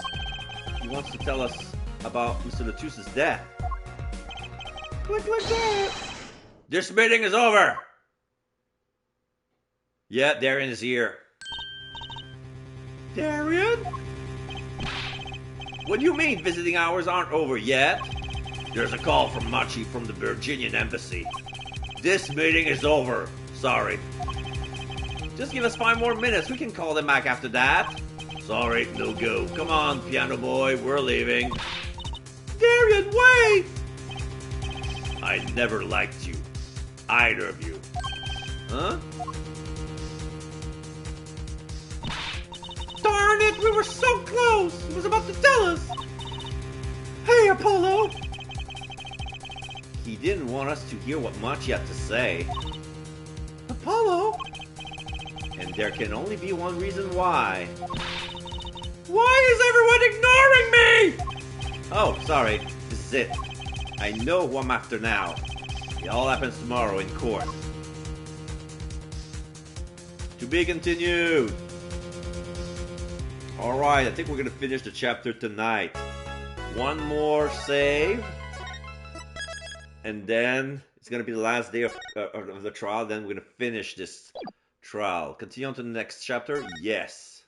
He wants to tell us about Mr. Latus's death. Click, click, there! This meeting is over! Yeah, Darian is here. Darian? What do you mean visiting hours aren't over yet? There's a call from Machi from the Virginian embassy. This meeting is over. Sorry. Just give us 5 more minutes. We can call them back after that. Sorry, no go. Come on, piano boy. We're leaving. Darian, wait! I never liked you. Either of you. Huh? Darn it, we were so close! He was about to tell us! Hey, Apollo! He didn't want us to hear what Machi had to say. Apollo? And there can only be one reason why. Why is everyone ignoring me? Oh, sorry. This is it. I know who I'm after now. It all happens tomorrow in court. To be continued. Alright, I think we're gonna finish the chapter tonight. One more save. And then it's gonna be the last day of the trial. Then we're gonna finish this trial. Continue on to the next chapter? Yes.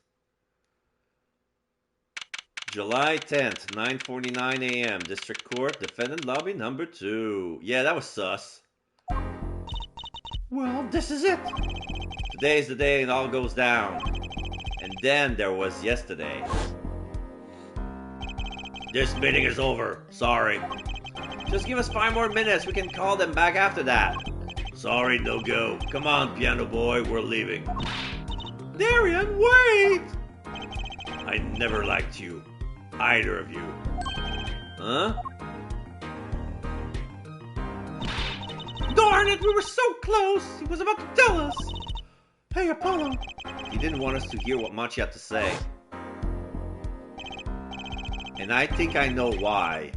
July 10th, 9:49 a.m. District Court, Defendant Lobby number 2. Yeah, that was sus. Well, this is it. Today's the day it all goes down. And then there was yesterday. This meeting is over. Sorry. Just give us 5 more minutes. We can call them back after that. Sorry, no go. Come on, piano boy. We're leaving. Darian, wait! I never liked you. Either of you. Huh? Darn it, we were so close! He was about to tell us! Hey, Apollo. He didn't want us to hear what Machi had to say. And I think I know why.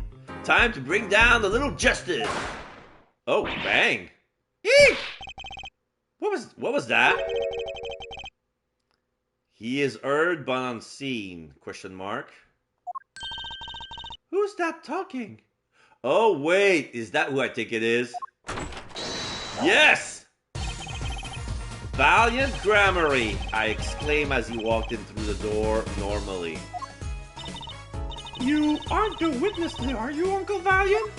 Time to bring down the little justice! Oh, bang! Eek! What was that? He is heard but unseen, question mark. Who's that talking? Oh, wait, is that who I think it is? Yes! Valiant Gramarye, I exclaim as he walked in through the door normally. You aren't a witness there, are you, Uncle Valiant?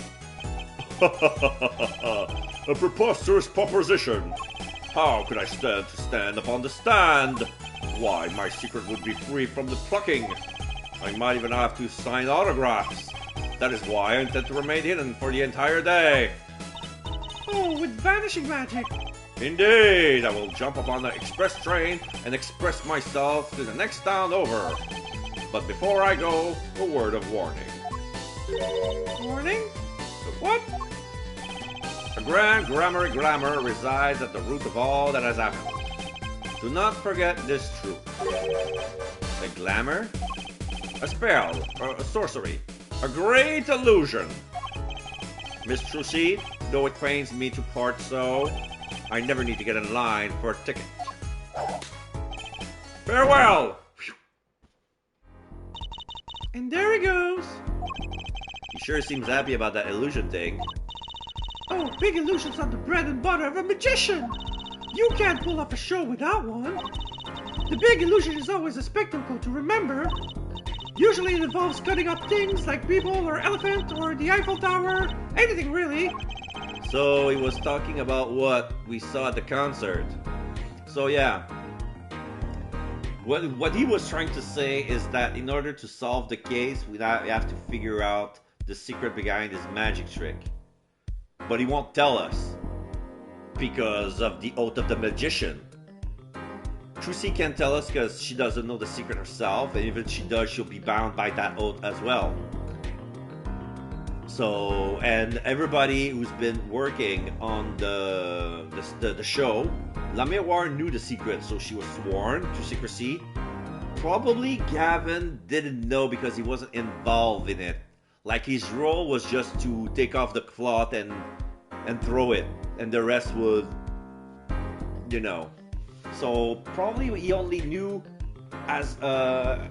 A preposterous proposition. How could I stand to stand upon the stand? Why, my secret would be free from the plucking. I might even have to sign autographs. That is why I intend to remain hidden for the entire day. Oh, with vanishing magic. Indeed, I will jump upon the express train and express myself to the next town over. But before I go, a word of warning. Warning? What? A grand Gramarye glamour resides at the root of all that has happened. Do not forget this truth. A glamour? A spell, a sorcery, a great illusion. Miss Trucy, though it pains me to part so, I never need to get in line for a ticket. Farewell! And there he goes. He sure seems happy about that illusion thing. Oh, big illusions are the bread and butter of a magician. You can't pull off a show without one. The big illusion is always a spectacle to remember. Usually it involves cutting up things like people or elephant or the Eiffel Tower, anything really. So he was talking about what we saw at the concert. So yeah. What he was trying to say is that in order to solve the case, we have to figure out the secret behind his magic trick. But he won't tell us because of the oath of the magician. Trucy can't tell us because she doesn't know the secret herself, and even if she does, she'll be bound by that oath as well. So, and everybody who's been working on the show, La Miroir knew the secret, so she was sworn to secrecy. Probably Gavin didn't know because he wasn't involved in it. Like his role was just to take off the cloth and throw it, and the rest would, you know. So probably he only knew as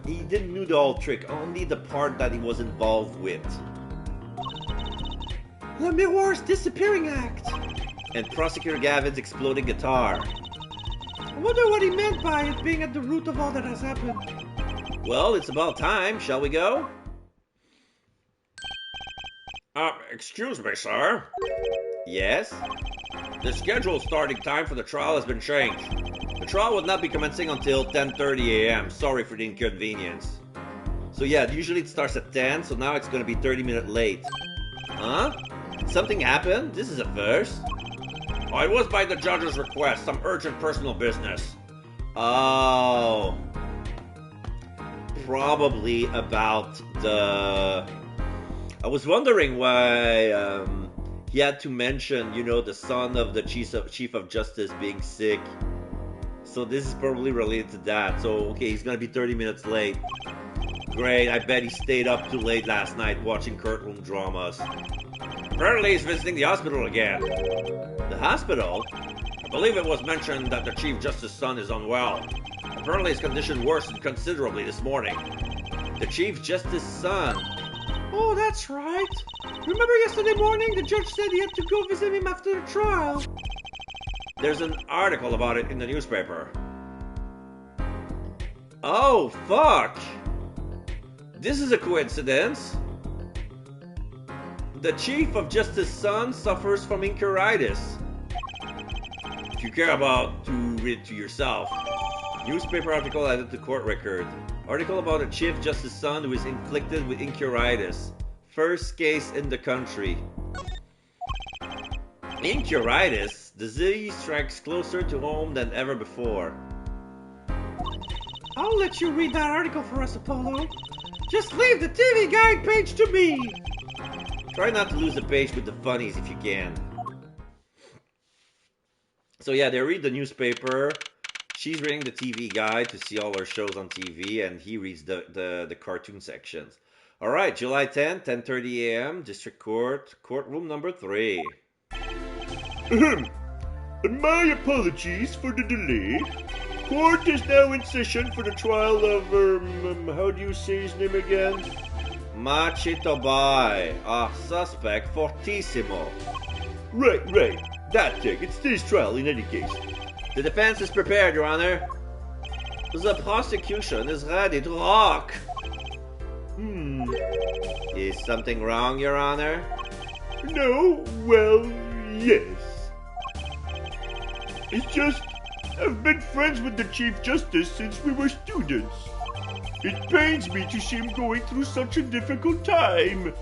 he didn't know the whole trick, only the part that he was involved with. La Miroir's disappearing act. And Prosecutor Gavin's exploding guitar. I wonder what he meant by it being at the root of all that has happened. Well, it's about time. Shall we go? Excuse me, sir. Yes? The scheduled starting time for the trial has been changed. The trial will not be commencing until 10:30 a.m. Sorry for the inconvenience. So yeah, usually it starts at 10, so now it's gonna be 30 minutes late. Huh? Something happened? This is a first. It was by the judge's request, some urgent personal business. Oh. Probably about the... I was wondering why he had to mention, you know, the son of the Chief of Justice being sick. So this is probably related to that. So, okay, he's gonna be 30 minutes late. Great, I bet he stayed up too late last night watching courtroom dramas. Apparently he's visiting the hospital again. The hospital? I believe it was mentioned that the Chief Justice's son is unwell. Apparently his condition worsened considerably this morning. The Chief Justice's son? Oh, that's right. Remember yesterday morning the judge said he had to go visit him after the trial? There's an article about it in the newspaper. Oh, fuck! This is a coincidence. The Chief of Justice's son suffers from enchiritis. If you care about to read it to yourself. Newspaper article added to court record. Article about a Chief Justice's son who is inflicted with enchiritis. First case in the country. Enchiritis? Disease strikes closer to home than ever before. I'll let you read that article for us, Apollo. Just leave the TV guide page to me. Try not to lose the page with the funnies if you can. So yeah, they read the newspaper. She's reading the TV guide to see all her shows on TV, and he reads the cartoon sections. All right, July 10th, 10:30 a.m., District Court, courtroom number 3. Ahem. My apologies for the delay. Court is now in session for the trial of, how do you say his name again? Machitobai, our suspect fortissimo. Right. That thing. It's his trial in any case. The defense is prepared, Your Honor. The prosecution is ready to rock. Is something wrong, Your Honor? No, well, yes. It's just, I've been friends with the Chief Justice since we were students. It pains me to see him going through such a difficult time.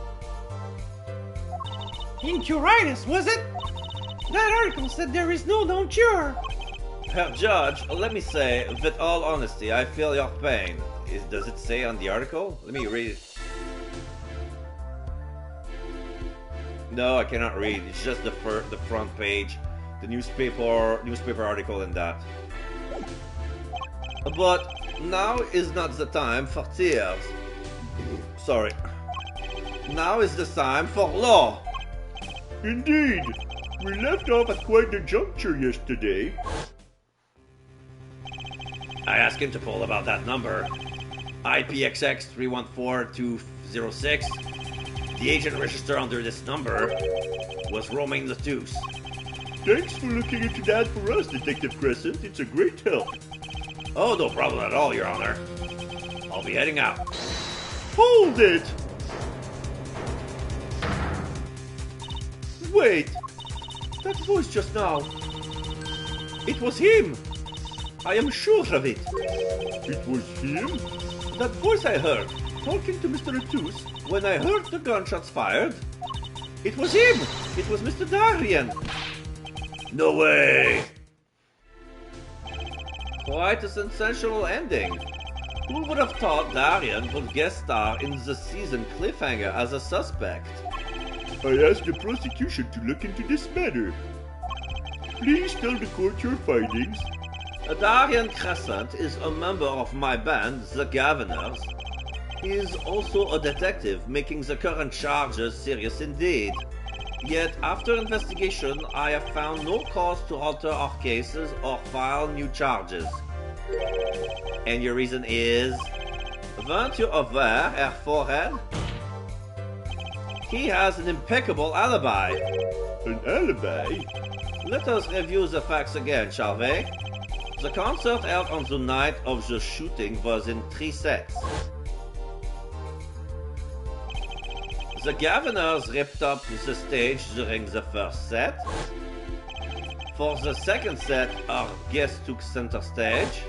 Incuritis, was it? That article said there is no known cure. Herr Judge, let me say, with all honesty, I feel your pain. Does it say on the article? Let me read it. No, I cannot read. It's just the front page, the newspaper article and that. But now is not the time for tears. Sorry. Now is the time for law. Indeed. We left off at quite a juncture yesterday. I asked him to pull about that number. IPXX 314206. The agent registered under this number was roaming the deuce. Thanks for looking into that for us, Detective Crescent. It's a great help. Oh, no problem at all, Your Honor. I'll be heading out. Hold it! Wait! That voice just now. It was him! I am sure of it. It was him? That voice I heard, talking to Mr. Atus, when I heard the gunshots fired. It was him! It was Mr. Darien! No way! Quite a sensational ending. Who would have thought Darien would guest star in the season cliffhanger as a suspect? I asked the prosecution to look into this matter. Please tell the court your findings. Darien Crescent is a member of my band, the Governors. He is also a detective, making the current charges serious indeed. Yet, after investigation, I have found no cause to alter our cases or file new charges. And your reason is? Weren't you aware, Herr Forehead? He has an impeccable alibi. An alibi? Let us review the facts again, shall we? The concert held on the night of the shooting was in 3 sets. The Governors ripped up the stage during the first set. For the second set, our guests took center stage.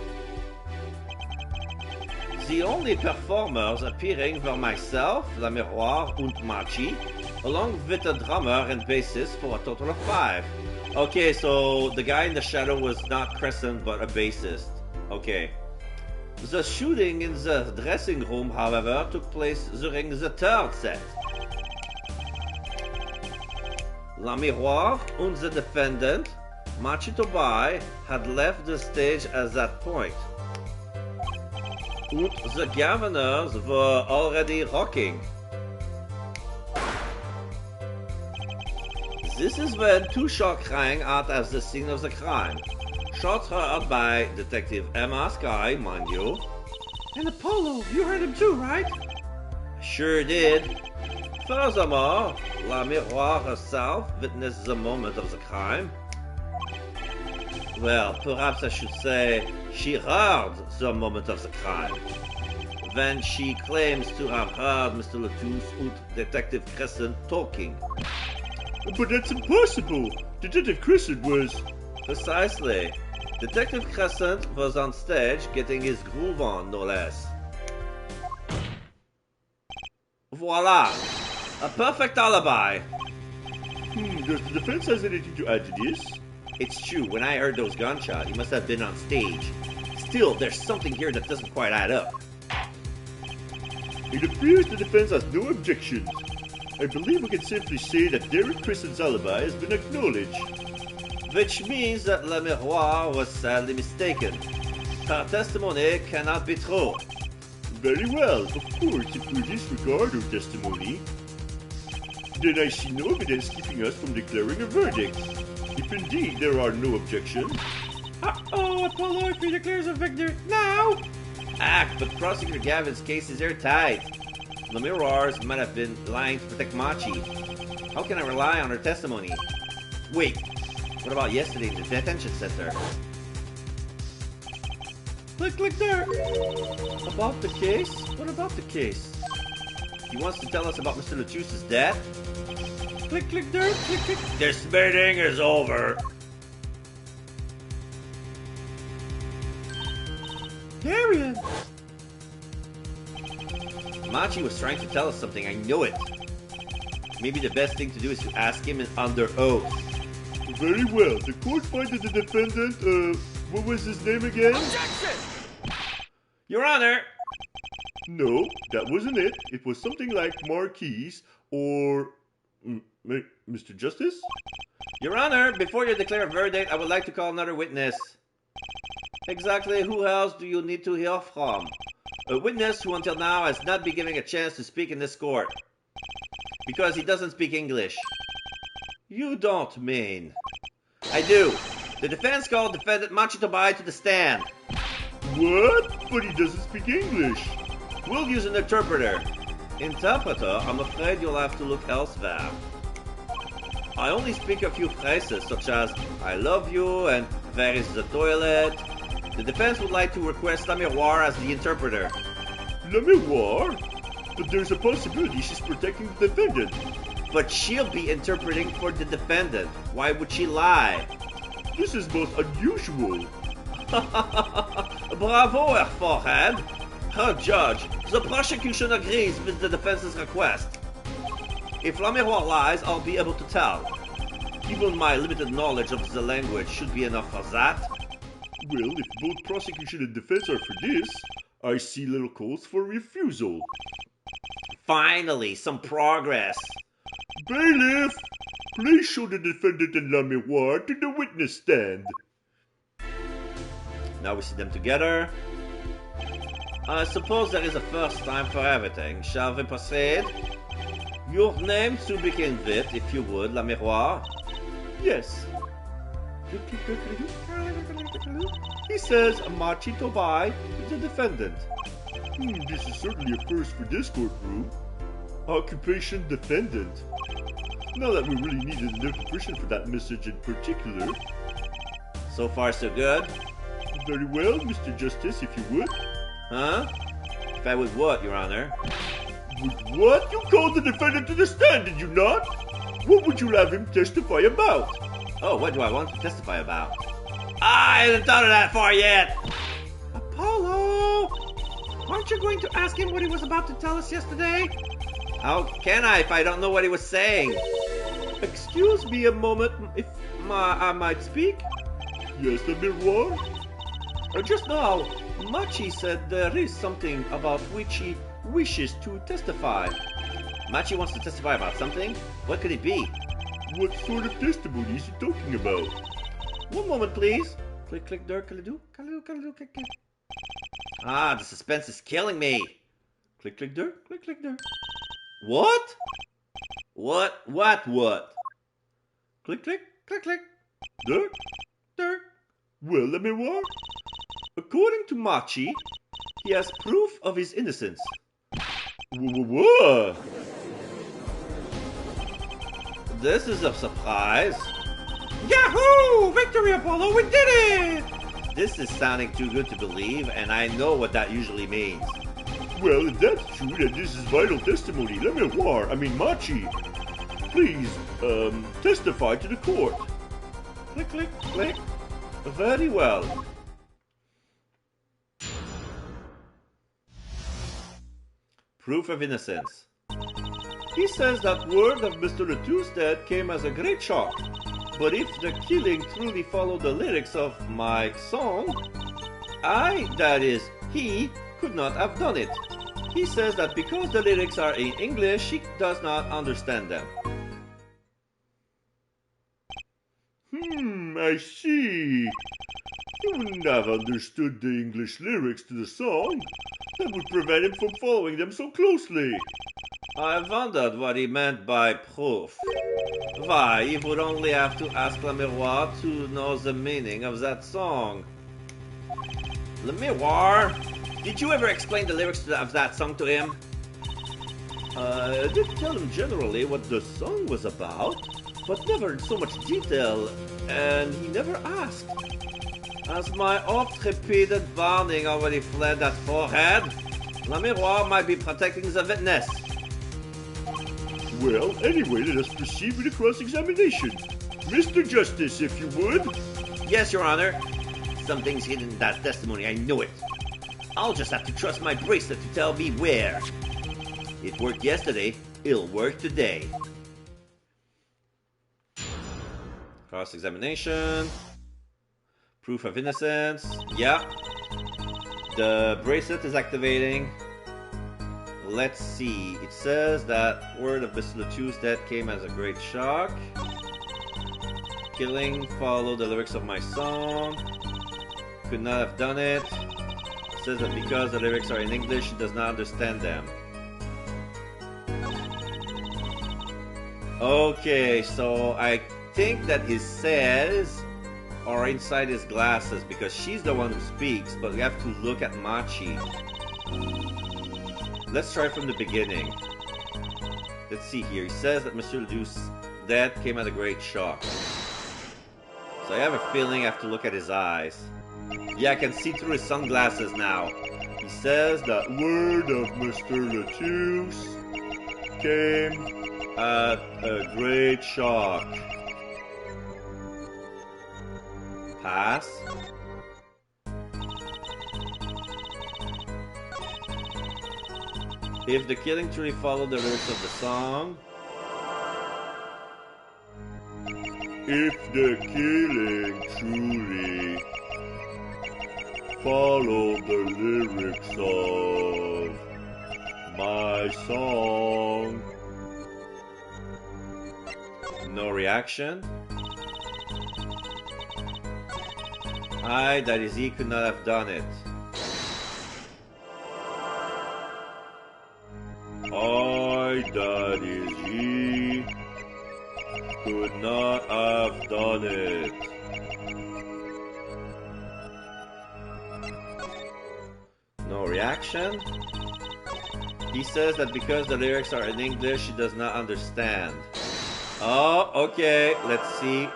The only performers appearing were myself, La Miroir, and Machi, along with a drummer and bassist for a total of 5. Okay, so the guy in the shadow was not Crescent, but a bassist. Okay. The shooting in the dressing room, however, took place during the third set. La Miroir and the defendant, Machitobai, had left the stage at that point. And the Governors were already rocking. This is when 2 shots rang out at the scene of the crime. Shots heard by Detective Emma Sky, mind you. And Apollo, you heard him too, right? Sure did. Furthermore, La Miroir herself witnessed the moment of the crime. Well, perhaps I should say she heard the moment of the crime. Then she claims to have heard Mr. Latouche and Detective Crescent talking. But that's impossible! Detective Crescent was... Precisely. Detective Crescent was on stage getting his groove on, no less. Voila! A perfect alibi! Does the defense have anything to add to this? It's true, when I heard those gunshots, he must have been on stage. Still, there's something here that doesn't quite add up. It appears the defense has no objections. I believe we can safely say that Derek Crescent's alibi has been acknowledged. which means that Le Miroir was sadly mistaken. Her testimony cannot be true. Very well, of course, if we disregard her testimony, then I see no evidence keeping us from declaring a verdict. If indeed there are no objections. Uh-oh, Apollo, if he declares a verdict now! But Prosecutor Gavin's case is airtight. Le Miroirs might have been lying to protect Machi. How can I rely on her testimony? Wait, what about yesterday in the detention center? Click there! About the case? What about the case? He wants to tell us about Mr. Latuse's death? Click there, click. This meeting is over. Darian! Machi was trying to tell us something, I know it. Maybe the best thing to do is to ask him under oath. Very well, the court finds that the defendant, what was his name again? Objection! Your Honor! No, that wasn't it. It was something like Marquise or... Mr. Justice? Your Honor, before you declare a verdict, I would like to call another witness. Exactly who else do you need to hear from? A witness who until now has not been given a chance to speak in this court. Because he doesn't speak English. You don't mean... I do. The defense called defendant Machi Tobai to the stand. What? But he doesn't speak English. We'll use an interpreter. Interpreter, I'm afraid you'll have to look elsewhere. I only speak a few phrases such as I love you and where is the toilet. The defense would like to request La Miroir as the interpreter. Le Miroir? But there's a possibility she's protecting the defendant. But she'll be interpreting for the defendant. Why would she lie? This is most unusual. Bravo, Her Forehead. Her judge, the prosecution agrees with the defense's request. If La Miroir lies, I'll be able to tell. Even my limited knowledge of the language should be enough for that. Well, if both prosecution and defense are for this, I see little cause for refusal. Finally, some progress. Bailiff, please show the defendant and La Miroir to the witness stand. Now we see them together. I suppose there is a first time for everything. Shall we proceed? Your name to begin with, if you would, La Miroir. Yes. He says Machi Tobai is the defendant. This is certainly a first for this courtroom. Occupation defendant. Not that we really needed an interpretation for that message in particular. So far, so good. Very well, Mr. Justice, if you would. Huh? If I would what, Your Honor? Would what? You called the defendant to the stand, did you not? What would you have him testify about? Oh, what do I want to testify about? I haven't thought of that far yet! Apollo! Aren't you going to ask him what he was about to tell us yesterday? How can I if I don't know what he was saying? Excuse me a moment, if I might speak. Yes, the Miroir? Just now, Machi said there is something about which he wishes to testify. Machi wants to testify about something? What could it be? What sort of testimony is he talking about? One moment, please. Click there, click. Ah, the suspense is killing me. Click there, click there. What? What? Click. There? Well, Le Miroir? According to Machi, he has proof of his innocence. What? This is a surprise. Yahoo! Victory, Apollo! We did it! This is sounding too good to believe, and I know what that usually means. Well, if that's true, then this is vital testimony. Le Miroir, Machi. Please, testify to the court. Click. Very well. Proof of innocence. He says that word of Mr. Latuse's death came as a great shock. But if the killing truly followed the lyrics of my song, that is, he, could not have done it. He says that because the lyrics are in English, he does not understand them. I see. He wouldn't have understood the English lyrics to the song. That would prevent him from following them so closely. I wondered what he meant by proof. Why, he would only have to ask Le Miroir to know the meaning of that song. Le Miroir, did you ever explain the lyrics of that song to him? I did tell him generally what the song was about, but never in so much detail, and he never asked. Has my oft-repeated warning already fled that forehead? Le Miroir might be protecting the witness. Well, anyway, let us proceed with the cross-examination. Mr. Justice, if you would. Yes, Your Honor. Something's hidden in that testimony, I know it. I'll just have to trust my bracelet to tell me where. It worked yesterday, it'll work today. Cross-examination. Proof of innocence. Yeah. The bracelet is activating. Let's see. It says that word of Mr. Latou's death came as a great shock. Killing followed the lyrics of my song. Could not have done it. It says that because the lyrics are in English, he does not understand them. Okay, so I think that his says are inside his glasses because she's the one who speaks, but we have to look at Machi. Let's try from the beginning. Let's see here. He says that Monsieur Latou's death came at a great shock. So I have a feeling I have to look at his eyes. Yeah, I can see through his sunglasses now. He says that word of Mr. Latou's came at a great shock. Pass. If the killing truly followed the lyrics of the song. If the killing truly followed the lyrics of my song. No reaction. I, that is, he could not have done it. I, that is, he could not have done it. No reaction. He says that because the lyrics are in English, he does not understand. Oh, okay, let's see.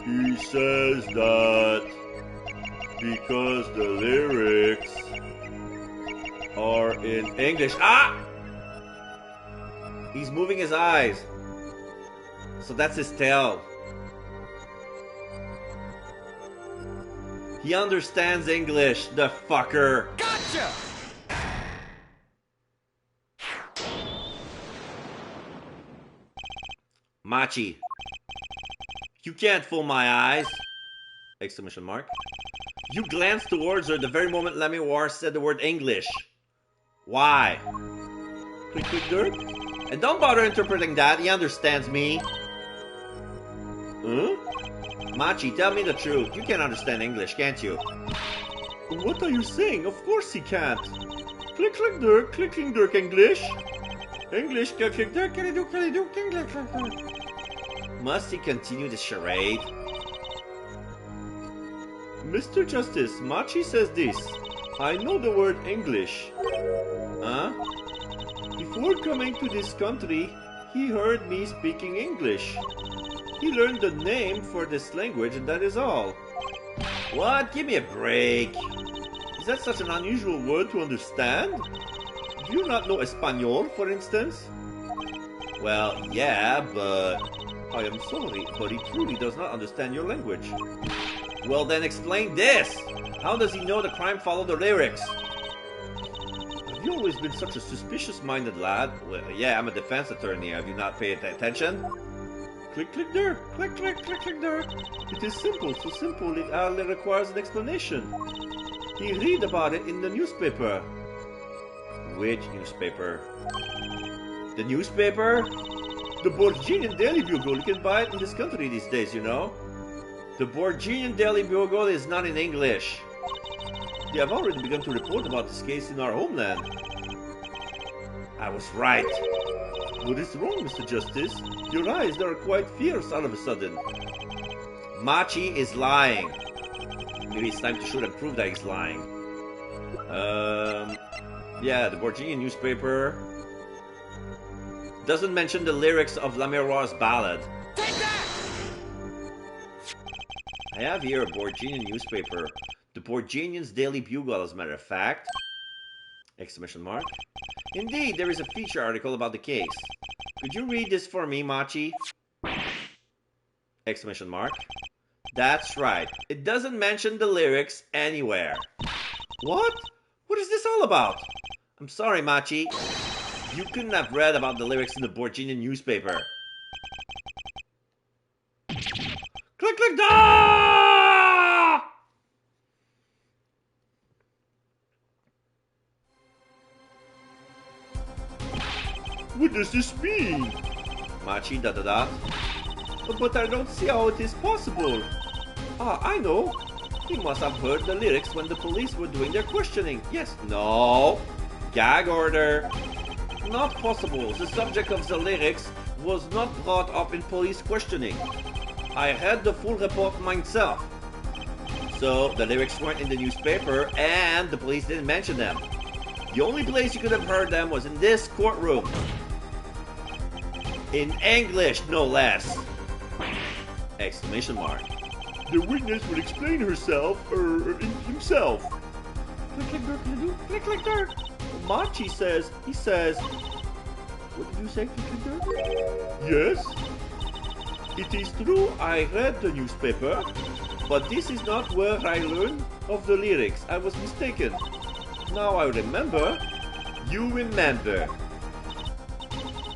He says that because the lyrics are in English. Ah! He's moving his eyes. So that's his tail. He understands English, the fucker. Gotcha! Machi. You can't fool my eyes! Exclamation mark. You glanced towards her the very moment Le Miroir said the word English. Why? Click, click, dirt. And don't bother interpreting that, he understands me. Huh? Machi, tell me the truth. You can't understand English, can't you? What are you saying? Of course he can't. Click, click, dirt, clicking, dirt, English. English, click, click, dirt, can I do, English, click, click. Must he continue the charade? Mr. Justice, Machi says this. I know the word English. Huh? Before coming to this country, he heard me speaking English. He learned the name for this language and that is all. What? Give me a break. Is that such an unusual word to understand? Do you not know Espanol, for instance? Well, yeah, but... I am sorry, but he truly does not understand your language. Well, then explain this! How does he know the crime followed the lyrics? Have you always been such a suspicious-minded lad? Well, yeah, I'm a defense attorney. Have you not paid attention? Click, click, there. Click, click, click, click, there. It is simple, so simple it hardly requires an explanation. He read about it in the newspaper. Which newspaper? The newspaper? The Borginian Daily Bugle, you can buy it in this country these days, you know. The Borginian Daily Bugle is not in English. They have already begun to report about this case in our homeland. I was right. What is wrong, Mr. Justice? Your eyes are quite fierce all of a sudden. Machi is lying. Maybe it's time to shoot and prove that he's lying. Yeah, the Borginian newspaper doesn't mention the lyrics of La Miroir's ballad. Take that! I have here a Borginian newspaper. The Borginian's Daily Bugle, as a matter of fact. Exclamation mark. Indeed, there is a feature article about the case. Could you read this for me, Machi? Exclamation mark. That's right. It doesn't mention the lyrics anywhere. What? What is this all about? I'm sorry, Machi. You couldn't have read about the lyrics in the Borginian newspaper. Click, click, da! What does this mean? Machi, da da da. But I don't see how it is possible. Ah, I know. He must have heard the lyrics when the police were doing their questioning. Yes. No. Gag order. Not possible. The subject of the lyrics was not brought up in police questioning. I read the full report myself. So, the lyrics weren't in the newspaper, and the police didn't mention them. The only place you could have heard them was in this courtroom. In English, no less. Exclamation mark. The witness will explain herself, himself. Click, click, dirt, can I do? Click, click, dirt. Machi says, what did you say, click, click, dirt? Yes? It is true, I read the newspaper, but this is not where I learned of the lyrics. I was mistaken. Now I remember. You remember.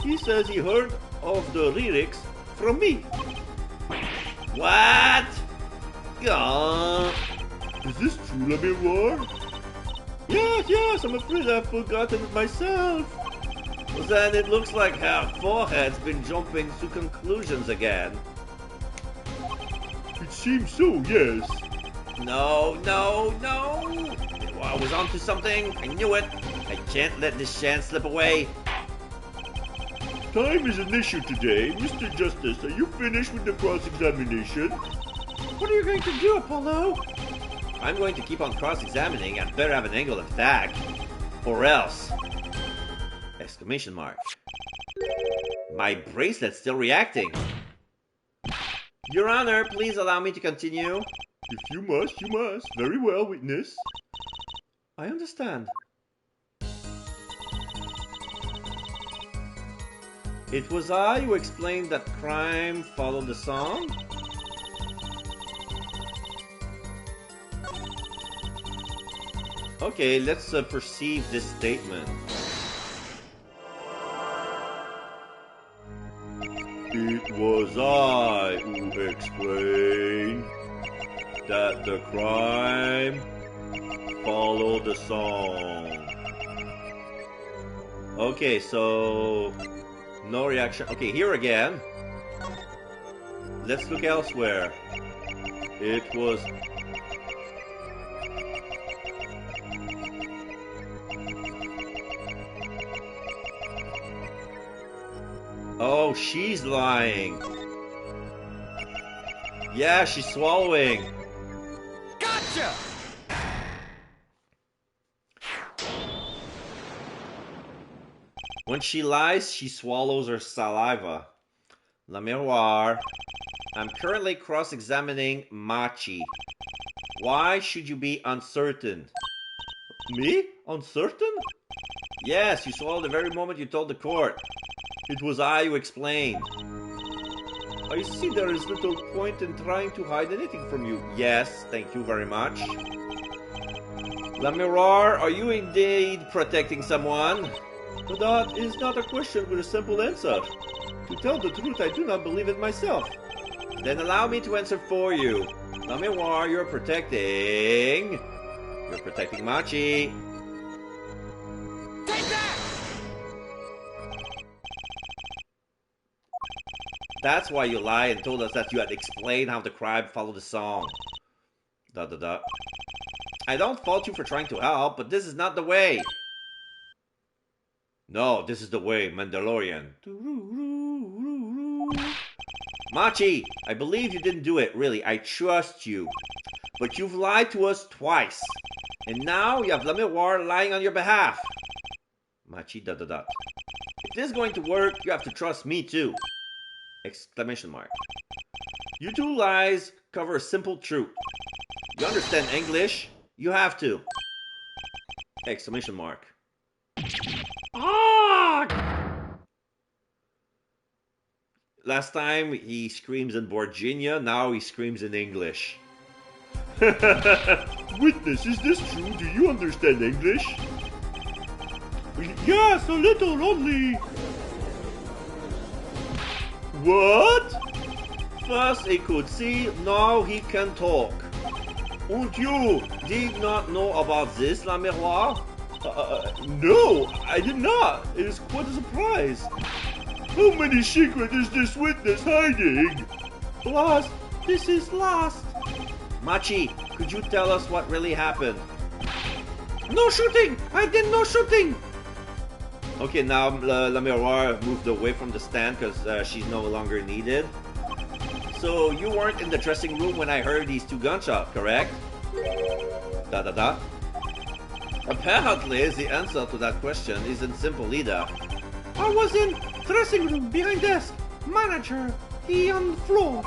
He says he heard of the lyrics from me. What? Gah. Is this true, La Miroir? Yes, I'm afraid I've forgotten it myself. Then it looks like her forehead's been jumping to conclusions again. It seems so, yes. No. I was onto something. I knew it. I can't let this chance slip away. Time is an issue today. Mr. Justice, are you finished with the cross-examination? What are you going to do, Apollo? I'm going to keep on cross-examining. I'd better have an angle of attack. Or else. Exclamation mark. My bracelet's still reacting. Your Honor, please allow me to continue. If you must, you must. Very well, witness. I understand. It was I who explained that crime followed the song? Okay, let's perceive this statement. It was I who explained that the crime followed the song. Okay, so no reaction. Okay, here again. Let's look elsewhere. It was... Oh, she's lying. Yeah, she's swallowing. Gotcha! When she lies, she swallows her saliva. La Miroir, I'm currently cross-examining Machi. Why should you be uncertain? Me? Uncertain? Yes, you swallowed the very moment you told the court. It was I who explained. I see there is little point in trying to hide anything from you. Yes, thank you very much. La Miroir, are you indeed protecting someone? But that is not a question with a simple answer. To tell the truth, I do not believe it myself. Then allow me to answer for you. La Miroir, you're protecting Machi. Take that! That's why you lied and told us that you had explained how the crime followed the song. ... I don't fault you for trying to help, but this is not the way. No, this is the way, Mandalorian. Machi, I believe you didn't do it, really. I trust you. But you've lied to us twice. And now you have Le Miroir lying on your behalf. Machi ... If this is going to work, you have to trust me too. Exclamation mark. You two lies cover a simple truth. You understand English? You have to. Exclamation mark. Last time he screams in Virginia, now he screams in English. Witness, is this true? Do you understand English? Yes, a little only. What? First he could see, now he can talk. And you did not know about this, Le Miroir? No, I did not. It is quite a surprise. How many secrets is this witness hiding? Lost. This is lost. Machi, could you tell us what really happened? No shooting. I did no shooting. Okay, now Le Miroir moved away from the stand because she's no longer needed. So you weren't in the dressing room when I heard these two gunshots, correct? ... Apparently, the answer to that question isn't simple either. I was in dressing room behind desk. Manager, he on the floor.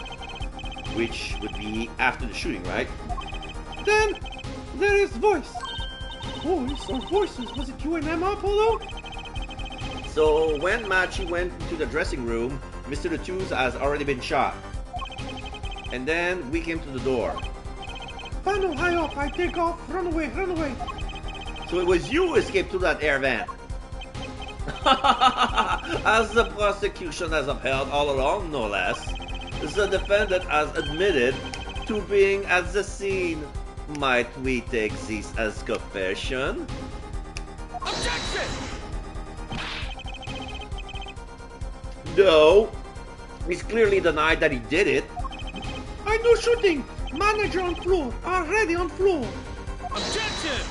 Which would be after the shooting, right? Then there is voice. Voice or voices? Was it you and Emma, Apollo? So when Machi went into the dressing room, Mr. Latouche has already been shot. And then we came to the door. Funnel high up. I take off. Run away. Run away. So it was you who escaped through that air vent. As the prosecution has upheld all along, no less, the defendant has admitted to being at the scene. Might we take this as confession? Objection! No. He's clearly denied that he did it. I no shooting. Manager on floor. Already on floor. Objection!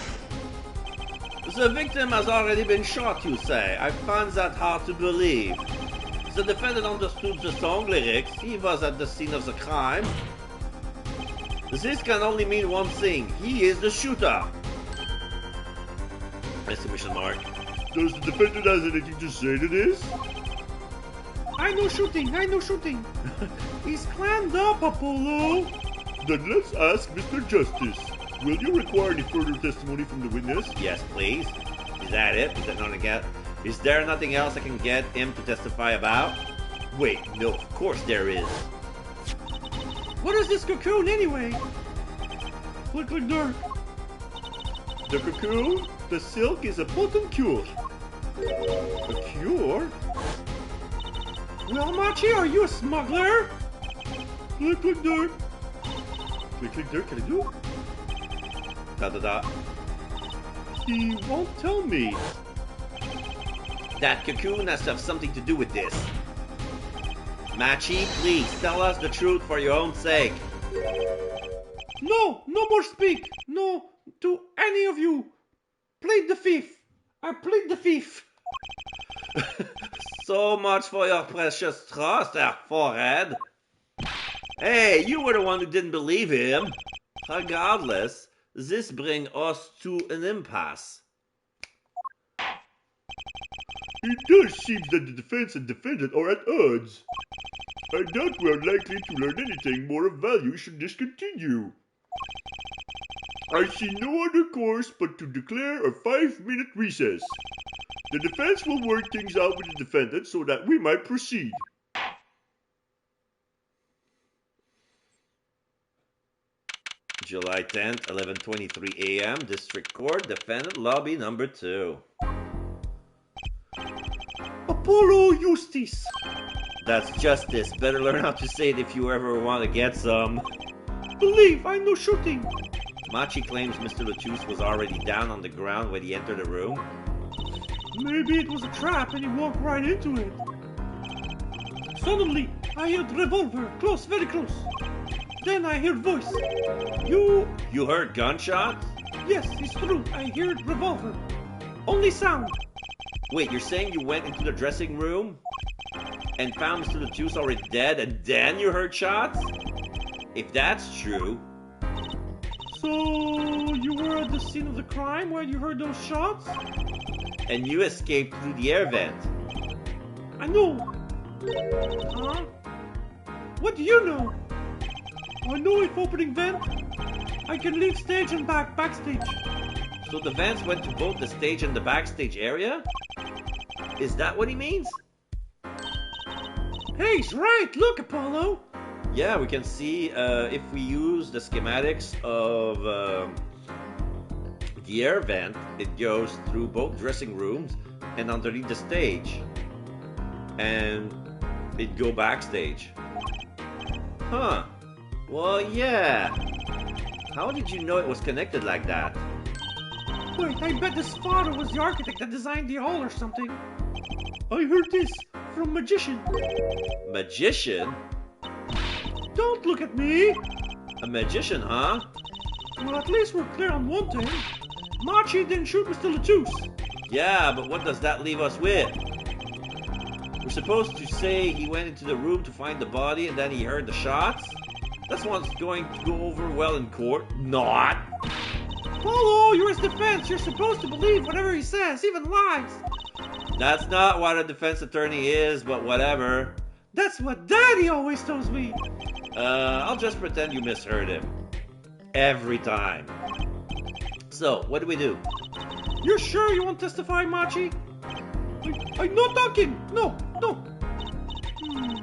The victim has already been shot, you say. I find that hard to believe. The defendant understood the song lyrics. He was at the scene of the crime. This can only mean one thing. He is the shooter. Exclamation mark. Does the defendant have anything to say to this? I no shooting. I no shooting. He's climbed up, Apollo. Then let's ask Mr. Justice. Will you require any further testimony from the witness? Yes, please. Is that it? Is there nothing else I can get him to testify about? Wait, no, of course there is. What is this cocoon anyway? Look like dirt. The cocoon? The silk is a potent cure. A cure? Well, Machi, are you a smuggler? Click, click, dirt. Click, click, dirt, can I do? ... He won't tell me. That cocoon has to have something to do with this. Machi, please tell us the truth for your own sake. No, no more speak. No, to any of you. Plead the thief. I plead the thief. So much for your precious trust, Herr Forehead. Hey, you were the one who didn't believe him. Regardless, this brings us to an impasse. It does seem that the defense and defendant are at odds. I doubt we are likely to learn anything more of value should this continue. I see no other course but to declare a 5-minute recess. The defense will work things out with the defendant so that we might proceed. July 10th, 11:23 a.m. District Court, Defendant Lobby number 2. Apollo Eustace. That's justice. Better learn how to say it if you ever want to get some. Believe I no shooting. Machi claims Mr. Latouche was already down on the ground when he entered the room. Maybe it was a trap and he walked right into it. Suddenly, I heard revolver, close, very close. Then I heard voice. You heard gunshots? Yes, it's true. I heard revolver. Only sound. Wait, you're saying you went into the dressing room and found Mr. Lettuce already dead, and then you heard shots? If that's true... So, you were at the scene of the crime when you heard those shots? And you escaped through the air vent. I know. Huh? What do you know? I know if opening vent, I can leave stage and backstage. So the vents went to both the stage and the backstage area? Is that what he means? Hey, he's right! Look, Apollo! Yeah, we can see if we use the schematics of the air vent, it goes through both dressing rooms and underneath the stage. And it go backstage. Huh. Well, yeah. How did you know it was connected like that? Wait, I bet his father was the architect that designed the hall or something. I heard this from Magician. Magician? Don't look at me! A magician, huh? Well, at least we're clear on one thing. Machi didn't shoot Mr. Lettuce. Yeah, but what does that leave us with? We're supposed to say he went into the room to find the body and then he heard the shots? That's what's going to go over well in court. Not! Apollo, you're his defense. You're supposed to believe whatever he says, even lies. That's not what a defense attorney is, but whatever. That's what Daddy always tells me. I'll just pretend you misheard him. Every time. So, what do we do? You're sure you won't testify, Machi? I'm not talking! No!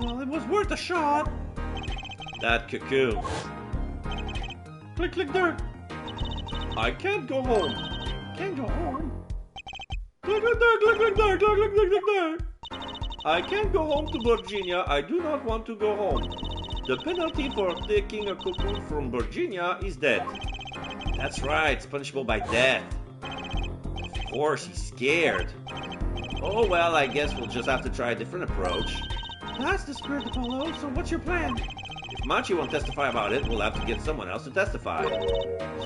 Well, it was worth a shot. That cocoon. Click there. I can't go home. Can't go home. Click there. I can't go home to Virginia. I do not want to go home. The penalty for taking a cocoon from Virginia is death. That's right, it's punishable by death. Of course, he's scared. Oh well, I guess we'll just have to try a different approach. That's the spirit, Apollo. So what's your plan? If Machi won't testify about it, we'll have to get someone else to testify.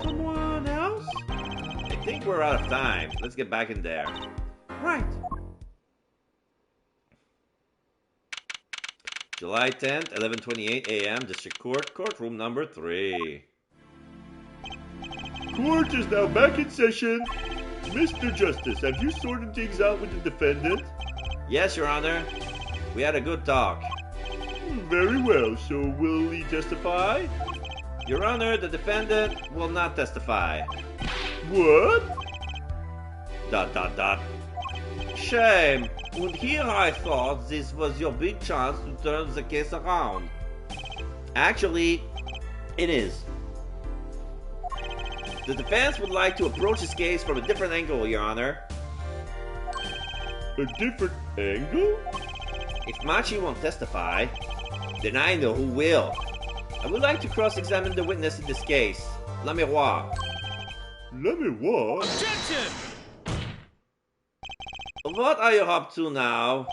Someone else? I think we're out of time. Let's get back in there. Right. July 10th, 11:28 a.m. District Court, courtroom number 3. Court is now back in session. Mr. Justice, have you sorted things out with the defendant? Yes, Your Honor. We had a good talk. Very well. So will he testify? Your Honor, the defendant will not testify. What? ... Shame. And here I thought this was your big chance to turn the case around. Actually, it is. The defense would like to approach this case from a different angle, Your Honor. A different angle? If Machi won't testify, then I know who will. I would like to cross-examine the witness in this case, La Miroir. La Miroir? Objection! What are you up to now?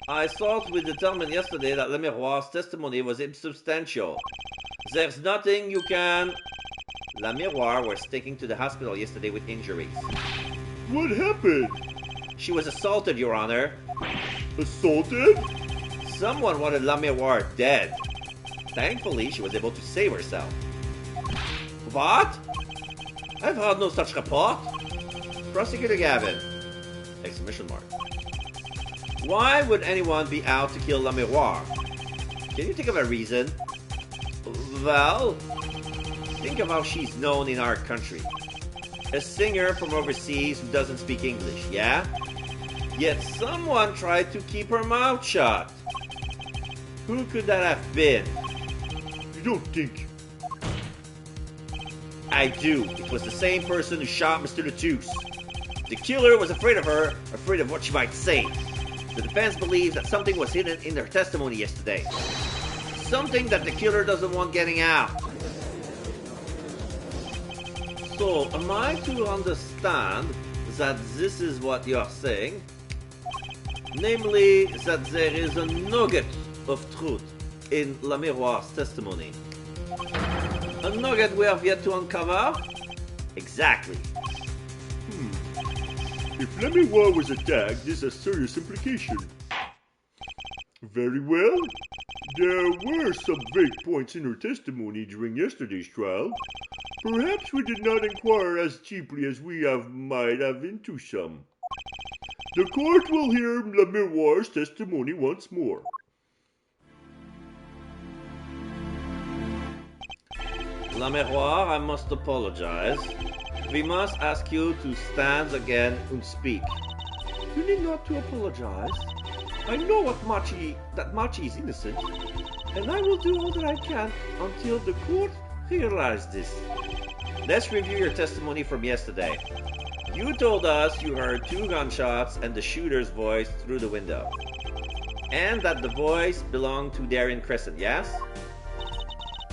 I thought we determined yesterday that La Miroir's testimony was insubstantial. There's nothing you can... La Miroir was taken to the hospital yesterday with injuries. What happened? She was assaulted, Your Honor. Assaulted? Someone wanted La Miroir dead. Thankfully, she was able to save herself. What? I've heard no such report. Prosecutor Gavin. Exclamation mark. Why would anyone be out to kill La Miroir? Can you think of a reason? Well, think of how she's known in our country. A singer from overseas who doesn't speak English, yeah? Yet someone tried to keep her mouth shut. Who could that have been? You don't think... I do. It was the same person who shot Mr. Lettuce. The killer was afraid of her, afraid of what she might say. The defense believes that something was hidden in their testimony yesterday. Something that the killer doesn't want getting out. So, am I to understand that this is what you're saying? Namely, that there is a nugget of truth in La Miroir's testimony? A nugget we have yet to uncover? Exactly. If Le Miroir was attacked, this has serious implication. Very well. There were some vague points in her testimony during yesterday's trial. Perhaps we did not inquire as deeply as we might have into some. The court will hear Le Miroir's testimony once more. La Miroir, I must apologize. We must ask you to stand again and speak. You need not to apologize. I know that Machi is innocent, and I will do all that I can until the court realizes this. Let's review your testimony from yesterday. You told us you heard 2 gunshots and the shooter's voice through the window, and that the voice belonged to Darien Crescent, yes?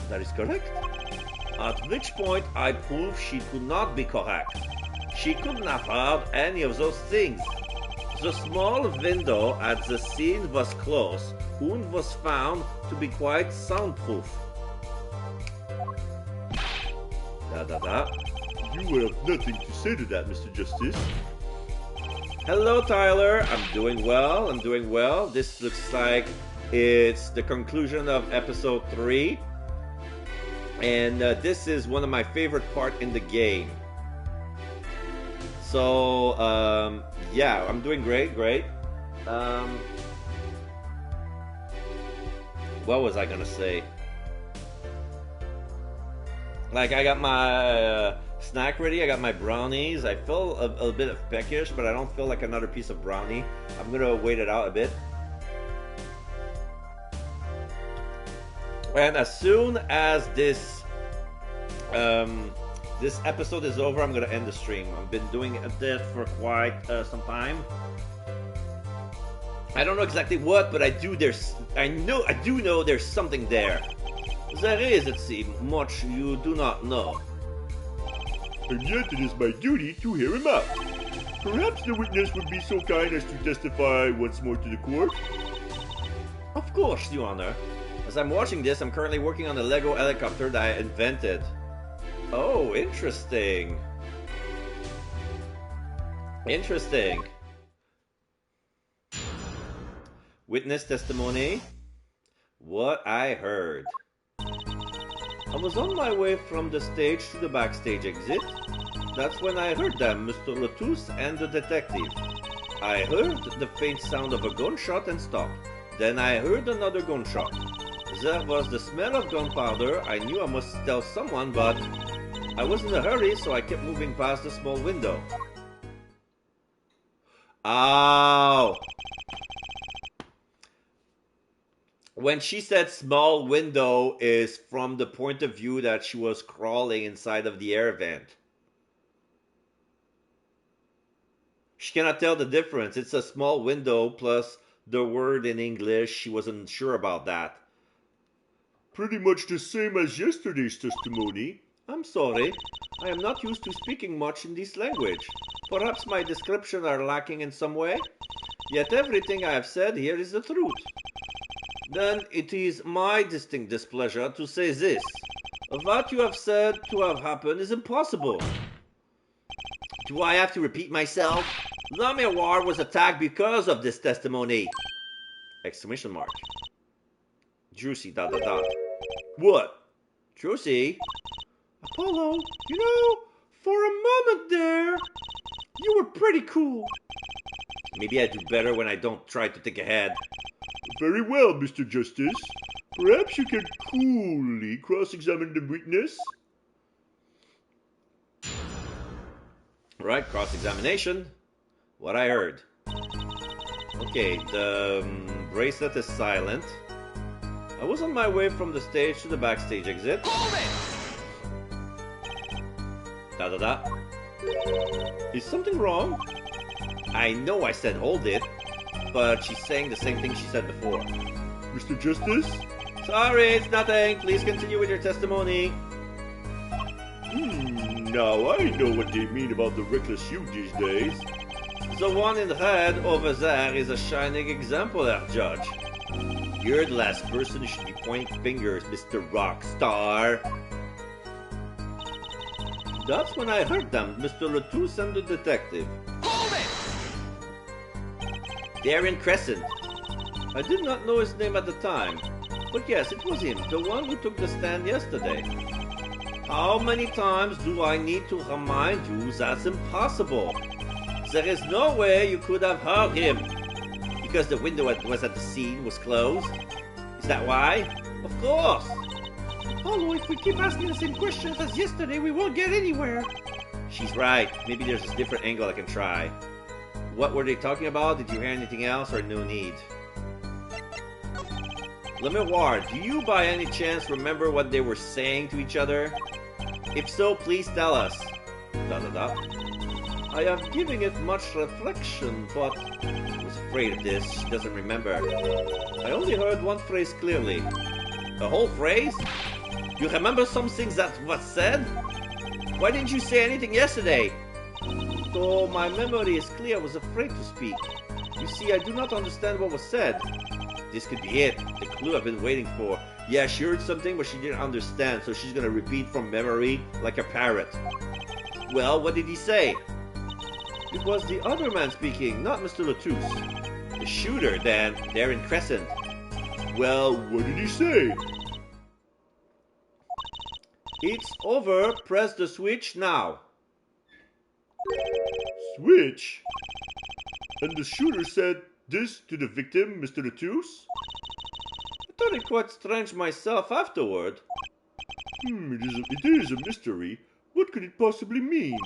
That is correct. At which point I proved she could not be correct. She couldn't have heard any of those things. The small window at the scene was closed and was found to be quite soundproof. You will have nothing to say to that, Mr. Justice. Hello, Tyler. I'm doing well. This looks like it's the conclusion of episode 3. And this is one of my favorite parts in the game. So, yeah, I'm doing great. What was I gonna say? Like, I got my snack ready, I got my brownies. I feel a bit of peckish, but I don't feel like another piece of brownie. I'm gonna wait it out a bit. And as soon as this this episode is over, I'm gonna end the stream. I've been doing this for quite some time. I don't know exactly what, but I do know there's something there. There is, it seems, much you do not know. And yet it is my duty to hear him out. Perhaps the witness would be so kind as to testify once more to the court? Of course, Your Honor. As I'm watching this, I'm currently working on a Lego helicopter that I invented. Oh, interesting. Interesting. Witness testimony. What I heard. I was on my way from the stage to the backstage exit. That's when I heard them, Mr. Latouche and the detective. I heard the faint sound of a gunshot and stopped. Then I heard another gunshot. There was the smell of gunpowder. I knew I must tell someone, but I was in a hurry, so I kept moving past the small window. Oh! When she said small window is from the point of view that she was crawling inside of the air vent. She cannot tell the difference. It's a small window plus the word in English. She wasn't sure about that. Pretty much the same as yesterday's testimony. I'm sorry. I am not used to speaking much in this language. Perhaps my descriptions are lacking in some way. Yet everything I have said here is the truth. Then it is my distinct displeasure to say this. What you have said to have happened is impossible. Do I have to repeat myself? Le Miroir was attacked because of this testimony. Exclamation mark. Juicy ... What? Juicy? Apollo, you know, for a moment there, you were pretty cool. Maybe I do better when I don't try to think ahead. Very well, Mr. Justice. Perhaps you can coolly cross-examine the witness? Right, cross-examination. What I heard. Okay, the bracelet is silent. I was on my way from the stage to the backstage exit. Hold it! Is something wrong? I know I said hold it, but she's saying the same thing she said before. Mr. Justice? Sorry, it's nothing. Please continue with your testimony. Now I know what they mean about the reckless youth these days. The one in red over there is a shining exemplar, Judge. You're the last person who should be pointing fingers, Mr. Rockstar. That's when I heard them, Mr. Latouche and the detective. Hold it! Darren Crescent. I did not know his name at the time, but yes, it was him, the one who took the stand yesterday. How many times do I need to remind you that's impossible? There is no way you could have heard him. Because the window was at the scene was closed? Is that why? Of course! Apollo, if we keep asking the same questions as yesterday, we won't get anywhere. She's right. Maybe there's a different angle I can try. What were they talking about? Did you hear anything else or no need? Lemoir, do you by any chance remember what they were saying to each other? If so, please tell us. I have given it much reflection, but I was afraid of this. She doesn't remember. I only heard one phrase clearly. A whole phrase? You remember some things that was said? Why didn't you say anything yesterday? Though my memory is clear, I was afraid to speak. You see, I do not understand what was said. This could be it. The clue I've been waiting for. Yeah, she heard something, but she didn't understand, so she's gonna repeat from memory like a parrot. Well, what did he say? It was the other man speaking, not Mr. Latouche. The shooter, then, Darren Crescent. Well, what did he say? It's over. Press the switch now. Switch? And the shooter said this to the victim, Mr. Latouche? I thought it quite strange myself afterward. It is a mystery. What could it possibly mean?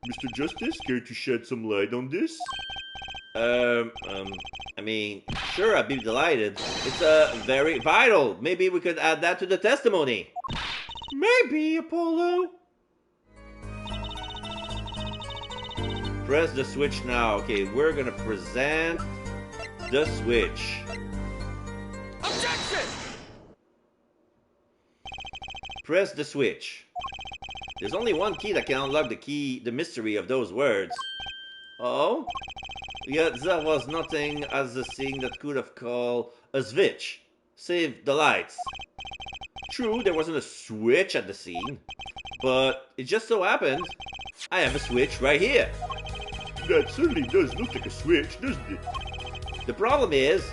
Mr. Justice, care to shed some light on this? I mean, sure, I'd be delighted. It's very vital. Maybe we could add that to the testimony. Maybe, Apollo. Press the switch now. Okay, we're gonna present the switch. Objection! Press the switch. There's only one key that can unlock the mystery of those words. Oh? Yet there was nothing as the thing that could have called a switch, save the lights. True, there wasn't a switch at the scene, but it just so happened I have a switch right here. That certainly does look like a switch, doesn't it? The problem is,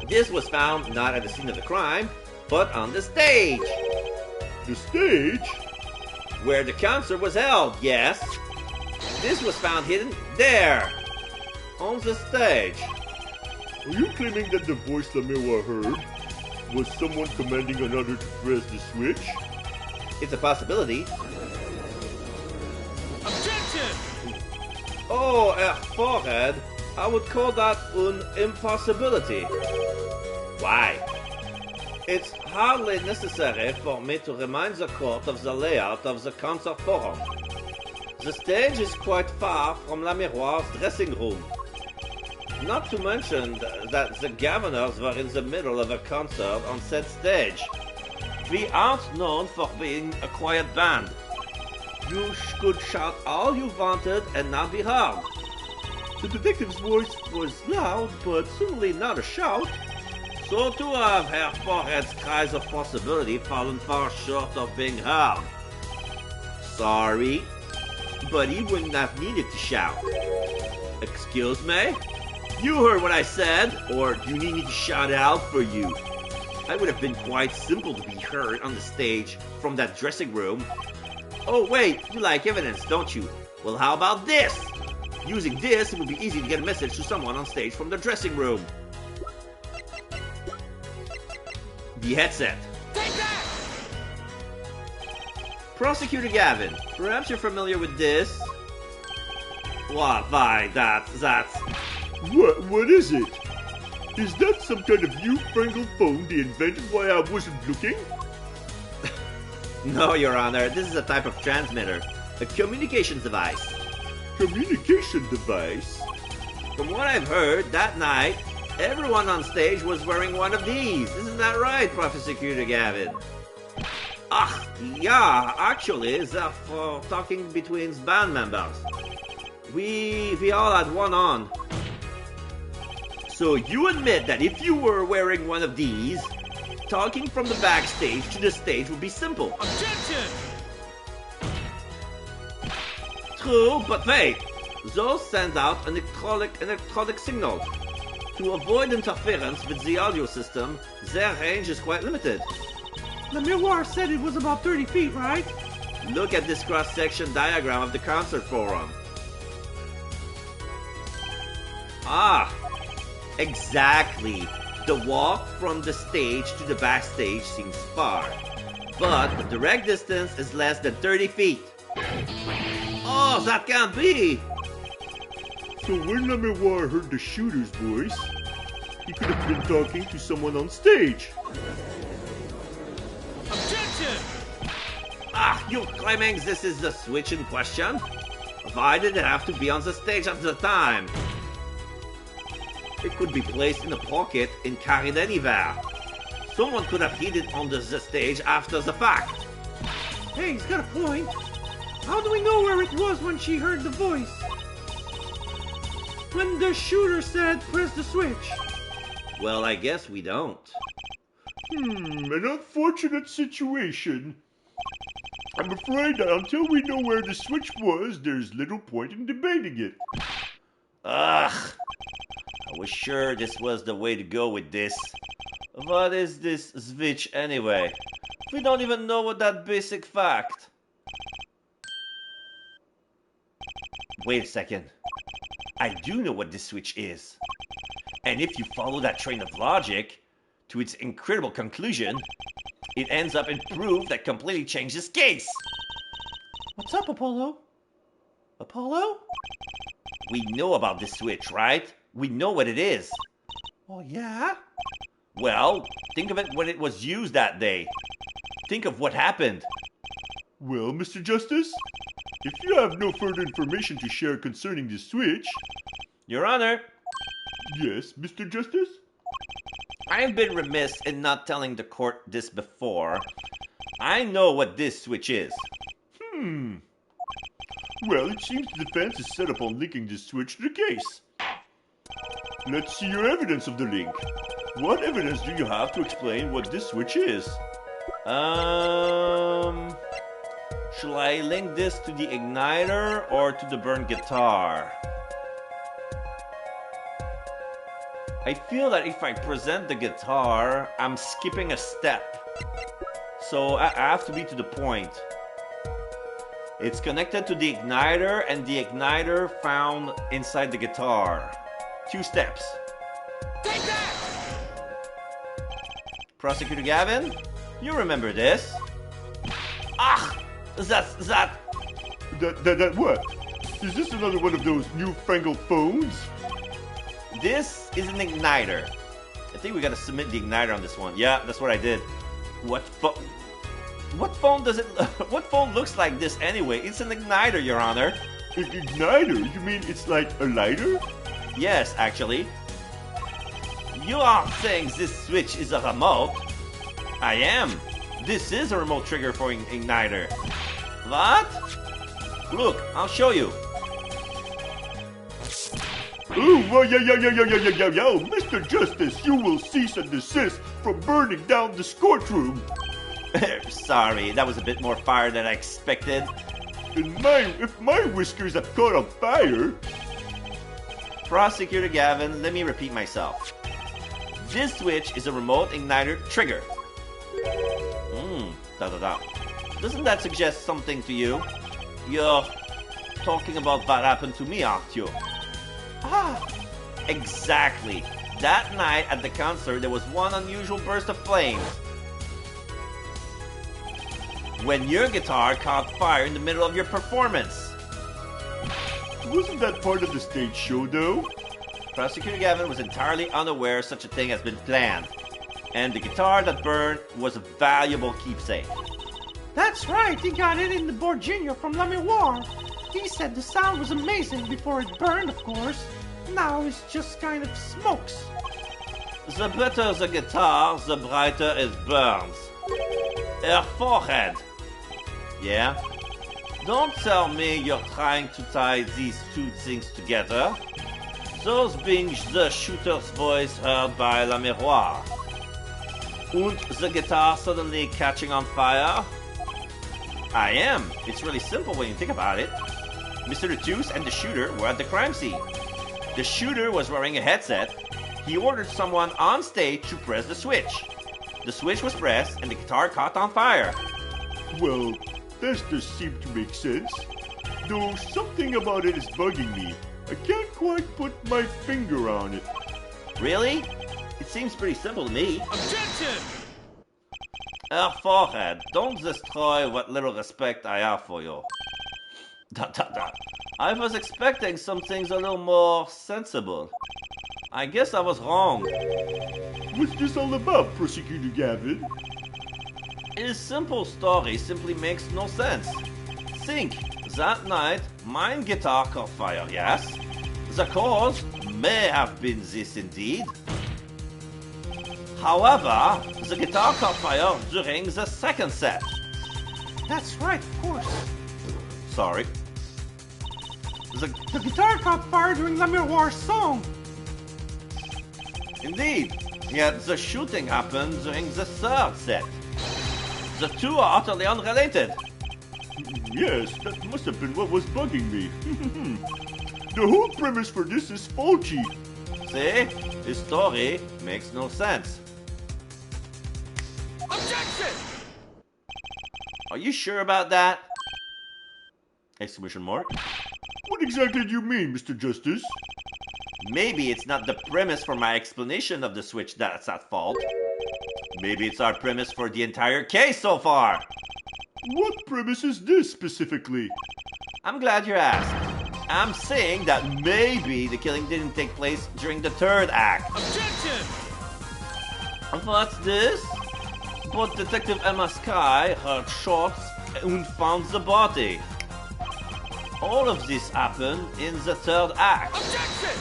this was found not at the scene of the crime, but on the stage. The stage? Where the concert was held, yes. This was found hidden there, on the stage. Are you claiming that the voice Lemoir heard was someone commanding another to press the switch? It's a possibility. Objection! Oh, forehead, I would call that an impossibility. Why? It's hardly necessary for me to remind the court of the layout of the concert forum. The stage is quite far from Lemoir's dressing room. Not to mention that the governors were in the middle of a concert on said stage. We aren't known for being a quiet band. You could shout all you wanted and not be heard. The detective's voice was loud, but certainly not a shout. So too have Herr Forehead's cries of possibility fallen far short of being heard. Sorry, but he wouldn't have needed to shout. Excuse me? You heard what I said, or do you need me to shout it out for you? I would have been quite simple to be heard on the stage from that dressing room. Oh wait, you like evidence, don't you? Well, how about this? Using this, it would be easy to get a message to someone on stage from the dressing room. The headset. Take that! Prosecutor Gavin, perhaps you're familiar with this? Why, that's... What is it? Is that some kind of newfangled phone they invented while I wasn't looking? No, Your Honor, this is a type of transmitter. A communications device. Communication device? From what I've heard, that night, everyone on stage was wearing one of these. Isn't that right, Prosecutor Gavin? Yeah, actually, they're for talking between band members. We all had one on. So you admit that if you were wearing one of these, talking from the backstage to the stage would be simple. Objection! True, but wait. Those send out an electronic signal. To avoid interference with the audio system, their range is quite limited. The miroir said it was about 30 feet, right? Look at this cross-section diagram of the concert forum. Ah, exactly. The walk from the stage to the backstage seems far, but the direct distance is less than 30 feet. Oh, that can't be! So when Le Miroir heard the shooter's voice, he could have been talking to someone on stage. Objection! Ah, you're claiming this is the switch in question? Why did it have to be on the stage at the time? It could be placed in a pocket and carried anywhere. Someone could have hid it on the stage after the fact. Hey, he's got a point. How do we know where it was when she heard the voice? When the shooter said, press the switch. Well, I guess we don't. An unfortunate situation. I'm afraid that until we know where the switch was, there's little point in debating it. Ugh. I was sure this was the way to go with this. What is this switch anyway? We don't even know what that basic fact. Wait a second. I do know what this switch is. And if you follow that train of logic to its incredible conclusion, it ends up in proof that completely changes case. What's up, Apollo? Apollo? We know about this switch, right? We know what it is. Oh, yeah? Well, think of it when it was used that day. Think of what happened. Well, Mr. Justice, if you have no further information to share concerning this switch... Your Honor, Yes, Mr. Justice? I have been remiss in not telling the court this before. I know what this switch is. Well, it seems the defense is set upon linking this switch to the case. Let's see your evidence of the link. What evidence do you have to explain what this switch is? Shall I link this to the igniter or to the burned guitar? I feel that if I present the guitar, I'm skipping a step. So I have to be to the point. It's connected to the igniter and the igniter found inside the guitar. 2 steps. Take that! Prosecutor Gavin, you remember this? Ah! That... That what? Is this another one of those newfangled phones? This is an igniter. I think we gotta submit the igniter on this one. Yeah, that's what I did. What phone does it... What phone looks like this anyway? It's an igniter, Your Honor. An igniter? You mean it's like a lighter? Yes, actually. You are saying this switch is a remote? I am. This is a remote trigger for an igniter. What? Look, I'll show you. Ooh, well, yo, Mr. Justice, you will cease and desist from burning down this courtroom. Sorry, that was a bit more fire than I expected. If my whiskers have caught on fire... Prosecutor Gavin, let me repeat myself. This switch is a remote igniter trigger. Doesn't that suggest something to you? You're talking about what happened to me, aren't you? Ah, exactly. That night at the concert, there was one unusual burst of flames. When your guitar caught fire in the middle of your performance. Wasn't that part of the stage show, though? Prosecutor Gavin was entirely unaware such a thing has been planned. And the guitar that burned was a valuable keepsake. That's right, he got it in the Borginio from Le Miroir. He said the sound was amazing before it burned, of course. Now it's just kind of smokes. The better the guitar, the brighter it burns. Her forehead. Yeah? Don't tell me you're trying to tie these two things together. Those being the shooter's voice heard by La Miroir. And the guitar suddenly catching on fire? I am. It's really simple when you think about it. Mr. Lettuce and the shooter were at the crime scene. The shooter was wearing a headset. He ordered someone on stage to press the switch. The switch was pressed and the guitar caught on fire. Well, that does seem to make sense. Though something about it is bugging me. I can't quite put my finger on it. Really? It seems pretty simple to me. Objection! Her forehead, don't destroy what little respect I have for you. I was expecting some things a little more sensible. I guess I was wrong. What's this all about, Prosecutor Gavin? His simple story simply makes no sense. Think, that night, my guitar caught fire, yes? The cause may have been this indeed. However, the guitar caught fire during the second set. That's right, of course. Sorry. The guitar caught fire during La Miroir's song. Indeed, yet the shooting happened during the third set. The two are utterly unrelated. Yes, that must have been what was bugging me. The whole premise for this is faulty. See? His story makes no sense. Objection! Are you sure about that? Exclamation mark. What exactly do you mean, Mr. Justice? Maybe it's not the premise for my explanation of the switch that's at fault. Maybe it's our premise for the entire case so far. What premise is this specifically? I'm glad you asked. I'm saying that maybe the killing didn't take place during the third act. Objection! What's this? But Detective Emma Sky heard shots and found the body. All of this happened in the third act. Objection!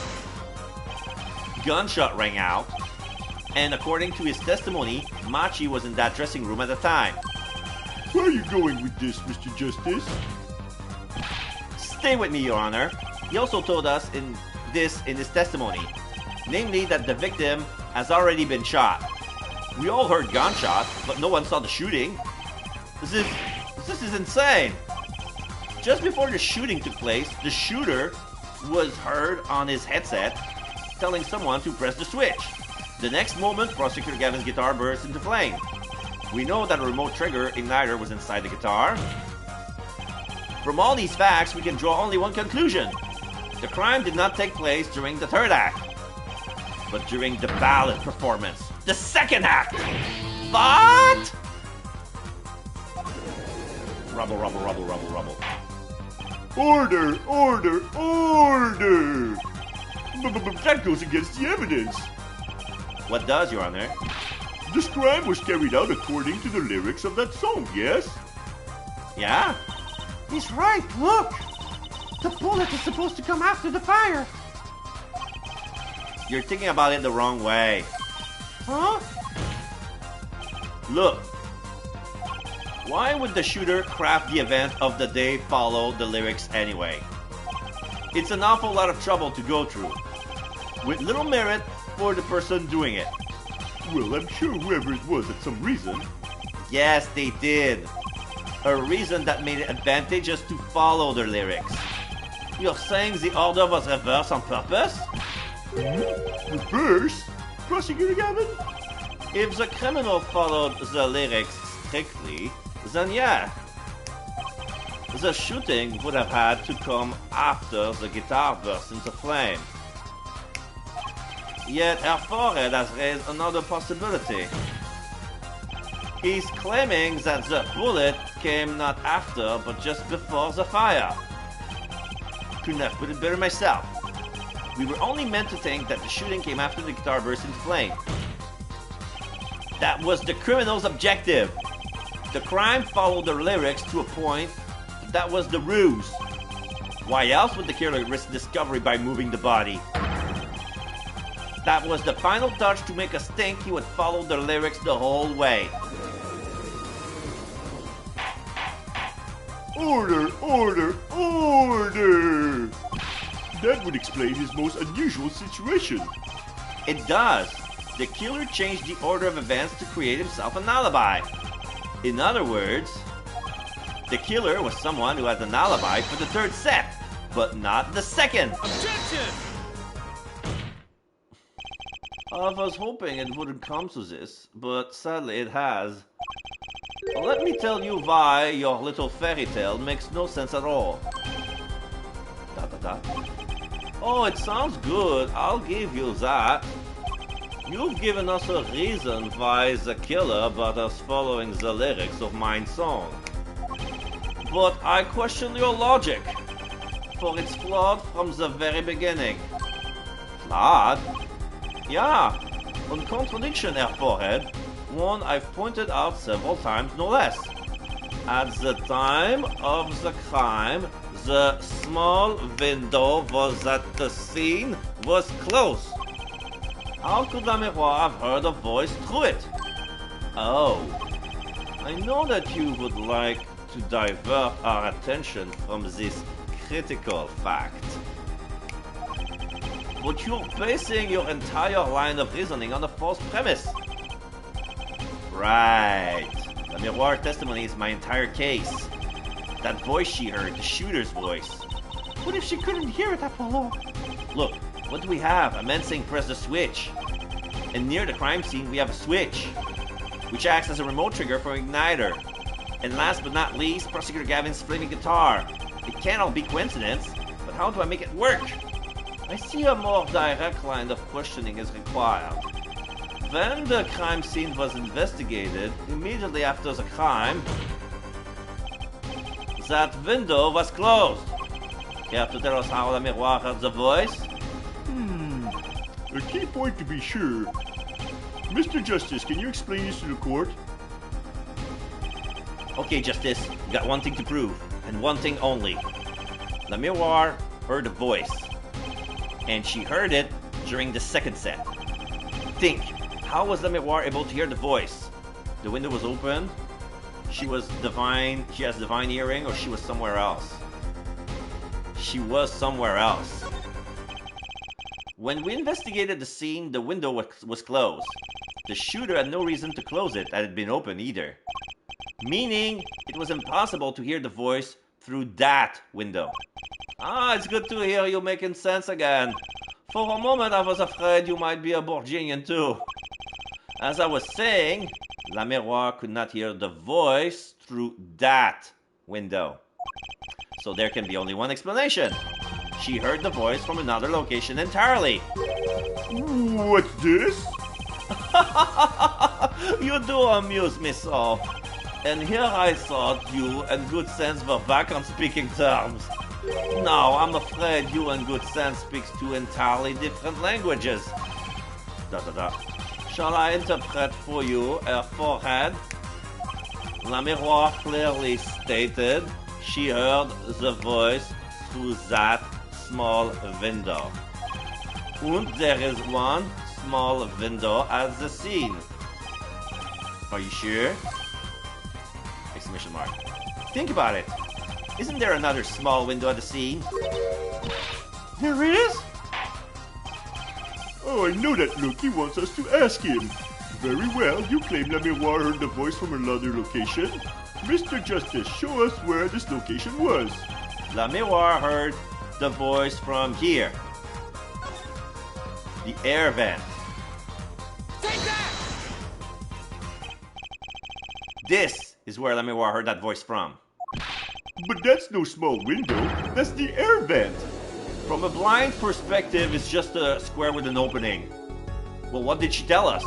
Gunshot rang out, and according to his testimony, Machi was in that dressing room at the time. Where are you going with this, Mr. Justice? Stay with me, Your Honor. He also told us in his testimony, namely that the victim has already been shot. We all heard gunshots, but no one saw the shooting. This is insane. Just before the shooting took place, the shooter was heard on his headset telling someone to press the switch. The next moment, Prosecutor Gavin's guitar burst into flame. We know that a remote trigger igniter was inside the guitar. From all these facts, we can draw only one conclusion. The crime did not take place during the third act, but during the ballad performance, the second act. What? Rubble, rubble, rubble, rubble, rubble. Order, order, order! That goes against the evidence. What does, Your Honor? This crime was carried out according to the lyrics of that song, yes? Yeah? He's right, look! The bullet is supposed to come after the fire. You're thinking about it the wrong way. Huh? Look. Why would the shooter craft the event of the day follow the lyrics anyway? It's an awful lot of trouble to go through, with little merit for the person doing it. Well, I'm sure whoever it was had some reason. Yes, they did. A reason that made it advantageous to follow their lyrics. You're saying the order was reversed on purpose? Reverse? Prosecutor Gavin? If the criminal followed the lyrics strictly, then yeah. The shooting would have had to come after the guitar burst into flame. Yet our forehead has raised another possibility. He's claiming that the bullet came not after, but just before the fire. Couldn't have put it better myself. We were only meant to think that the shooting came after the guitar burst into flame. That was the criminal's objective. The crime followed the lyrics to a point. That was the ruse. Why else would the killer risk discovery by moving the body? That was the final touch to make us think he would follow the lyrics the whole way. Order, order, order! That would explain his most unusual situation. It does. The killer changed the order of events to create himself an alibi. In other words, the killer was someone who has an alibi for the third set, but not the second. Objection! I was hoping it wouldn't come to this, but sadly it has. Let me tell you why your little fairy tale makes no sense at all. Oh, it sounds good, I'll give you that. You've given us a reason why the killer brought us following the lyrics of my song. But I question your logic, for it's flawed from the very beginning. Flawed? Yeah, one contradiction, Herr Forehead. One I've pointed out several times, no less. At the time of the crime, the small window was at the scene was closed. How could la Miroir have heard a voice through it? Oh, I know that you would like to divert our attention from this critical fact. But you're basing your entire line of reasoning on a false premise. Right. La Miroir testimony is my entire case. That voice she heard, the shooter's voice. What if she couldn't hear it, Apollo? Look, what do we have? A man saying press the switch. And near the crime scene we have a switch, which acts as a remote trigger for an igniter. And last but not least, Prosecutor Gavin's flaming guitar. It can't all be coincidence, but how do I make it work? I see a more direct line of questioning is required. When the crime scene was investigated, immediately after the crime, that window was closed. Care to tell us how la Miroir heard the voice? A key point to be sure. Mr. Justice, can you explain this to the court? Okay, Justice, we got one thing to prove, and one thing only. La Miroir heard a voice, and she heard it during the second set. Think, how was La Miroir able to hear the voice? The window was open, she has divine hearing, or she was somewhere else? She was somewhere else. When we investigated the scene, the window was closed. The shooter had no reason to close it, that it had been open either. Meaning, it was impossible to hear the voice through that window. Ah, it's good to hear you making sense again. For a moment I was afraid you might be a Bourguignon too. As I was saying, La Miroir could not hear the voice through that window. So there can be only one explanation. She heard the voice from another location entirely. What's this? You do amuse me so. And here I thought you and Good Sense were back on speaking terms. No, I'm afraid you and Good Sense speaks two entirely different languages. Shall I interpret for you, Herr Forehead? La Miroir clearly stated she heard the voice through that small window. And there is one small window at the scene. Are you sure? Exclamation mark. Think about it. Isn't there another small window at the scene? There is? Oh, I know that look. He wants us to ask him. Very well, you claim La Miroir heard the voice from another location. Mr. Justice, show us where this location was. La Miroir heard the voice from here. The air vent. Take that! This is where La Miroir heard that voice from. But that's no small window. That's the air vent. From a blind perspective, it's just a square with an opening. Well, what did she tell us?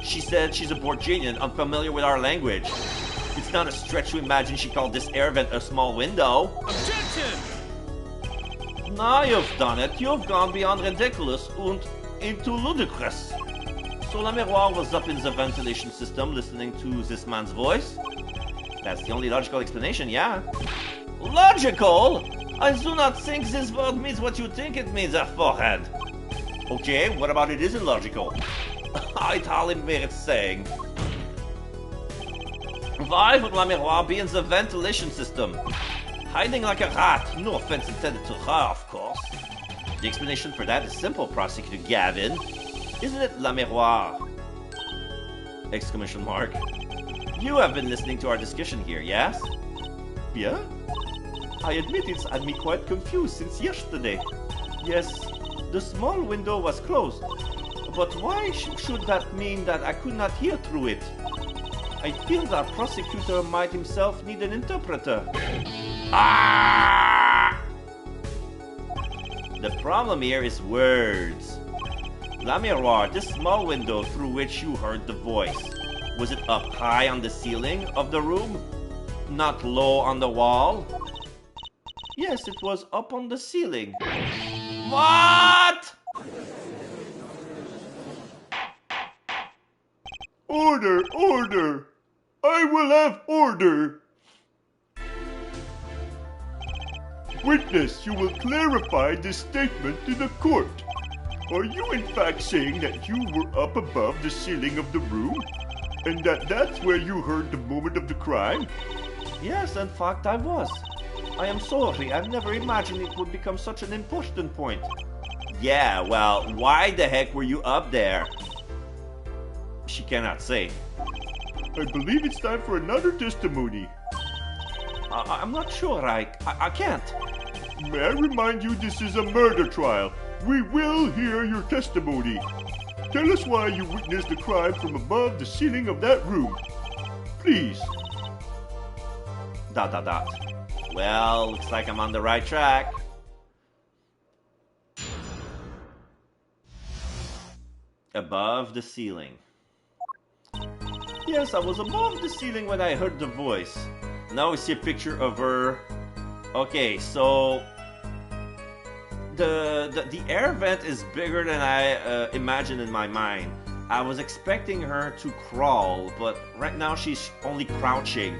She said she's a Bourguignon, unfamiliar with our language. It's not a stretch to imagine she called this air vent a small window. Objection! Now you've done it. You've gone beyond ridiculous and into ludicrous. So La Miroir was up in the ventilation system listening to this man's voice. That's the only logical explanation, yeah. Logical? I do not think this word means what you think it means, Herr Forehead. Okay, what about it isn't logical? It hardly merits saying. Why would La Miroir be in the ventilation system? Hiding like a rat. No offense intended to her, of course. The explanation for that is simple, Prosecutor Gavin. Isn't it, La Miroir? Exclamation mark. You have been listening to our discussion here, yes? Yeah? I admit it's had me quite confused since yesterday. Yes, the small window was closed. But why should that mean that I could not hear through it? I feel that prosecutor might himself need an interpreter. Ah! The problem here is words. La Miroir, this small window through which you heard the voice, was it up high on the ceiling of the room? Not low on the wall? Yes, it was up on the ceiling. What? Order, order! I will have order! Witness, you will clarify this statement to the court. Are you in fact saying that you were up above the ceiling of the room? And that's where you heard the moment of the crime? Yes, in fact I was. I am sorry, I've never imagined it would become such an important point. Yeah, well, why the heck were you up there? She cannot say. I believe it's time for another testimony. I'm not sure, I can't. May I remind you this is a murder trial. We will hear your testimony. Tell us why you witnessed the crime from above the ceiling of that room. Please. ... Well, looks like I'm on the right track. Above the ceiling. Yes, I was above the ceiling when I heard the voice. Now we see a picture of her. Okay, so the air vent is bigger than I imagined in my mind. I was expecting her to crawl, but right now she's only crouching.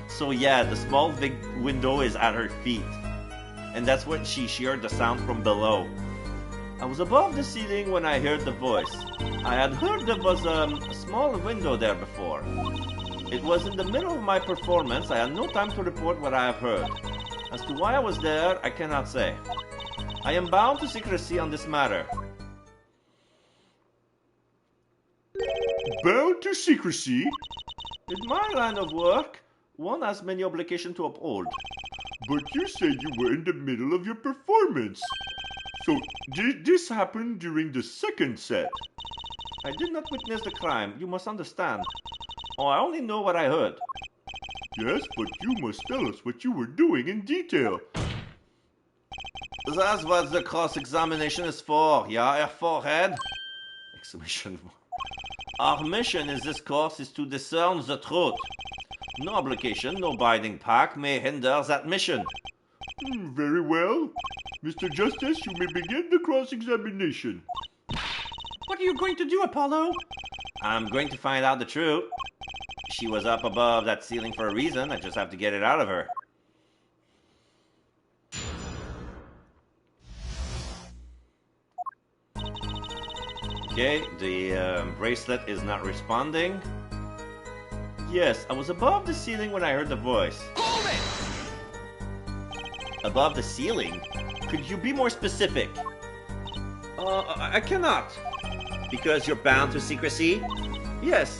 So yeah, the small big window is at her feet. And that's when she heard the sound from below. I was above the ceiling when I heard the voice. I had heard there was a small window there before. It was in the middle of my performance. I had no time to report what I have heard. As to why I was there, I cannot say. I am bound to secrecy on this matter. Bound to secrecy? In my line of work, one has many obligations to uphold. But you said you were in the middle of your performance. So did this happen during the second set? I did not witness the crime, you must understand. Oh, I only know what I heard. Yes, but you must tell us what you were doing in detail. That's what the cross-examination is for, yeah, Herr Forehead? Exclamation. Our mission in this course is to discern the truth. No obligation, no binding pact may hinder that mission. Very well. Mr. Justice, you may begin the cross-examination. What are you going to do, Apollo? I'm going to find out the truth. She was up above that ceiling for a reason. I just have to get it out of her. Okay, the bracelet is not responding. Yes, I was above the ceiling when I heard the voice. Hold it! Above the ceiling? Could you be more specific? I cannot. Because you're bound to secrecy? Yes.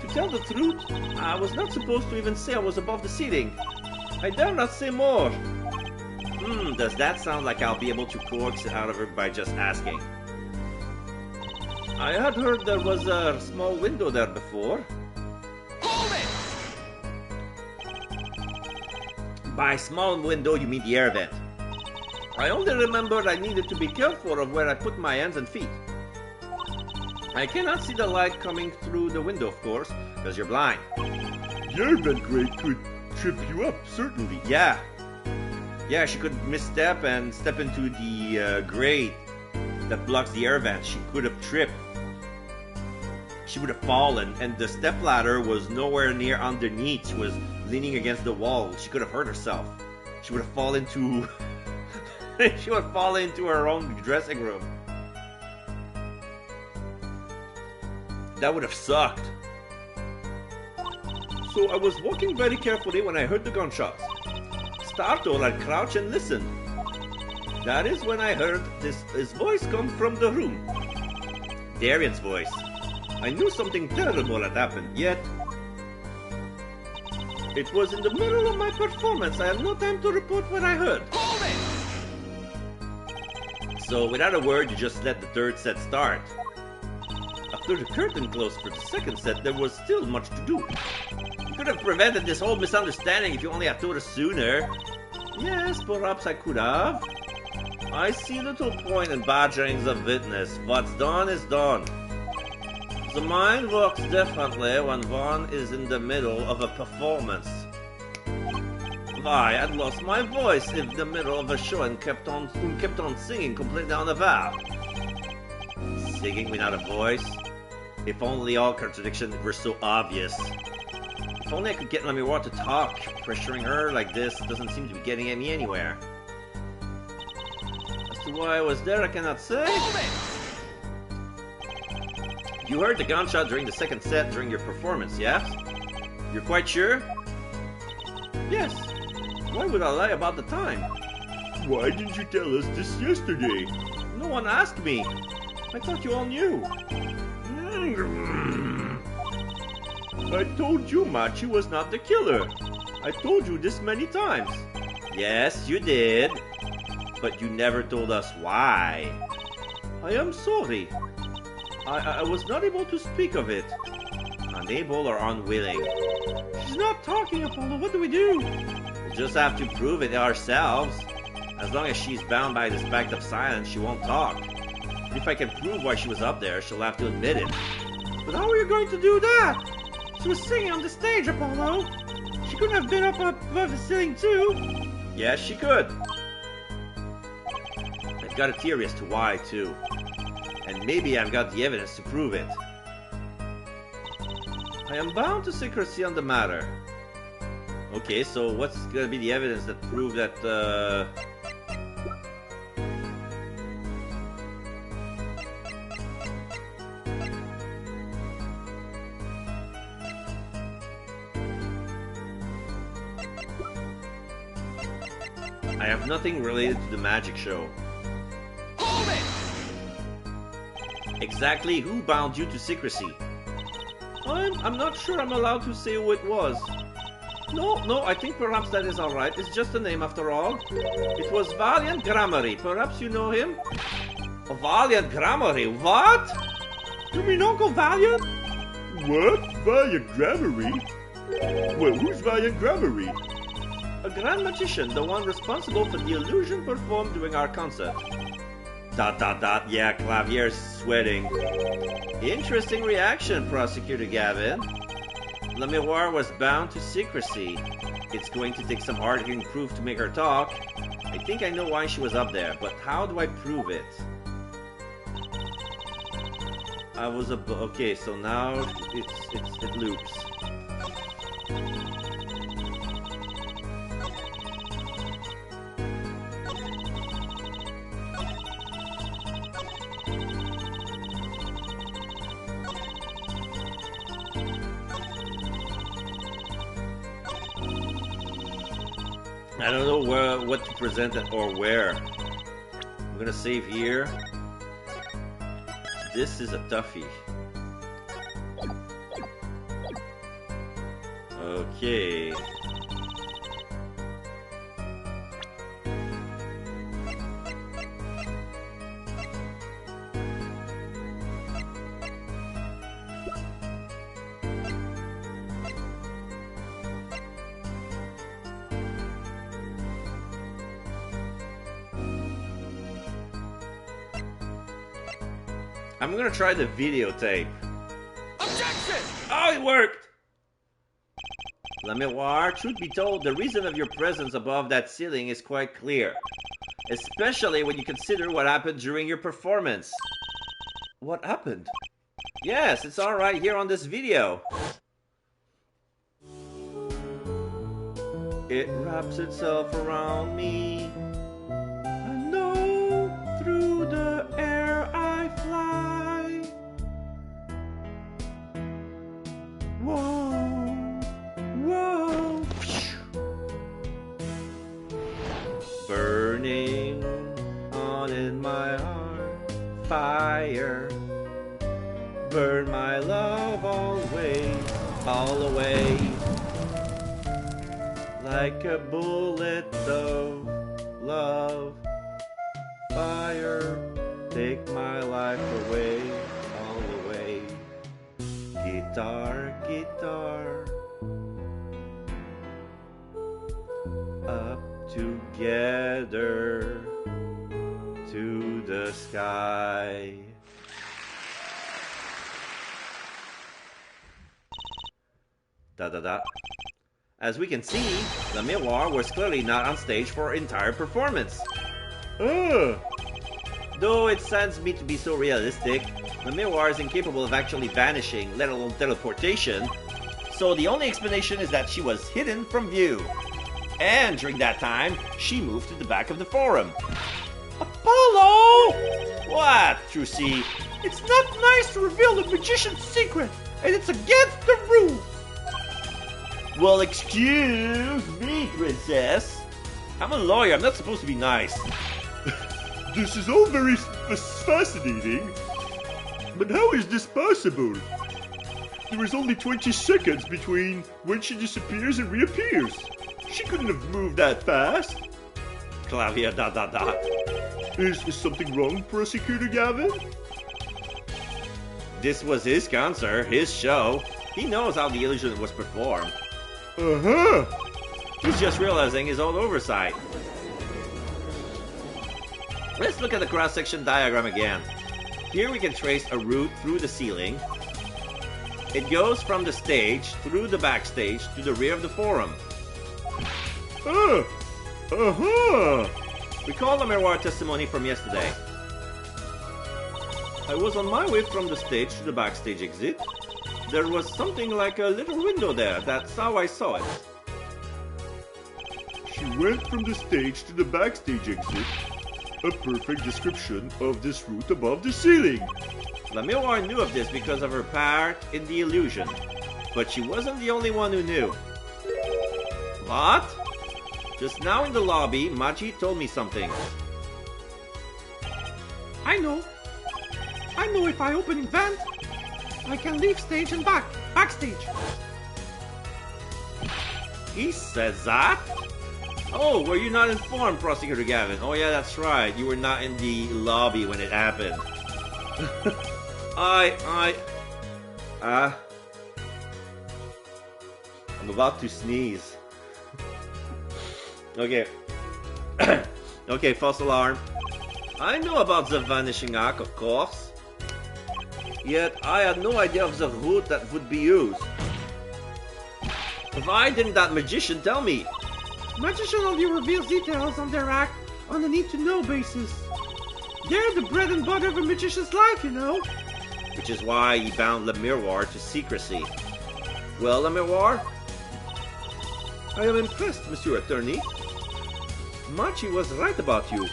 To tell the truth, I was not supposed to even say I was above the ceiling. I dare not say more. Does that sound like I'll be able to coax it out of her by just asking? I had heard there was a small window there before. Hold it! By small window, you mean the air vent. I only remembered I needed to be careful of where I put my hands and feet. I cannot see the light coming through the window, of course, because you're blind. The air vent grate could trip you up, certainly. Yeah. Yeah, she could misstep and step into the grate that blocks the air vent. She could have tripped. She would have fallen, and the stepladder was nowhere near underneath. She was leaning against the wall. She could have hurt herself. She would have fallen into... she would fall into her own dressing room. That would have sucked. So I was walking very carefully when I heard the gunshots. startled, I crouched and listened. That is when I heard his voice come from the room. Darian's voice. I knew something terrible had happened, yet it was in the middle of my performance. I had no time to report what I heard. Hold it! So without a word, you just let the third set start. After the curtain closed for the second set, there was still much to do. You could have prevented this whole misunderstanding if you only had told us sooner. Yes, perhaps I could have. I see little point in badgering the witness. What's done is done. The mind works differently when one is in the middle of a performance. Why, I'd lost my voice in the middle of a show and kept on singing completely on the valve. Singing without a voice? If only all contradictions were so obvious. If only I could get Lamiroir to talk. Pressuring her like this doesn't seem to be getting me anywhere. As to why I was there, I cannot say. You heard the gunshot during the second set during your performance, yes? You're quite sure? Yes. Why would I lie about the time? Why didn't you tell us this yesterday? No one asked me. I thought you all knew. I told you Machi was not the killer. I told you this many times. Yes, you did. But you never told us why. I am sorry. I was not able to speak of it. Unable or unwilling. She's not talking, Apollo. What do we do? We'll just have to prove it ourselves. As long as she's bound by this pact of silence, she won't talk. But if I can prove why she was up there, she'll have to admit it. But how are you going to do that? She was singing on the stage, Apollo. She couldn't have been up above the ceiling too. Yes, she could. I've got a theory as to why, too. And maybe I've got the evidence to prove it. I am bound to secrecy on the matter. Okay, so what's gonna be the evidence that prove that, I have nothing related to the magic show. Hold it! Exactly who bound you to secrecy? I'm not sure I'm allowed to say who it was. No, I think perhaps that is alright. It's just a name after all. It was Valiant Gramarye. Perhaps you know him? Valiant Gramarye? What? You mean Uncle Valiant? What? Valiant Gramarye? Well, who's Valiant Gramarye? A grand magician, the one responsible for the illusion performed during our concert. ... Yeah, Clavier's sweating. Interesting reaction, Prosecutor Gavin. Lamiroir was bound to secrecy. It's going to take some arguing proof to make her talk. I think I know why she was up there, but how do I prove it? Okay, so now it loops. I don't know what to present it or where. I'm gonna save here. This is a toughie. Okay. I'm gonna try the videotape. Objection! Oh, it worked! Lamiroir, truth be told, the reason of your presence above that ceiling is quite clear. Especially when you consider what happened during your performance. What happened? Yes, it's all right here on this video. It wraps itself around me. And know through the air I fly. Whoa, whoa. fire. Burn my love always, all away. Like a bullet of love. Fire, take my life away, all away. Guitar, guitar. Up together to the sky. Da da da. As we can see, the miroir was clearly not on stage for her entire performance. Though it saddens me to be so realistic, the miroir is incapable of actually vanishing, let alone teleportation. So the only explanation is that she was hidden from view. And during that time, she moved to the back of the forum. Apollo! What, Trucy? It's not nice to reveal the magician's secret, and it's against the rules. Well, excuse me, princess. I'm a lawyer, I'm not supposed to be nice. This is all very fascinating. But how is this possible? There is only 20 seconds between when she disappears and reappears. She couldn't have moved that fast. Clavia da da da. Is something wrong, Prosecutor Gavin? This was his concert, his show. He knows how the illusion was performed. Uh-huh. He's just realizing his own oversight. Let's look at the cross-section diagram again. Here we can trace a route through the ceiling. It goes from the stage through the backstage to the rear of the forum. Uh-huh. Recall the miroir testimony from yesterday. I was on my way from the stage to the backstage exit. There was something like a little window there. That's how I saw it. She went from the stage to the backstage exit. A perfect description of this route above the ceiling. The miroir knew of this because of her part in the illusion. But she wasn't the only one who knew. What? Just now in the lobby, Machi told me something. I know if I open vent, I can leave stage and backstage. He says that? Oh, were you not informed, Prosecutor Gavin? Oh yeah, that's right. You were not in the lobby when it happened. I'm about to sneeze. Okay. Okay, false alarm. I know about the vanishing arc, of course. Yet I had no idea of the route that would be used. Why didn't that magician tell me? Magician only reveals details on their act on a need-to-know basis. They're the bread and butter of a magician's life, you know. Which is why he bound Le Miroir to secrecy. Well, Le Miroir? I am impressed, Monsieur Attorney. Machi was right about you.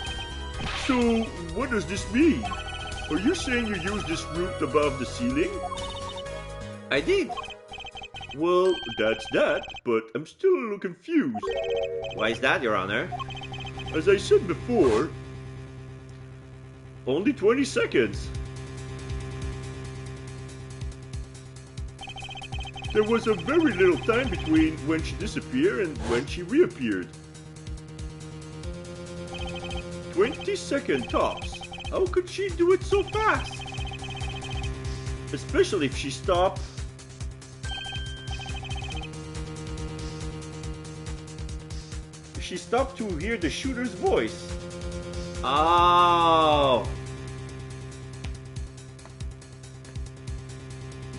So, what does this mean? Are you saying you used this route above the ceiling? I did. Well, that's that, but I'm still a little confused. Why is that, Your Honor? As I said before, only 20 seconds. There was a very little time between when she disappeared and when she reappeared. 20-second tops. How could she do it so fast? Especially if she stopped. She stopped to hear the shooter's voice. Oh!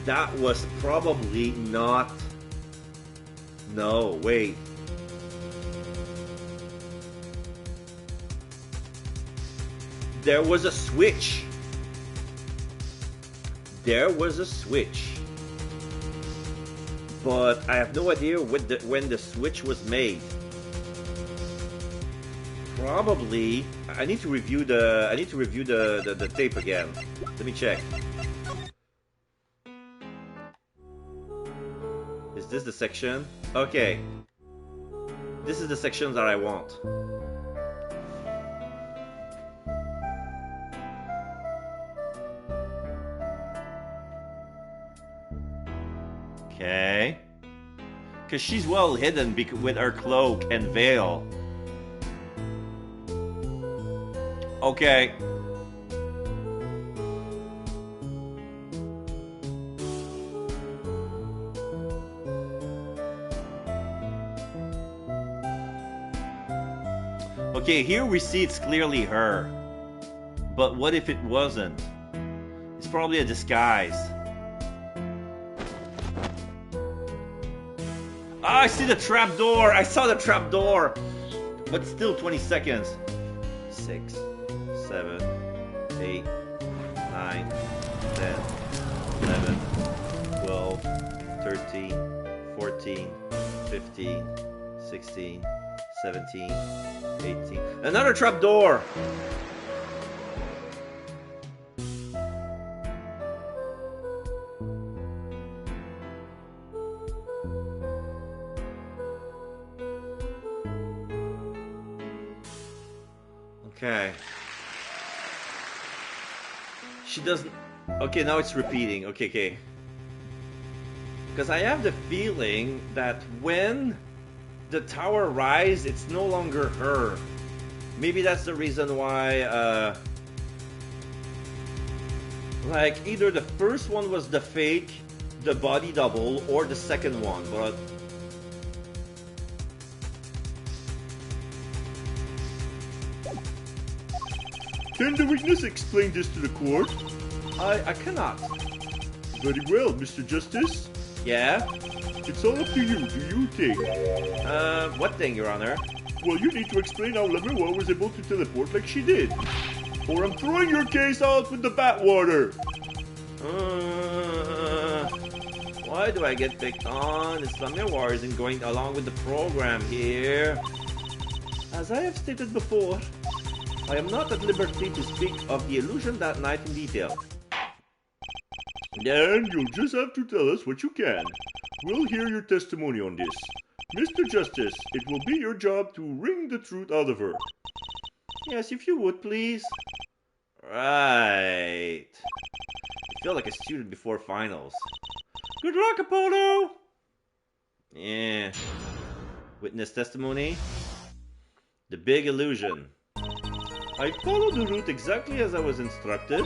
That was probably not... No, wait. There was a switch. There was a switch. But I have no idea when the switch was made. Probably I need to review the tape again. Let me check. Is this the section? Okay. This is the section that I want. Okay. Because she's well hidden with her cloak and veil. Okay. Okay, here we see it's clearly her. But what if it wasn't? It's probably a disguise. Ah, I see the trap door! I saw the trap door! But still 20 seconds. 6, 7, 8, 9, 10, 11, 12, 13, 14, 15, 16, 17, 18. Another trap door! Okay. She doesn't... Okay, now it's repeating. Okay. Because I have the feeling that when the tower rises, it's no longer her. Maybe that's the reason why, like, either the first one was the fake, the body double, or the second one, but... Can the witness explain this to the court? I cannot. Very well, Mr. Justice. Yeah? It's all up to you. Do you think? What thing, Your Honor? Well, you need to explain how Lemuel was able to teleport like she did. Or I'm throwing your case out with the bathwater. Why do I get picked on? Islamic War isn't going along with the program here. As I have stated before, I am not at liberty to speak of the illusion that night in detail. Then you'll just have to tell us what you can. We'll hear your testimony on this. Mr. Justice, it will be your job to wring the truth out of her. Yes, if you would, please. Right. I feel like a student before finals. Good luck, Apollo! Yeah. Witness testimony. The big illusion. I followed the route exactly as I was instructed.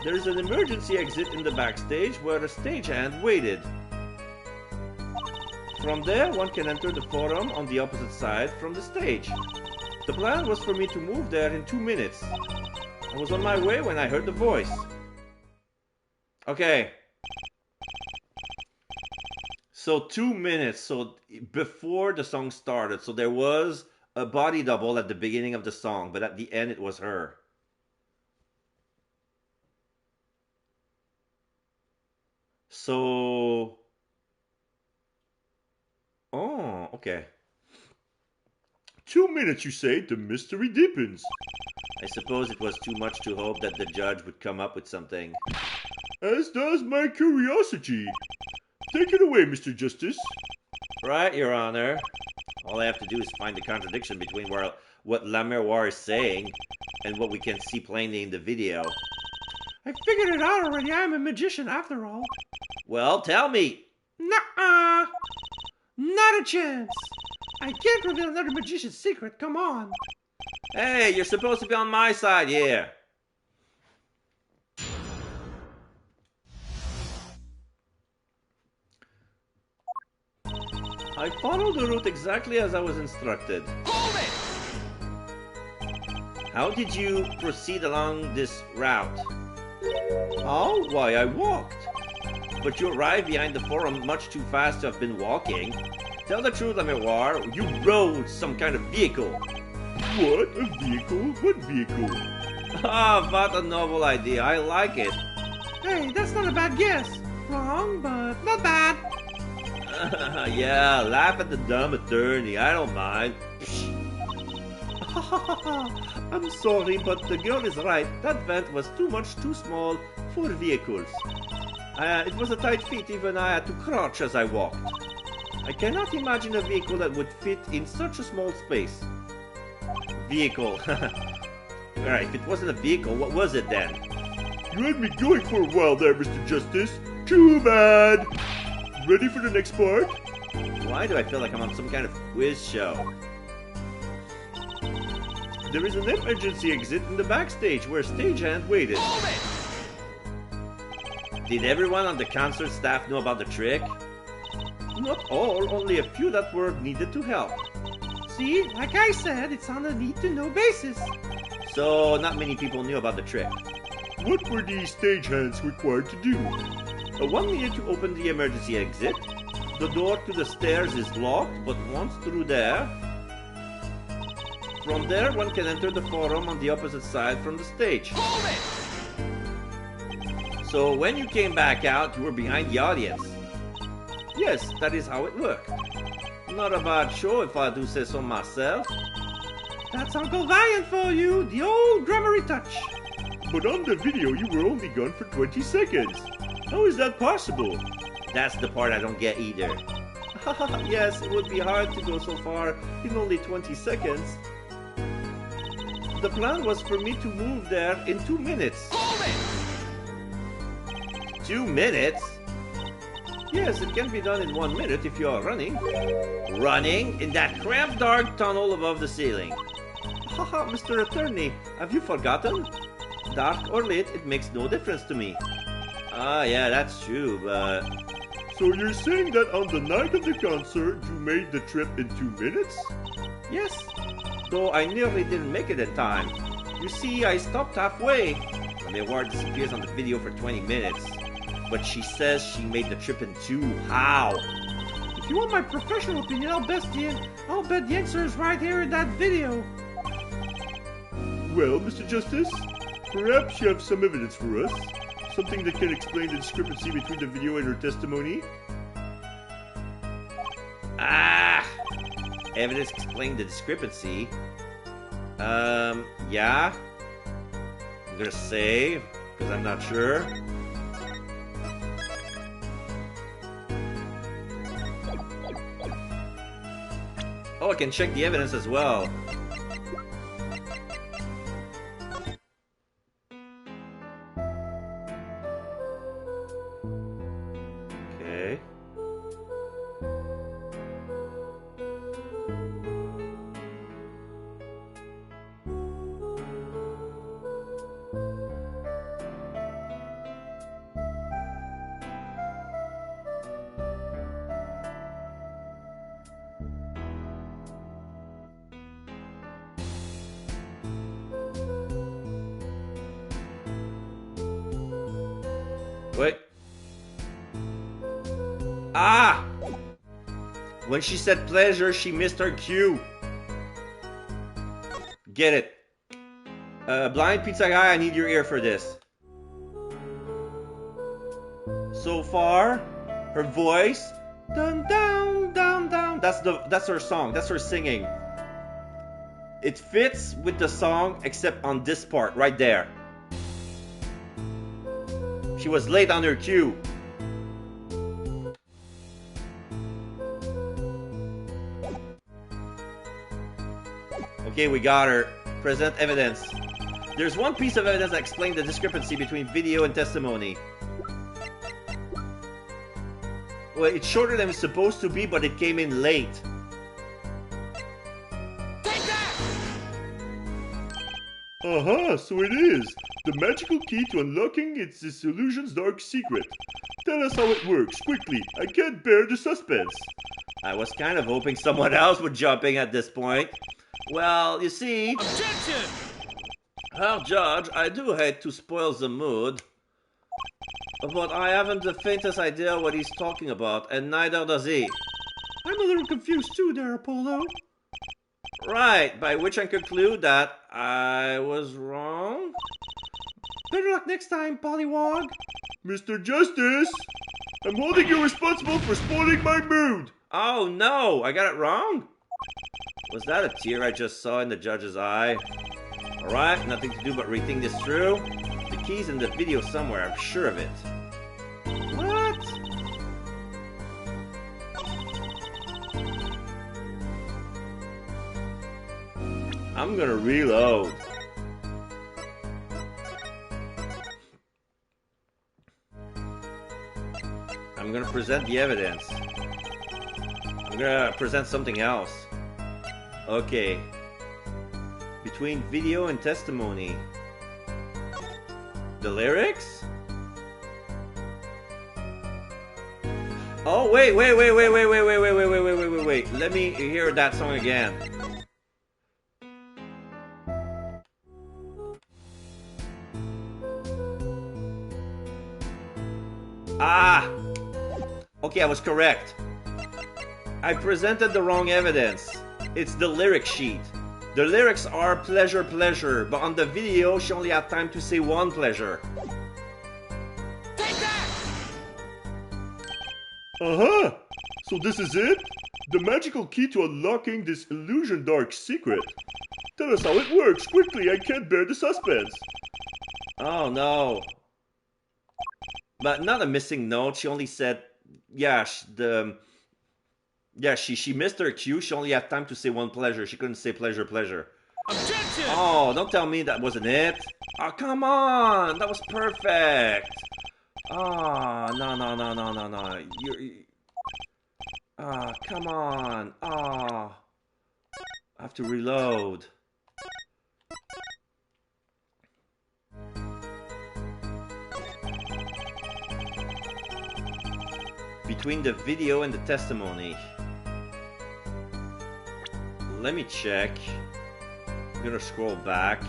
There's an emergency exit in the backstage where a stagehand waited. From there, one can enter the forum on the opposite side from the stage. The plan was for me to move there in 2 minutes. I was on my way when I heard the voice. Okay. So 2 minutes, so before the song started, so there was a body double at the beginning of the song, but at the end it was her. So... Oh, okay. 2 minutes, you say, the mystery deepens. I suppose it was too much to hope that the judge would come up with something. As does my curiosity. Take it away, Mr. Justice. Right, Your Honor. All I have to do is find the contradiction between what La Miroir is saying and what we can see plainly in the video. I figured it out already. I'm a magician after all. Well, tell me. Nuh-uh. Not a chance. I can't reveal another magician's secret. Come on. Hey, you're supposed to be on my side here. I followed the route exactly as I was instructed. Hold it! How did you proceed along this route? Oh, why, I walked. But you arrived behind the forum much too fast to have been walking. Tell the truth, La Miroir, you rode some kind of vehicle. What? A vehicle? What vehicle? Ah, what a novel idea. I like it. Hey, that's not a bad guess. Wrong, but not bad. Yeah, laugh at the dumb attorney. I don't mind. I'm sorry, but the girl is right. That vent was too small for vehicles. It was a tight fit, even I had to crouch as I walked. I cannot imagine a vehicle that would fit in such a small space. Vehicle. Alright, if it wasn't a vehicle, what was it then? You had me going for a while there, Mr. Justice. Too bad. Ready for the next part? Why do I feel like I'm on some kind of quiz show? There is an emergency exit in the backstage where stagehand waited. Hold it! Did everyone on the concert staff know about the trick? Not all, only a few that were needed to help. See, like I said, it's on a need-to-know basis. So, not many people knew about the trick. What were these stagehands required to do? One needed to open the emergency exit. The door to the stairs is locked, but once through there... From there, one can enter the forum on the opposite side from the stage. Hold it! So, when you came back out, you were behind the audience. Yes, that is how it worked. Not a bad show if I do say so myself. That's Uncle Valiant for you, the old drummery touch. But on the video, you were only gone for 20 seconds. How is that possible? That's the part I don't get either. Yes, it would be hard to go so far in only 20 seconds. The plan was for me to move there in 2 minutes. Hold it! 2 minutes? Yes, it can be done in 1 minute if you are running. Running in that cramped dark tunnel above the ceiling. Haha, Mr. Attorney, have you forgotten? Dark or late, it makes no difference to me. Ah, yeah, that's true, but... So you're saying that on the night of the concert, you made the trip in 2 minutes? Yes, though I nearly didn't make it in time. You see, I stopped halfway. The award disappears on the video for 20 minutes. But she says she made the trip in 2. How? If you want my professional opinion, I'll bet the answer is right here in that video. Well, Mr. Justice, perhaps you have some evidence for us. Something that can explain the discrepancy between the video and her testimony? Ah! Evidence explained the discrepancy. Yeah. I'm gonna say, because I'm not sure. Oh, I can check the evidence as well. Okay. Wait. Ah! When she said pleasure, she missed her cue. Get it. Blind pizza guy, I need your ear for this. So far, her voice, dun down, down, down. That's her song. That's her singing. It fits with the song, except on this part right there. She was late on her cue. Okay, we got her. Present evidence. There's one piece of evidence that explains the discrepancy between video and testimony. Well, it's shorter than it's supposed to be, but it came in late. Take that! Aha, so it is. The magical key to unlocking its illusion's dark secret. Tell us how it works, quickly. I can't bear the suspense. I was kind of hoping someone else would jump in at this point. Well, you see... Objection! Herr Judge, I do hate to spoil the mood, but I haven't the faintest idea what he's talking about, and neither does he. I'm a little confused too there, Apollo. Right, by which I conclude that I was wrong. Better luck next time, Pollywog. Mr. Justice, I'm holding you responsible for spoiling my mood. Oh no, I got it wrong? Was that a tear I just saw in the judge's eye? Alright, nothing to do but rethink this through. The key's in the video somewhere, I'm sure of it. What? I'm gonna reload. I'm gonna present the evidence. I'm gonna present something else. Okay. Between video and testimony. The lyrics? Oh, wait. Let me hear that song again. Ah! Okay, I was correct. I presented the wrong evidence. It's the lyric sheet. The lyrics are pleasure, pleasure, but on the video, she only had time to say one pleasure. Take that! Uh-huh! So this is it? The magical key to unlocking this illusion dark secret. Tell us how it works, quickly, I can't bear the suspense. Oh no. But not a missing note, she only said, yeah, she missed her cue, she only had time to say one pleasure, she couldn't say pleasure, pleasure. Objection! Oh, don't tell me that wasn't it. Oh, come on, that was perfect. Oh, no. Ah, come on. Ah, I have to reload. Between the video and the testimony. Let me check. I'm gonna scroll back.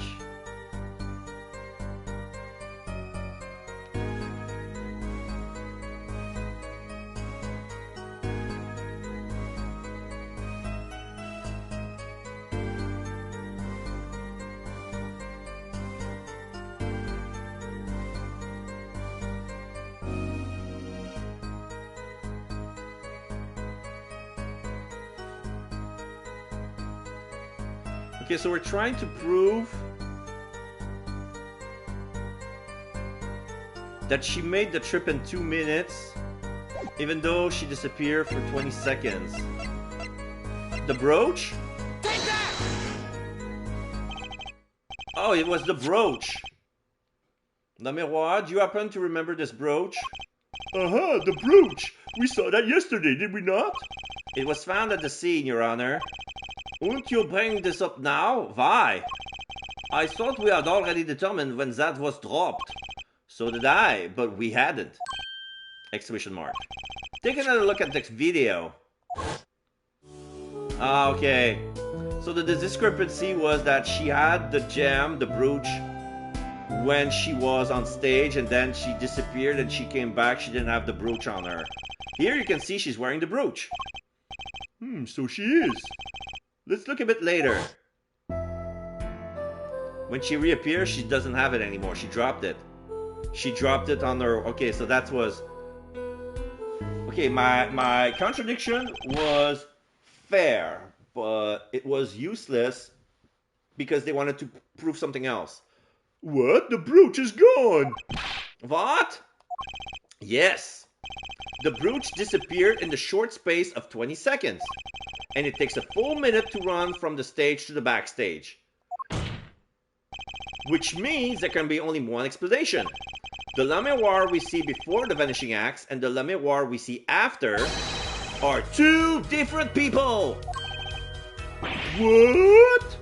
Okay, so we're trying to prove that she made the trip in 2 minutes, even though she disappeared for 20 seconds. The brooch? Take that! Oh, it was the brooch. Le miroir, do you happen to remember this brooch? Uh-huh, the brooch! We saw that yesterday, did we not? It was found at the scene, Your Honor. Won't you bring this up now? Why? I thought we had already determined when that was dropped. So did I, but we hadn't. Exclamation mark. Take another look at this video. Ah, okay. So the discrepancy was that she had the gem, the brooch, when she was on stage, and then she disappeared and she came back, she didn't have the brooch on her. Here you can see she's wearing the brooch. So she is. Let's look a bit later. When she reappears, she doesn't have it anymore. She dropped it. She dropped it on her... Okay, so that was... Okay, my contradiction was fair, but it was useless because they wanted to prove something else. What? The brooch is gone! What? Yes. The brooch disappeared in the short space of 20 seconds. And it takes a full minute to run from the stage to the backstage. Which means there can be only one explanation. The Le Miroir we see before the Vanishing Axe and the Le Miroir we see after are two different people! What?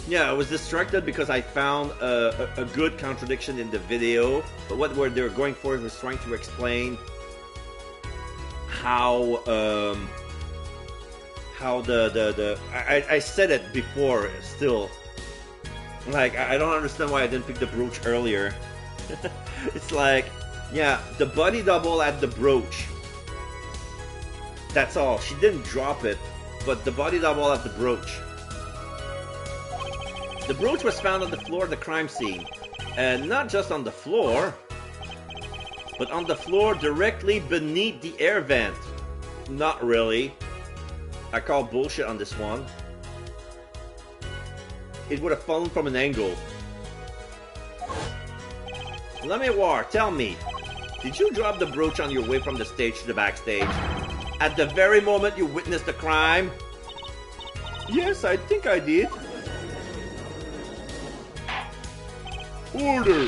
Yeah, I was distracted because I found a good contradiction in the video. But what they were going for was trying to explain how I said it before still. Like, I don't understand why I didn't pick the brooch earlier. It's like, yeah, the body double at the brooch. That's all. She didn't drop it, but the body double at the brooch. The brooch was found on the floor of the crime scene. And not just on the floor, but on the floor directly beneath the air vent. Not really. I call bullshit on this one. It would have fallen from an angle. Le Miroir, tell me, did you drop the brooch on your way from the stage to the backstage? At the very moment you witnessed the crime? Yes, I think I did. Order!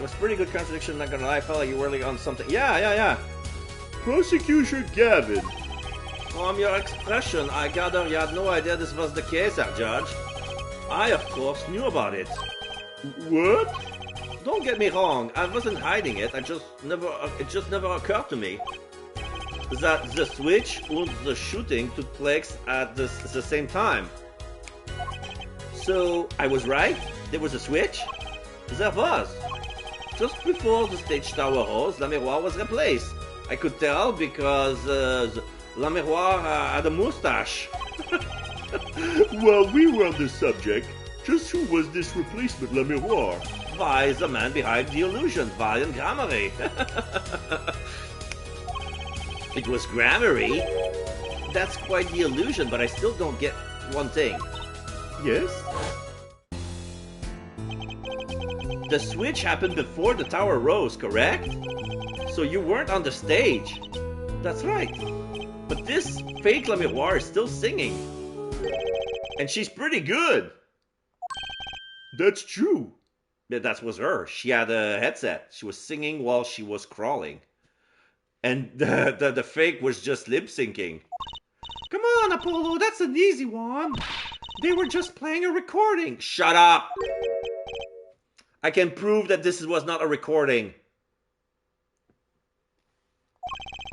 It was pretty good contradiction, not gonna lie. I felt like you were really on something. Yeah. Prosecutor Gavin. From your expression, I gather you had no idea this was the case, Herr Judge. I, of course, knew about it. What? Don't get me wrong, I wasn't hiding it. It just never occurred to me that the switch and the shooting took place at the same time. So, I was right? There was a switch? There was. Just before the stage tower rose, La Miroir was replaced. I could tell because La Miroir had a mustache. While we were on the subject, just who was this replacement La Miroir? Why, the man behind the illusion, Valiant Gramarye. It was Gramarye? That's quite the illusion, but I still don't get one thing. Yes? The switch happened before the tower rose, correct? So you weren't on the stage. That's right. But this fake La Miroir is still singing. And she's pretty good. That's true. That was her. She had a headset. She was singing while she was crawling. And the fake was just lip syncing. Come on, Apollo, that's an easy one. They were just playing a recording. Shut up! I can prove that this was not a recording.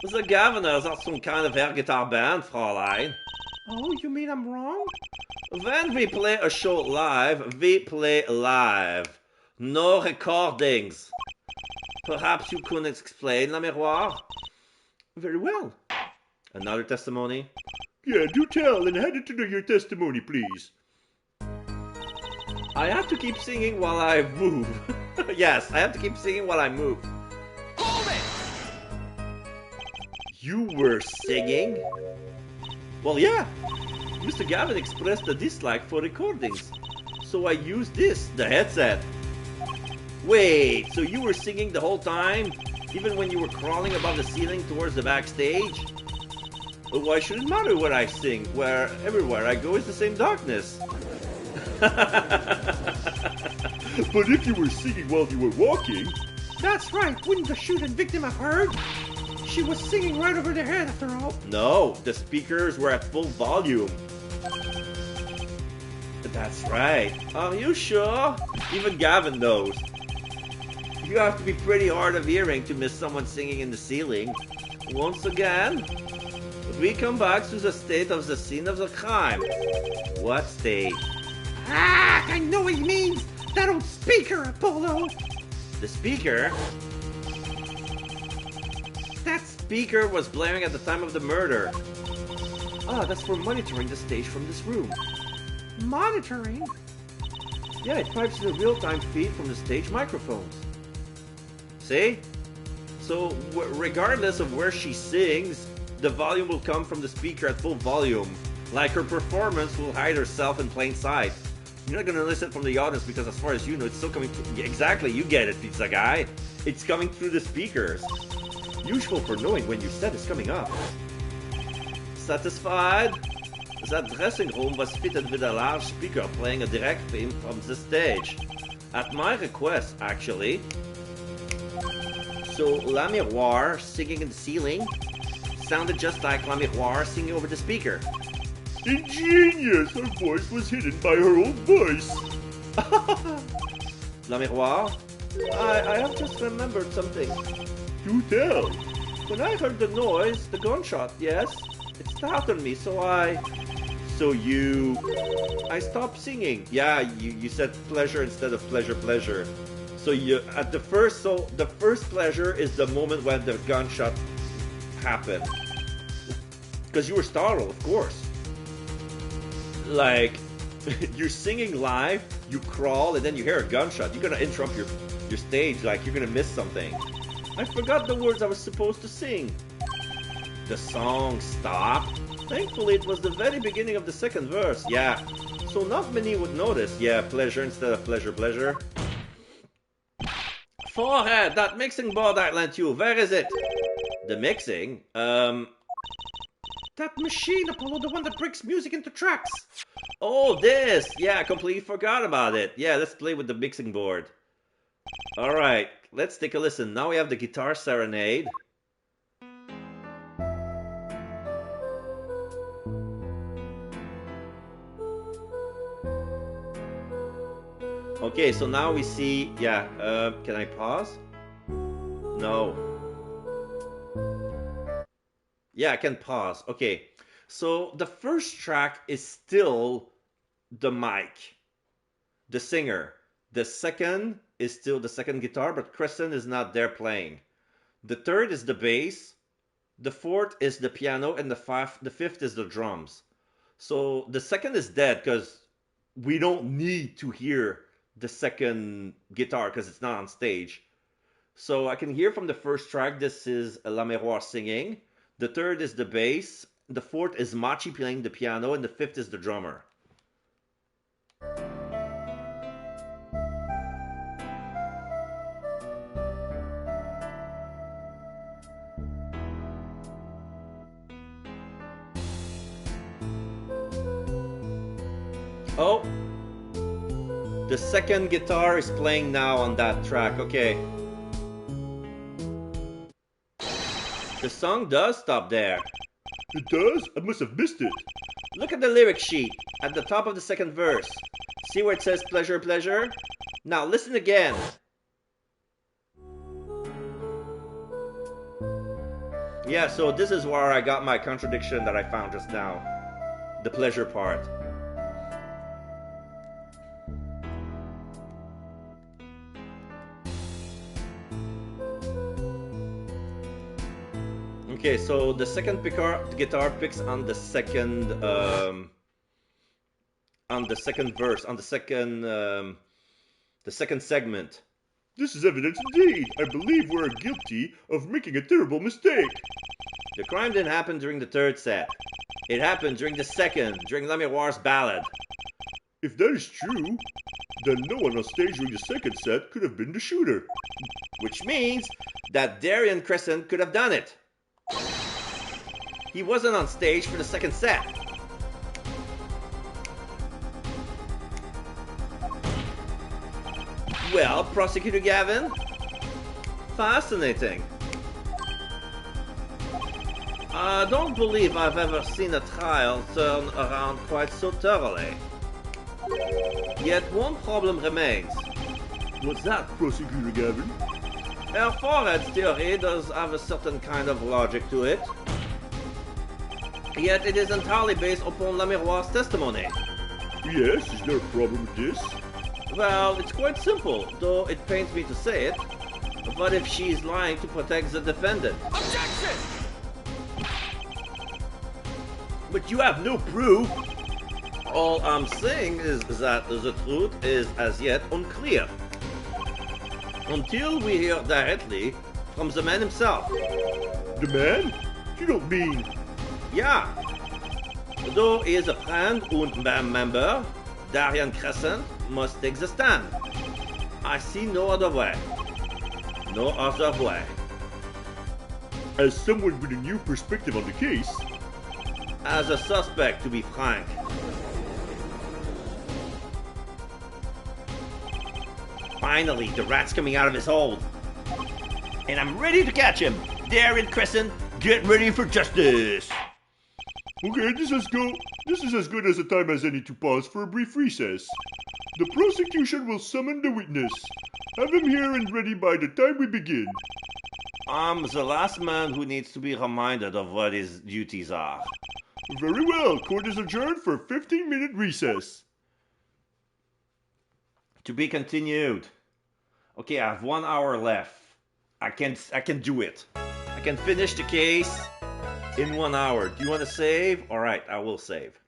The Governors are some kind of air guitar band, Fräulein. Oh, you mean I'm wrong? When we play a show live, we play live. No recordings. Perhaps you couldn't explain, La Miroir? Very well. Another testimony? Yeah, do tell and hand it to your testimony, please. I have to keep singing while I move. Yes, I have to keep singing while I move. Hold it! You were singing? Well, yeah. Mr. Gavin expressed a dislike for recordings. So I used this, the headset. Wait, so you were singing the whole time? Even when you were crawling above the ceiling towards the backstage? Why should it matter what I sing, where everywhere I go is the same darkness? But if you were singing while you were walking... That's right, wouldn't the shooting victim have heard? She was singing right over their head after all. No, the speakers were at full volume. That's right. Are you sure? Even Gavin knows. You have to be pretty hard of hearing to miss someone singing in the ceiling. Once again, we come back to the state of the scene of the crime. What state? Ah, I know what he means! That old speaker, Apollo! The speaker? That speaker was blaring at the time of the murder. Ah, that's for monitoring the stage from this room. Monitoring? Yeah, it pipes the real-time feed from the stage microphones. See? So, regardless of where she sings, the volume will come from the speaker at full volume. Like her performance will hide herself in plain sight. You're not gonna listen from the audience because as far as you know, it's still coming through. Exactly, you get it, pizza guy. It's coming through the speakers. Useful for knowing when your set is coming up. Satisfied? That dressing room was fitted with a large speaker playing a direct theme from the stage. At my request, actually. So, La Miroir singing in the ceiling sounded just like La Miroir singing over the speaker. Ingenious! Her voice was hidden by her own voice. La Miroir? I have just remembered something. Do tell. When I heard the noise, the gunshot, yes, it startled me, so I stopped singing. Yeah, you said pleasure instead of pleasure. So the first pleasure is the moment when the gunshot happened. Because you were startled, of course. Like, you're singing live, you crawl, and then you hear a gunshot. You're gonna interrupt your stage, like you're gonna miss something. I forgot the words I was supposed to sing. The song stopped. Thankfully, it was the very beginning of the second verse. Yeah, so not many would notice. Yeah, pleasure instead of pleasure. Forehead, that mixing board I lent you, where is it? The mixing? That machine, Apollo, the one that breaks music into tracks. Oh, this! Yeah, I completely forgot about it. Yeah, let's play with the mixing board. Alright, let's take a listen. Now we have the guitar serenade. Okay, so now we see, yeah, can I pause? No. Yeah, I can pause. Okay, so the first track is still the mic, the singer. The second is still the second guitar, but Crescent is not there playing. The third is the bass. The fourth is the piano, and the fifth is the drums. So the second is dead because we don't need to hear the second guitar because it's not on stage. So I can hear from the first track, this is La Miroir singing. The third is the bass. The fourth is Machi playing the piano, and the fifth is the drummer. Oh, the second guitar is playing now on that track. Okay. The song does stop there. It does? I must have missed it. Look at the lyric sheet at the top of the second verse. See where it says pleasure, pleasure? Now listen again. Yeah, so this is where I got my contradiction that I found just now. The pleasure part. Okay, so the second guitar picks on the second verse, on the second segment. This is evidence indeed. I believe we're guilty of making a terrible mistake. The crime didn't happen during the third set. It happened during the second, during La Miroir's ballad. If that is true, then no one on stage during the second set could have been the shooter. Which means that Darian Crescent could have done it. He wasn't on stage for the second set. Well, Prosecutor Gavin, fascinating. I don't believe I've ever seen a trial turn around quite so thoroughly. Yet one problem remains. What's that, Prosecutor Gavin? Her forehead's theory does have a certain kind of logic to it. Yet it is entirely based upon La Miroir's testimony. Yes, is there a problem with this? Well, it's quite simple, though it pains me to say it. But if she's lying to protect the defendant? Objection! But you have no proof. All I'm saying is that the truth is as yet unclear. Until we hear directly from the man himself. The man? You don't mean... Yeah. Though he is a friend and member, Darian Crescent must take the stand. I see no other way. No other way. As someone with a new perspective on the case... As a suspect, to be frank. Finally, the rat's coming out of his hole. And I'm ready to catch him. Darian Crescent, get ready for justice. Okay, this is as good as a time as any to pause for a brief recess. The prosecution will summon the witness. Have him here and ready by the time we begin. I'm the last man who needs to be reminded of what his duties are. Very well, court is adjourned for a 15-minute recess. To be continued. Okay, I have 1 hour left. I can do it. I can finish the case in 1 hour. Do you want to save? Alright, I will save.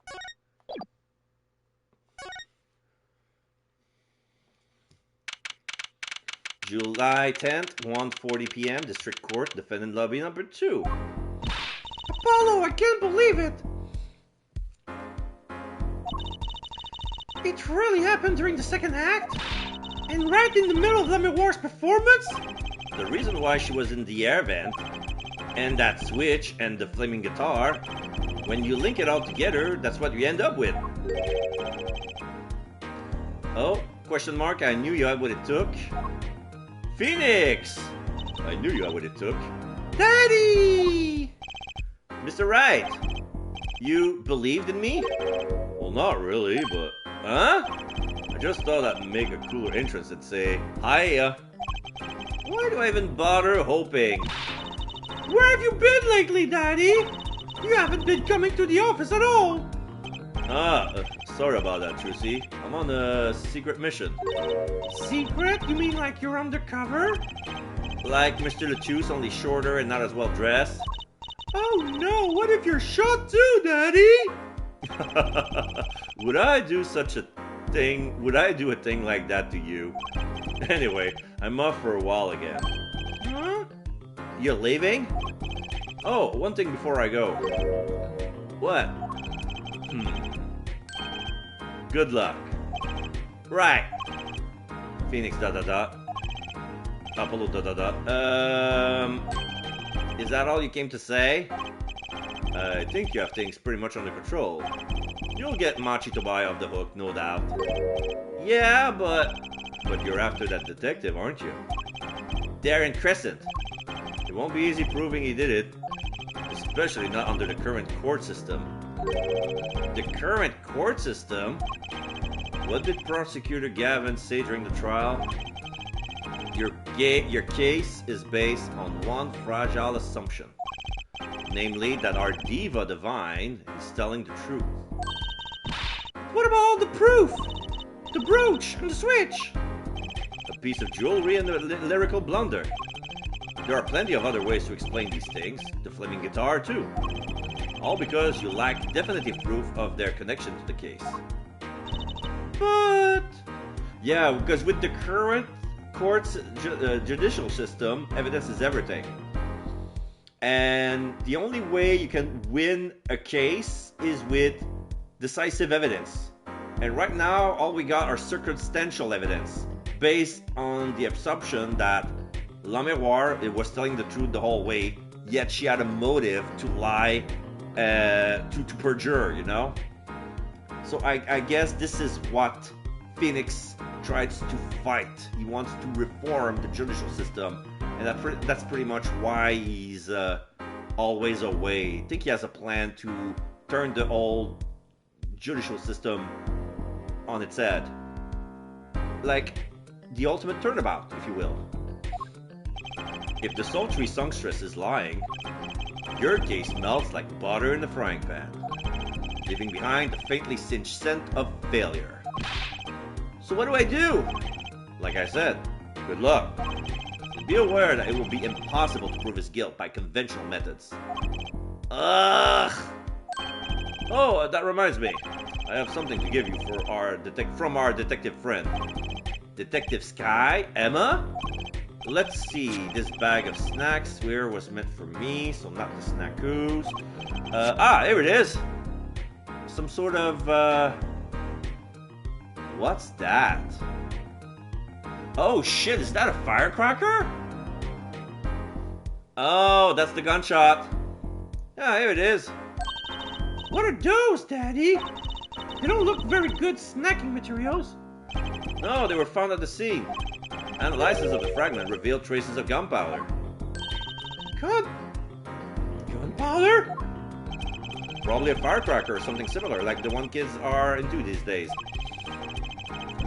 July 10th, 1:40 p.m. District Court, Defendant Lobby number 2. Apollo, I can't believe it! It really happened during the second act? And right in the middle of La Miroir's performance? The reason why she was in the air vent, and that switch, and the flaming guitar, when you link it all together, that's what you end up with. Oh, question mark, I knew you had what it took. Phoenix! I knew you had what it took. Daddy! Mr. Wright, you believed in me? Well, not really, but... Huh? I just thought I'd make a cooler entrance and say, hiya. Why do I even bother hoping? Where have you been lately, Daddy? You haven't been coming to the office at all. Sorry about that, Trucy. I'm on a secret mission. Secret? You mean like you're undercover? Like Mr. Lettuce, only shorter and not as well dressed. Oh no, what if you're shot too, Daddy? Would I do such a thing? Would I do a thing like that to you? Anyway, I'm off for a while again. Huh? You're leaving? Oh, one thing before I go. What? Good luck. Right. Phoenix ... Apollo ... Is that all you came to say? I think you have things pretty much under control. You'll get Machi Tobai off the hook, no doubt. Yeah, but you're after that detective, aren't you? Darren Crescent. It won't be easy proving he did it. Especially not under the current court system. The current court system? What did Prosecutor Gavin say during the trial? Your case is based on one fragile assumption. Namely, that our diva divine is telling the truth. What about all the proof? The brooch and the switch? A piece of jewelry and a lyrical blunder. There are plenty of other ways to explain these things. The flaming guitar, too. All because you lack definitive proof of their connection to the case. But... Yeah, because with the current court's judicial system, evidence is everything. And the only way you can win a case is with decisive evidence. And right now, all we got are circumstantial evidence, based on the assumption that La Miroir was telling the truth the whole way, yet she had a motive to lie, to perjure, you know? So I guess this is what Phoenix tries to fight. He wants to reform the judicial system, and that's pretty much why he's always away. I think he has a plan to turn the old judicial system on its head. Like the ultimate turnabout, if you will. If the sultry songstress is lying, your case melts like butter in the frying pan, leaving behind the faintly singed scent of failure. So what do I do? Like I said, good luck. And be aware that it will be impossible to prove his guilt by conventional methods. Ugh! Oh, that reminds me. I have something to give you from our detective friend. Detective Sky? Emma? Let's see, this bag of snacks here was meant for me, so not the snackoos. Here it is! Some sort of, what's that? Oh shit, is that a firecracker? Oh, that's the gunshot. Yeah, here it is. What are those, Daddy? They don't look very good snacking materials. No, they were found at the scene. Analysis of the fragment revealed traces of gunpowder. Gunpowder? Probably a firecracker or something similar, like the one kids are into these days.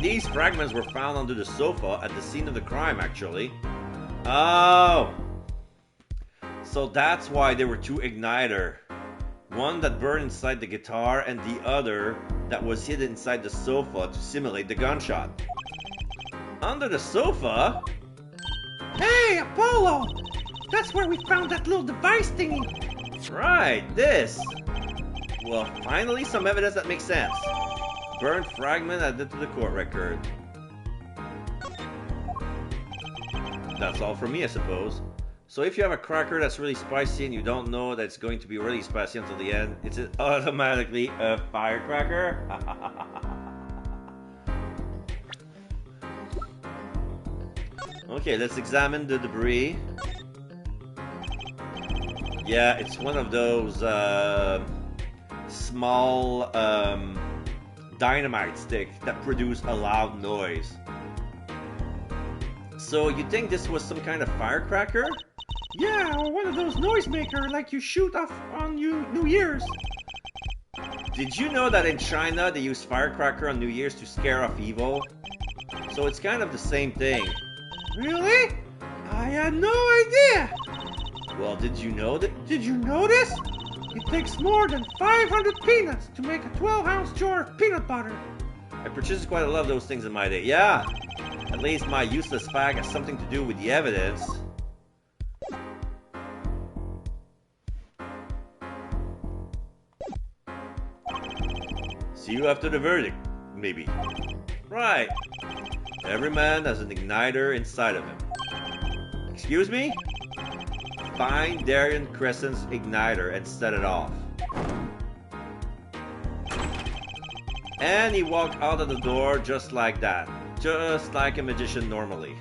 These fragments were found under the sofa at the scene of the crime, actually. Oh! So that's why there were two igniter. One that burned inside the guitar and the other that was hidden inside the sofa to simulate the gunshot. Under the sofa? Hey, Apollo! That's where we found that little device thingy. Right, this. Well, finally some evidence that makes sense. Burned fragment added to the court record. That's all from me, I suppose. So if you have a cracker that's really spicy and you don't know that it's going to be really spicy until the end, it's automatically a firecracker? Okay, let's examine the debris. Yeah, it's one of those small dynamite sticks that produce a loud noise. So you think this was some kind of firecracker? Yeah, or one of those noisemaker like you shoot off on New Year's. Did you know that in China they use firecracker on New Year's to scare off evil? So it's kind of the same thing. Really? I had no idea. Well, did you know that? Did you notice? It takes more than 500 peanuts to make a 12-ounce jar of peanut butter. I purchased quite a lot of those things in my day. Yeah, at least my useless fact has something to do with the evidence. See you after the verdict, maybe. Right. Every man has an igniter inside of him. Excuse me? Find Darian Crescent's igniter and set it off. And he walked out of the door just like that. Just like a magician normally.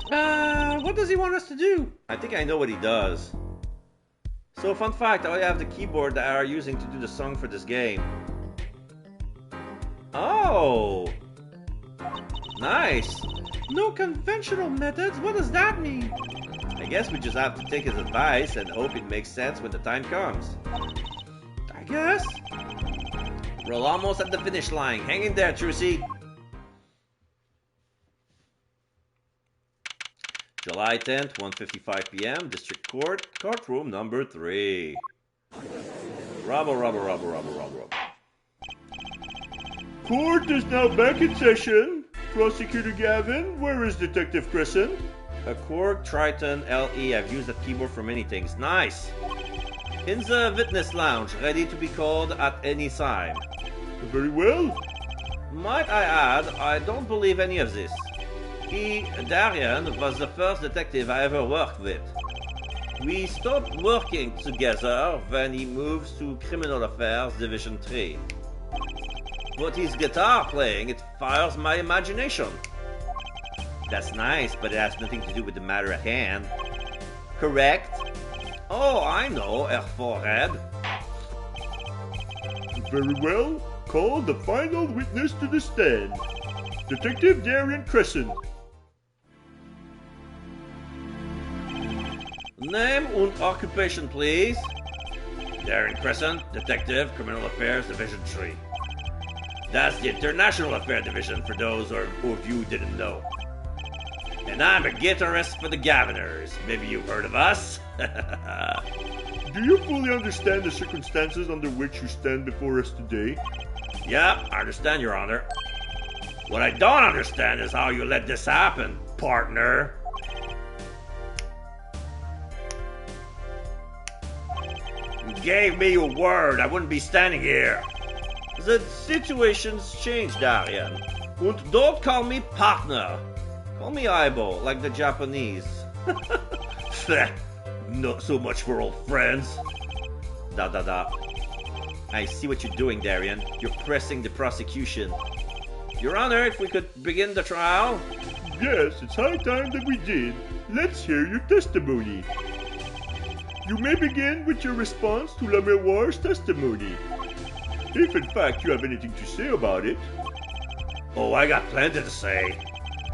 What does he want us to do? I think I know what he does. So, fun fact, I have the keyboard that I'm using to do the song for this game. Oh! Nice! No conventional methods? What does that mean? I guess we just have to take his advice and hope it makes sense when the time comes. I guess. We're almost at the finish line. Hang in there, Trucy. July 10th, 1:55 p.m. District Court, courtroom number 3. Rubble. Court is now back in session. Prosecutor Gavin, where is Detective Crescent? A Korg Triton LE. I've used that keyboard for many things. Nice! In the witness lounge, ready to be called at any time. Very well. Might I add, I don't believe any of this. Darian, was the first detective I ever worked with. We stopped working together when he moved to Criminal Affairs Division 3. But his guitar playing, it fires my imagination. That's nice, but it has nothing to do with the matter at hand. Correct? Oh, I know, Her Forehead. Very well. Call the final witness to the stand. Detective Darian Crescent. Name and occupation, please. Darian Crescent, Detective, Criminal Affairs Division 3. That's the International Affairs Division for those of you who didn't know. And I'm a guitarist for the Gaviners. Maybe you've heard of us? Do you fully understand the circumstances under which you stand before us today? Yeah, I understand, Your Honor. What I don't understand is how you let this happen, partner. You gave me your word I wouldn't be standing here. The situation's changed, Darian. And don't call me partner. Call me Aibo, like the Japanese. Not so much for old friends. I see what you're doing, Darian. You're pressing the prosecution. Your Honor, if we could begin the trial. Yes, it's high time that we did. Let's hear your testimony. You may begin with your response to La Miroir's testimony. If in fact you have anything to say about it. Oh, I got plenty to say.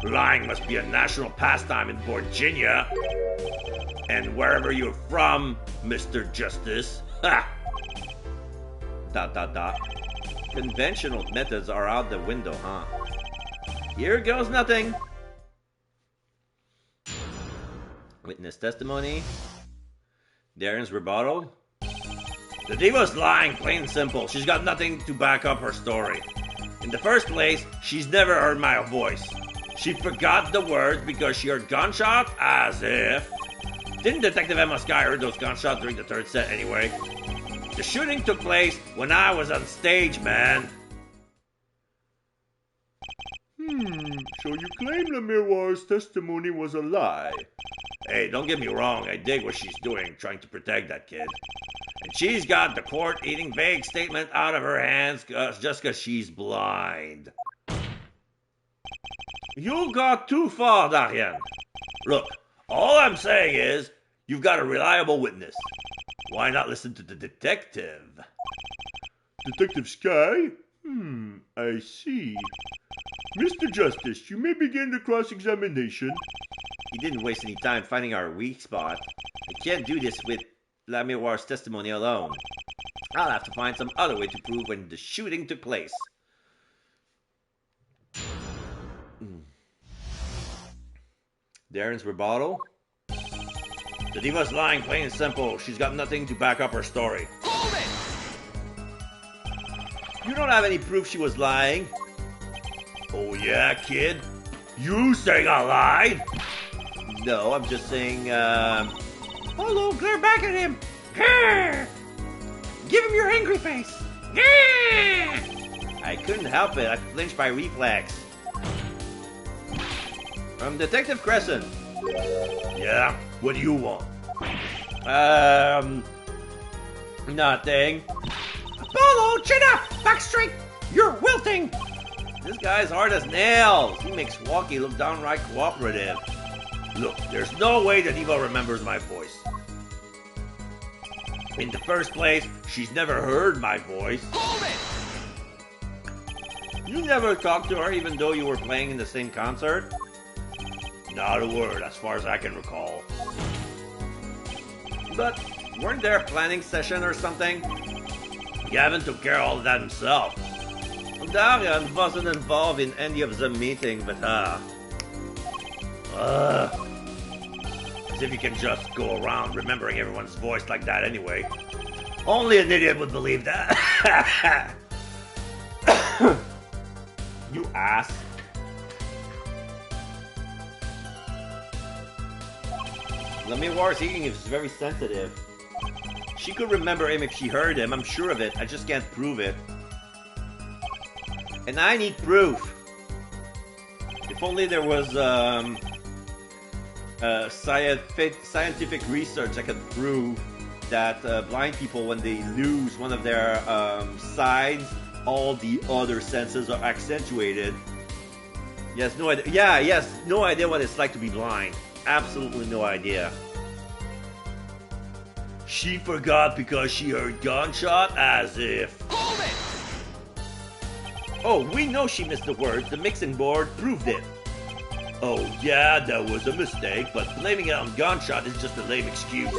Lying must be a national pastime in Virginia. And wherever you're from, Mr. Justice. Ha! ... Conventional methods are out the window, huh? Here goes nothing. Witness testimony. Darian's rebuttal. The diva's lying, plain and simple. She's got nothing to back up her story. In the first place, she's never heard my voice. She forgot the words because she heard gunshots, as if. Didn't Detective Emma Sky heard those gunshots during the third set anyway? The shooting took place when I was on stage, man. So you claim La Miroir's testimony was a lie? Hey, don't get me wrong, I dig what she's doing, trying to protect that kid. And she's got the court-eating vague statement out of her hands just because she's blind. You got too far, Darian. Look, all I'm saying is, you've got a reliable witness. Why not listen to the detective? Detective Sky? I see. Mr. Justice, you may begin the cross-examination. He didn't waste any time finding our weak spot. I can't do this with La Miroir's testimony alone. I'll have to find some other way to prove when the shooting took place. Darren's rebuttal? The diva's lying, plain and simple. She's got nothing to back up her story. Hold it! You don't have any proof she was lying. Oh yeah, kid? You saying I lied? No, I'm just saying, Apollo, glare back at him. Give him your angry face. I couldn't help it. I flinched by reflex. Detective Crescent. Yeah? What do you want? Nothing. Apollo, chin up. Back straight. You're wilting. This guy's hard as nails. He makes Walkie look downright cooperative. Look, there's no way that Eva remembers my voice. In the first place, she's never heard my voice. Hold it! You never talked to her even though you were playing in the same concert? Not a word, as far as I can recall. But weren't there a planning session or something? Gavin took care of all of that himself. Darian wasn't involved in any of the meeting with her. As if you can just go around remembering everyone's voice like that anyway. Only an idiot would believe that. You ass. La Miroir's eating is very sensitive. She could remember him if she heard him, I'm sure of it. I just can't prove it. And I need proof. If only there was scientific research that could prove that blind people, when they lose one of their sides, all the other senses are accentuated. Yes, no idea. Yeah, yes, no idea what it's like to be blind. Absolutely no idea. She forgot because she heard gunshot, as if. Hold it! Oh, we know she missed the words. The mixing board proved it. Oh yeah, that was a mistake, but blaming it on gunshot is just a lame excuse.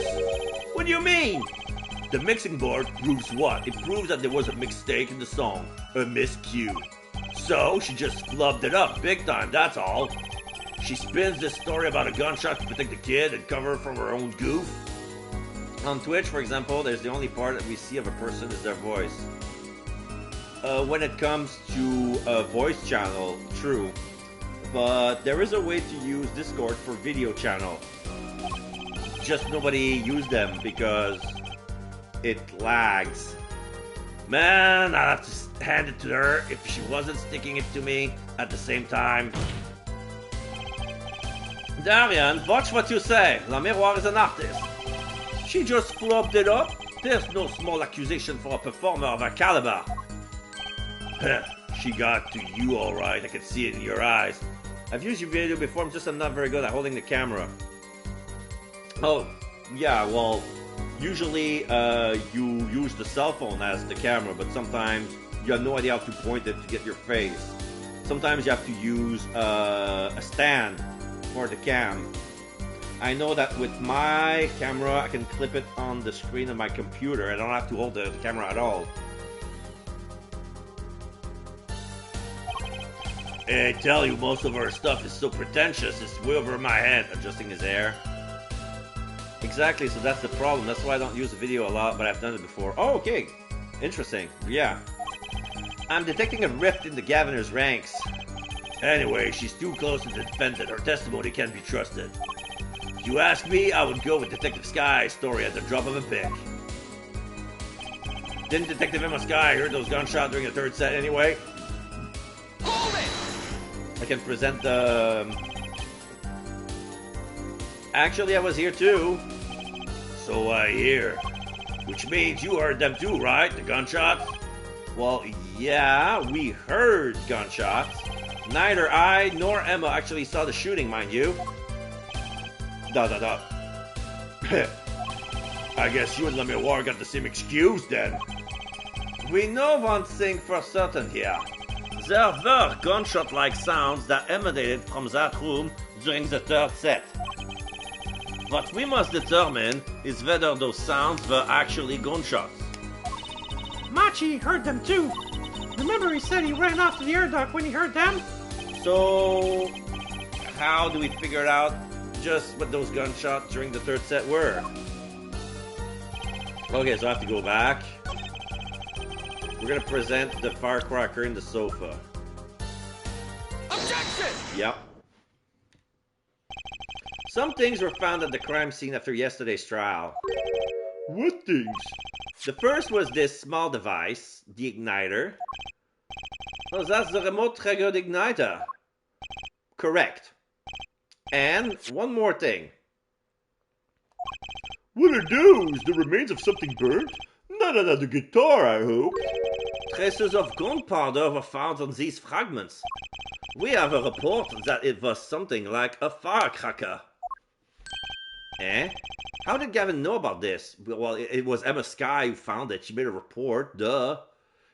What do you mean? The mixing board proves what? It proves that there was a mistake in the song, a miscue. So she just flubbed it up big time, that's all. She spins this story about a gunshot to protect the kid and cover from her own goof. On Twitch, for example, there's the only part that we see of a person is their voice. When it comes to a voice channel, true. But there is a way to use Discord for video channel. Just nobody used them because it lags. Man, I'll have to hand it to her if she wasn't sticking it to me at the same time. Darian, watch what you say. La Miroir is an artist. She just flubbed it up. There's no small accusation for a performer of her caliber. She got to you alright, I can see it in your eyes. I've used your video before, I'm just not very good at holding the camera. Oh, yeah, well, usually you use the cell phone as the camera, but sometimes you have no idea how to point it to get your face. Sometimes you have to use a stand for the cam. I know that with my camera, I can clip it on the screen of my computer. I don't have to hold the camera at all. I tell you, most of her stuff is so pretentious, it's way over my head. Adjusting his hair. Exactly, so that's the problem. That's why I don't use the video a lot, but I've done it before. Oh, okay. Interesting. Yeah. I'm detecting a rift in the Governor's ranks. Anyway, she's too close to the defendant. Her testimony can't be trusted. If you ask me, I would go with Detective Sky's story at the drop of a pick. Didn't Detective Emma Sky hear those gunshots during the third set anyway? Hold it! I can present the... Actually, I was here too. So I hear. Which means you heard them too, right? The gunshots? Well, yeah, we heard gunshots. Neither I nor Emma actually saw the shooting, mind you. I guess you and La Miroir got the same excuse then. We know one thing for certain here. There were gunshot-like sounds that emanated from that room during the third set. What we must determine is whether those sounds were actually gunshots. Machi heard them too. Remember he said he ran off to the air duct when he heard them? So, how do we figure out just what those gunshots during the third set were? Okay, so I have to go back. We're gonna present the firecracker in the sofa. Objection! Yep. Some things were found at the crime scene after yesterday's trial. What things? The first was this small device, the igniter. Oh, that's the remote triggered igniter. Correct. And one more thing. What are those? The remains of something burnt? Not another guitar, I hope. Traces of gunpowder were found on these fragments. We have a report that it was something like a firecracker. Eh? How did Gavin know about this? Well, it was Emma Sky who found it. She made a report, duh.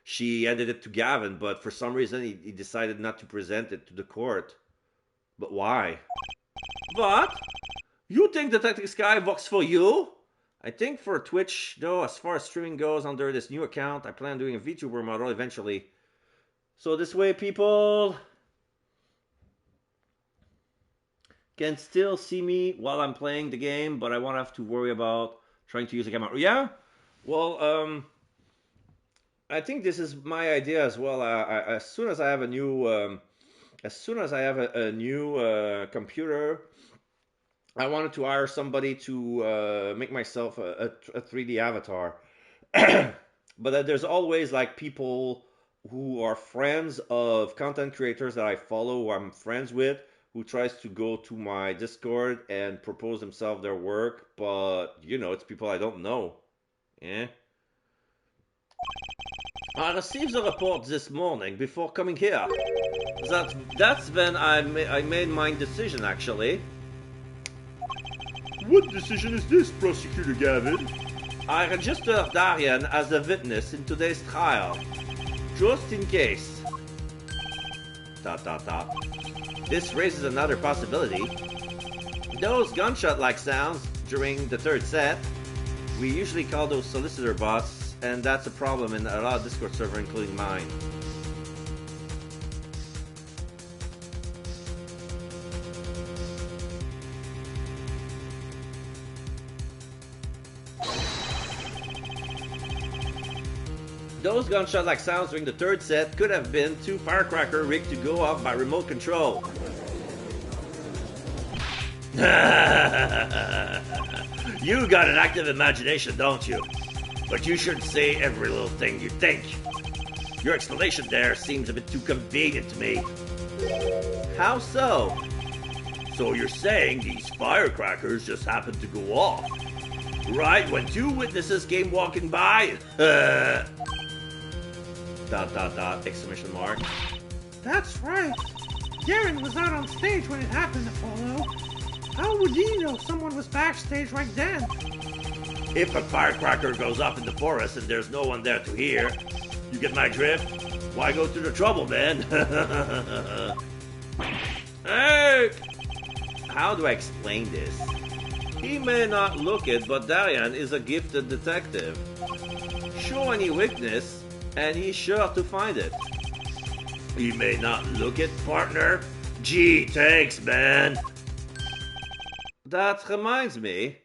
She handed it to Gavin, but for some reason he decided not to present it to the court. But why? What? You think Detective Sky works for you? I think for Twitch, though, as far as streaming goes under this new account, I plan on doing a VTuber model eventually. So this way people can still see me while I'm playing the game, but I won't have to worry about trying to use a camera. Yeah? Well, I think this is my idea as well. As soon as I have a new, computer, I wanted to hire somebody to make myself a 3D avatar. But there's always like people who are friends of content creators that I follow, who I'm friends with, who tries to go to my Discord and propose themselves their work, but you know, it's people I don't know. Yeah. I received a report this morning before coming here. That's when I made my decision, actually. What decision is this, Prosecutor Gavin? I registered Darian as a witness in today's trial, just in case. ... This raises another possibility. Those gunshot-like sounds during the third set, we usually call those solicitor bots, and that's a problem in a lot of Discord servers, including mine. Those gunshot-like sounds during the third set could have been two firecracker rigged to go off by remote control. You got an active imagination, don't you? But you shouldn't say every little thing you think. Your explanation there seems a bit too convenient to me. How so? So you're saying these firecrackers just happened to go off? Right when two witnesses came walking by? ... exclamation mark. That's right. Darren was out on stage when it happened, Apollo. How would he know someone was backstage right then? If a firecracker goes off in the forest and there's no one there to hear, you get my drift? Why go through the trouble, man? Hey! How do I explain this? He may not look it, but Darian is a gifted detective. Show any weakness, and he's sure to find it. He may not look it, partner. Gee, thanks, man. That reminds me.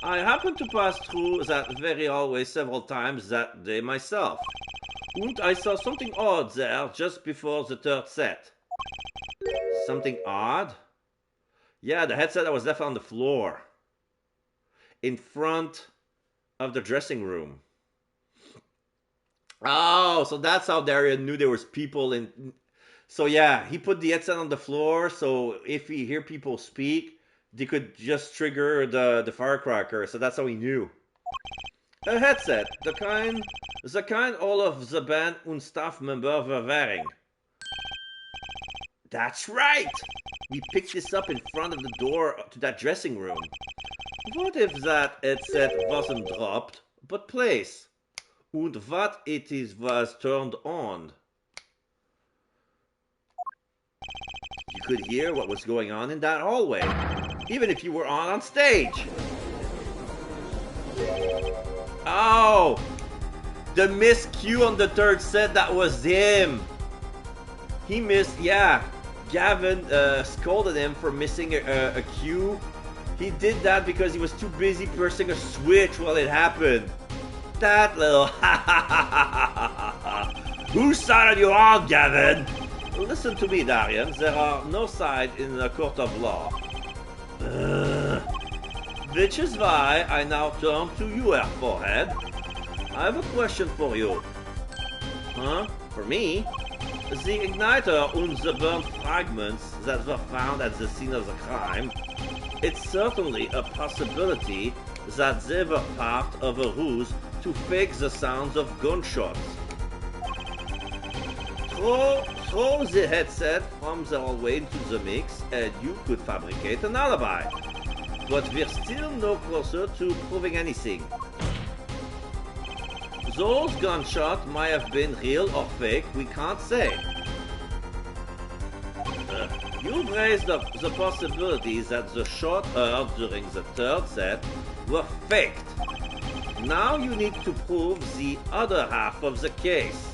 I happened to pass through that very hallway several times that day myself. And I saw something odd there just before the third set. Something odd? Yeah, the headset that was left on the floor. In front of the dressing room. Oh, so that's how Darian knew there was people in... So yeah, he put the headset on the floor, so if he hear people speak, they could just trigger the firecracker, so that's how he knew. A headset, the kind all of the band and staff member were wearing. That's right! We picked this up in front of the door to that dressing room. What if that headset wasn't dropped, but place. Und what it is was turned on. You could hear what was going on in that hallway, even if you were on stage. Oh! The miscue on the third set, that was him. He missed, yeah. Gavin scolded him for missing a cue. He did that because he was too busy pressing a switch while it happened. That little Whose side are you on, Gavin? Listen to me, Darian. There are no sides in the court of law. Which is why I now turn to you, Forehead. I have a question for you. Huh? For me? The igniter and the burnt fragments that were found at the scene of the crime, it's certainly a possibility that they were part of a ruse to fake the sounds of gunshots. Throw the headset from the hallway into the mix and you could fabricate an alibi. But we're still no closer to proving anything. Those gunshots might have been real or fake, we can't say. You've raised up the possibility that the shots heard during the third set were faked. Now you need to prove the other half of the case.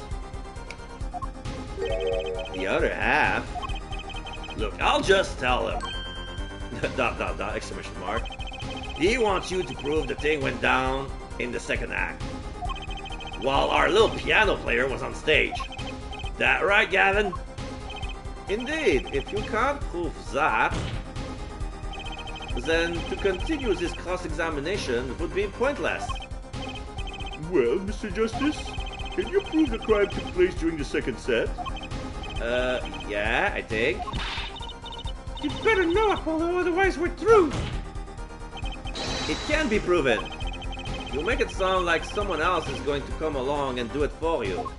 The other half? Look, I'll just tell him. ... exclamation mark. He wants you to prove the thing went down in the second act, while our little piano player was on stage. That right, Gavin? Indeed, if you can't prove that, then to continue this cross-examination would be pointless. Well, Mr. Justice, can you prove the crime took place during the second set? Yeah, I think. You better know, Apollo, otherwise we're through. It can be proven. You make it sound like someone else is going to come along and do it for you.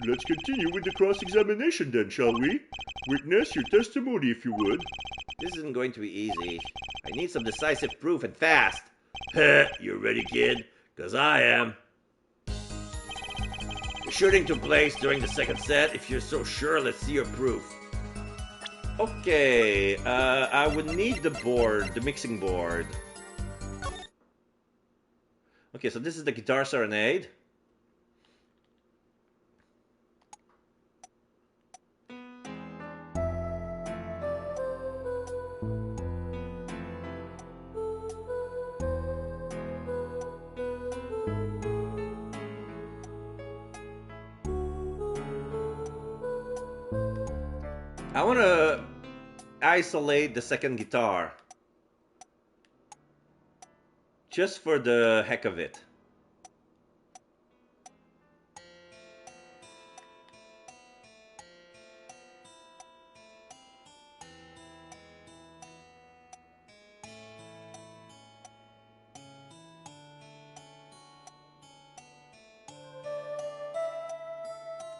Let's continue with the cross-examination then, shall we? Witness your testimony, if you would. This isn't going to be easy. I need some decisive proof and fast. You ready, kid? 'Cause I am. The shooting took place during the second set. If you're so sure, let's see your proof. Okay, I would need the board, the mixing board. Okay, so this is the Guitar Serenade. I want to isolate the second guitar, just for the heck of it.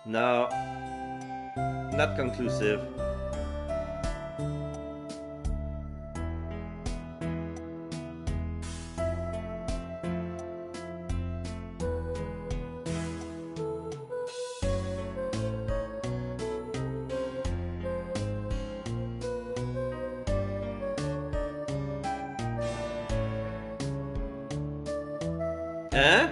No, not conclusive. Huh?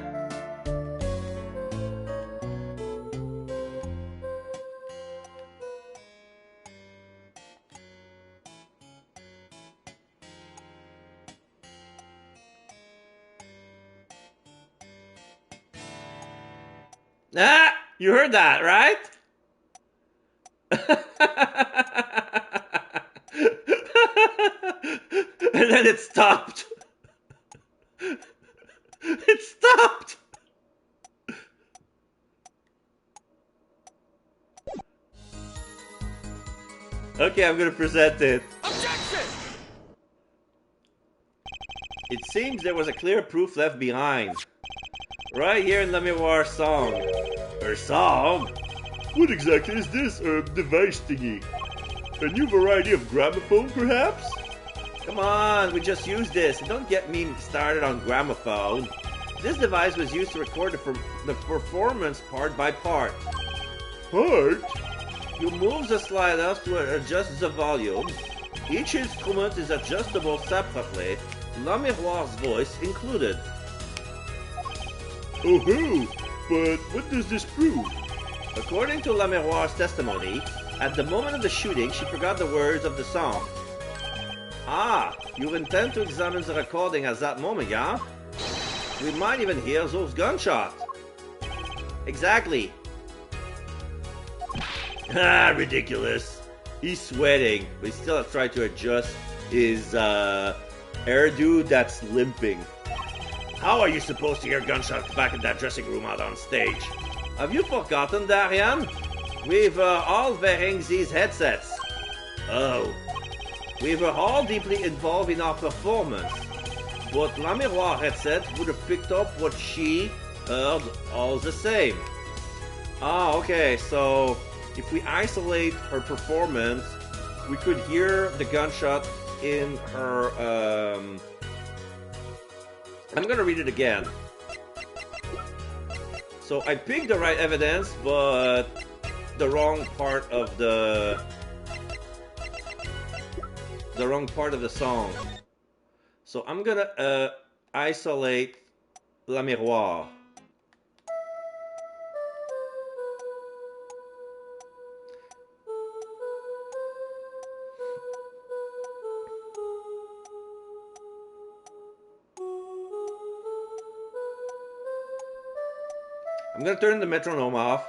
Ah, you heard that, right? And then it stopped. It stopped. Okay, I'm gonna present it. Objection! It seems there was a clear proof left behind. Right here in the Miroir song. Her song? What exactly is this, device thingy? A new variety of gramophone, perhaps? Come on, we just used this. Don't get me started on gramophone. This device was used to record the performance part by part. Part? You move the sliders to adjust the volume. Each instrument is adjustable separately, La Miroir's voice included. Oh-ho! But what does this prove? According to La Miroir's testimony, at the moment of the shooting, she forgot the words of the song. Ah, you intend to examine the recording at that moment, yeah? We might even hear those gunshots. Exactly. Ah, ridiculous. He's sweating, but he still has tried to adjust his hairdo that's limping. How are you supposed to hear gunshots back in that dressing room out on stage? Have you forgotten, Darian? We were all wearing these headsets. Oh. We were all deeply involved in our performance. But La Miroir headset would have picked up what she heard all the same. Ah, okay, so if we isolate her performance, we could hear the gunshot in her, I'm gonna read it again. So I picked the right evidence, but the wrong part of the song. So I'm gonna isolate La Miroir. I'm gonna turn the metronome off.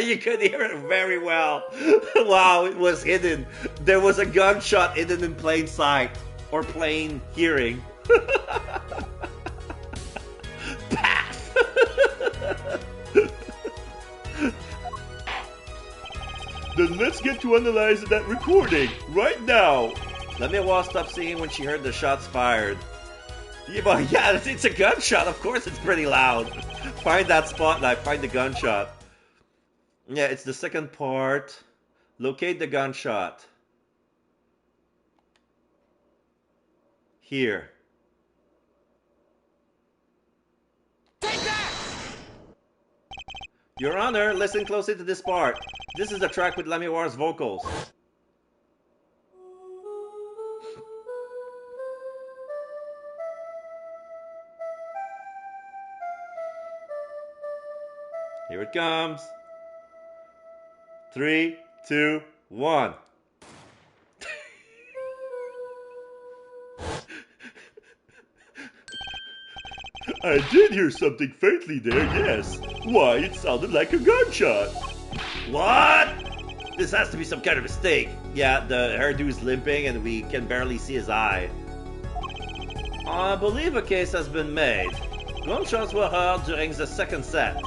You could hear it very well. Wow, it was hidden. There was a gunshot hidden in plain sight. Or plain hearing. Pass! Then let's get to analyze that recording right now. La Miroir stopped singing when she heard the shots fired. Yeah, but yeah, it's a gunshot. Of course it's pretty loud. Find that spotlight. Find the gunshot. Yeah, it's the second part. Locate the gunshot. Here. Take that! Your Honor, listen closely to this part. This is the track with La Miroir's vocals. Here it comes. 3, 2, 1. I did hear something faintly there, yes. Why, it sounded like a gunshot. What? This has to be some kind of mistake. Yeah, the hairdo is limping and we can barely see his eye. I believe a case has been made. Gunshots were heard during the second set,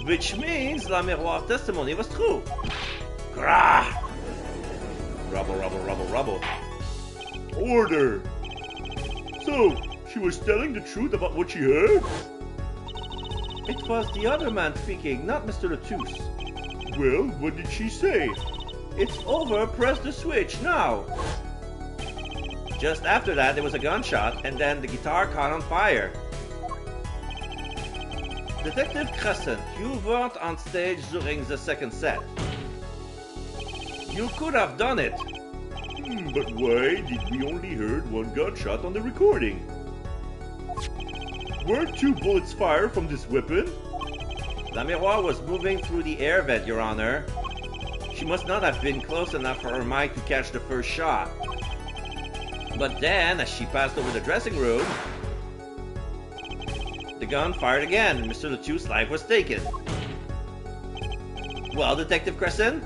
which means La Miroir's testimony was true. Grah! Rubble, rubble, rubble, rubble. Order. So, she was telling the truth about what she heard? It was the other man speaking, not Mr. Latouche. Well, what did she say? It's over, press the switch, now! Just after that, there was a gunshot, and then the guitar caught on fire. Detective Crescent, you weren't on stage during the second set. You could have done it. But why did we only heard one gunshot on the recording? Weren't 2 bullets fired from this weapon? La Miroir was moving through the air vent, Your Honor. She must not have been close enough for her mic to catch the first shot. But then, as she passed over the dressing room, the gun fired again, and Mr. Latouche's life was taken. Well, Detective Crescent?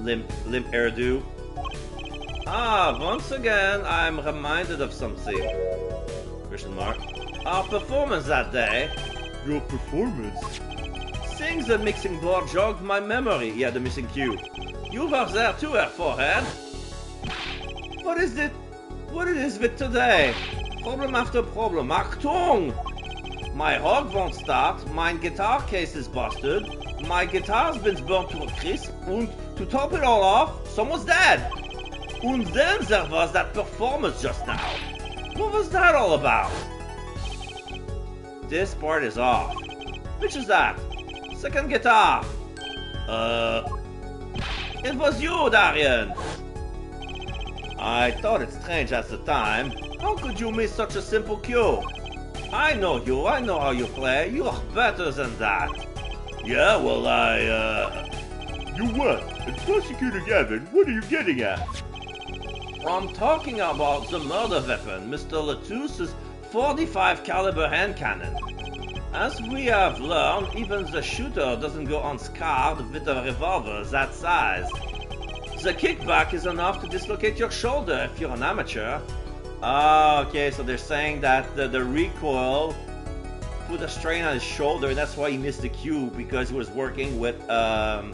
Limp hairdo. Ah, once again, I'm reminded of something. Question mark. Our performance that day. Your performance? Things the mixing board jogged my memory. Yeah, the missing cue. You were there too, Her Forehead. What is it? What it is with today? Problem after problem. Achtung! My hog won't start, my guitar case is busted, my guitar's been burnt to a crisp, and to top it all off, someone's dead. And then there was that performance just now. What was that all about? This part is off. Which is that? Second guitar. It was you, Darian. I thought it strange at the time. How could you miss such a simple cue? I know you, I know how you play. You are better than that. Yeah, well, You what? And Prosecutor Gavin, what are you getting at? I'm talking about the murder weapon, Mr. Latouse's 45 caliber hand cannon. As we have learned, even the shooter doesn't go unscarred with a revolver that size. The kickback is enough to dislocate your shoulder if you're an amateur. Ah, okay, so they're saying that the recoil put a strain on his shoulder, and that's why he missed the cue, because he was working with a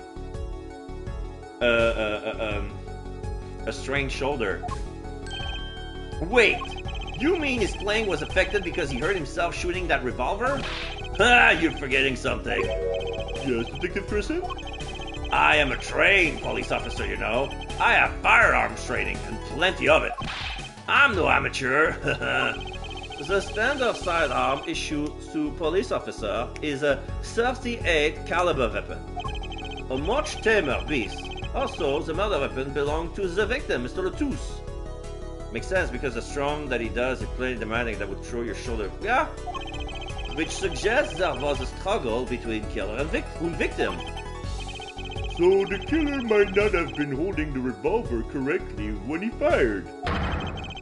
strained shoulder. Wait, you mean his playing was affected because he hurt himself shooting that revolver? Ah, you're forgetting something. Yes, Detective Person? I am a trained police officer, you know. I have firearms training, and plenty of it. I'm no amateur. The standard sidearm issued to police officer is a 38 caliber weapon. A much tamer beast. Also, the murder weapon belonged to the victim, Mr. Latousse. Makes sense because the strong that he does is plenty demanding that would throw your shoulder. Yeah. Which suggests there was a struggle between killer and victim. So the killer might not have been holding the revolver correctly when he fired.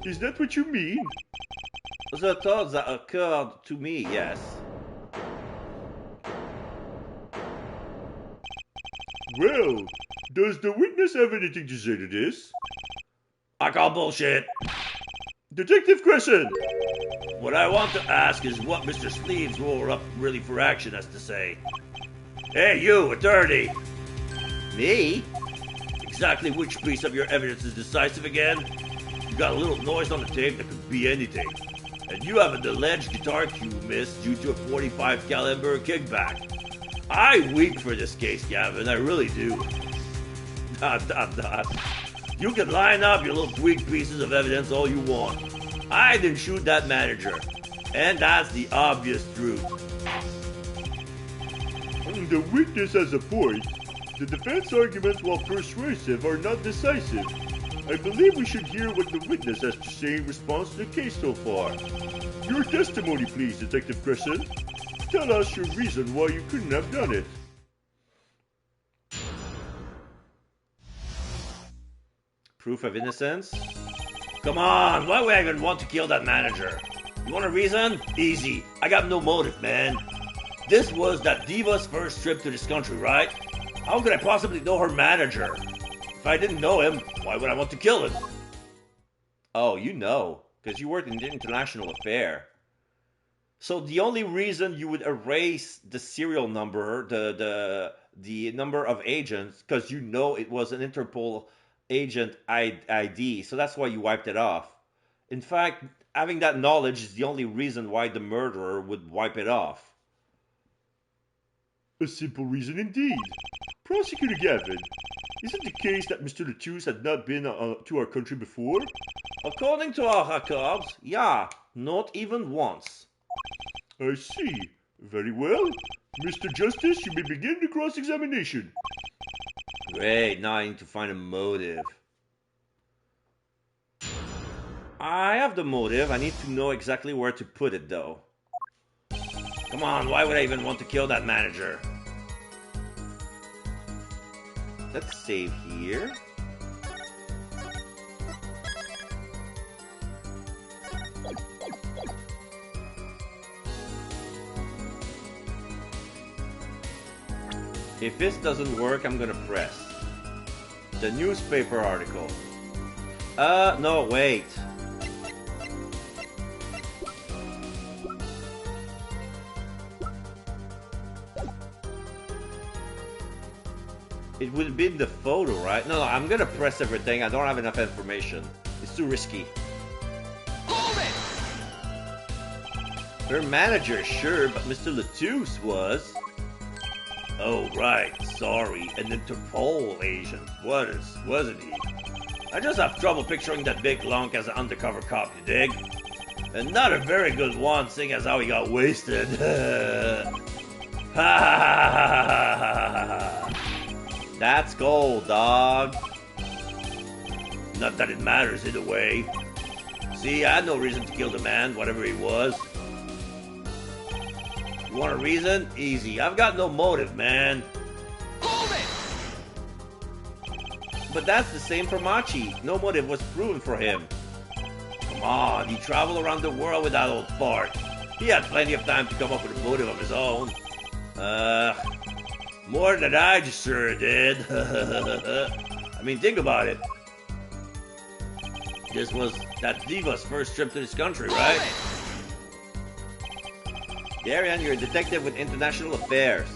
Is that what you mean? The thought that occurred to me, yes. Well, does the witness have anything to say to this? I call bullshit. Detective Crescent! What I want to ask is what Mr. Sleeves rolled up really for action has to say. Hey, you, attorney! Me? Exactly which piece of your evidence is decisive again? You got a little noise on the tape that could be anything. And you have an alleged guitar cue miss due to a 45 caliber kickback. I weep for this case, Gavin, I really do. ... You can line up your little weak pieces of evidence all you want. I didn't shoot that manager. And that's the obvious truth. The witness has a point. The defense arguments, while persuasive, are not decisive. I believe we should hear what the witness has to say in response to the case so far. Your testimony, please, Detective Crescent. Tell us your reason why you couldn't have done it. Proof of innocence? Come on, why would I even want to kill that manager? You want a reason? Easy. I got no motive, man. This was that diva's first trip to this country, right? How could I possibly know her manager? If I didn't know him, why would I want to kill him? Oh, you know, because you worked in the international affair. So the only reason you would erase the serial number, the number of agents, because you know it was an Interpol agent ID, so that's why you wiped it off. In fact, having that knowledge is the only reason why the murderer would wipe it off. A simple reason indeed. Prosecutor Gavin, is it the case that Mr. Latousse had not been to our country before? According to our records, yeah, not even once. I see. Very well. Mr. Justice, you may begin the cross-examination. Great, now I need to find a motive. I have the motive, I need to know exactly where to put it though. Come on, why would I even want to kill that manager? Let's save here. If this doesn't work, I'm gonna press the newspaper article. No, wait. It will be the photo, right? No, I'm gonna press everything. I don't have enough information. It's too risky. Hold Her manager, sure, but Mr. Latouche was. Oh, right, sorry, an Interpol agent, wasn't he? I just have trouble picturing that big lunk as an undercover cop, you dig? And not a very good one, seeing as how he got wasted. That's gold, dog. Not that it matters either way. See, I had no reason to kill the man, whatever he was. You want a reason? Easy. I've got no motive, man. Hold it! But that's the same for Machi. No motive was proven for him. Come on, he traveled around the world with that old fart. He had plenty of time to come up with a motive of his own. More than I just sure did. I mean, think about it. This was that diva's first trip to this country, right? Darian, you're a detective with international affairs.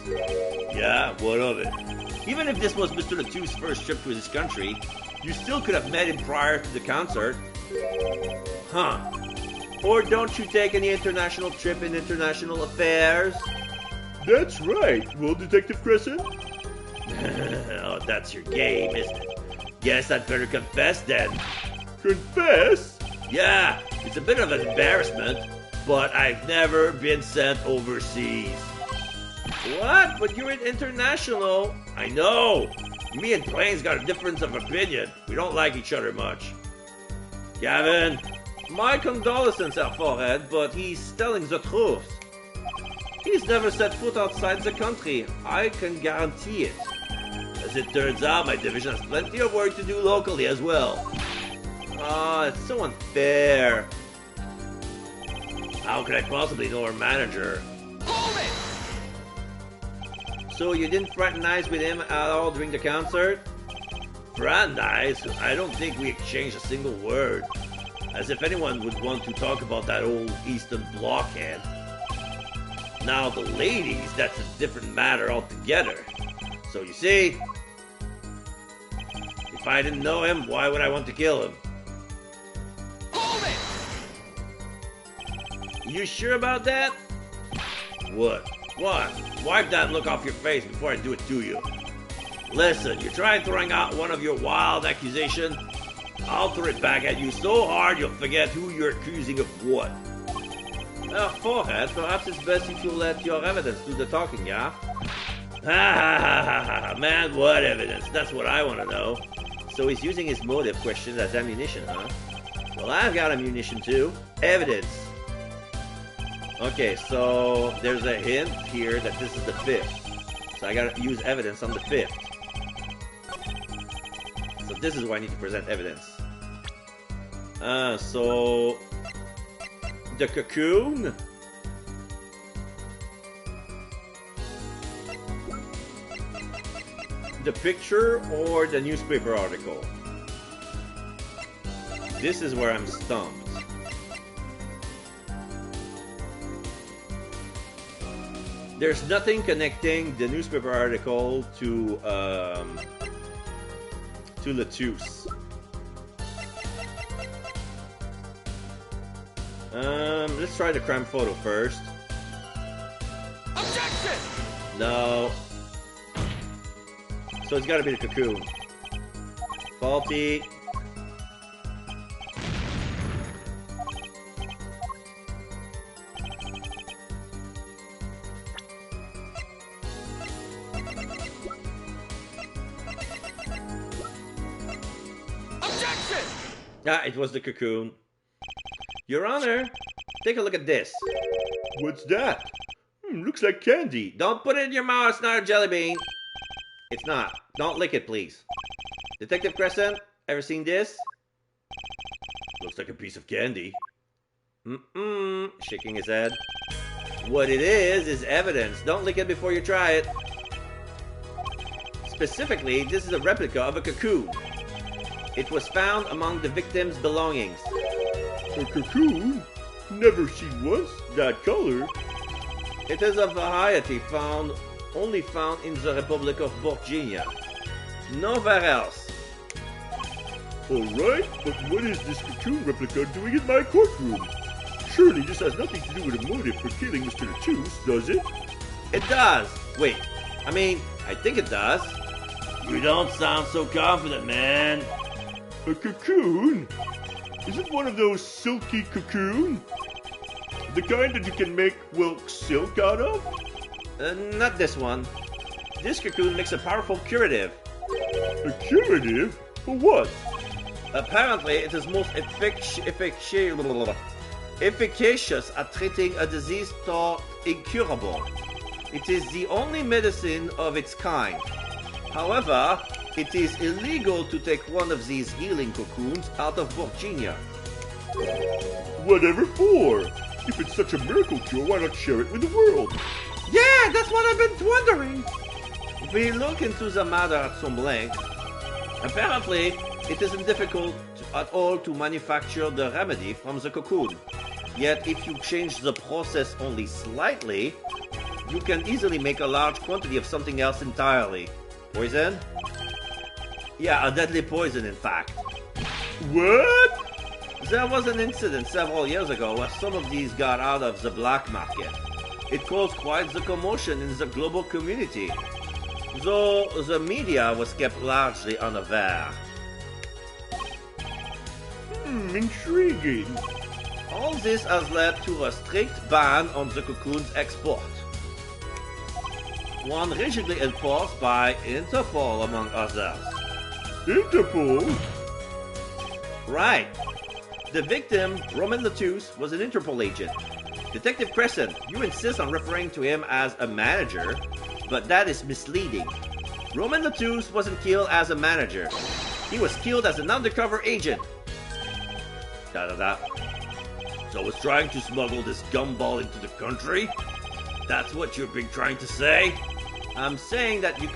Yeah, what of it? Even if this was Mr. Latouche's first trip to this country, you still could have met him prior to the concert. Huh. Or don't you take any international trip in international affairs? That's right. Well, Detective Crescent? Oh, that's your game, isn't it? Guess I'd better confess then. Confess? Yeah, it's a bit of an embarrassment, but I've never been sent overseas. What? But you're an international. I know. Me and Plains got a difference of opinion. We don't like each other much. Gavin, my condolences, our forehead, but he's telling the truth. He's never set foot outside the country. I can guarantee it. As it turns out, my division has plenty of work to do locally as well. Ah, it's so unfair. How could I possibly know our manager? Hold it! So you didn't fraternize with him at all during the concert? Fraternize? I don't think we exchanged a single word. As if anyone would want to talk about that old Eastern blockhead. Now the ladies, that's a different matter altogether. So you see, if I didn't know him, why would I want to kill him? Hold it! You sure about that? What? What? Wipe that look off your face before I do it to you. Listen, you try throwing out one of your wild accusations, I'll throw it back at you so hard you'll forget who you're accusing of what. Forehead, perhaps it's best if you let your evidence do the talking, yeah? Man, what evidence? That's what I want to know. So he's using his motive question as ammunition, huh? Well, I've got ammunition too. Evidence. Okay, so there's a hint here that this is the 5th. So I gotta use evidence on the 5th. So this is where I need to present evidence. So... the cocoon? The picture or the newspaper article? This is where I'm stumped. There's nothing connecting the newspaper article to Latouche. Let's try the crime photo first. Objection! No. So it's gotta be the cocoon. Faulty. Objection! Ah, it was the cocoon. Your Honor, take a look at this. What's that? Looks like candy. Don't put it in your mouth, it's not a jelly bean. It's not. Don't lick it, please. Detective Crescent, ever seen this? Looks like a piece of candy. Shaking his head. What it is evidence. Don't lick it before you try it. Specifically, this is a replica of a cocoon. It was found among the victim's belongings. A cocoon? Never seen one. That color? It is a variety only found in the Republic of Virginia. Nowhere else. Alright, but what is this cocoon replica doing in my courtroom? Surely this has nothing to do with a motive for killing Mr. Lettuce, does it? It does. Wait, I think it does. You don't sound so confident, man. A cocoon? Is it one of those silky cocoon? The kind that you can make, well, silk out of? Not this one. This cocoon makes a powerful curative. A curative? For what? Apparently, it is most efficacious at treating a disease thought incurable. It is the only medicine of its kind. However, it is illegal to take one of these healing cocoons out of Virginia. Whatever for? If it's such a miracle cure, why not share it with the world? Yeah, that's what I've been wondering. We look into the matter at some length. Apparently, it isn't difficult at all to manufacture the remedy from the cocoon. Yet, if you change the process only slightly, you can easily make a large quantity of something else entirely. Poison? Yeah, a deadly poison, in fact. What? There was an incident several years ago where some of these got out of the black market. It caused quite the commotion in the global community, though the media was kept largely unaware. Intriguing. All this has led to a strict ban on the cocoon's export. One rigidly enforced by Interpol, among others. Interpol? Right. The victim, Roman Lettuce, was an Interpol agent. Detective Crescent, you insist on referring to him as a manager, but that is misleading. Roman Lettuce wasn't killed as a manager. He was killed as an undercover agent. So was trying to smuggle this gumball into the country? That's what you've been trying to say? I'm saying that that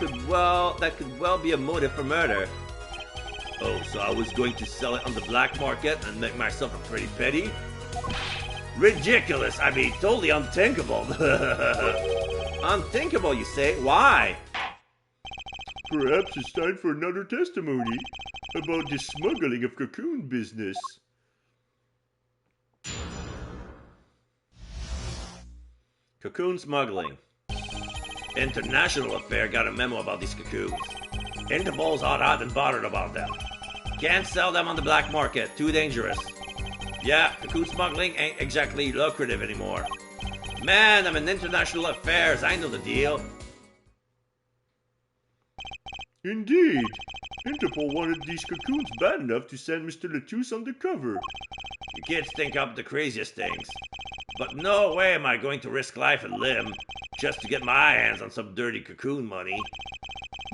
could well be a motive for murder. Oh, so I was going to sell it on the black market and make myself a pretty penny? Ridiculous, totally unthinkable. Unthinkable, you say? Why? Perhaps it's time for another testimony about the smuggling of cocoon business. Cocoon smuggling. International affair got a memo about these cocoons. Interpol's hot and bothered about them. Can't sell them on the black market, too dangerous. Yeah, cocoon smuggling ain't exactly lucrative anymore. Man, I'm in international affairs, I know the deal. Indeed. Interpol wanted these cocoons bad enough to send Mr. Lettuce undercover. You kids think up the craziest things. But no way am I going to risk life and limb just to get my hands on some dirty cocoon money.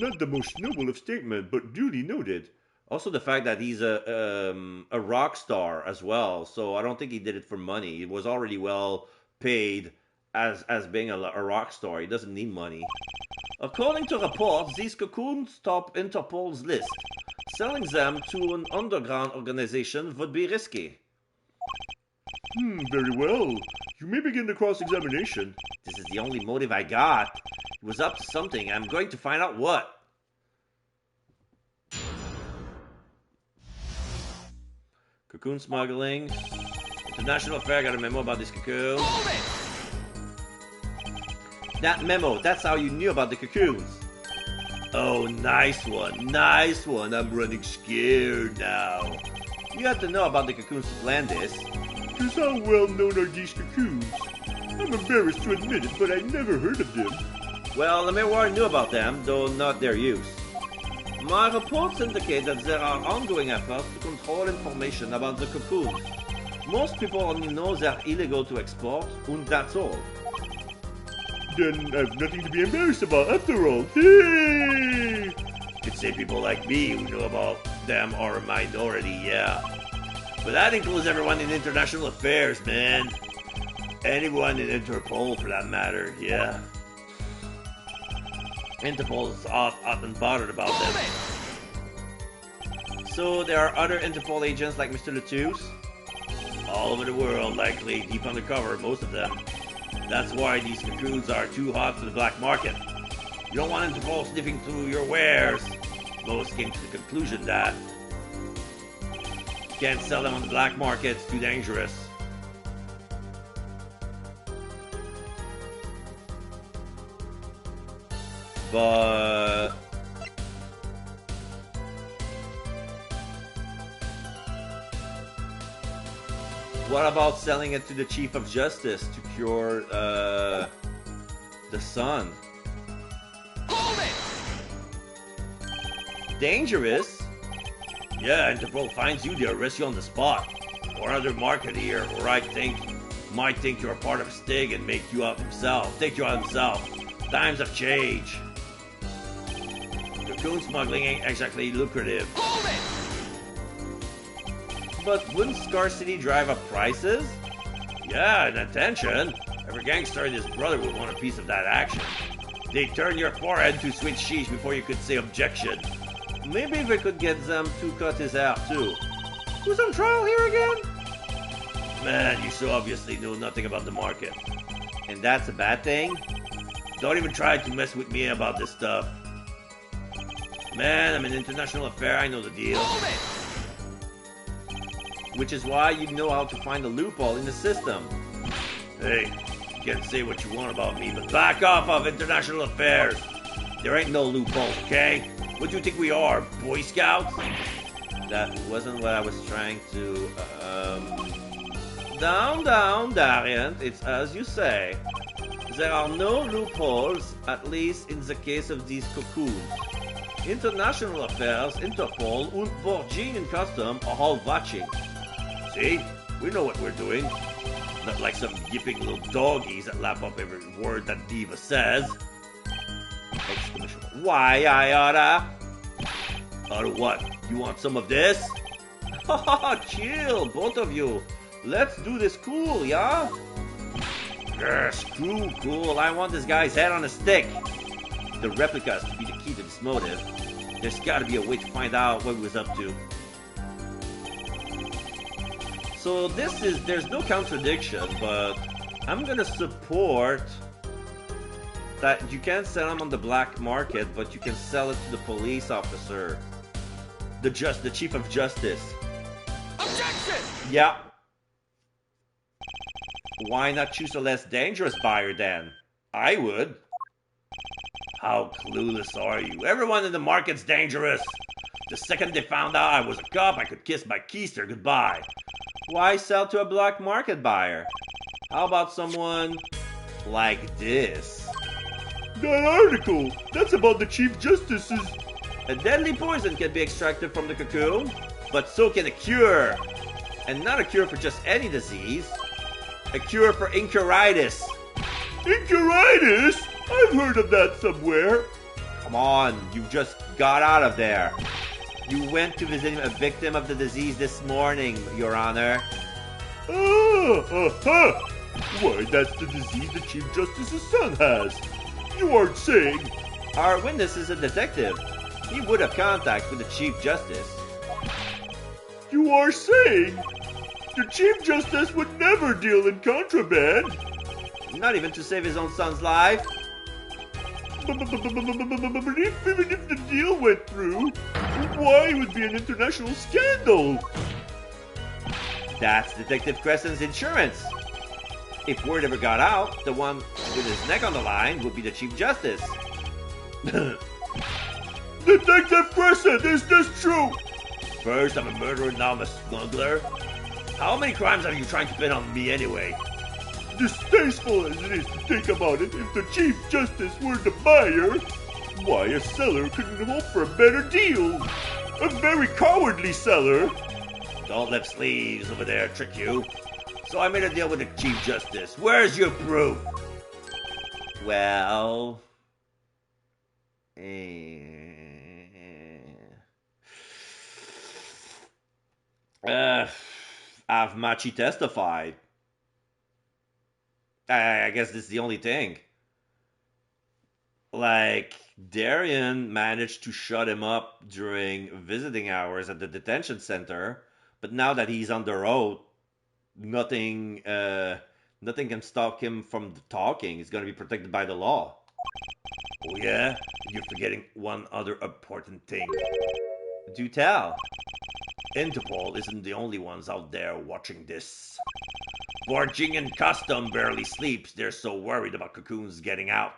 Not the most noble of statement, but duly noted. Also the fact that he's a rock star as well, so I don't think he did it for money. He was already well paid as being a rock star. He doesn't need money. According to reports, these cocoons top Interpol's list. Selling them to an underground organization would be risky. Very well. You may begin the cross-examination. This is the only motive I got. He was up to something. I'm going to find out what. Cocoon smuggling. International affair got a memo about this cocoon. That memo, that's how you knew about the cocoons. Oh, nice one, nice one. I'm running scared now. You have to know about the cocoons to plan this. Just how well known are these cocoons? I'm embarrassed to admit it, but I never heard of them. Well, the Miroir knew about them, though not their use. My reports indicate that there are ongoing efforts to control information about the cocoons. Most people only know they're illegal to export, and that's all. Then I've nothing to be embarrassed about after all. Hey! You'd say people like me who know about them are a minority, yeah. But that includes everyone in international affairs, man. Anyone in Interpol, for that matter, yeah. Interpol is hot and bothered about them. So there are other Interpol agents like Mr. Lettuce? All over the world, likely, deep undercover, most of them. That's why these cocoons are too hot for the black market. You don't want Interpol sniffing through your wares. Most came to the conclusion that you can't sell them on the black market, it's too dangerous. But what about selling it to the Chief of Justice to cure the sun? Hold it! Dangerous? Yeah, Interpol finds you, they arrest you on the spot. Or other marketeer who might think you're a part of Stig and take you out himself. Times have changed. Cocoon smuggling ain't exactly lucrative. Hold it! But wouldn't scarcity drive up prices? Yeah, and attention. Every gangster and his brother would want a piece of that action. They turn your forehead to sweet sheesh before you could say objection. Maybe we could get them to cut his hair too. Who's on trial here again? Man, you so obviously know nothing about the market. And that's a bad thing? Don't even try to mess with me about this stuff. Man, I'm an international affair, I know the deal. Hold it! Which is why you know how to find a loophole in the system. Hey, you can say what you want about me, but back off of international affairs. There ain't no loophole, okay? What do you think we are, Boy Scouts? That wasn't what I was trying to, Down, Darian. It's as you say. There are no loopholes, at least in the case of these cocoons. International affairs, Interpol, und Virgin Custom are all watching. See? We know what we're doing. Not like some yipping little doggies that lap up every word that Diva says. Exclamation. Why, I oughta? Oughta what? You want some of this? Chill, both of you. Let's do this cool, yeah? Yes, Cool. I want this guy's head on a stick. The replicas to be the key to this motive. There's gotta be a way to find out what he was up to. So there's no contradiction, but I'm gonna support that you can't sell them on the black market, but you can sell it to the police officer. The Chief of Justice. Objection! Yeah. Why not choose a less dangerous buyer then? I would. How clueless are you? Everyone in the market's dangerous. The second they found out I was a cop, I could kiss my keister goodbye. Why sell to a black market buyer? How about someone like this? That article! That's about the Chief Justice's... A deadly poison can be extracted from the cocoon, but so can a cure. And not a cure for just any disease. A cure for incuritis. Incuritis? I've heard of that somewhere. Come on, you just got out of there. You went to visit a victim of the disease this morning, Your Honor. Why, that's the disease the Chief Justice's son has. You aren't saying... Our witness is a detective. He would have contact with the Chief Justice. You are saying the Chief Justice would never deal in contraband? Not even to save his own son's life. But even if the deal went through, why it would be an international scandal? That's Detective Crescent's insurance. If word ever got out, the one with his neck on the line would be the Chief Justice. Detective Crescent, is this true? First, I'm a murderer, now I'm a smuggler. How many crimes are you trying to pin on me anyway? Distasteful as it is to think about it, if the Chief Justice were the buyer, why a seller couldn't hope for a better deal. A very cowardly seller. Don't let sleeves over there trick you. So I made a deal with the Chief Justice. Where's your proof? Well... Machi testified. I guess this is the only thing. Like, Darian managed to shut him up during visiting hours at the detention center, but now that he's under oath, nothing can stop him from talking. He's going to be protected by the law. Oh yeah? You're forgetting one other important thing. Do tell. Interpol isn't the only ones out there watching this. Virgin Custom barely sleeps. They're so worried about Cocoon's getting out.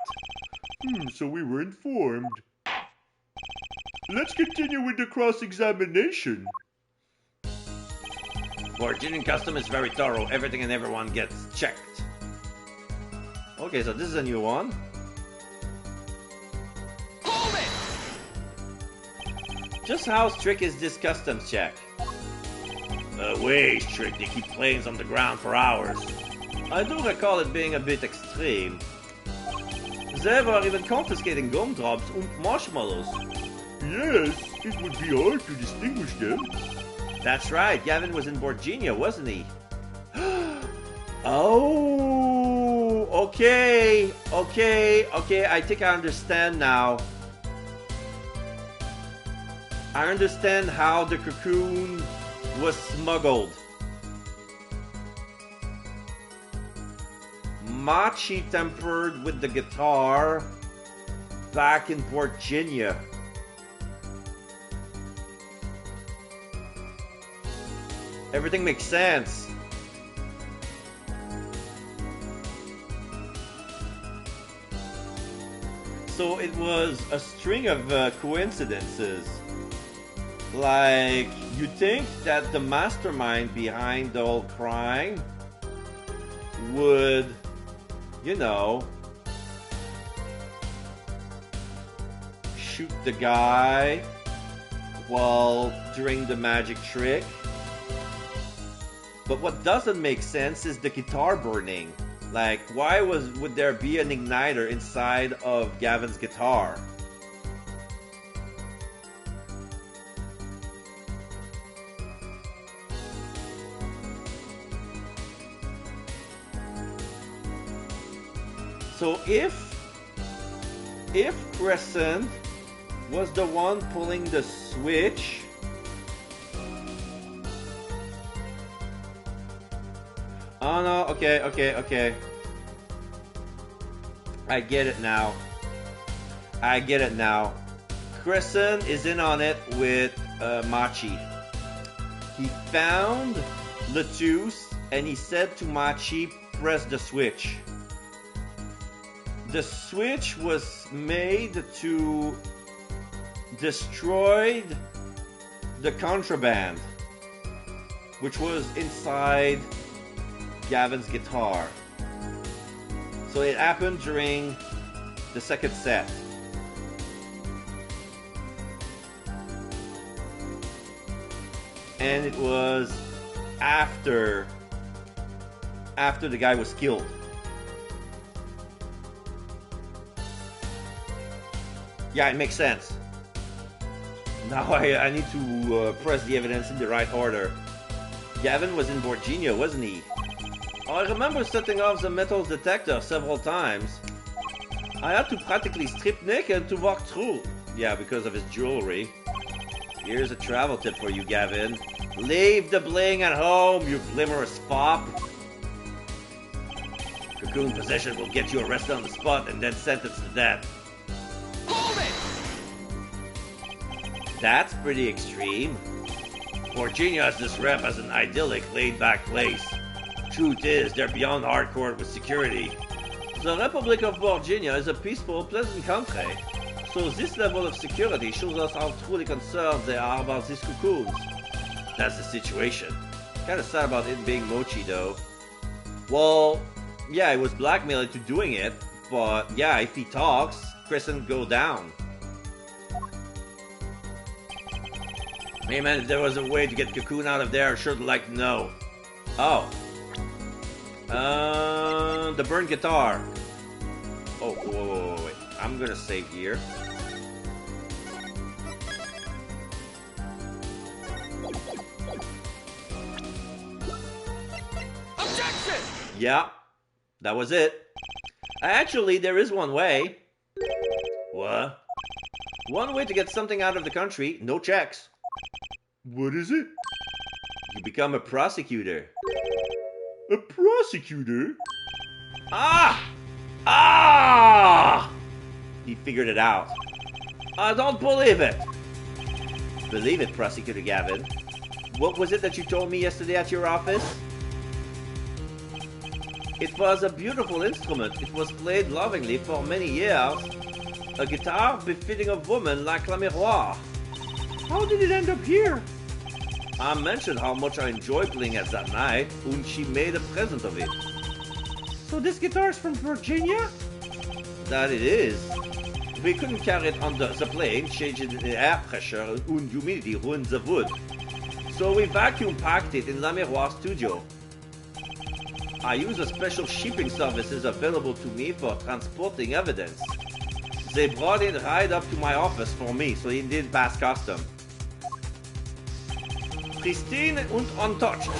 So we were informed. Let's continue with the cross-examination. Virginian custom is very thorough. Everything and everyone gets checked. Okay, so this is a new one. Hold it! Just how strict is this customs check? Way strict. They keep planes on the ground for hours. I do recall it being a bit extreme. They were even confiscating gumdrops and marshmallows. Yes, it would be hard to distinguish them. That's right, Gavin was in Virginia, wasn't he? Oh, okay, I think I understand now. I understand how the cocoon was smuggled. Machi tempered with the guitar back in Virginia. Everything makes sense. So it was a string of coincidences. Like, you think that the mastermind behind the whole crime would, you know, shoot the guy while doing the magic trick. But what doesn't make sense is the guitar burning. Like, why would there be an igniter inside of Gavin's guitar? So if Crescent was the one pulling the switch, oh no, okay. I get it now. Crescent is in on it with Machi. He found Lettuce and he said to Machi, press the switch. The switch was made to destroy the contraband, which was inside Gavin's guitar. So it happened during the second set. And it was after the guy was killed. Yeah, it makes sense. Now I need to press the evidence in the right order. Gavin was in Virginia, wasn't he? I remember setting off the metal detector several times. I had to practically strip naked to walk through. Yeah, because of his jewelry. Here's a travel tip for you, Gavin. Leave the bling at home, you glimmerous fop. Cocoon possession will get you arrested on the spot and then sentenced to death. Hold it! That's pretty extreme. Virginia has this rep as an idyllic, laid-back place. Truth is, they're beyond hardcore with security. The Republic of Virginia is a peaceful, pleasant country. So this level of security shows us how truly concerned they are about these cocoons. That's the situation. Kinda sad about it being Mochi though. Well, yeah, it was blackmail into doing it, but yeah, if he talks, Crescent go down. Hey man, if there was a way to get Cocoon out of there, I'd sure like to know. Oh. The burned guitar. Oh, wait. I'm gonna save here. Objection! Yeah, that was it. Actually, there is one way. What? One way to get something out of the country, no checks. What is it? You become a prosecutor. A prosecutor? Ah! He figured it out. I don't believe it. Believe it, Prosecutor Gavin. What was it that you told me yesterday at your office? It was a beautiful instrument. It was played lovingly for many years. A guitar befitting a woman like La Miroir. How did it end up here? I mentioned how much I enjoyed playing it that night, and she made a present of it. So this guitar is from Virginia? That it is. We couldn't carry it under the plane, changing the air pressure and humidity ruins the wood. So we vacuum packed it in La Miroir studio. I use a special shipping services available to me for transporting evidence. They brought it right up to my office for me, so it didn't pass custom. Pristine and untouched.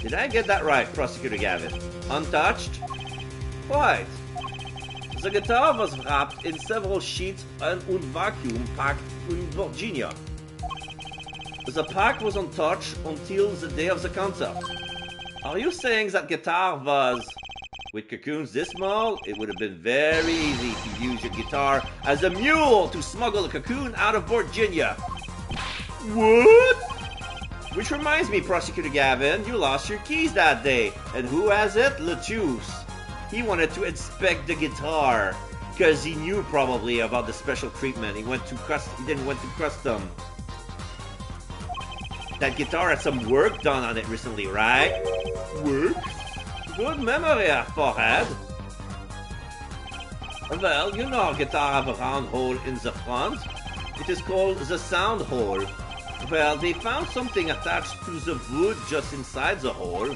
Did I get that right, Prosecutor Gavin? Untouched? Right. The guitar was wrapped in several sheets and vacuum packed in Virginia. The pack was untouched until the day of the concert. Are you saying that guitar was... With cocoons this small, it would have been very easy to use your guitar as a mule to smuggle a cocoon out of Virginia. What? Which reminds me, Prosecutor Gavin, you lost your keys that day. And who has it? Lettuce. He wanted to inspect the guitar, because he knew probably about the special treatment. He didn't went to custom. That guitar had some work done on it recently, right? Work? Good memory, forehead. Well, you know, guitar have a round hole in the front. It is called the sound hole. Well, they found something attached to the wood just inside the hole.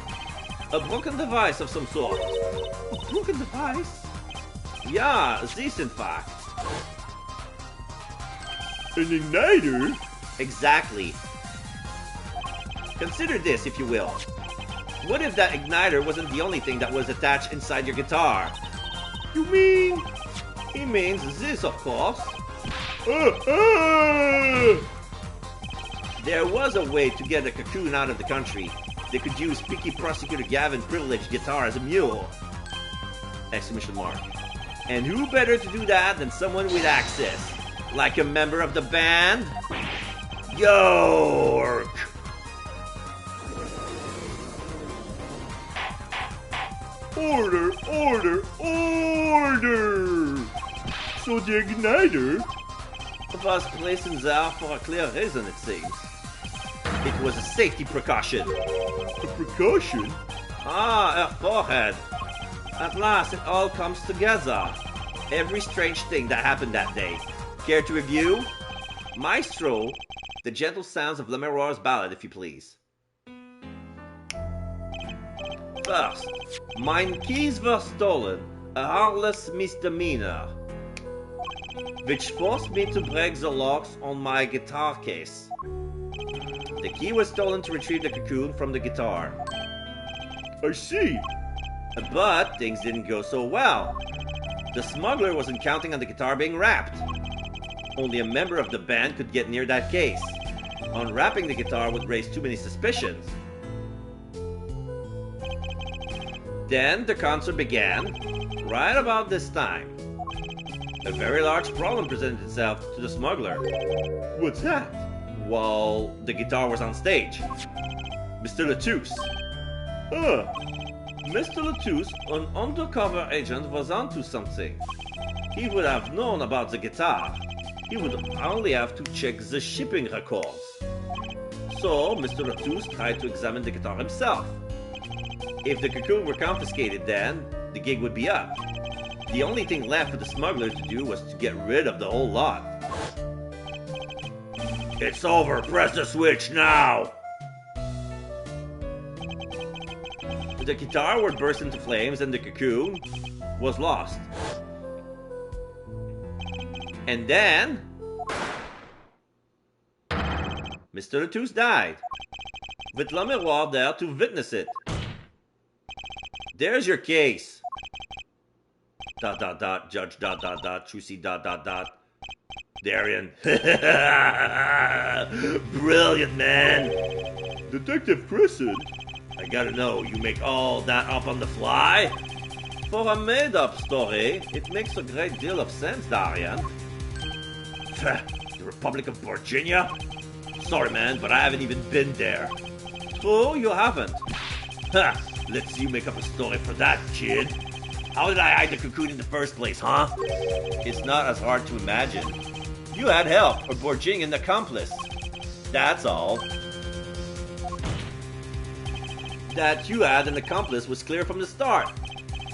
A broken device of some sort. A broken device? Yeah, this in fact. An igniter? Exactly. Consider this, if you will. What if that igniter wasn't the only thing that was attached inside your guitar? You mean? He means this, of course. There was a way to get a cocoon out of the country. They could use Picky Prosecutor Gavin privileged guitar as a mule. Exclamation mark. And who better to do that than someone with access? Like a member of the band? York! Order, order, order! So the igniter? Was placed in there for a clear reason, it seems. It was a safety precaution. A precaution? Ah, her forehead. At last, it all comes together. Every strange thing that happened that day. Care to review? Maestro, the gentle sounds of La Miroir's ballad, if you please. First, mine keys were stolen, a harmless misdemeanor, which forced me to break the locks on my guitar case. The key was stolen to retrieve the cocoon from the guitar. I see. But things didn't go so well. The smuggler wasn't counting on the guitar being wrapped. Only a member of the band could get near that case. Unwrapping the guitar would raise too many suspicions. Then the concert began, right about this time. A very large problem presented itself to the smuggler. What's that? Well, the guitar was on stage. Mr. Lettuce. Mr. Lettuce, an undercover agent, was onto something. He would have known about the guitar. He would only have to check the shipping records. So, Mr. Lettuce tried to examine the guitar himself. If the cocoon were confiscated then, the gig would be up. The only thing left for the smuggler to do was to get rid of the whole lot. It's over, press the switch now! The guitar would burst into flames and the cocoon was lost. And then... Mr. Lettuce died, with La Miroir there to witness it. There's your case. ... Judge ... Trucy ... Darian. Brilliant, man. Detective Crescent. I gotta know, you make all that up on the fly? For a made-up story, it makes a great deal of sense, Darian. The Republic of Virginia? Sorry, man, but I haven't even been there. True, you haven't. Ha! Let's see you make up a story for that, kid. How did I hide the cocoon in the first place, huh? It's not as hard to imagine. You had help, or Borjing an accomplice. That's all. That you had an accomplice was clear from the start.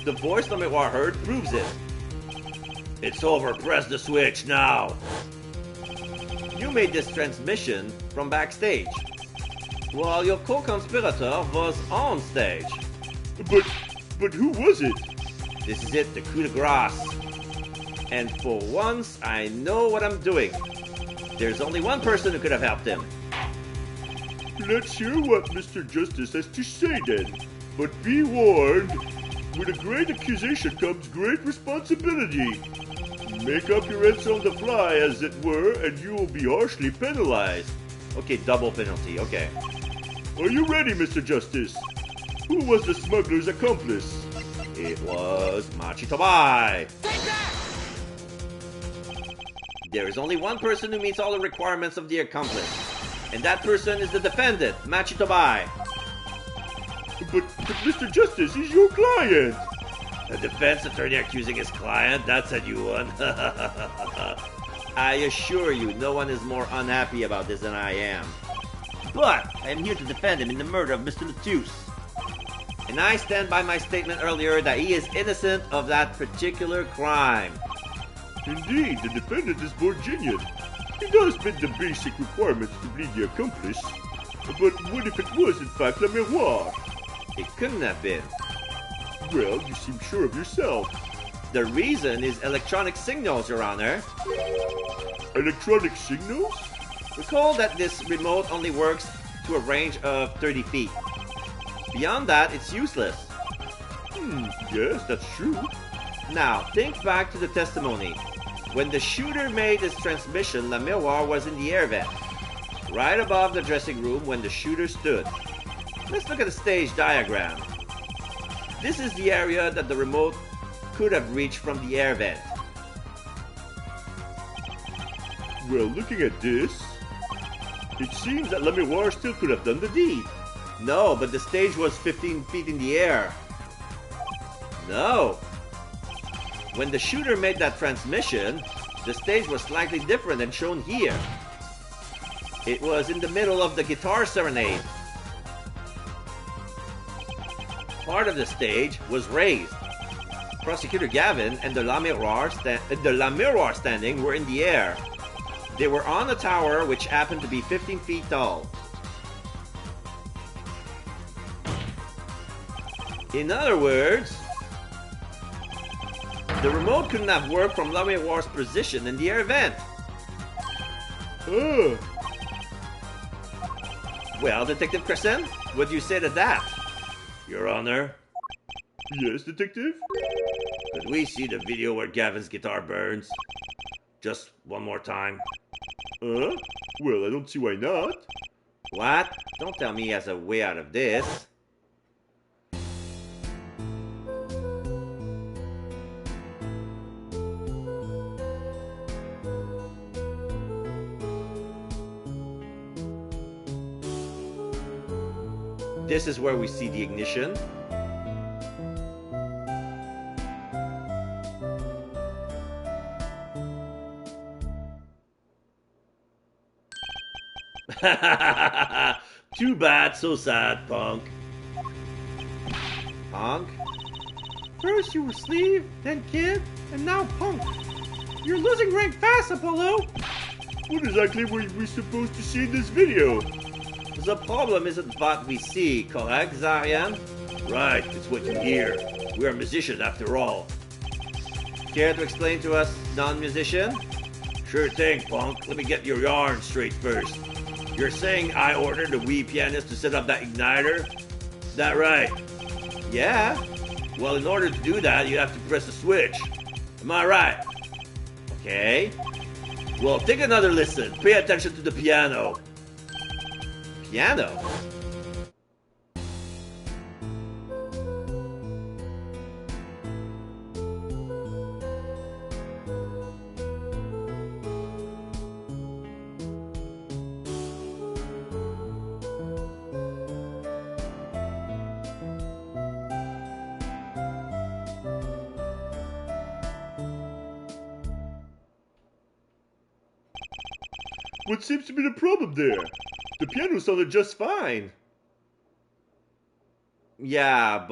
The voice Lamenoir heard proves it. It's over, press the switch now. You made this transmission from backstage, while your co-conspirator was on stage. But who was it? This is it, the coup de grace. And for once, I know what I'm doing. There's only one person who could have helped him. Let's hear what Mr. Justice has to say then. But be warned, with a great accusation comes great responsibility. Make up your answer on the fly, as it were, and you will be harshly penalized. Okay, double penalty, okay. Are you ready, Mr. Justice? Who was the smuggler's accomplice? It was Machitobai. Take that! There is only one person who meets all the requirements of the accomplice. And that person is the defendant, Machitobai. But Mr. Justice, he's your client. A defense attorney accusing his client? That's a new one. I assure you, no one is more unhappy about this than I am. But I am here to defend him in the murder of Mr. Latouche. And I stand by my statement earlier that he is innocent of that particular crime. Indeed, the defendant is Borginian. He does meet the basic requirements to be the accomplice. But what if it was, in fact, Lamenoir? It couldn't have been. Well, you seem sure of yourself. The reason is electronic signals, Your Honor. Electronic signals? Recall that this remote only works to a range of 30 feet. Beyond that, it's useless. Yes, that's true. Now, think back to the testimony. When the shooter made his transmission, Lamenoir was in the air vent, right above the dressing room when the shooter stood. Let's look at the stage diagram. This is the area that the remote could have reached from the air vent. Well, looking at this, it seems that Lamenoir still could have done the deed. No, but the stage was 15 feet in the air. No. When the shooter made that transmission, the stage was slightly different than shown here. It was in the middle of the guitar serenade. Part of the stage was raised. Prosecutor Gavin and the Lamenoir standing were in the air. They were on a tower which happened to be 15 feet tall. In other words, the remote couldn't have worked from Lamenoir's position in the air vent. Well, Detective Crescent, what do you say to that? Your Honor? Yes, Detective? Could we see the video where Gavin's guitar burns? Just one more time. Well, I don't see why not. What? Don't tell me he has a way out of this. This is where we see the ignition. Too bad, so sad, Punk. Punk? First you were Sleeve, then Kid, and now Punk. You're losing rank fast, Apollo! What exactly were we supposed to see in this video? The problem isn't what we see, correct, Zarian? Right, it's what you hear. We're musicians after all. Care to explain to us, non-musician? Sure thing, Punk. Let me get your yarn straight first. You're saying I ordered the Wii pianist to set up that igniter? Is that right? Yeah. Well, in order to do that, you have to press a switch. Am I right? Okay. Well, take another listen. Pay attention to the piano. Piano? What seems to be the problem there? The piano sounded just fine. Yeah,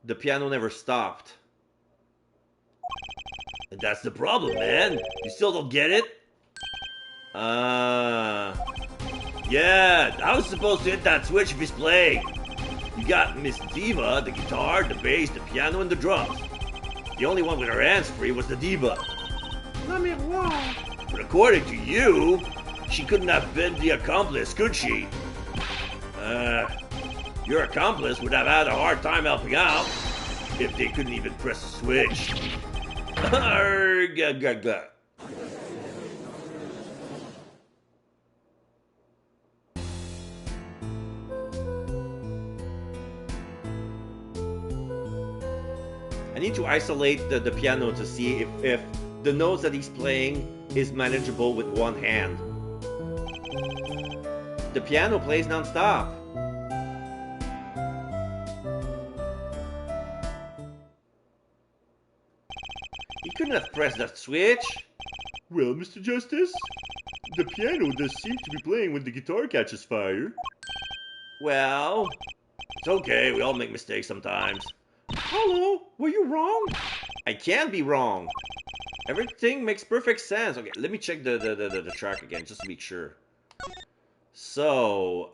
the piano never stopped. And that's the problem, man. You still don't get it? Yeah, I was supposed to hit that switch if he's playing. You got Miss Diva, the guitar, the bass, the piano, and the drums. The only one with her hands free was the Diva. Le miroir. But according to you, she couldn't have been the accomplice, could she? Your accomplice would have had a hard time helping out if they couldn't even press the switch. I need to isolate the piano to see if the notes that he's playing is manageable with one hand. The piano plays non-stop. He couldn't have pressed that switch. Well, Mr. Justice, the piano does seem to be playing when the guitar catches fire. Well, It's okay, we all make mistakes sometimes. Hello, were you wrong? I can't be wrong. Everything makes perfect sense. Okay, let me check the track again just to be sure. So,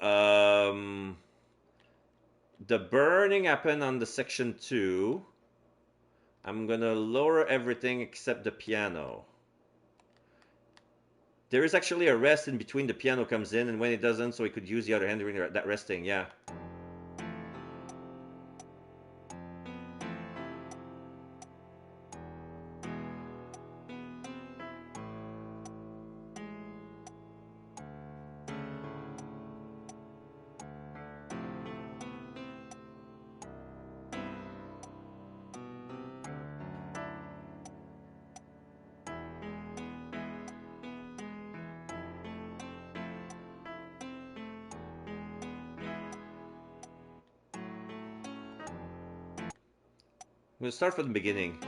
the burning happened on the section 2. I'm gonna lower everything except the piano. There is actually a rest in between the piano comes in and when it doesn't, so he could use the other hand during that resting, yeah. I'm gonna start from the beginning.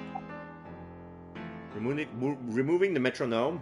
Removing the metronome.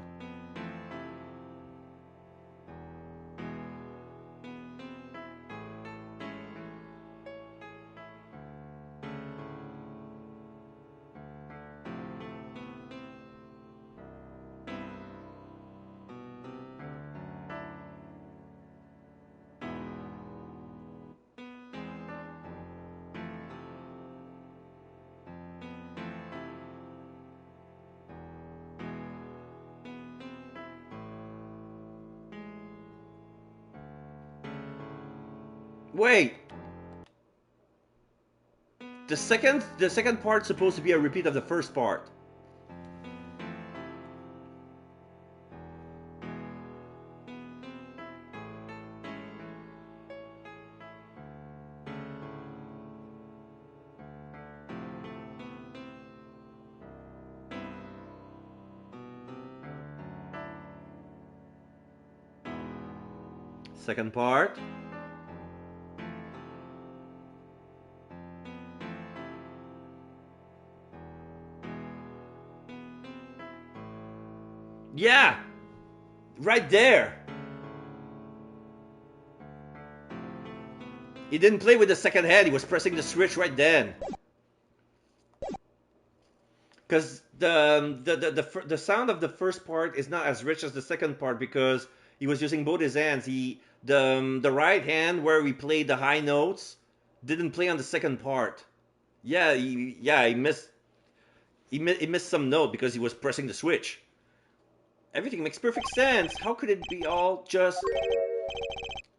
Wait. The second part's supposed to be a repeat of the first part. Second part. Yeah! Right there! He didn't play with the second hand, he was pressing the switch right then. Because the sound of the first part is not as rich as the second part because he was using both his hands. The right hand where we played the high notes didn't play on the second part. Yeah, he missed some note because he was pressing the switch. Everything makes perfect sense. How could it be all just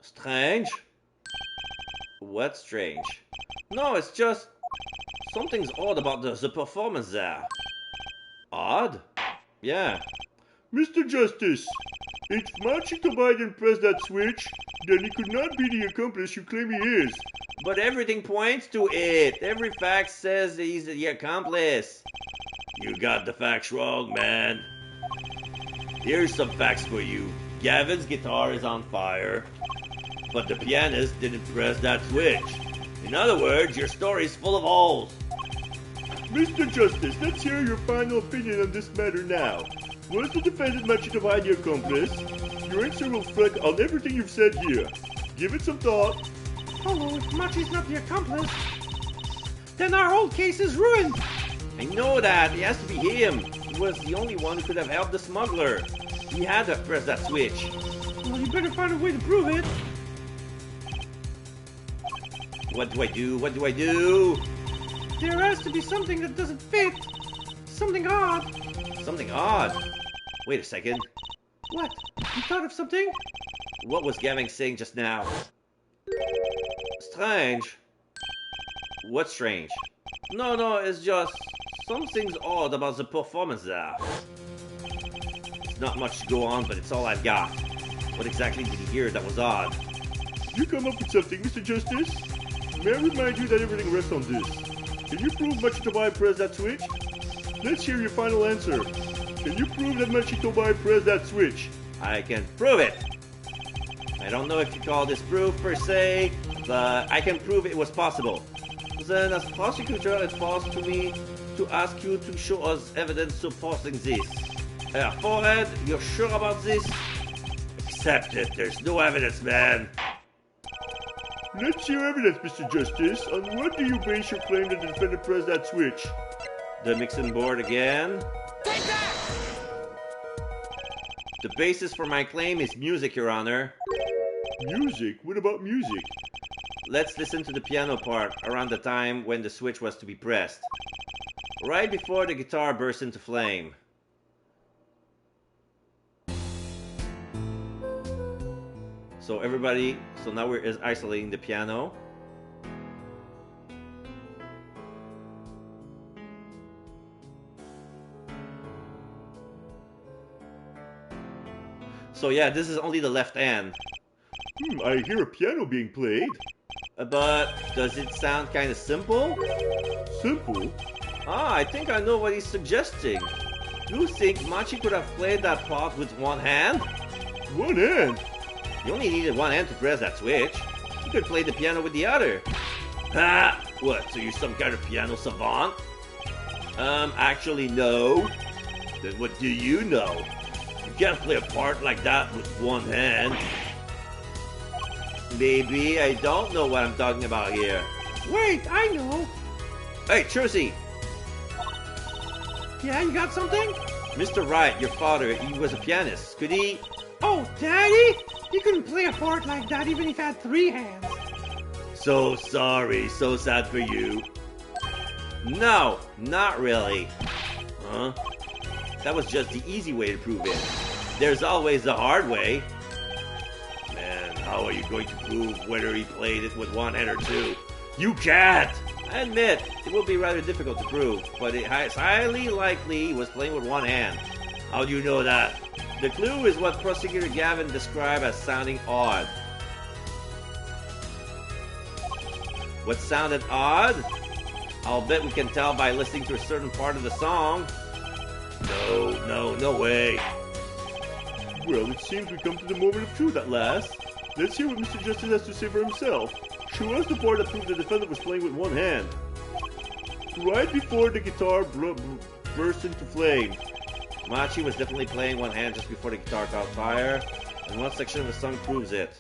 strange? What's strange? No, it's just something's odd about the performance there. Odd? Yeah. Mr. Justice, if Machito Biden pressed that switch, then he could not be the accomplice you claim he is. But everything points to it. Every fact says that he's the accomplice. You got the facts wrong, man. Here's some facts for you. Gavin's guitar is on fire, but the pianist didn't press that switch. In other words, your story's full of holes. Mr. Justice, let's hear your final opinion on this matter now. Was the defendant Machito Biden the accomplice? Your answer will reflect on everything you've said here. Give it some thought. Apollo, if Machi's not the accomplice, then our whole case is ruined. I know that. It has to be him. He was the only one who could have helped the smuggler. He had to press that switch. Well, you better find a way to prove it. What do I do? What do I do? There has to be something that doesn't fit. Something odd. Something odd. Wait a second. What? You thought of something? What was Gavin saying just now? Strange. What's strange? No, it's just something's odd about the performance there. It's not much to go on, but it's all I've got. What exactly did he hear that was odd? You come up with something, Mr. Justice? May I remind you that everything rests on this. Can you prove Machitobai pressed that switch? Let's hear your final answer. Can you prove that Machitobai pressed that switch? I can prove it. I don't know if you call this proof per se, but I can prove it was possible. Then, as prosecutor, it falls to me to ask you to show us evidence supporting this. Forehead, you're sure about this? Accept it. There's no evidence, man. Let's hear evidence, Mr. Justice. On what do you base your claim that the defendant pressed that switch? The mixing board again. Take that! The basis for my claim is music, Your Honor. Music? What about music? Let's listen to the piano part around the time when the switch was to be pressed. Right before the guitar burst into flame. So everybody, so now we're isolating the piano. So yeah, this is only the left hand. I hear a piano being played. But does it sound kind of simple? Simple? I think I know what he's suggesting. You think Machi could have played that part with one hand? One hand? You only needed one hand to press that switch. You could play the piano with the other. Ah, what, so you're some kind of piano savant? Actually no. Then what do you know? You can't play a part like that with one hand. Maybe I don't know what I'm talking about here. Wait, I know. Hey, Trucy! Yeah, you got something? Mr. Wright, your father, he was a pianist. Could he... Oh, Daddy? You couldn't play a part like that even if you had 3 hands. So sorry, so sad for you. No, not really. Huh? That was just the easy way to prove it. There's always the hard way. Man, how are you going to prove whether he played it with one hand or two? You can't! I admit, it will be rather difficult to prove, but it's highly likely he was playing with one hand. How do you know that? The clue is what Prosecutor Gavin described as sounding odd. What sounded odd? I'll bet we can tell by listening to a certain part of the song. No way. Well, it seems we come to the moment of truth at last. Let's hear what Mr. Justice has to say for himself. Show us the part that proved the defendant was playing with one hand. Right before the guitar burst into flame. Machi was definitely playing one hand just before the guitar caught fire, and one section of the song proves it.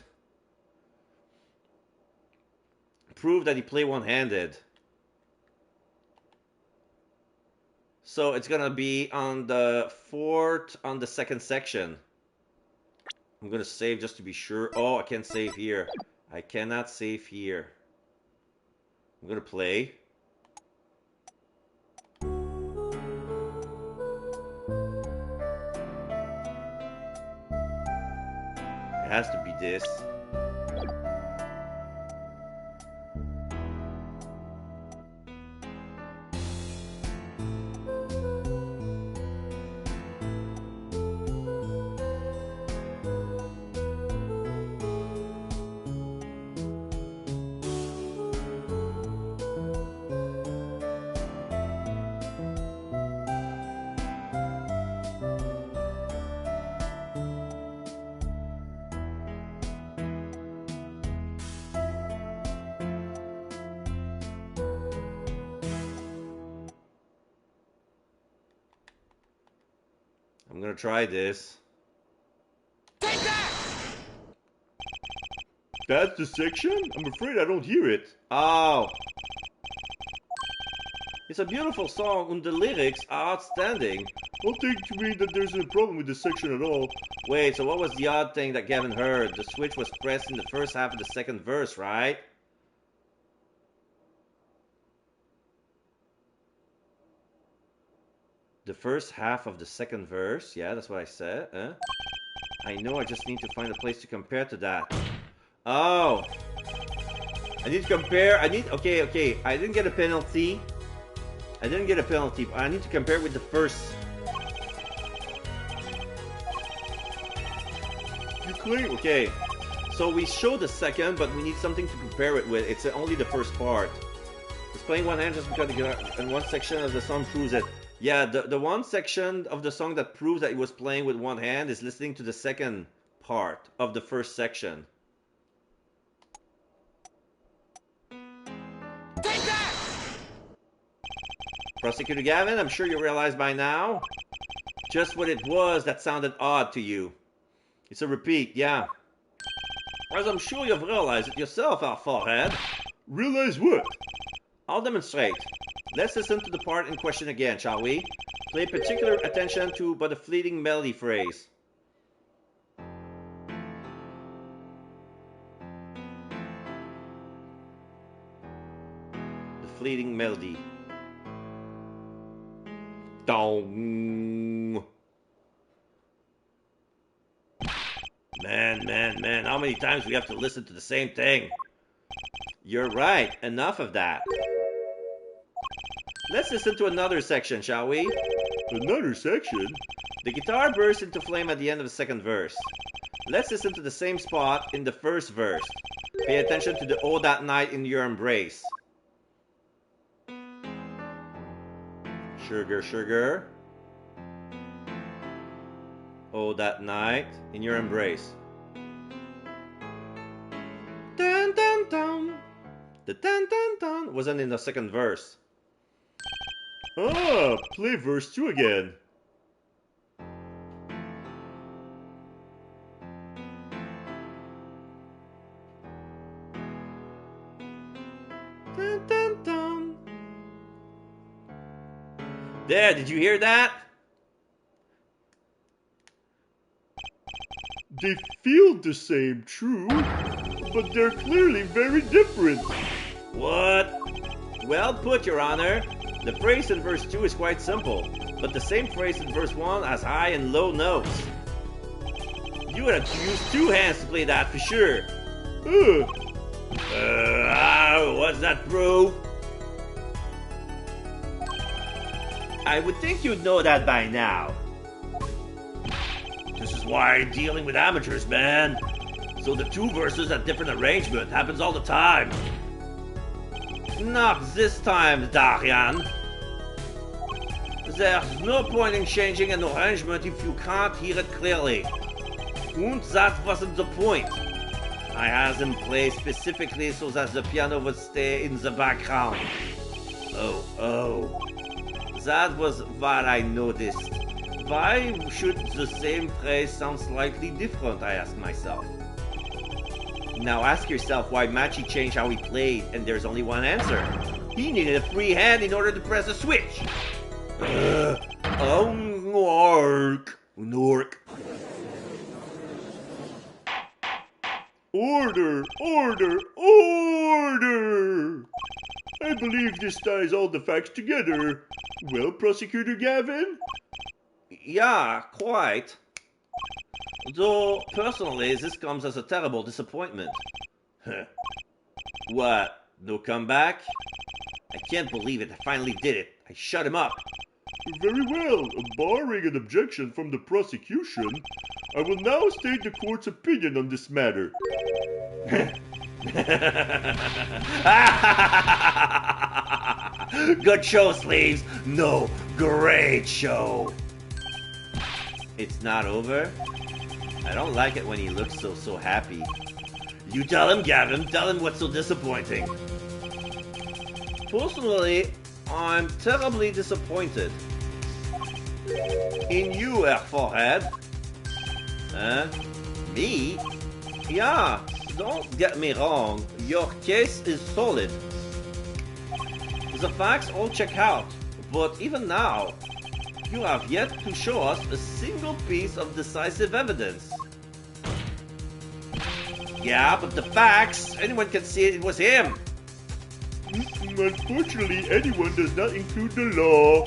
Prove that he played one-handed. So it's gonna be on the on the second section. I'm gonna save just to be sure. Oh, I can't save here. I cannot save here. I'm gonna play. It has to be this. I'm gonna try this. Take that! That's the section? I'm afraid I don't hear it. Oh. It's a beautiful song and the lyrics are outstanding. I'll take to mean that there's no problem with this section at all. Wait, so what was the odd thing that Gavin heard? The switch was pressed in the first half of the second verse, right? The first half of the second verse? Yeah, that's what I said. Huh? I know, I just need to find a place to compare to that. Oh! I need to compare. Okay. I didn't get a penalty. I need to compare with the first. You claim. Okay. So we show the second, but we need something to compare it with. It's only the first part. It's playing one hand just because in one section of the song proves it. Yeah, the one section of the song that proves that it was playing with one hand is listening to the second part of the first section. Take that! Prosecutor Gavin, I'm sure you realize by now just what it was that sounded odd to you. It's a repeat, yeah. As I'm sure you've realized it yourself, our forehead. Realize what? I'll demonstrate. Let's listen to the part in question again, shall we? Pay particular attention to but a fleeting melody phrase. The fleeting melody. Dong. Man, how many times do we have to listen to the same thing? You're right, enough of that. Let's listen to another section, shall we? Another section? The guitar bursts into flame at the end of the second verse. Let's listen to the same spot in the first verse. Pay attention to the "Oh, that night in your embrace." Sugar, sugar. Oh, that night in your embrace. Dun dun dun. The dun dun dun wasn't in the second verse. Ah, play verse 2 again. Dun dun dun. There, did you hear that? They feel the same, true, but they're clearly very different. What? Well put, Your Honor. The phrase in verse 2 is quite simple, but the same phrase in verse 1 has high and low notes. You would have to use two hands to play that for sure. What's that prove? I would think you'd know that by now. This is why I'm dealing with amateurs, man. So the two verses at different arrangement happens all the time. Not this time, Darian. There's no point in changing an arrangement if you can't hear it clearly. And that wasn't the point. I had them play specifically so that the piano would stay in the background. Oh. That was what I noticed. Why should the same phrase sound slightly different, I ask myself. Now ask yourself why Machi changed how he played, and there's only one answer. He needed a free hand in order to press a switch. Nork. Order! I believe this ties all the facts together. Well, Prosecutor Gavin? Yeah, quite. Though, personally, this comes as a terrible disappointment. What? No comeback? I can't believe it. I finally did it. I shut him up. Very well. Barring an objection from the prosecution, I will now state the court's opinion on this matter. Good show, Sleeves. No, great show. It's not over? I don't like it when he looks so happy. You tell him, Gavin. Tell him what's so disappointing. Personally, I'm terribly disappointed. In you, Forehead. Huh? Me? Yeah, Don't get me wrong, your case is solid. The facts all check out, but even now, you have yet to show us a single piece of decisive evidence. Yeah, but the facts, anyone can see it was him. Unfortunately, anyone does not include the law.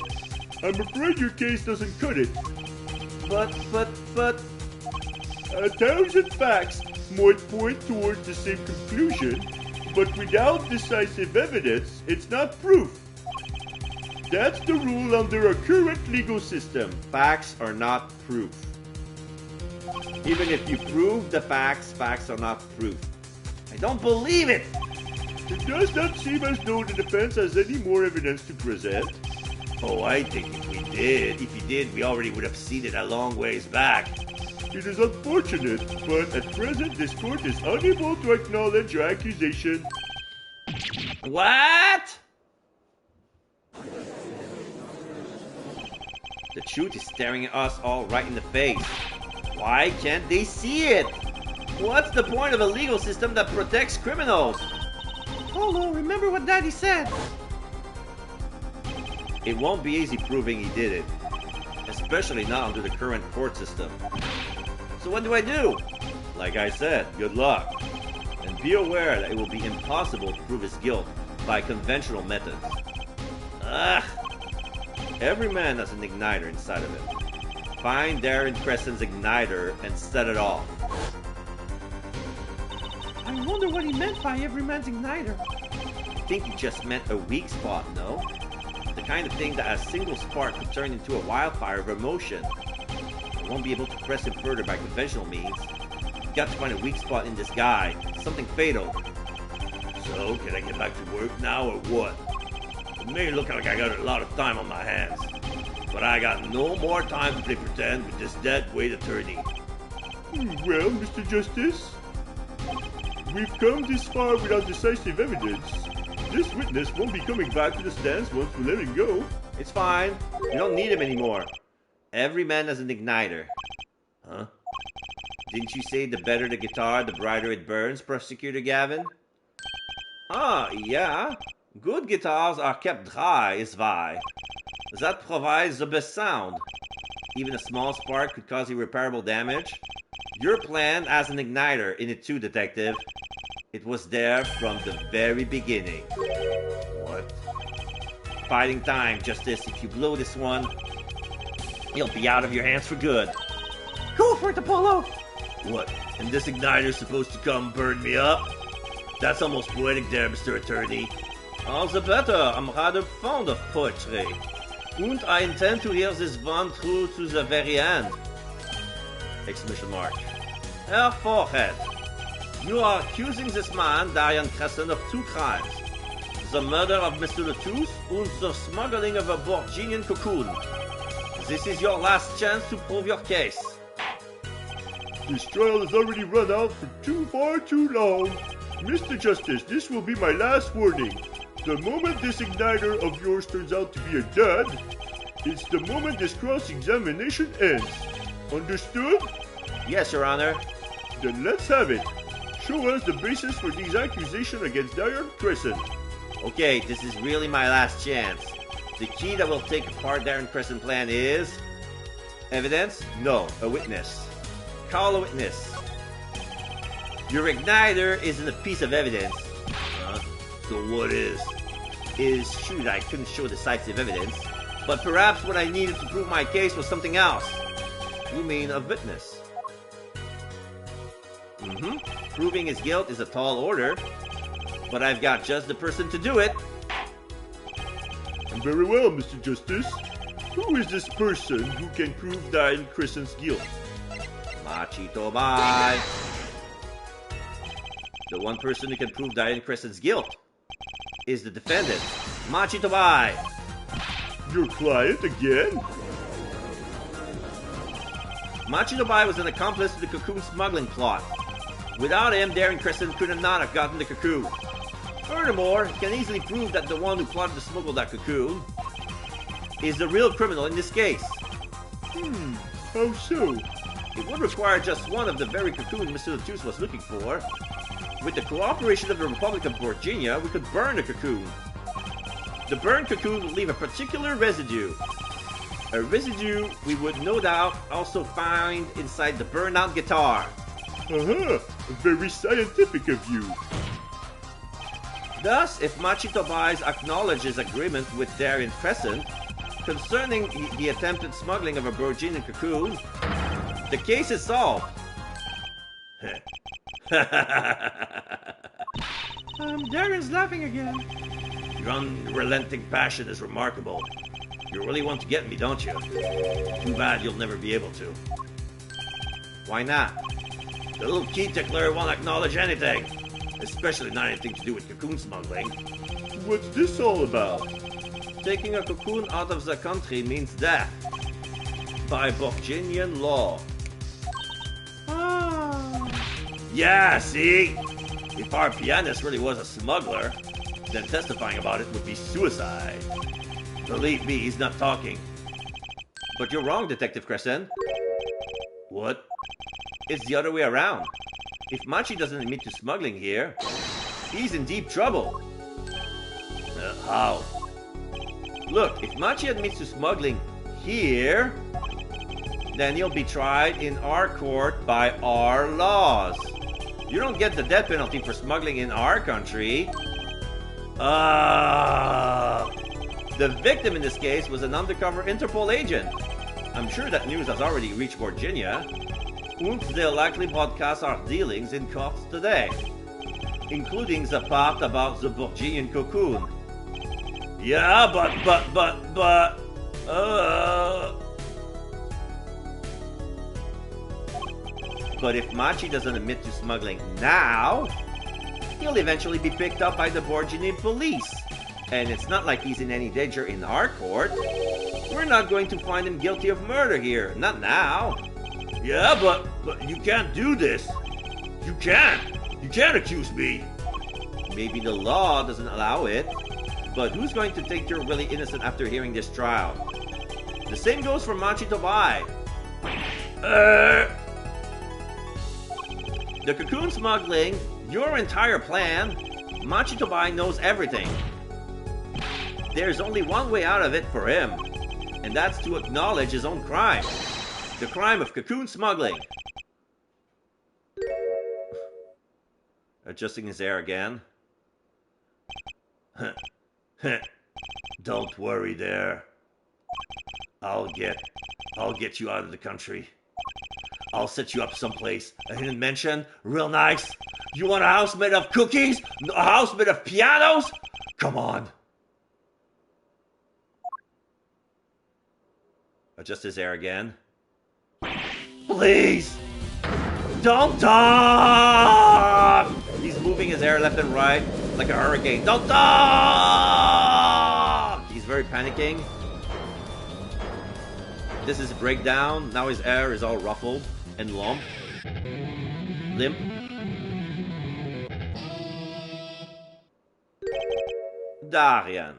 I'm afraid your case doesn't cut it. But... 1,000 facts might point towards the same conclusion, but without decisive evidence, it's not proof. That's the rule under our current legal system. Facts are not proof. Even if you prove the facts, facts are not proof. I don't believe it! It does not seem as though the defense has any more evidence to present. Oh, I think if we did, we already would have seen it a long ways back. It is unfortunate, but at present this court is unable to acknowledge your accusation. What? The truth is staring at us all right in the face. Why can't they see it? What's the point of a legal system that protects criminals? Apollo, remember what Daddy said. It won't be easy proving he did it, especially not under the current court system. So what do I do? Like I said, good luck. And be aware that it will be impossible to prove his guilt by conventional methods. Ugh! Every man has an igniter inside of him. Find Darren Crescent's igniter and set it off. I wonder what he meant by every man's igniter. I think he just meant a weak spot, no? The kind of thing that a single spark could turn into a wildfire of emotion. I won't be able to press him further by conventional means. You've got to find a weak spot in this guy. Something fatal. So, can I get back to work now or what? It may look like I got a lot of time on my hands, but I got no more time to play pretend with this dead-weight attorney. Well, Mr. Justice, we've come this far without decisive evidence. This witness won't be coming back to the stands once we let him go. It's fine. You don't need him anymore. Every man has an igniter. Huh? Didn't you say the better the guitar, the brighter it burns, Prosecutor Gavin? Ah, yeah. Good guitars are kept dry, is why. That provides the best sound. Even a small spark could cause irreparable damage. Your plan has an igniter in it too, Detective. It was there from the very beginning. What? Fighting time, Justice. If you blow this one, he'll be out of your hands for good. Go for it, Apollo! What? And this igniter's supposed to come burn me up? That's almost poetic there, Mr. Attorney. All the better. I'm rather fond of poetry. And I intend to hear this one through to the very end. Exclamation mark. Herr Forehead, you are accusing this man, Darren Crescent, of 2 crimes. The murder of Mr. Latouche and the smuggling of a Borginian cocoon. This is your last chance to prove your case. This trial has already run out for far too long. Mr. Justice, this will be my last warning. The moment this igniter of yours turns out to be a dud, it's the moment this cross-examination ends. Understood? Yes, Your Honor. Then let's have it. Show us the basis for these accusations against Darren Crescent. Okay, this is really my last chance. The key that will take apart Darren Crescent plan is... Evidence? No, a witness. Call a witness. Your igniter isn't a piece of evidence. So what is? It is true that I couldn't show decisive evidence, but perhaps what I needed to prove my case was something else. You mean a witness? Proving his guilt is a tall order, but I've got just the person to do it. Very well, Mr. Justice. Who is this person who can prove Darren Crescent's guilt? Machito Bai. The one person who can prove Darren Crescent's guilt is the defendant, Machito Bai. Your client again? Machito Bai was an accomplice to the cocoon smuggling plot. Without him, Darren Crescent could not have gotten the cocoon. Furthermore, he can easily prove that the one who plotted to smuggle that cocoon is the real criminal in this case. How so? It would require just one of the very cocoons Mr. Latouche was looking for. With the cooperation of the Republic of Virginia, we could burn the cocoon. The burned cocoon would leave a particular residue. A residue we would no doubt also find inside the burnout guitar. Very scientific of you. Thus, if Machito buys acknowledges agreement with Darien Crescent concerning the attempted smuggling of a Virginian cocoon, the case is solved. Darien's laughing again. Your unrelenting passion is remarkable. You really want to get me, don't you? Too bad you'll never be able to. Why not? The little key tickler won't acknowledge anything, especially not anything to do with cocoon smuggling. What's this all about? Taking a cocoon out of the country means death. By Virginian law. Yeah, see? If our pianist really was a smuggler, then testifying about it would be suicide. Believe me, he's not talking. But you're wrong, Detective Crescent. What? It's the other way around. If Machi doesn't admit to smuggling here, he's in deep trouble. How? Look, if Machi admits to smuggling here, then he'll be tried in our court by our laws. You don't get the death penalty for smuggling in our country. The victim in this case was an undercover Interpol agent. I'm sure that news has already reached Virginia. And they'll likely broadcast our dealings in courts today, including the part about the Virginian cocoon. Yeah, But if Machi doesn't admit to smuggling now, he'll eventually be picked up by the Virginia police. And it's not like he's in any danger in our court. We're not going to find him guilty of murder here, not now. Yeah, but you can't do this. You can't accuse me. Maybe the law doesn't allow it, but who's going to think you're really innocent after hearing this trial? The same goes for Machi Tobai. The cocoon smuggling, your entire plan, Machi Tobai knows everything. There's only one way out of it for him, and that's to acknowledge his own crime. The crime of cocoon smuggling. Adjusting his hair again. Don't worry there. I'll get you out of the country. I'll set you up someplace. A hidden mansion, real nice. You want a house made of cookies? A house made of pianos? Come on. Adjust his hair again. Please! Don't talk! He's moving his hair left and right like a hurricane. Don't talk! He's very panicking. This is a breakdown. Now his hair is all ruffled and limp. Darien,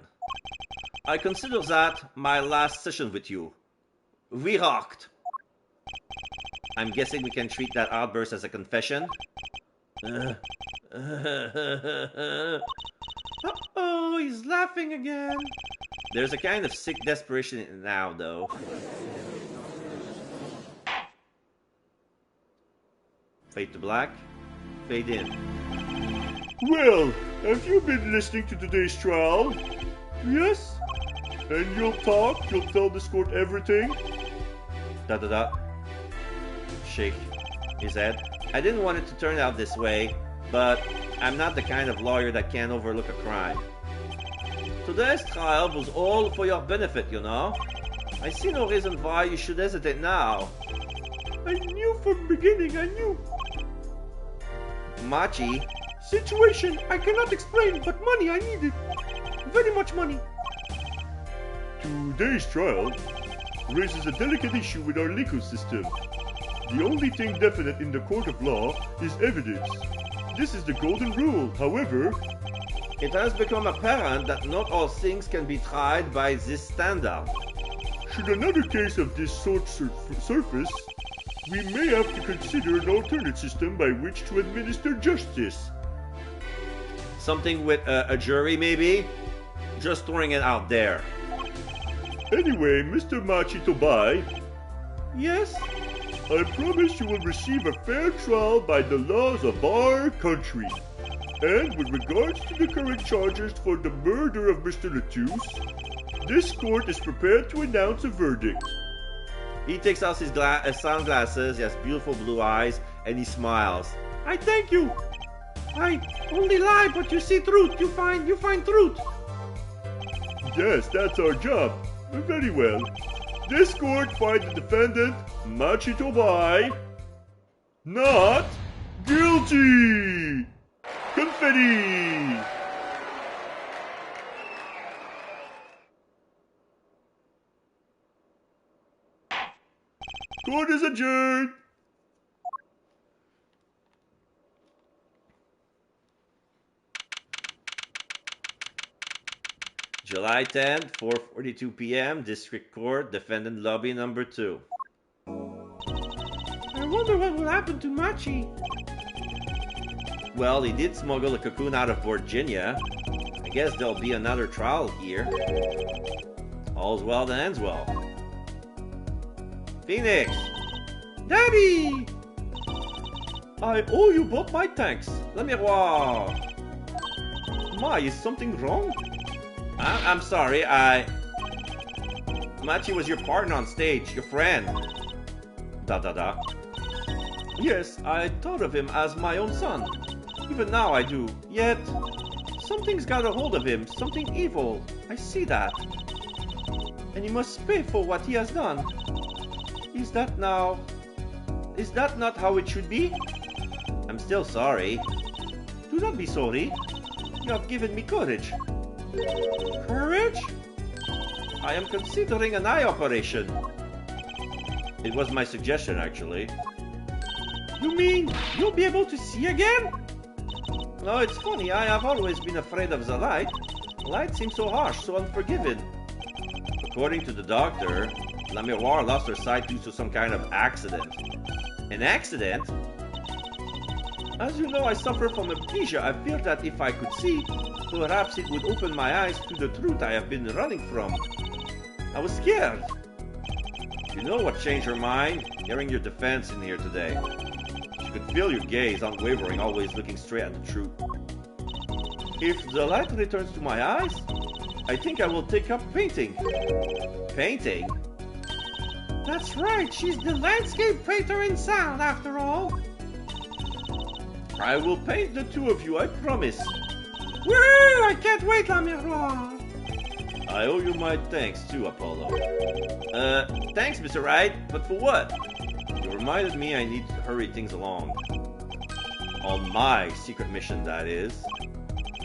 I consider that my last session with you. We rocked. I'm guessing we can treat that outburst as a confession. Uh-oh, he's laughing again. There's a kind of sick desperation in it now, though. Fade to black. Fade in. Well, have you been listening to today's trial? Yes? And you'll talk? You'll tell this court everything? Da-da-da. Shake his head. I didn't want it to turn out this way, but I'm not the kind of lawyer that can overlook a crime. Today's trial was all for your benefit, you know. I see no reason why you should hesitate now. I knew from the beginning, I knew. Machi. Situation I cannot explain, but money I needed. Very much money. Today's trial raises a delicate issue with our legal system. The only thing definite in the court of law is evidence. This is the golden rule, however. It has become apparent that not all things can be tried by this standard. Should another case of this sort surface, we may have to consider an alternate system by which to administer justice. Something with a jury, maybe? Just throwing it out there. Anyway, Mr. Machitobai, Yes? I promise you will receive a fair trial by the laws of our country. And with regards to the current charges for the murder of Mr. Latouche, this court is prepared to announce a verdict. He takes out his sunglasses, he has beautiful blue eyes, and he smiles. I thank you. I only lie, but you see truth. You find truth. Yes, that's our job. Very well. This court finds the defendant, Machitobai, not guilty! Confetti! Court is adjourned! July 10th, 4:42 p.m., District Court, Defendant Lobby number 2. I wonder what will happen to Machi. Well, he did smuggle a cocoon out of Virginia. I guess there'll be another trial here. All's well that ends well. Phoenix! Daddy! I owe you both my thanks. Le miroir. My, is something wrong? I'm sorry, Machi was your partner on stage, your friend. Da. Yes, I thought of him as my own son. Even now I do. Yet, something's got a hold of him. Something evil. I see that. And he must pay for what he has done. Is that not how it should be? I'm still sorry. Do not be sorry. You have given me courage. Courage? I am considering an eye operation. It was my suggestion, actually. You mean you'll be able to see again? No, it's funny. I have always been afraid of the light. Light seems so harsh, so unforgiving. According to the doctor, La Miroir lost her sight due to some kind of accident. An accident? As you know, I suffer from amnesia. I fear that if I could see, perhaps it would open my eyes to the truth I have been running from. I was scared. You know what changed her mind? Hearing your defense in here today. She could feel your gaze, unwavering, always looking straight at the truth. If the light returns to my eyes, I think I will take up painting. Painting? That's right, she's the landscape painter in sound, after all. I will paint the two of you, I promise. Woo! I can't wait, La Miroir. I owe you my thanks too, Apollo. Thanks, Mr. Wright, but for what? You reminded me I need to hurry things along. On my secret mission, that is.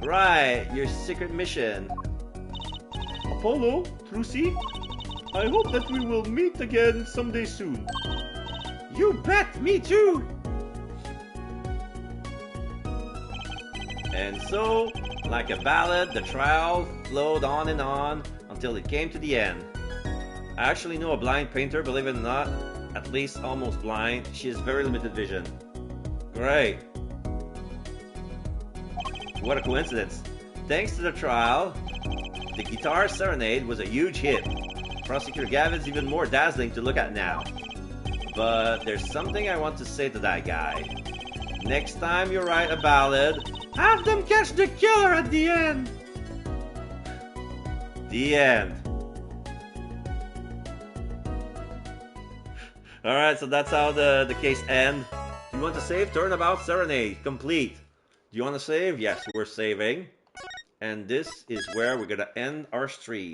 Right, your secret mission. Apollo, Trucy, I hope that we will meet again someday soon. You bet, me too. And so, like a ballad, the trial flowed on and on until it came to the end. I actually know a blind painter, believe it or not. At least almost blind. She has very limited vision. Great. What a coincidence. Thanks to the trial, the guitar serenade was a huge hit. Prosecutor Gavin's even more dazzling to look at now. But there's something I want to say to that guy. Next time you write a ballad, have them catch the killer at the end. The end. Alright, so that's how the case ends. Do you want to save? Turnabout Serenade. Complete. Do you want to save? Yes, we're saving. And this is where we're going to end our stream.